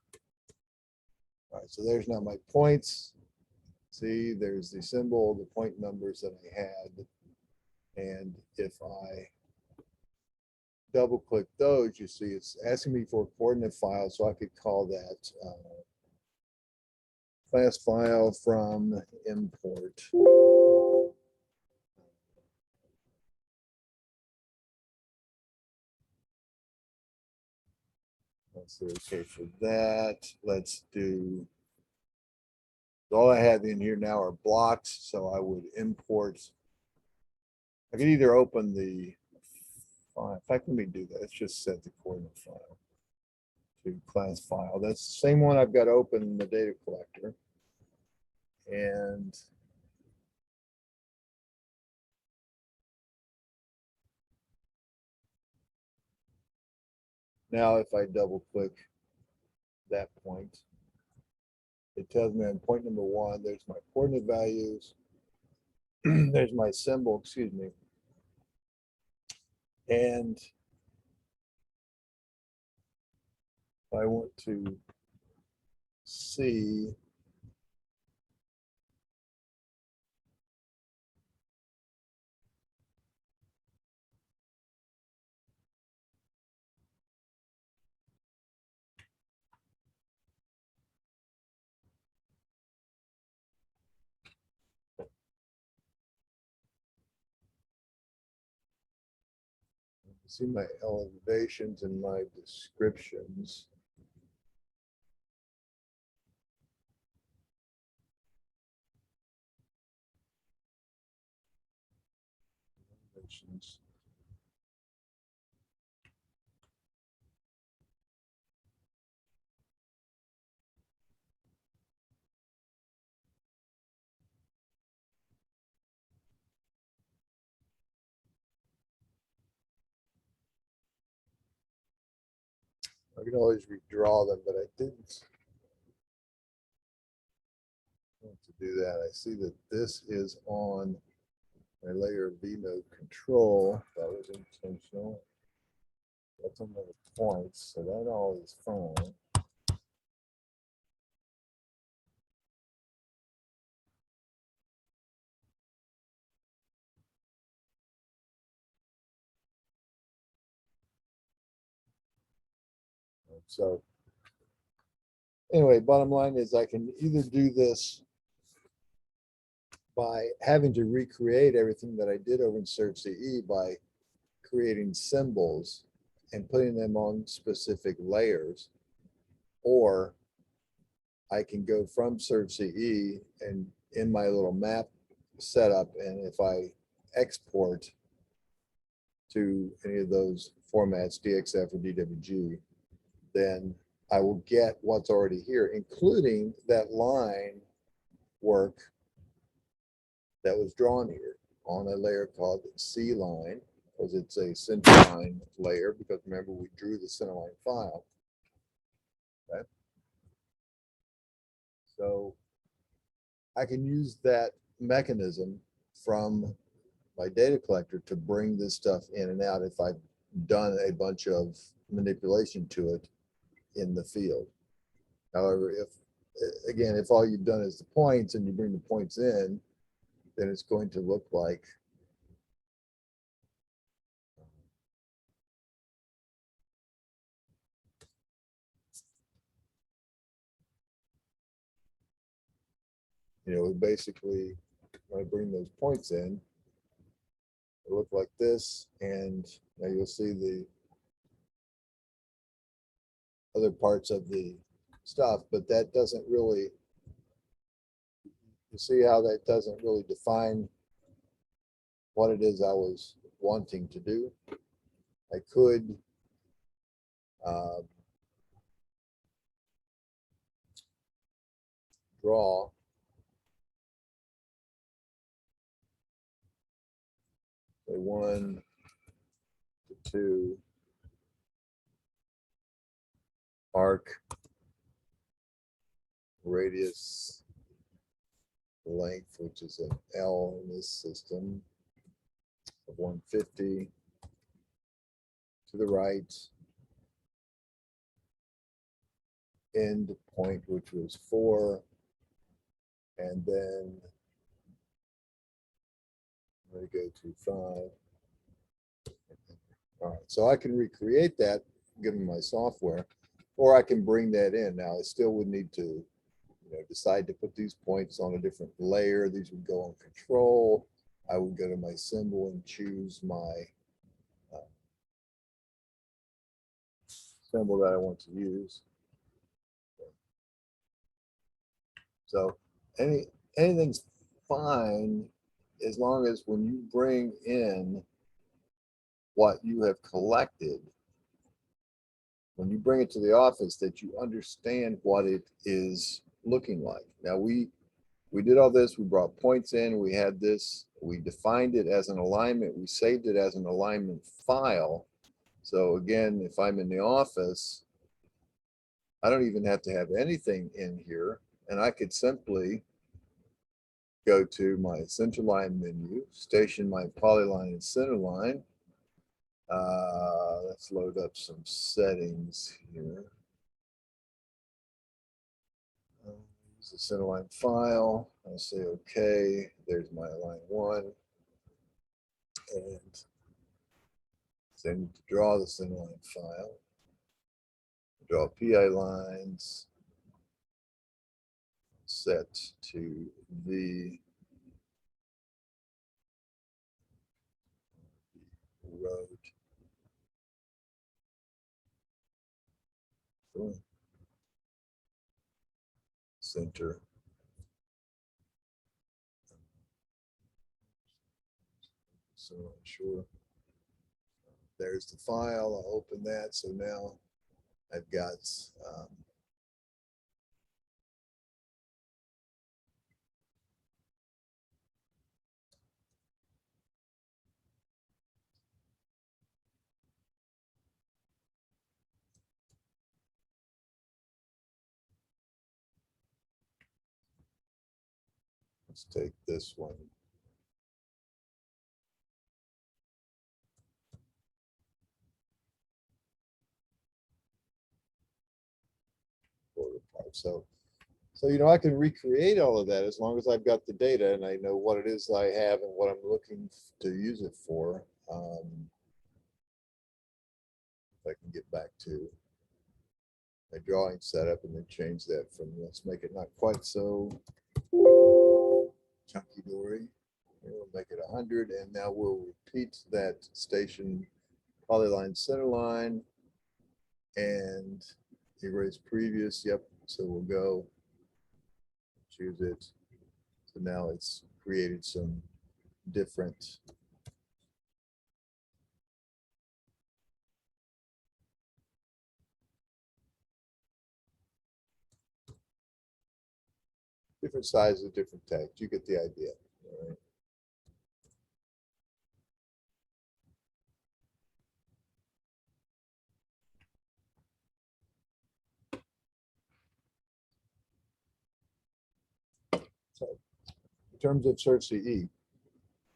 All right, so there's now my points. See, there's the symbol, the point numbers that I had. And if I double click those, you see it's asking me for a coordinate file, so I could call that class file from import. Let's say okay for that. Let's do, all I have in here now are blocks, so I would import. I could either open the file. In fact, let me do that. Let's just set the coordinate file to class file. That's the same one I've got open in the data collector. And now if I double click that point, it tells me on point number 1, there's my coordinate values. There's my symbol, excuse me. And if I want to see my elevations and my descriptions. Elevations. I can always redraw them, but I didn't want to do that. I see that this is on my layer V node control. That was intentional. That's on the points, so that all is fine. So anyway, bottom line is I can either do this by having to recreate everything that I did over in SurvCE by creating symbols and putting them on specific layers, or I can go from SurvCE and in my little map setup, and if I export to any of those formats, DXF or DWG, then I will get what's already here, including that line work that was drawn here on a layer called C line, because it's a centerline layer, because remember we drew the centerline file. Okay. So I can use that mechanism from my data collector to bring this stuff in and out if I've done a bunch of manipulation to it in the field. However, if all you've done is the points and you bring the points in, then it's going to look like basically when I bring those points in, it look like this, and now you'll see the other parts of the stuff, but that doesn't really, you see how that doesn't really define what it is I was wanting to do. I could draw a 1 to 2 arc radius length, which is an L in this system, of 150 to the right, end point, which was 4, and then I'm going to go to 5. All right, so I can recreate that given my software, or I can bring that in. Now I still would need to decide to put these points on a different layer. These would go on control. I would go to my symbol and choose my symbol that I want to use. So anything's fine as long as when you bring in what you have collected, when you bring it to the office, that you understand what it is looking like. Now we did all this, we brought points in, we had this, we defined it as an alignment, we saved it as an alignment file. So again, if I'm in the office, I don't even have to have anything in here, and I could simply go to my centerline menu, station my polyline and centerline. Let's load up some settings here. Use the centerline file. I'll say okay. There's my line 1, and then to draw the centerline file. Draw PI lines. Set to the road. Center. So sure. There's the file. I'll open that. So now I've got let's take this one. So I can recreate all of that as long as I've got the data and I know what it is I have and what I'm looking to use it for. If I can get back to my drawing setup and then change that from, let's make it not quite so chunky dory. We'll make it 100, and now we'll repeat that station polyline center line and erase previous. Yep. So we'll go choose it. So now it's created some different sizes, different text. You get the idea. All right. So in terms of SurvCE,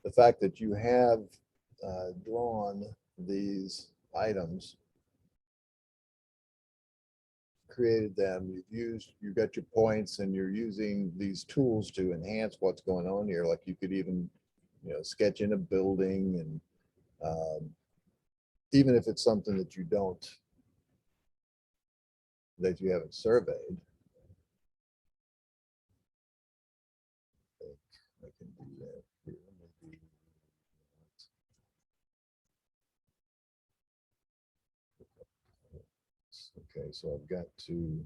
the fact that you have drawn these items, created them, you've got your points, and you're using these tools to enhance what's going on here. Like you could even, sketch in a building, and even if it's something that you haven't surveyed. I can do that here. Maybe. Okay, so I've got to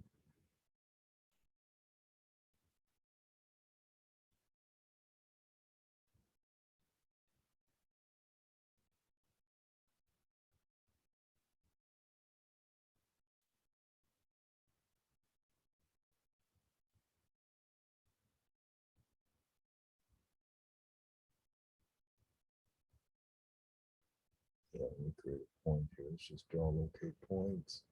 let me create a point here. Let's just draw locate points.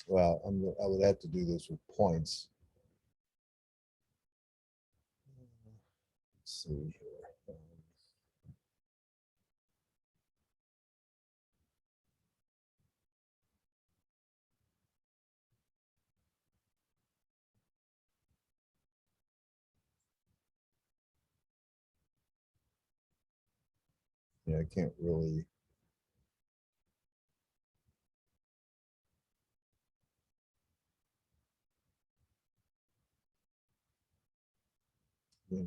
Well, I would have to do this with points. Let's see here. Yeah, I can't really.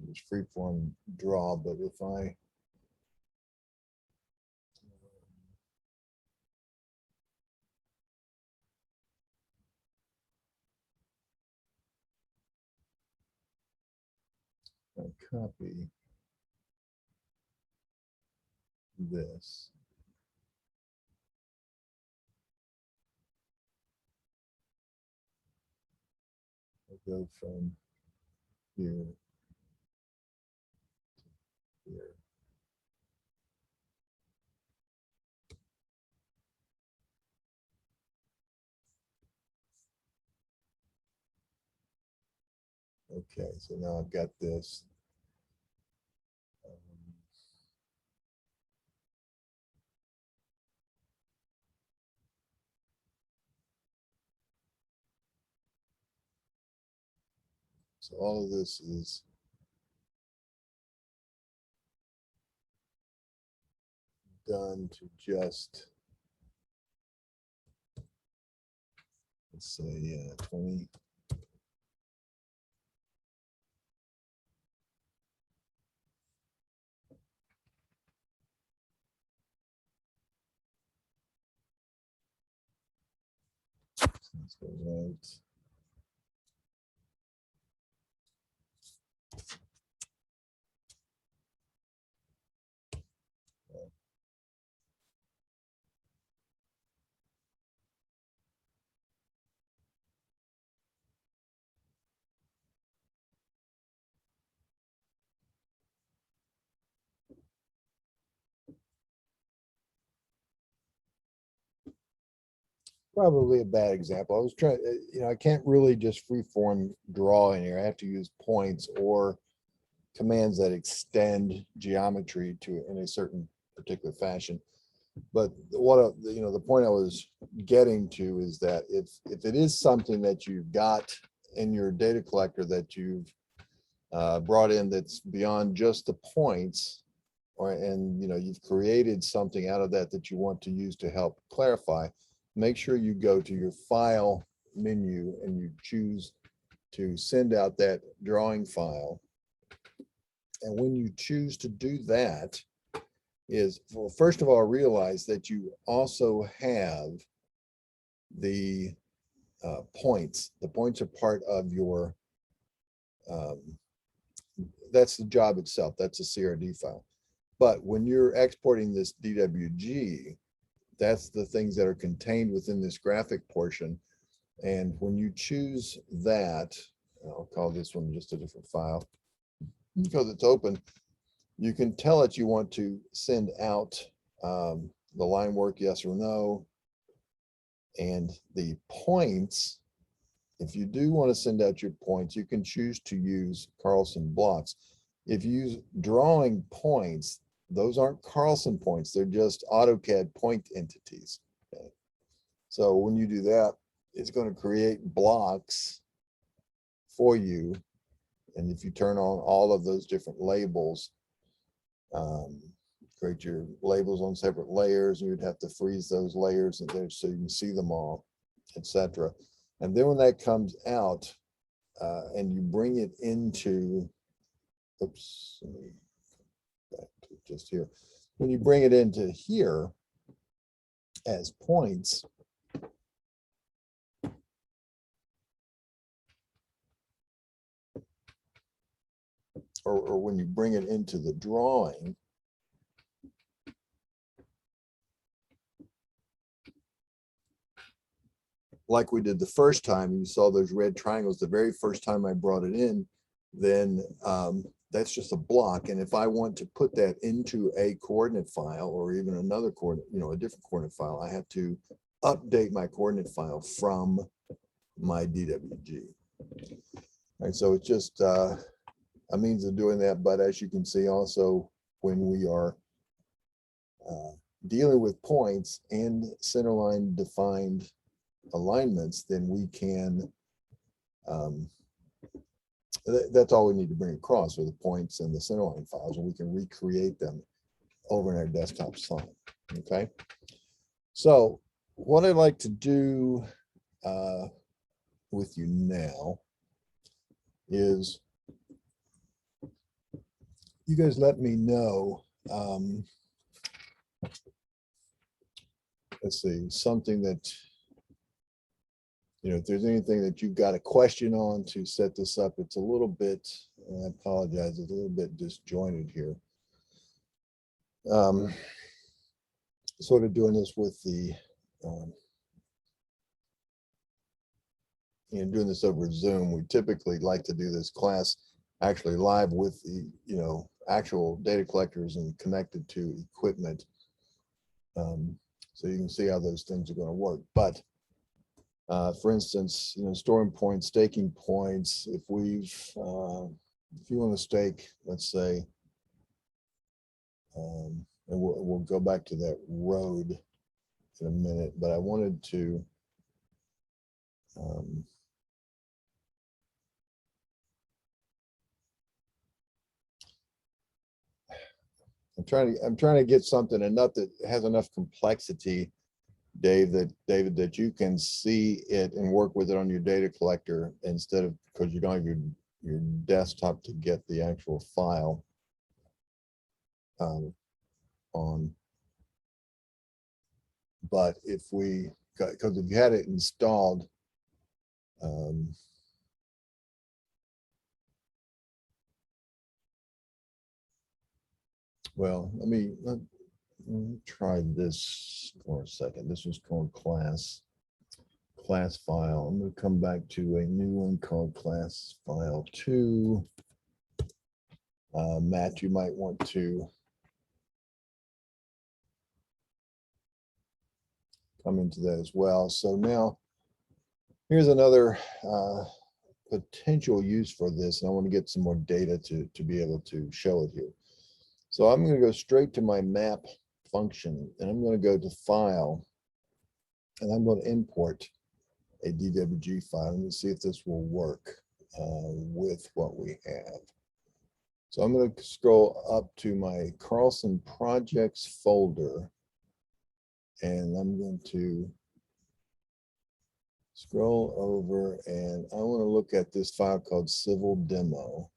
Just freeform draw, but if I copy this, I'll go from here to here. Okay, so now I've got this. So all of this is done to just, let's say, 20. Let's go right. Probably a bad example. I was trying, I can't really just freeform draw in here. I have to use points or commands that extend geometry to in a certain particular fashion. But the point I was getting to is that if it is something that you've got in your data collector that you've brought in that's beyond just the points, and you've created something out of that that you want to use to help clarify, make sure you go to your file menu and you choose to send out that drawing file. And when you choose to do that, well, first of all, realize that you also have the points. The points are part of your, that's the job itself. That's a CRD file. But when you're exporting this DWG, that's the things that are contained within this graphic portion. And when you choose that, I'll call this one just a different file because it's open, you can tell it you want to send out the line work, yes or no. And the points, if you do want to send out your points, you can choose to use Carlson blocks. If you use drawing points, those aren't Carlson points. They're just AutoCAD point entities. Okay. So when you do that, it's going to create blocks for you. And if you turn on all of those different labels, create your labels on separate layers, you'd have to freeze those layers in there so you can see them all, etc. And then when that comes out and you bring it into, oops, let me back to just here. When you bring it into here as points, or when you bring it into the drawing, like we did the first time, you saw those red triangles the very first time I brought it in, then that's just a block. And if I want to put that into a coordinate file or even another coordinate, a different coordinate file, I have to update my coordinate file from my DWG. And so it's just a means of doing that. But as you can see also, when we are dealing with points and centerline defined alignments, then we can, that's all we need to bring across are the points and the centerline files, and we can recreate them over in our desktop slide. Okay. So what I'd like to do with you now is you guys let me know, let's see, something that, if there's anything that you've got a question on to set this up. It's a little bit, and I apologize, it's a little bit disjointed here. Sort of doing this with the, doing this over Zoom. We typically like to do this class actually live with the, actual data collectors and connected to equipment. So you can see how those things are going to work. But for instance, storing points, staking points. If if you want to stake, let's say, and we'll go back to that road in a minute, but I wanted to I'm trying to get something enough that has enough complexity, David, that you can see it and work with it on your data collector instead of, because you don't have your desktop to get the actual file on. But if we got, because if you had it installed, well, let me try this for a second. This was called class file. I'm going to come back to a new one called class file 2. Matt, you might want to come into that as well. So now here's another potential use for this. And I want to get some more data to be able to show it here. So I'm going to go straight to my map function, and I'm going to go to file, and I'm going to import a DWG file and see if this will work with what we have. So I'm going to scroll up to my Carlson projects folder, and I'm going to scroll over, and I want to look at this file called civil demo.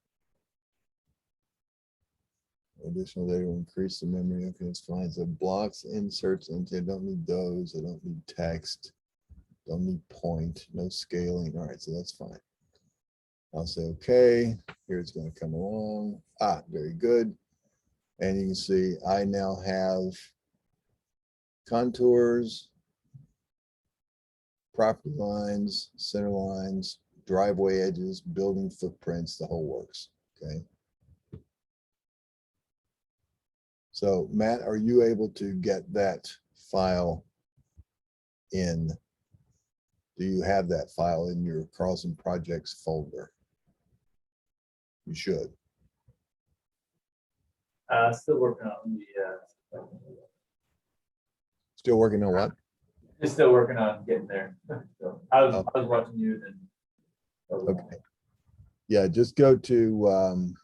Additional data will increase the memory. Okay, it's fine. So blocks, inserts, into. I don't need those. I don't need text. Don't need point. No scaling. All right, so that's fine. I'll say okay. Here it's going to come along. Ah, very good. And you can see I now have contours, property lines, center lines, driveway edges, building footprints, the whole works. Okay. So Matt, are you able to get that file in? Do you have that file in your Carlson projects folder? You should. Still working on the. Still working on what? Just still working on getting there. So I was watching you then. Okay. Yeah, just go to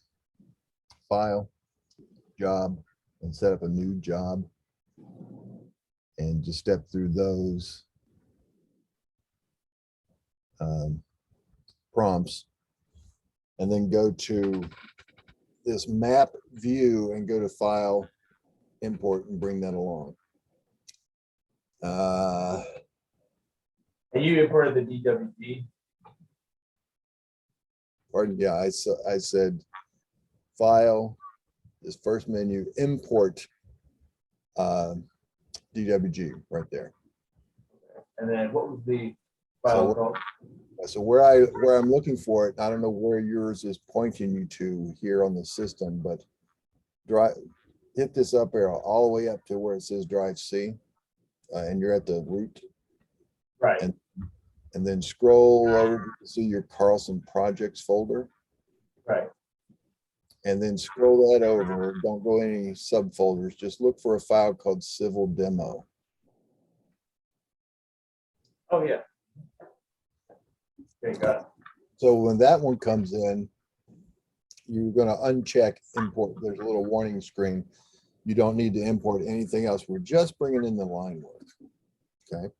file, job, and set up a new job, and just step through those prompts, and then go to this map view and go to file, import, and bring that along. And you imported the DWG? Pardon? Yeah, I said file, this first menu, import DWG right there. And then what was the file called? So where I'm looking for it, I don't know where yours is pointing you to here on the system, but hit this up arrow all the way up to where it says drive C, and you're at the root. Right. And then scroll over to see your Carlson projects folder. Right. And then scroll that over. Don't go any subfolders. Just look for a file called civil demo. Oh, yeah. Okay, got it. So when that one comes in, you're going to uncheck import. There's a little warning screen. You don't need to import anything else. We're just bringing in the line work. Okay.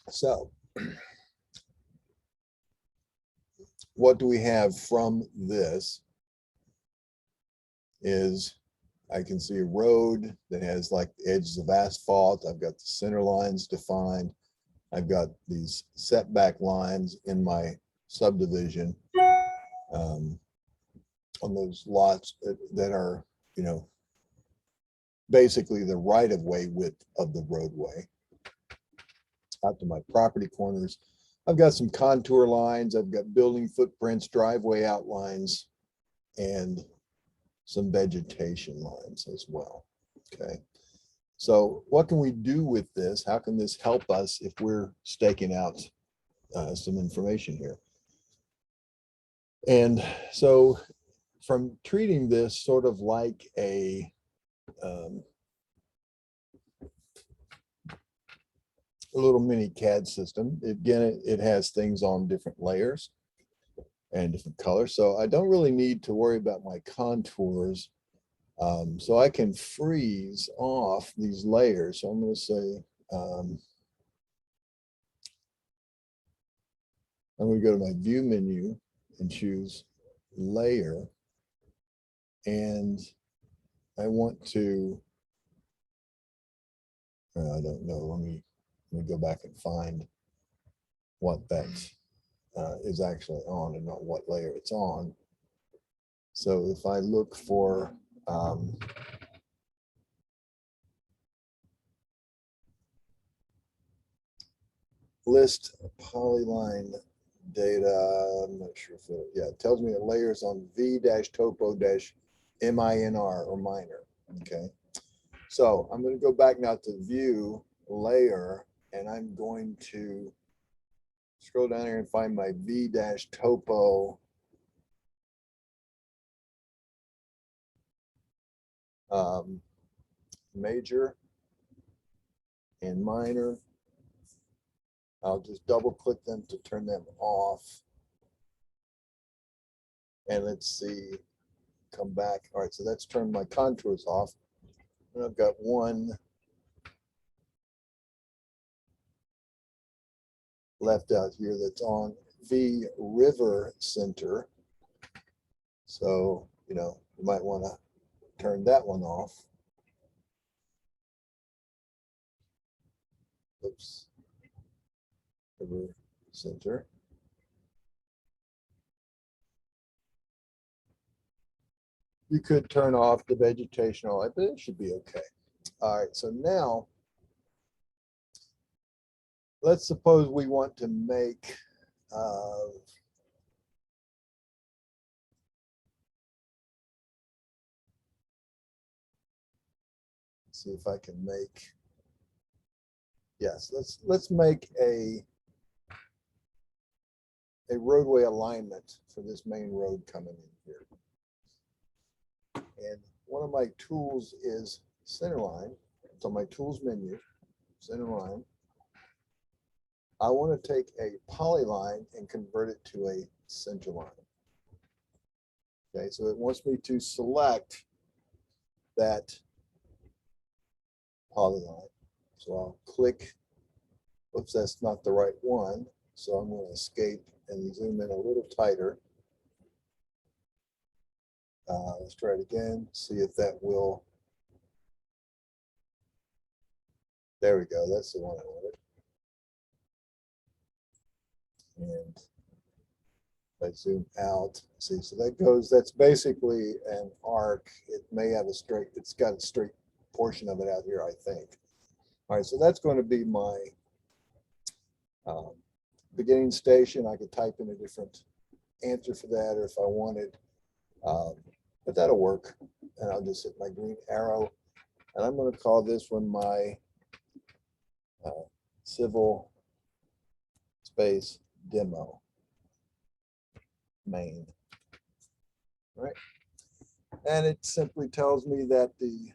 So what do we have from this is I can see a road that has like edges of asphalt. I've got the center lines defined. I've got these setback lines in my subdivision on those lots that are, you know, basically the right of way width of the roadway out to my property corners. I've got some contour lines. I've got building footprints, driveway outlines, and some vegetation lines as well. Okay. So what can we do with this? How can this help us if we're staking out some information here? And so from treating this sort of like a little mini CAD system, again, it has things on different layers and different colors. So I don't really need to worry about my contours. So I can freeze off these layers. So I'm going to say, I'm going to go to my view menu and choose layer. And I want to, I don't know, let me go back and find what that is actually on and not what layer it's on. So if I look for list polyline data, I'm not sure if it, yeah, it tells me the layers on v-topo-minor or minor. Okay. So I'm going to go back now to view layer, and I'm going to scroll down here and find my v-topo major and minor. I'll just double click them to turn them off. And let's see, come back. All right, so that's turned my contours off. And I've got one left out here that's on V river center. So, you know, you might want to turn that one off. Oops. River center. You could turn off the vegetation, all that, but it should be okay. All right, so now let's suppose we want to make see if I can make, yes, let's make a roadway alignment for this main road coming in here. And one of my tools is centerline. It's on my tools menu, centerline. I want to take a polyline and convert it to a centerline. Okay, so it wants me to select that polyline. So I'll click, oops, that's not the right one. So I'm going to escape and zoom in a little tighter. Let's try it again, see if that will. There we go. That's the one I wanted. And I zoom out. See, so that goes, that's basically an arc. It may have a straight, it's got a straight portion of it out here, I think. All right, so that's going to be my beginning station. I could type in a different answer for that, or if I wanted, but that'll work. And I'll just hit my green arrow, and I'm going to call this one my civil space demo main. All right, and it simply tells me that the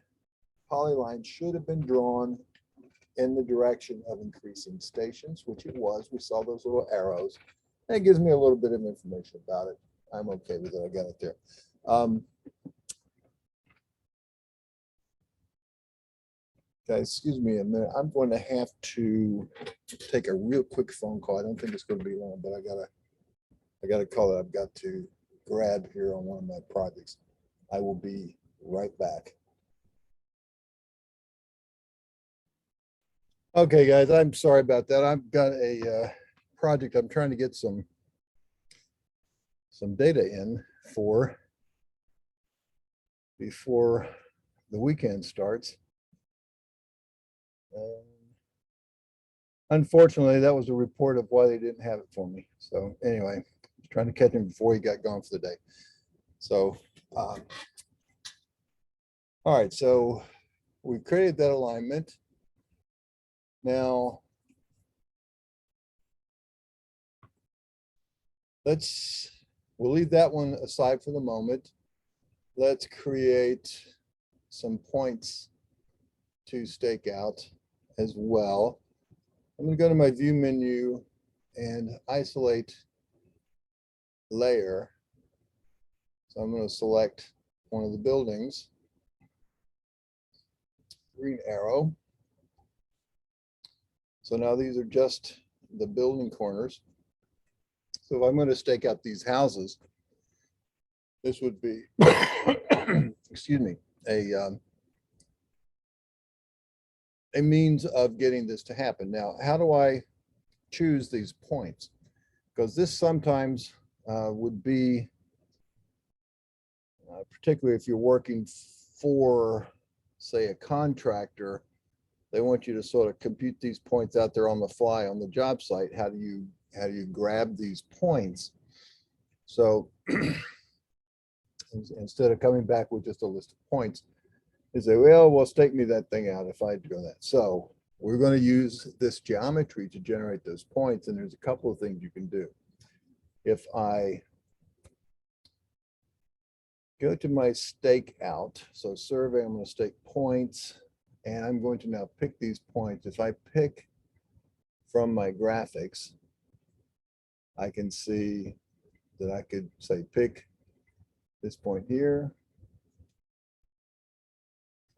polyline should have been drawn in the direction of increasing stations, which it was. We saw those little arrows. And it gives me a little bit of information about it. I'm okay with it. I got it there. Guys, excuse me a minute. I'm going to have to take a real quick phone call. I don't think it's going to be long, but I gotta call it. I've got to grab here on one of my projects. I will be right back. Okay, guys, I'm sorry about that. I've got a project I'm trying to get some data in for before the weekend starts. Unfortunately, that was a report of why they didn't have it for me. So anyway, I was trying to catch him before he got gone for the day. So, all right, so we created that alignment. Now, we'll leave that one aside for the moment. Let's create some points to stake out as well. I'm going to go to my view menu and isolate layer. So I'm going to select one of the buildings, green arrow. So now these are just the building corners. So if I'm going to stake out these houses, this would be, excuse me, a means of getting this to happen. Now, how do I choose these points? Because this sometimes would be, particularly if you're working for, say, a contractor, they want you to sort of compute these points out there on the fly on the job site. How do you grab these points? So instead of coming back with just a list of points, they say, well, stake me that thing out if I do that. So we're going to use this geometry to generate those points. And there's a couple of things you can do. If I go to my stake out, so survey, I'm going to stake points, and I'm going to now pick these points. If I pick from my graphics, I can see that I could say pick this point here.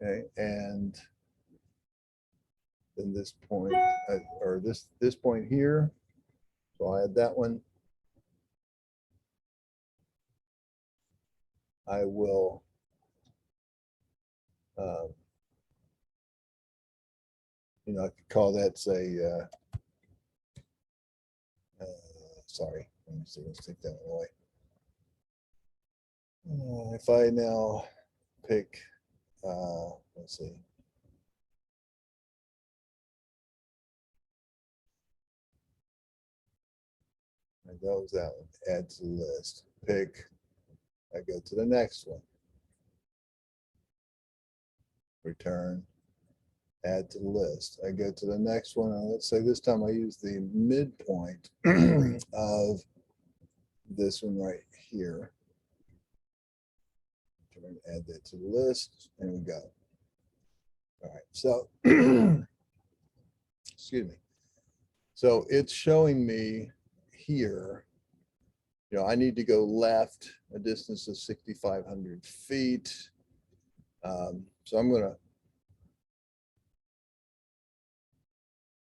Okay, and then this point, or this point here. So I add that one. I will I could call that, say, sorry, let me see, let's take that one away. If I now pick, let's see. And that was that one, add to the list, pick, I go to the next one. Return, add to the list. I go to the next one, and let's say this time I use the midpoint of this one right here. Add that to the list, and we go. All right, so excuse me. So it's showing me here, I need to go left a distance of 6,500 feet. So I'm going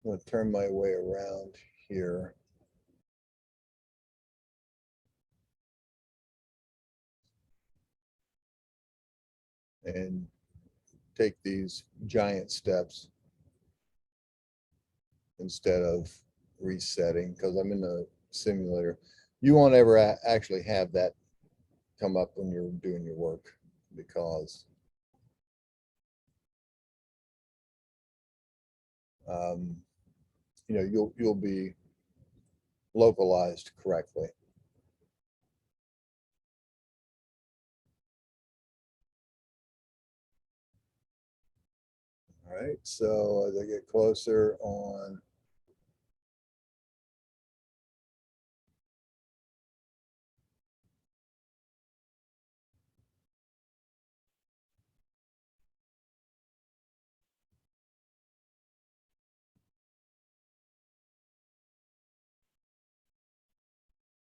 to turn my way around here. and take these giant steps instead of resetting, because I'm in the simulator. You won't ever actually have that come up when you're doing your work, because you know, you'll be localized correctly. All right, so as I get closer on,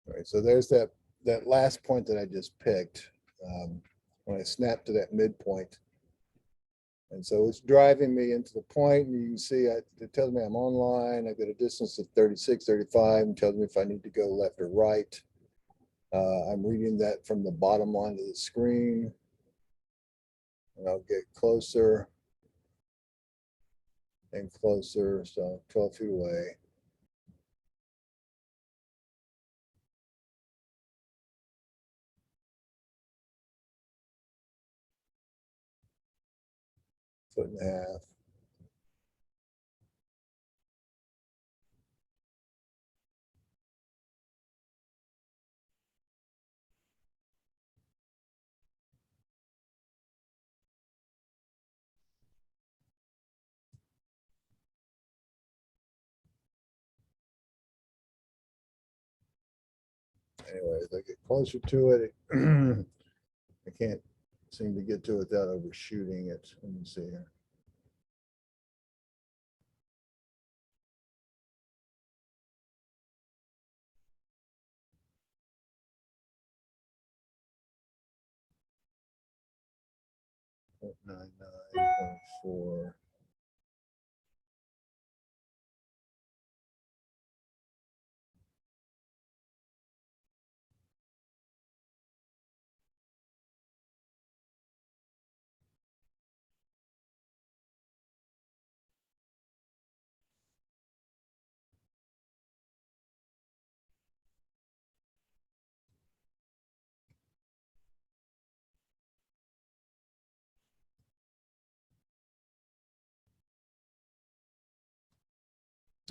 all right, so there's that last point that I just picked. When I snap to that midpoint, and so it's driving me into the point, and you can see it tells me I'm online. I've got a distance of 36, 35, and tells me if I need to go left or right. I'm reading that from the bottom line of the screen, and I'll get closer and closer, so 12 feet away. Foot and a half. Anyway, as I get closer to it, I can't seem to get to it without overshooting it. Let me see here. .99, 0.4.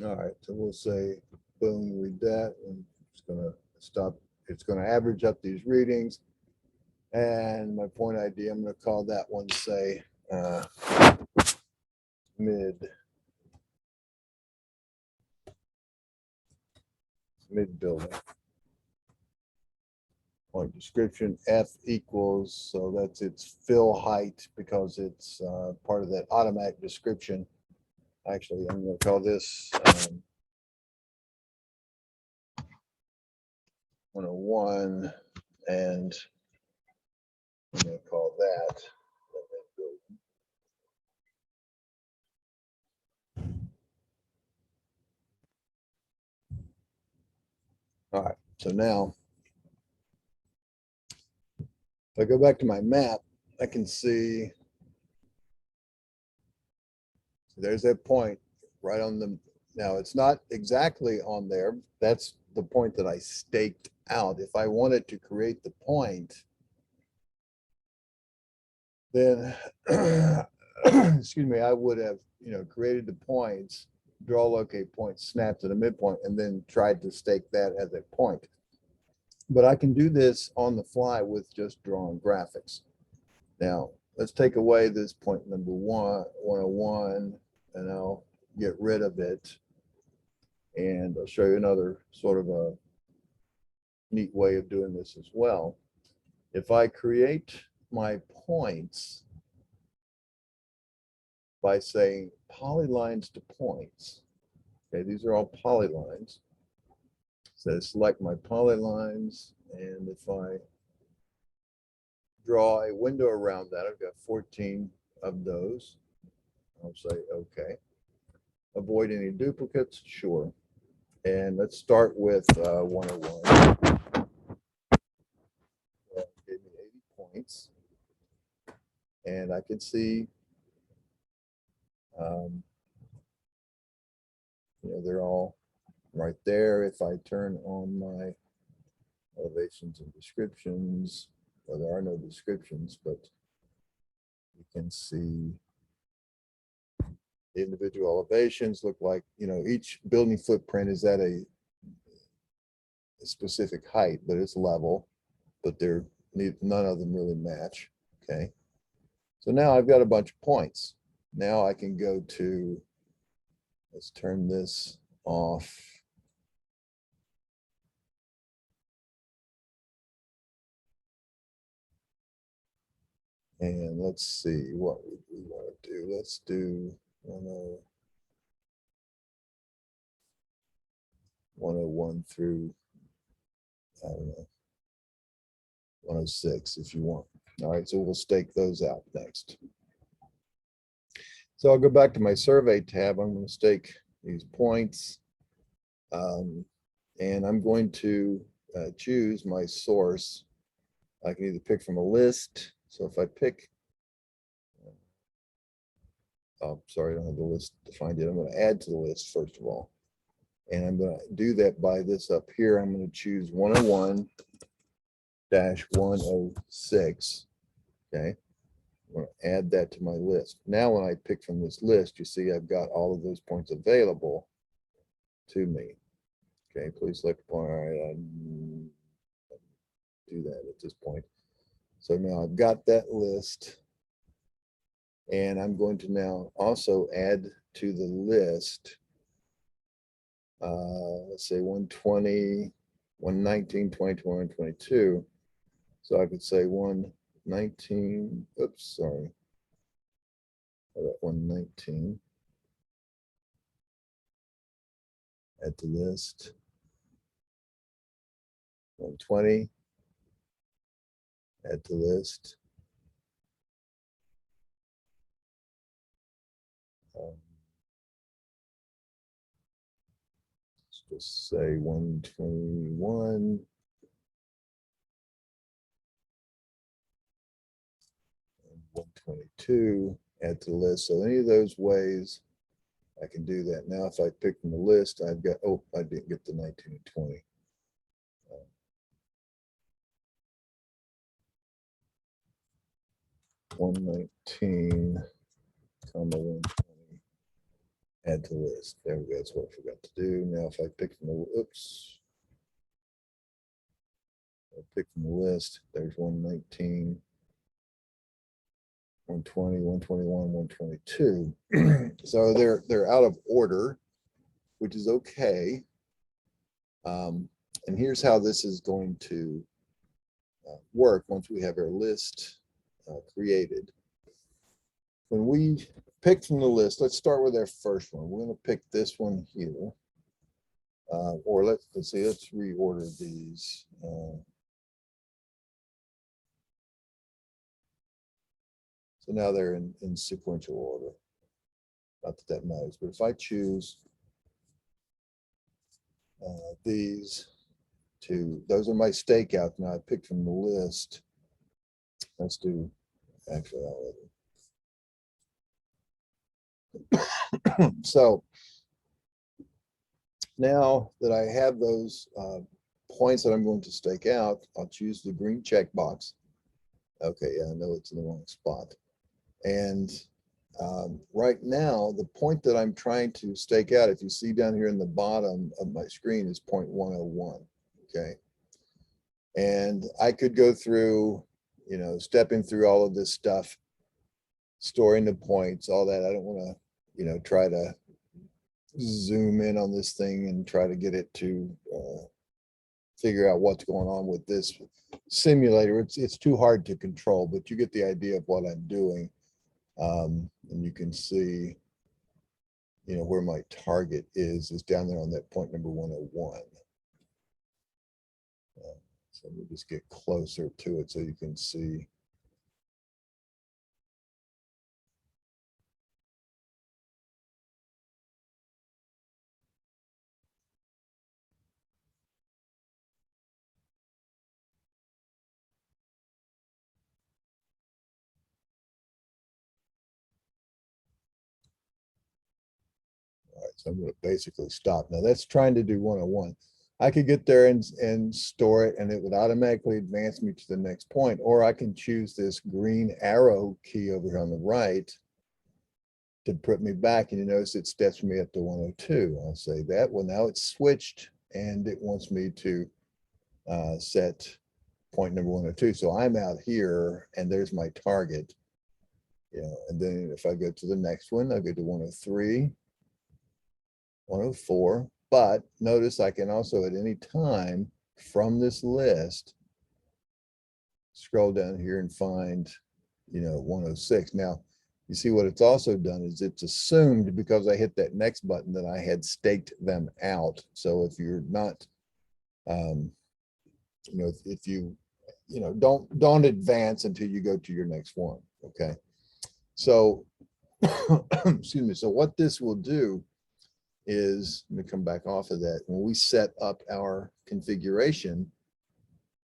All right, so we'll say, boom, read that, and it's gonna stop. It's gonna average up these readings. And my point ID, I'm gonna call that one, say, mid building. Point description, F equals, so that's its fill height, because it's part of that automatic description. Actually, I'm gonna call this 101, and I'm gonna call that. All right, so now if I go back to my map, I can see there's that point right on the, now it's not exactly on there. That's the point that I staked out. If I wanted to create the point, then excuse me, I would have, you know, created the points, draw locate point, snap to the midpoint, and then tried to stake that as a point. But I can do this on the fly with just drawing graphics. Now, let's take away this point number 101, and I'll get rid of it. And I'll show you another sort of a neat way of doing this as well. If I create my points by saying polylines to points, okay, these are all polylines. So select my polylines, and if I draw a window around that, I've got 14 of those. I'll say okay. Avoid any duplicates, sure. And let's start with 101. Gave me 80 points. and I can see, they're all right there. If I turn on my elevations and descriptions, well, there are no descriptions, but you can see the individual elevations look like, each building footprint is at a specific height, but it's level, but none of them really match. Okay. So now I've got a bunch of points. Now I can go to, let's turn this off. And let's see, what would we want to do? Let's do 101 through, I don't know, 106 if you want. All right, so we'll stake those out next. So I'll go back to my survey tab. I'm going to stake these points. And I'm going to choose my source. I can either pick from a list. So if I pick, oh, sorry, I don't have the list defined yet. I'm going to add to the list first of all. And I'm going to do that by this up here. I'm going to choose 101-106. Okay. I'm going to add that to my list. Now, when I pick from this list, you see I've got all of those points available to me. Okay, please select a point. All right, I'll do that at this point. So now I've got that list. And I'm going to now also add to the list, let's say 120, 119, 2021, and 22. So I could say 119, oops, sorry. 119. Add to list. 120. Add to list. Let's just say 121. And 122. Add to the list. So any of those ways I can do that. Now, if I pick from the list, I've got, oh, I didn't get the 19 and 20. 119, 120, add to list. There we go. That's what I forgot to do. Now, if I pick from the, oops, I pick from the list, there's 119, 120, 121, 122. So they're out of order, which is okay. And here's how this is going to work once we have our list created. When we pick from the list, let's start with our first one. We're going to pick this one here. Or let's see, let's reorder these. So now they're in sequential order. Not that that matters, but if I choose these two, those are my stakeouts. Now I picked from the list. Let's do, actually, so now that I have those points that I'm going to stake out, I'll choose the green checkbox. Okay, yeah, I know it's in the wrong spot. And right now, the point that I'm trying to stake out, if you see down here in the bottom of my screen, is 0.101. Okay. And I could go through, stepping through all of this stuff, storing the points, all that. I don't want to, try to zoom in on this thing and try to get it to figure out what's going on with this simulator. It's too hard to control, but you get the idea of what I'm doing. And you can see, where my target is down there on that point number 101. So let me just get closer to it so you can see. So I'm going to basically stop. Now that's trying to do 101. I could get there and store it, and it would automatically advance me to the next point, or I can choose this green arrow key over here on the right to put me back, and you notice it steps me up to 102. I'll say that. Well, now it's switched, and it wants me to set point number 102. So I'm out here, and there's my target. And then if I go to the next one, I'll go to 103, 104. But notice I can also at any time from this list scroll down here and find 106. Now you see what it's also done is it's assumed, because I hit that next button, that I had staked them out. So if you're not if you don't advance until you go to your next one. Okay, so excuse me. So what this will do is, let me come back off of that. When we set up our configuration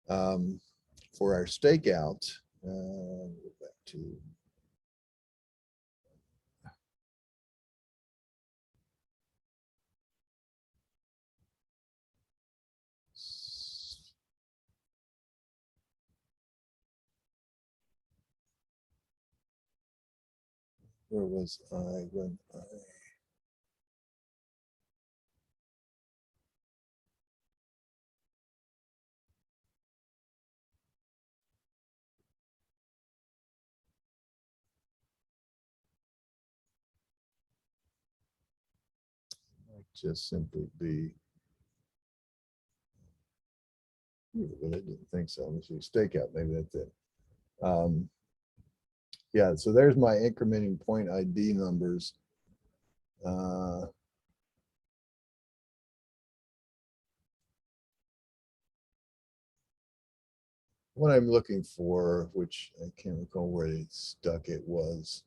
for our stakeout, go back to where was I when I might just simply be, but I didn't think so. Let me see, stakeout, maybe that's it. Yeah, so there's my incrementing point ID numbers. What I'm looking for, which I can't recall where it stuck, it was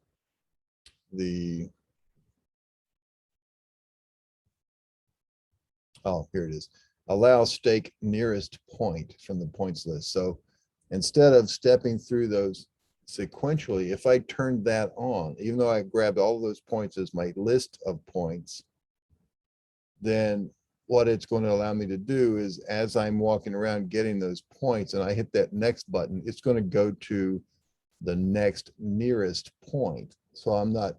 here it is. Allow stake nearest point from the points list. So instead of stepping through those sequentially, if I turned that on, even though I grabbed all of those points as my list of points, then what it's going to allow me to do is, as I'm walking around getting those points and I hit that next button, it's going to go to the next nearest point. So I'm not,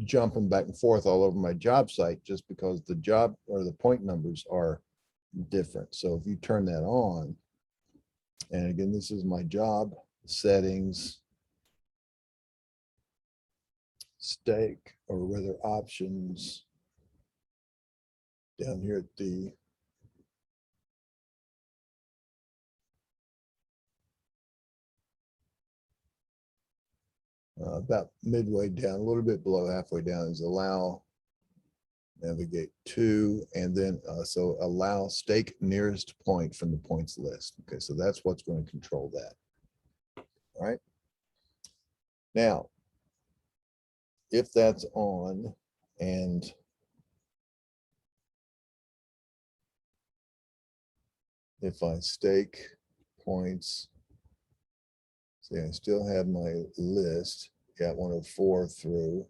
jumping back and forth all over my job site just because the job or the point numbers are different. So if you turn that on, and again, this is my job settings, stake, or rather options, down here at the about midway down, a little bit below halfway down, is allow navigate to, and then so allow stake nearest point from the points list. Okay, so that's what's going to control that. All right. Now, if that's on, and if I stake points, see, I still have my list. Got 104 through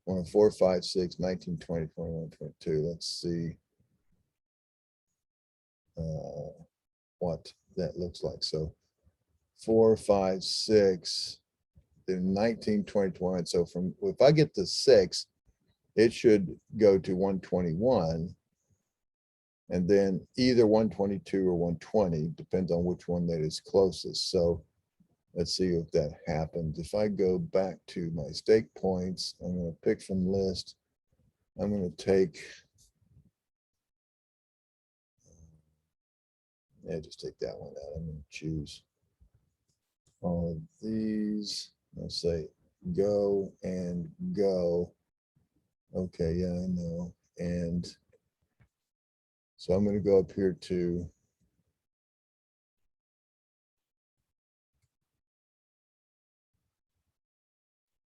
104, 5, 6, 19, 20, 21, 22. Let's see what that looks like. So 4, 5, 6, then 19, 20, 21. So from, if I get to 6, it should go to 121. And then either 122 or 120, depends on which one that is closest. So let's see if that happens. If I go back to my stake points, I'm going to pick from list. I'm going to take, just take that one out. I'm going to choose all of these. I'll say go and go. Okay, yeah, I know. And so I'm going to go up here to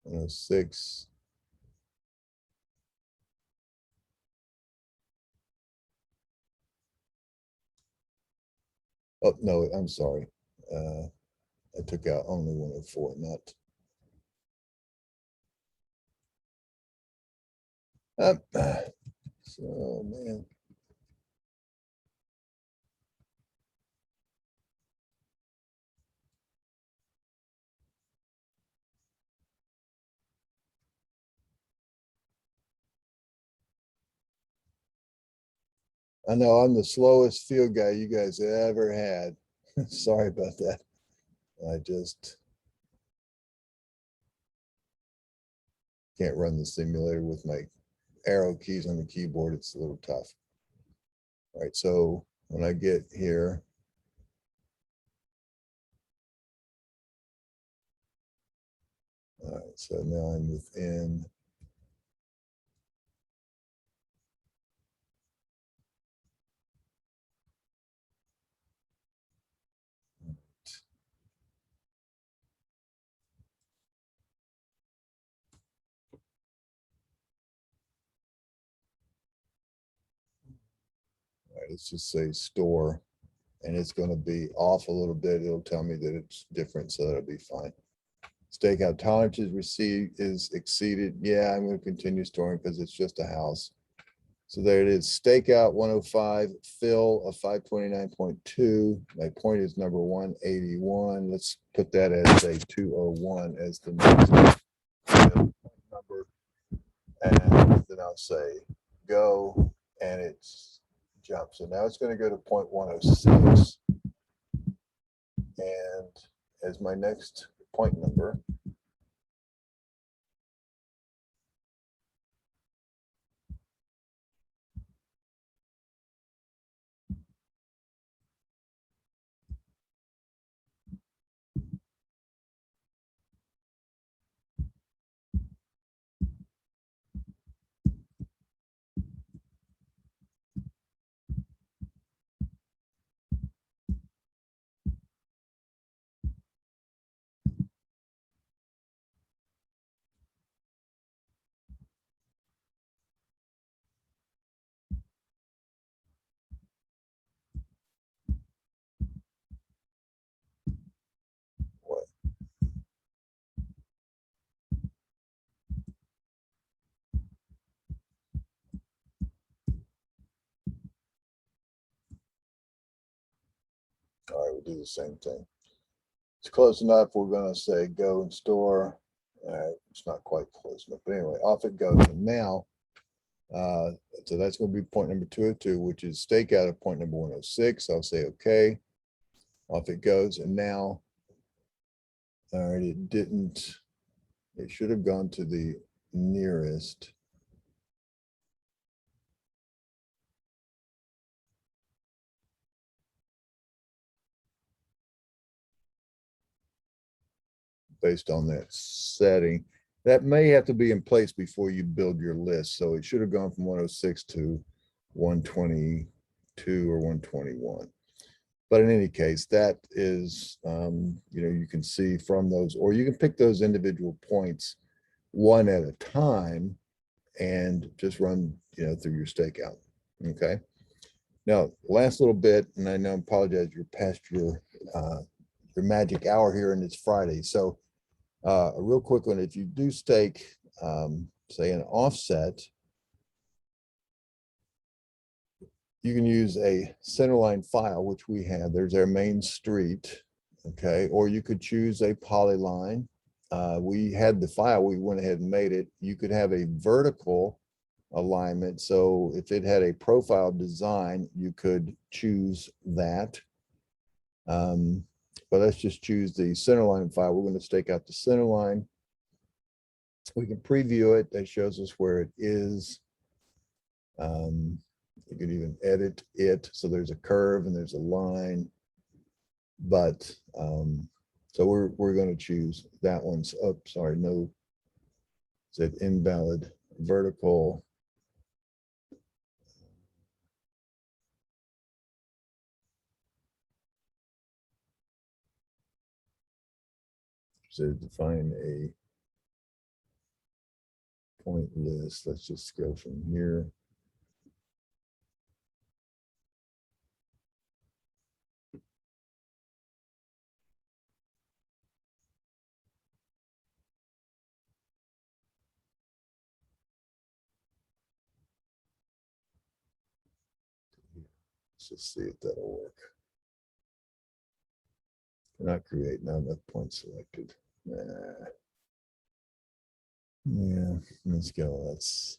106. Oh, no, I'm sorry. I took out only 104, not. Uh, so, man. I know I'm the slowest field guy you guys ever had. Sorry about that. I just can't run the simulator with my arrow keys on the keyboard. It's a little tough. All right, so when I get here, all right, so now I'm within. All right, let's just say store, and it's going to be off a little bit. It'll tell me that it's different, so that'll be fine. Stakeout tolerance is exceeded. Yeah, I'm going to continue storing because it's just a house. So there it is. Stakeout 105, fill of 529.2. My point is number 181. Let's put that as a 201 as the next number. And then I'll say go, and it's jump. So now it's going to go to point 106. And as my next point number, what? All right, we'll do the same thing. It's close enough. We're going to say go and store. It's not quite close enough, but anyway, off it goes. And now, so that's going to be point number 202, which is stakeout of point number 106. I'll say okay. Off it goes. And now, all right, it didn't. It should have gone to the nearest. Based on that setting. That may have to be in place before you build your list. So it should have gone from 106 to 122 or 121. But in any case, that is, you can see from those, or you can pick those individual points one at a time and just run, through your stakeout. Okay. Now, last little bit, and I know I apologize, you're past your magic hour here, and it's Friday. So a real quick one, if you do stake, say an offset, you can use a centerline file, which we have. There's our main street, okay? Or you could choose a polyline. We had the file, we went ahead and made it. You could have a vertical alignment. So if it had a profile design, you could choose that. But let's just choose the centerline file. We're going to stake out the centerline. We can preview it. That shows us where it is. You can even edit it. So there's a curve and there's a line. But so we're going to choose that one. Oh, sorry, no. Said invalid vertical. So define a point list. Let's just go from here. Let's just see if that'll work. Cannot create, not enough points selected. Nah. Yeah, let's go. Let's.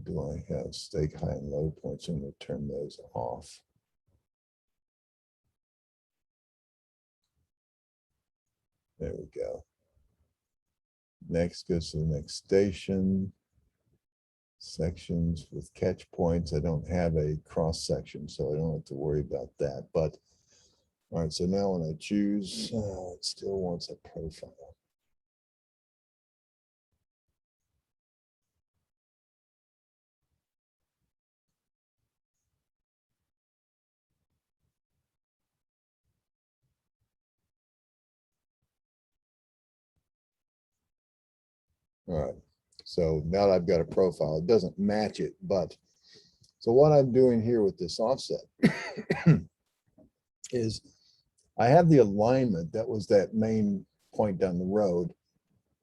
Do I have stake high and low points? I'm going to turn those off. There we go. Next goes to the next station. Sections with catch points. I don't have a cross section, so I don't have to worry about that. But all right, so now when I choose, it still wants a profile. All right, so now that I've got a profile, it doesn't match it, but so what I'm doing here with this offset is I have the alignment that was that main point down the road,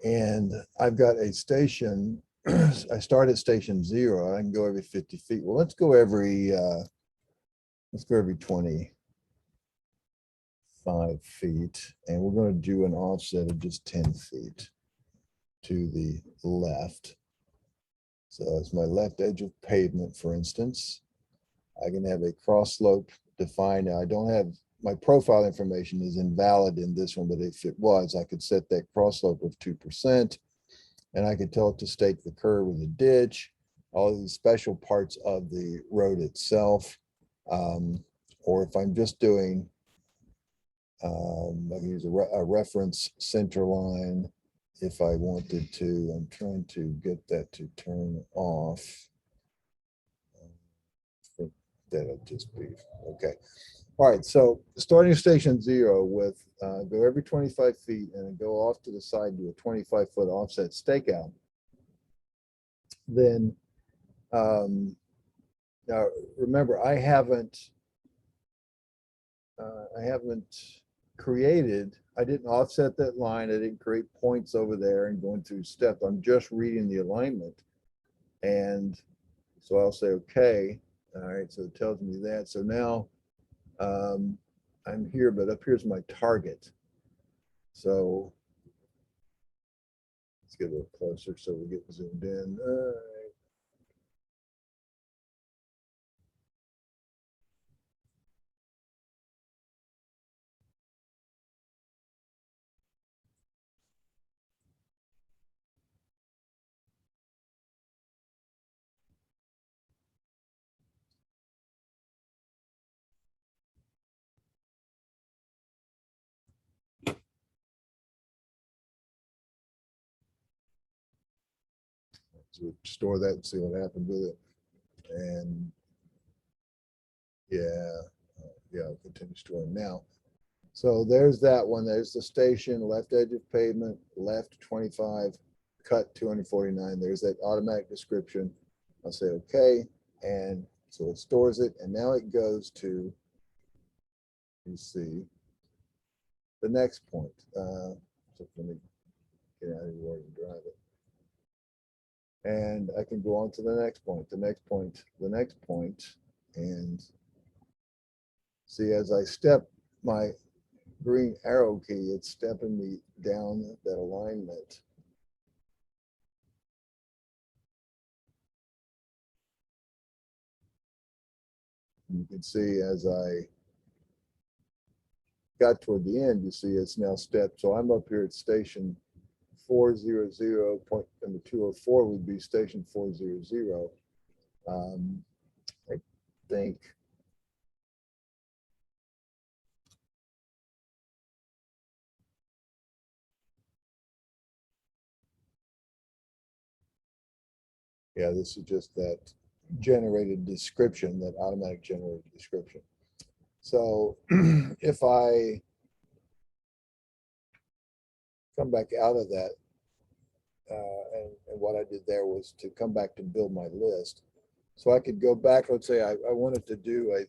and I've got a station. I start at station 0. I can go every 50 feet. Well, let's go every 25 feet, and we're going to do an offset of just 10 feet to the left. So it's my left edge of pavement, for instance. I can have a cross slope defined. Now, I don't have, my profile information is invalid in this one, but if it was, I could set that cross slope of 2%, and I could tell it to stake the curve of the ditch, all these special parts of the road itself. Or if I'm just doing, I can use a reference center line if I wanted to. I'm trying to get that to turn off. I think that'll just be okay. All right, so starting station 0 with go every 25 feet and then go off to the side, do a 25-foot offset stakeout. Then now remember, I haven't created, I didn't offset that line. I didn't create points over there and going through steps. I'm just reading the alignment. And so I'll say, okay. All right, so it tells me that. So now I'm here, but up here's my target. So let's get a little closer so we get zoomed in. All right. So store that and see what happened with it. And yeah, I'll continue storing now. So there's that one. There's the station, left edge of pavement, left 25, cut 249. There's that automatic description. I'll say okay. And so it stores it. And now it goes to, you see, the next point. So let me get out of here and drive it. And I can go on to the next point, the next point, the next point. And see, as I step my green arrow key, it's stepping me down that alignment. And you can see as I got toward the end, you see it's now stepped. So I'm up here at station 400, point number 204 would be station 400. I think yeah, this is just that generated description, that automatic generated description. So if I come back out of that and what I did there was to come back to build my list. So I could go back, let's say I wanted to do a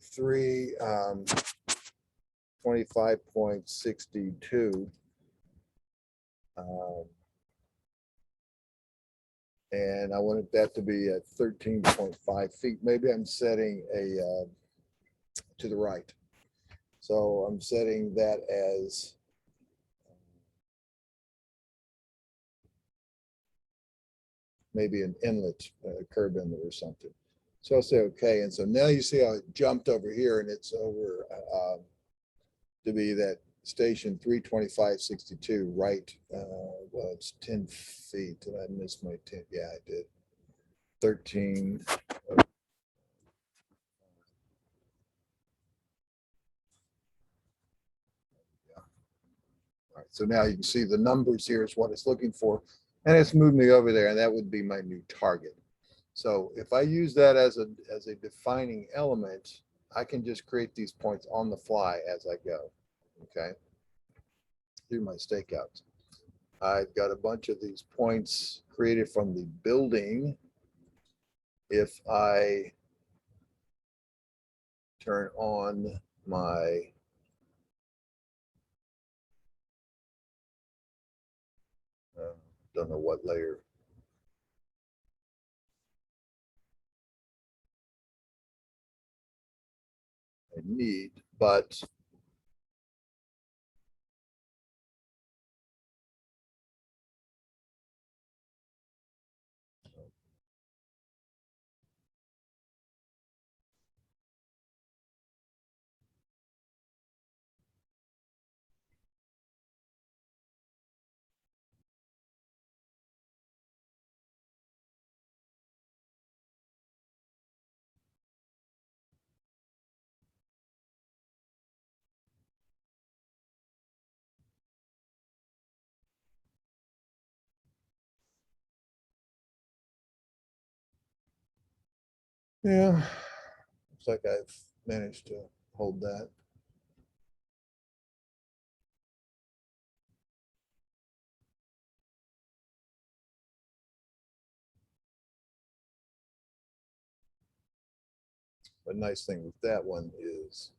25.62. And I wanted that to be at 13.5 feet. Maybe I'm setting a to the right. So I'm setting that as maybe an inlet, curb inlet or something. So I'll say okay. And so now you see how it jumped over here, and it's over to be that station 325.62 right. Well, it's 10 feet. Did I miss my 10? Yeah, I did. 13. All right, so now you can see the numbers here is what it's looking for, and it's moved me over there, and that would be my new target. So if I use that as a defining element, I can just create these points on the fly as I go. Okay, do my stakeouts. I've got a bunch of these points created from the building. If I turn on my don't know what layer. I need, but yeah, looks like I've managed to hold that. The nice thing with that one is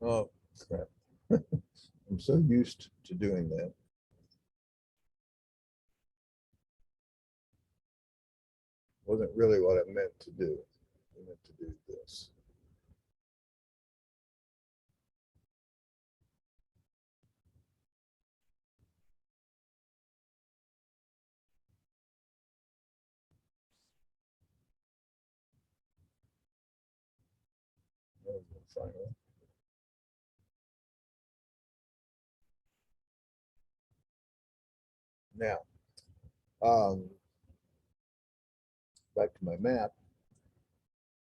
oh crap. I'm so used to doing that. Wasn't really what I meant to do. I meant to do this. Finally. Now, back to my map.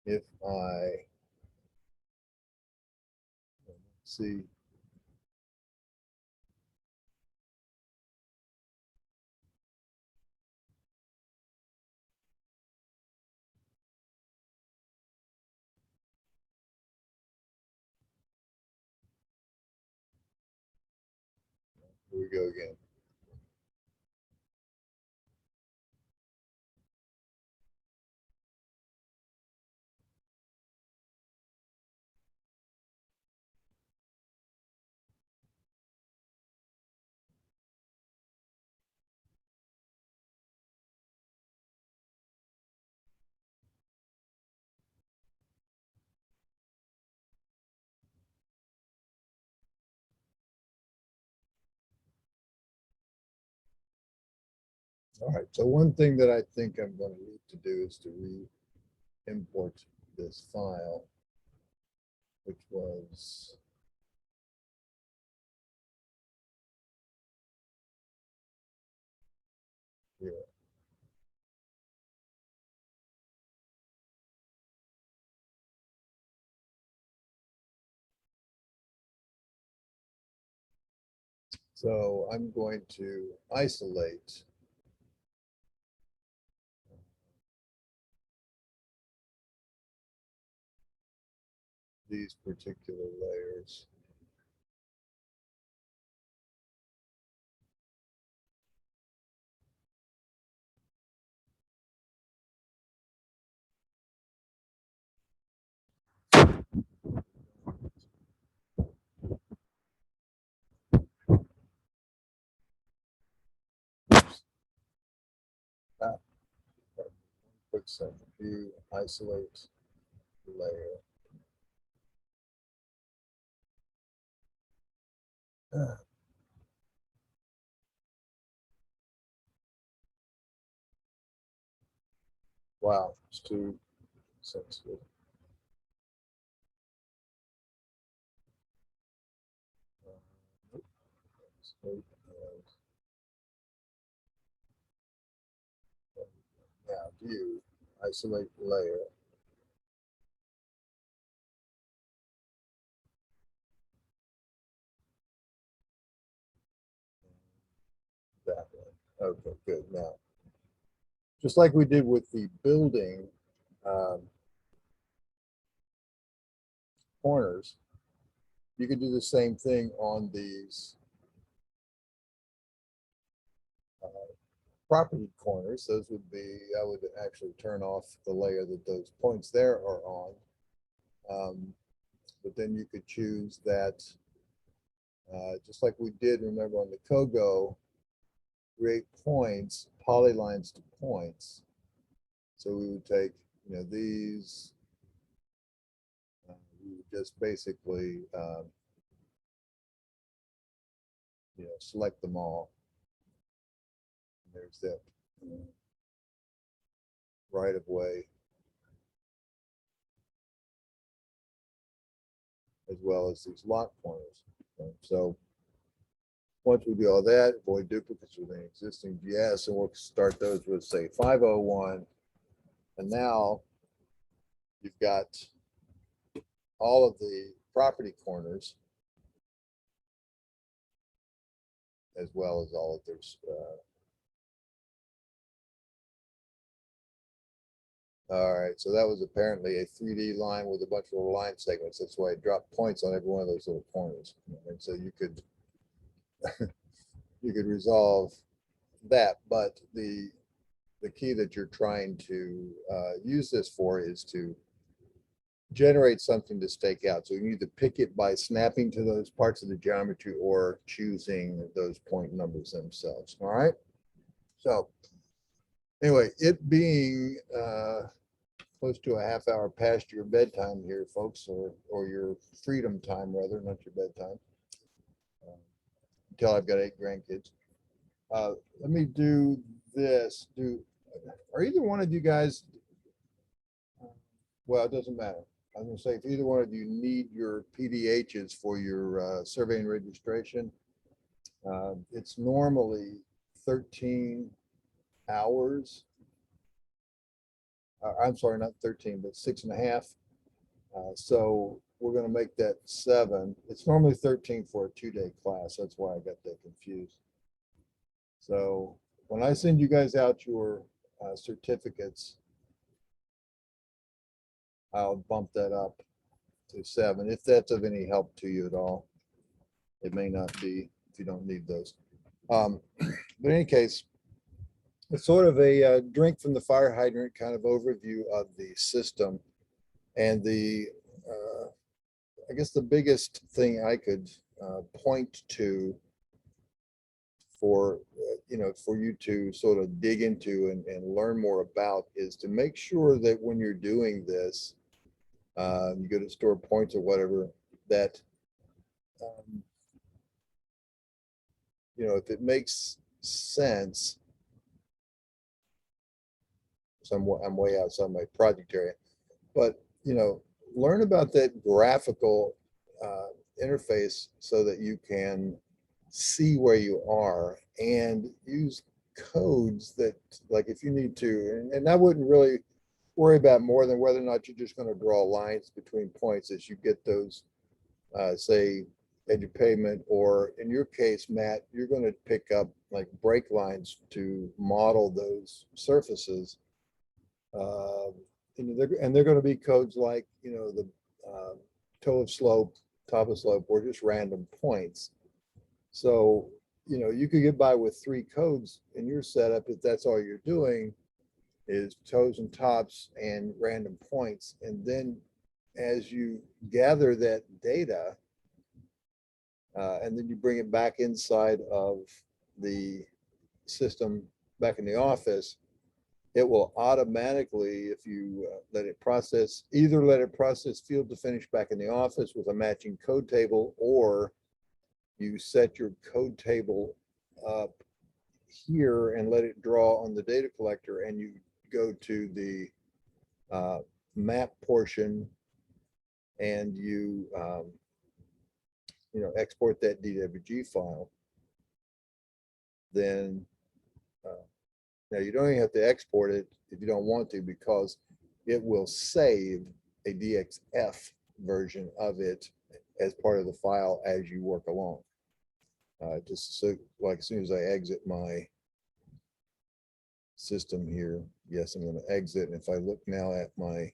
If I see here we go again. All right, so one thing that I think I'm going to need to do is to re-import this file, which was here. So I'm going to isolate these particular layers. Quick second, view, isolate layer. Wow, it's too sensitive. Now view, isolate layer. That one. Okay, good. Now, just like we did with the building corners, you could do the same thing on these property corners. Those would be, I would actually turn off the layer that those points there are on. But then you could choose that, just like we did, remember on the Kogo, create points, polylines to points. So we would take, these, we would just basically, select them all. There's that right of way, as well as these lot corners. Okay, so once we do all that, avoid duplicates with an existing GS, and we'll start those with, say, 501. And now you've got all of the property corners, as well as all of their all right, so that was apparently a 3D line with a bunch of little line segments. That's why I dropped points on every one of those little corners. And so you could you could resolve that, but the key that you're trying to use this for is to generate something to stake out. So you need to pick it by snapping to those parts of the geometry or choosing those point numbers themselves. All right. So anyway, it being close to a half hour past your bedtime here, folks, or your freedom time rather, not your bedtime, until I've got 8 grandkids. Let me do this. Are either one of you guys, well, it doesn't matter. I was gonna say, if either one of you need your PDHs for your surveying registration, it's normally 13 hours. I'm sorry, not 13, but 6.5. So we're going to make that 7. It's normally 13 for a 2-day class. That's why I got that confused. So when I send you guys out your certificates, I'll bump that up to 7, if that's of any help to you at all. It may not be if you don't need those. But in any case, it's sort of a drink from the fire hydrant kind of overview of the system. And the, I guess the biggest thing I could point to for, for you to sort of dig into and learn more about is to make sure that when you're doing this, you go to store points or whatever, that, if it makes sense. So I'm way outside my project area, but learn about that graphical interface so that you can see where you are and use codes that, like, if you need to, and I wouldn't really worry about more than whether or not you're just going to draw lines between points as you get those, say, edge of pavement, or in your case, Matt, you're going to pick up like brake lines to model those surfaces. And they're going to be codes like, the toe of slope, top of slope, or just random points. So, you know, you could get by with 3 codes in your setup if that's all you're doing is toes and tops and random points. And then as you gather that data, and then you bring it back inside of the system back in the office, it will automatically, if you let it process, either let it process field to finish back in the office with a matching code table, or you set your code table up here and let it draw on the data collector, and you go to the map portion and you export that DWG file. Then now you don't even have to export it if you don't want to, because it will save a DXF version of it as part of the file as you work along. Just so, like, as soon as I exit my system here, yes, I'm going to exit. And if I look now at my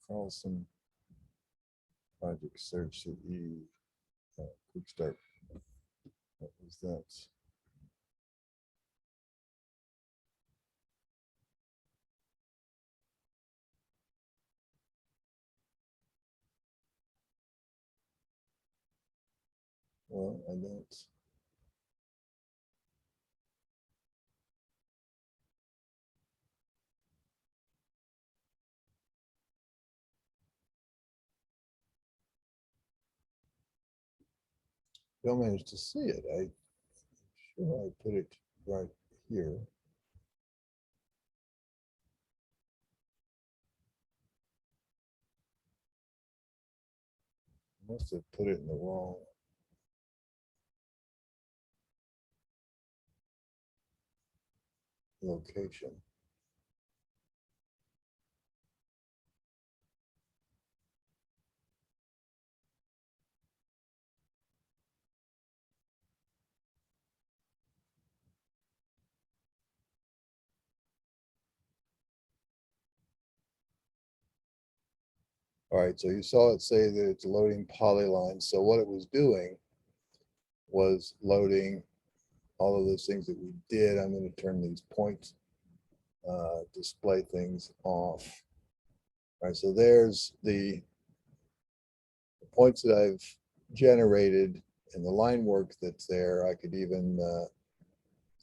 Carlson project SurvCE quick start. What was that? Well, I don't manage to see it. I'm sure I put it right here. I must have put it in the wrong location. All right, so you saw it say that it's loading polylines. So what it was doing was loading all of those things that we did. I'm going to turn these points display things off. All right, so there's the points that I've generated and the line work that's there. I could even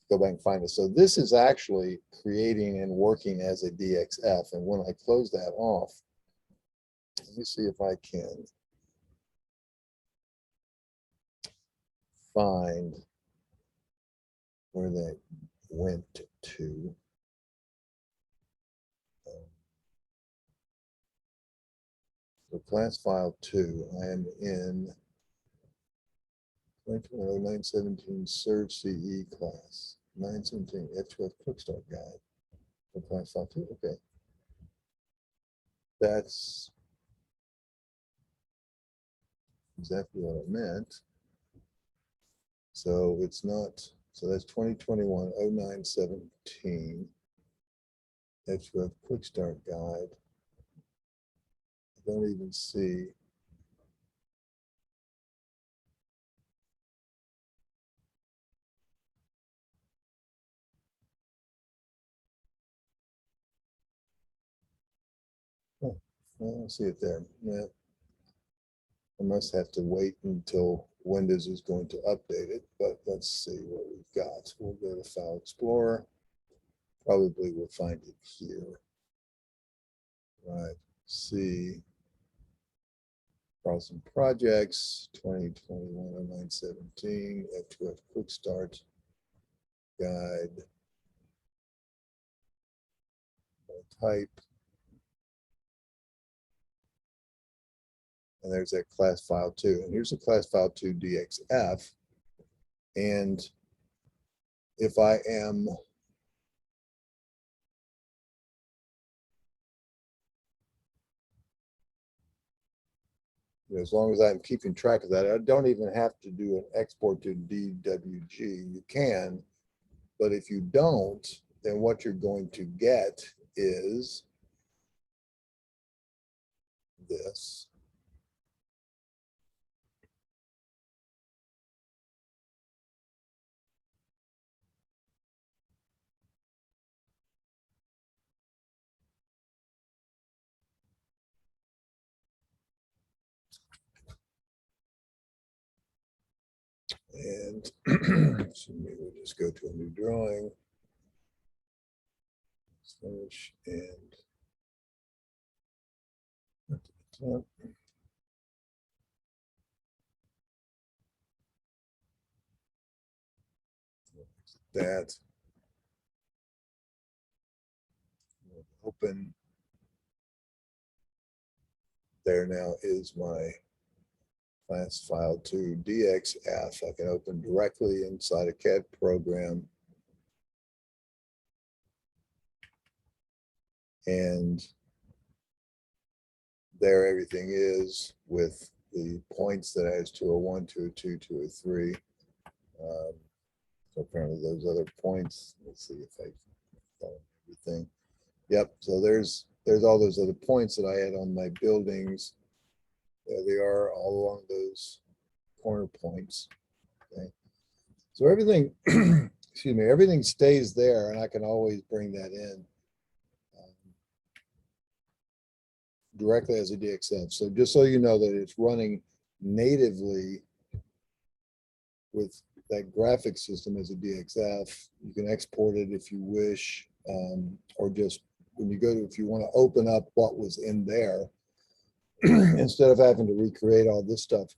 go back and find it. So this is actually creating and working as a DXF. And when I close that off, let me see if I can find where that went to. So class file 2, I am in 2020-0917 SurvCE class, 917 F12 Quick Start Guide for class file 2. Okay. That's exactly what I meant. So it's not, so that's 2021-0917 F12 Quick Start Guide. I don't even see. Oh, I don't see it there. Yeah. I must have to wait until Windows is going to update it, but let's see what we've got. We'll go to File Explorer. Probably we'll find it here. Right, see Carlson Projects, 2021-0917, F2F Quick Start Guide. Type. And there's that class file 2. And here's the class file 2 DXF. And if I am as long as I'm keeping track of that, I don't even have to do an export to DWG. You can, but if you don't, then what you're going to get is this. And excuse me, we'll just go to a new drawing. Finish and that. Open. There now is my class file to DXF. I can open directly inside a CAD program. And there everything is with the points that has 201, 202, 203. So apparently those other points, let's see if I follow everything. Yep, so there's all those other points that I had on my buildings. There they are, all along those corner points. Okay. So everything, excuse me, everything stays there, and I can always bring that in directly as a DXF. So just so you know that it's running natively with that graphic system as a DXF. You can export it if you wish, or just when you go to, if you want to open up what was in there, instead of having to recreate all this stuff,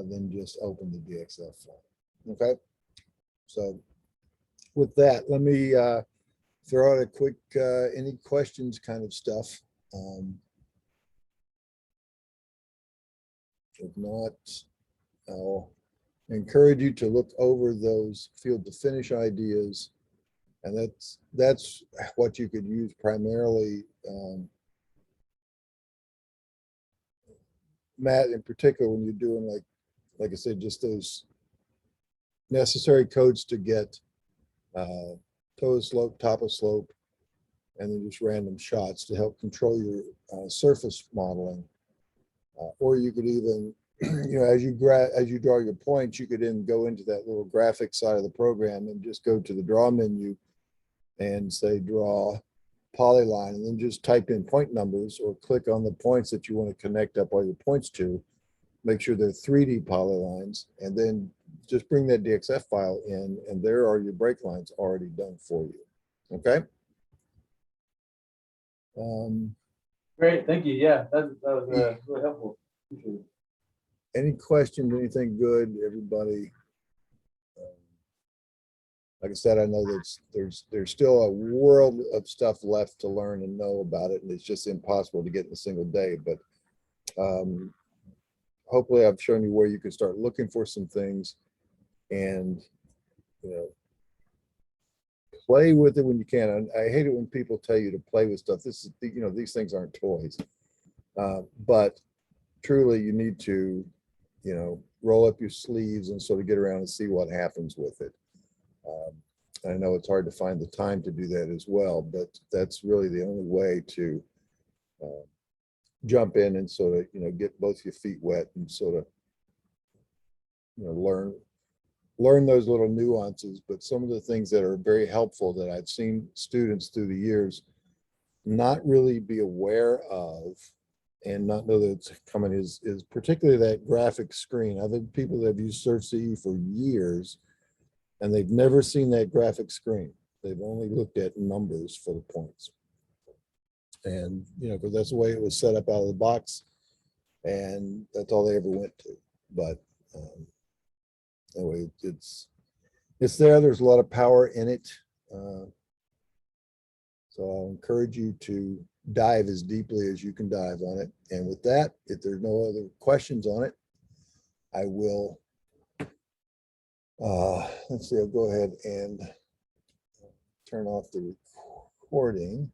then just open the DXF file. Okay. So with that, let me throw out a quick, any questions kind of stuff. If not, I'll encourage you to look over those field to finish ideas. And that's what you could use primarily, Matt, in particular, when you're doing like I said, just those necessary codes to get toe of slope, top of slope, and then just random shots to help control your surface modeling. Or you could even, as you draw your points, you could then go into that little graphic side of the program and just go to the draw menu and say draw polyline, and then just type in point numbers or click on the points that you want to connect up all your points to. Make sure they're 3D polylines, and then just bring that DXF file in, and there are your break lines already done for you. Okay. Great, thank you. Yeah, that was really helpful. Appreciate it. Any questions, anything good, everybody? Like I said, I know that there's still a world of stuff left to learn and know about it, and it's just impossible to get in a single day. But hopefully I've shown you where you can start looking for some things and, play with it when you can. I hate it when people tell you to play with stuff. This is, these things aren't toys. But truly you need to, roll up your sleeves and sort of get around and see what happens with it. I know it's hard to find the time to do that as well, but that's really the only way to jump in and sort of, get both your feet wet and sort of, learn those little nuances. But some of the things that are very helpful that I've seen students through the years not really be aware of and not know that it's coming is particularly that graphic screen. I've had people that have used SurvCE for years and they've never seen that graphic screen. They've only looked at numbers for the points. And, because that's the way it was set up out of the box, and that's all they ever went to. But anyway, it's there. There's a lot of power in it. So I'll encourage you to dive as deeply as you can dive on it. And with that, if there's no other questions on it, I will, let's see, I'll go ahead and turn off the recording.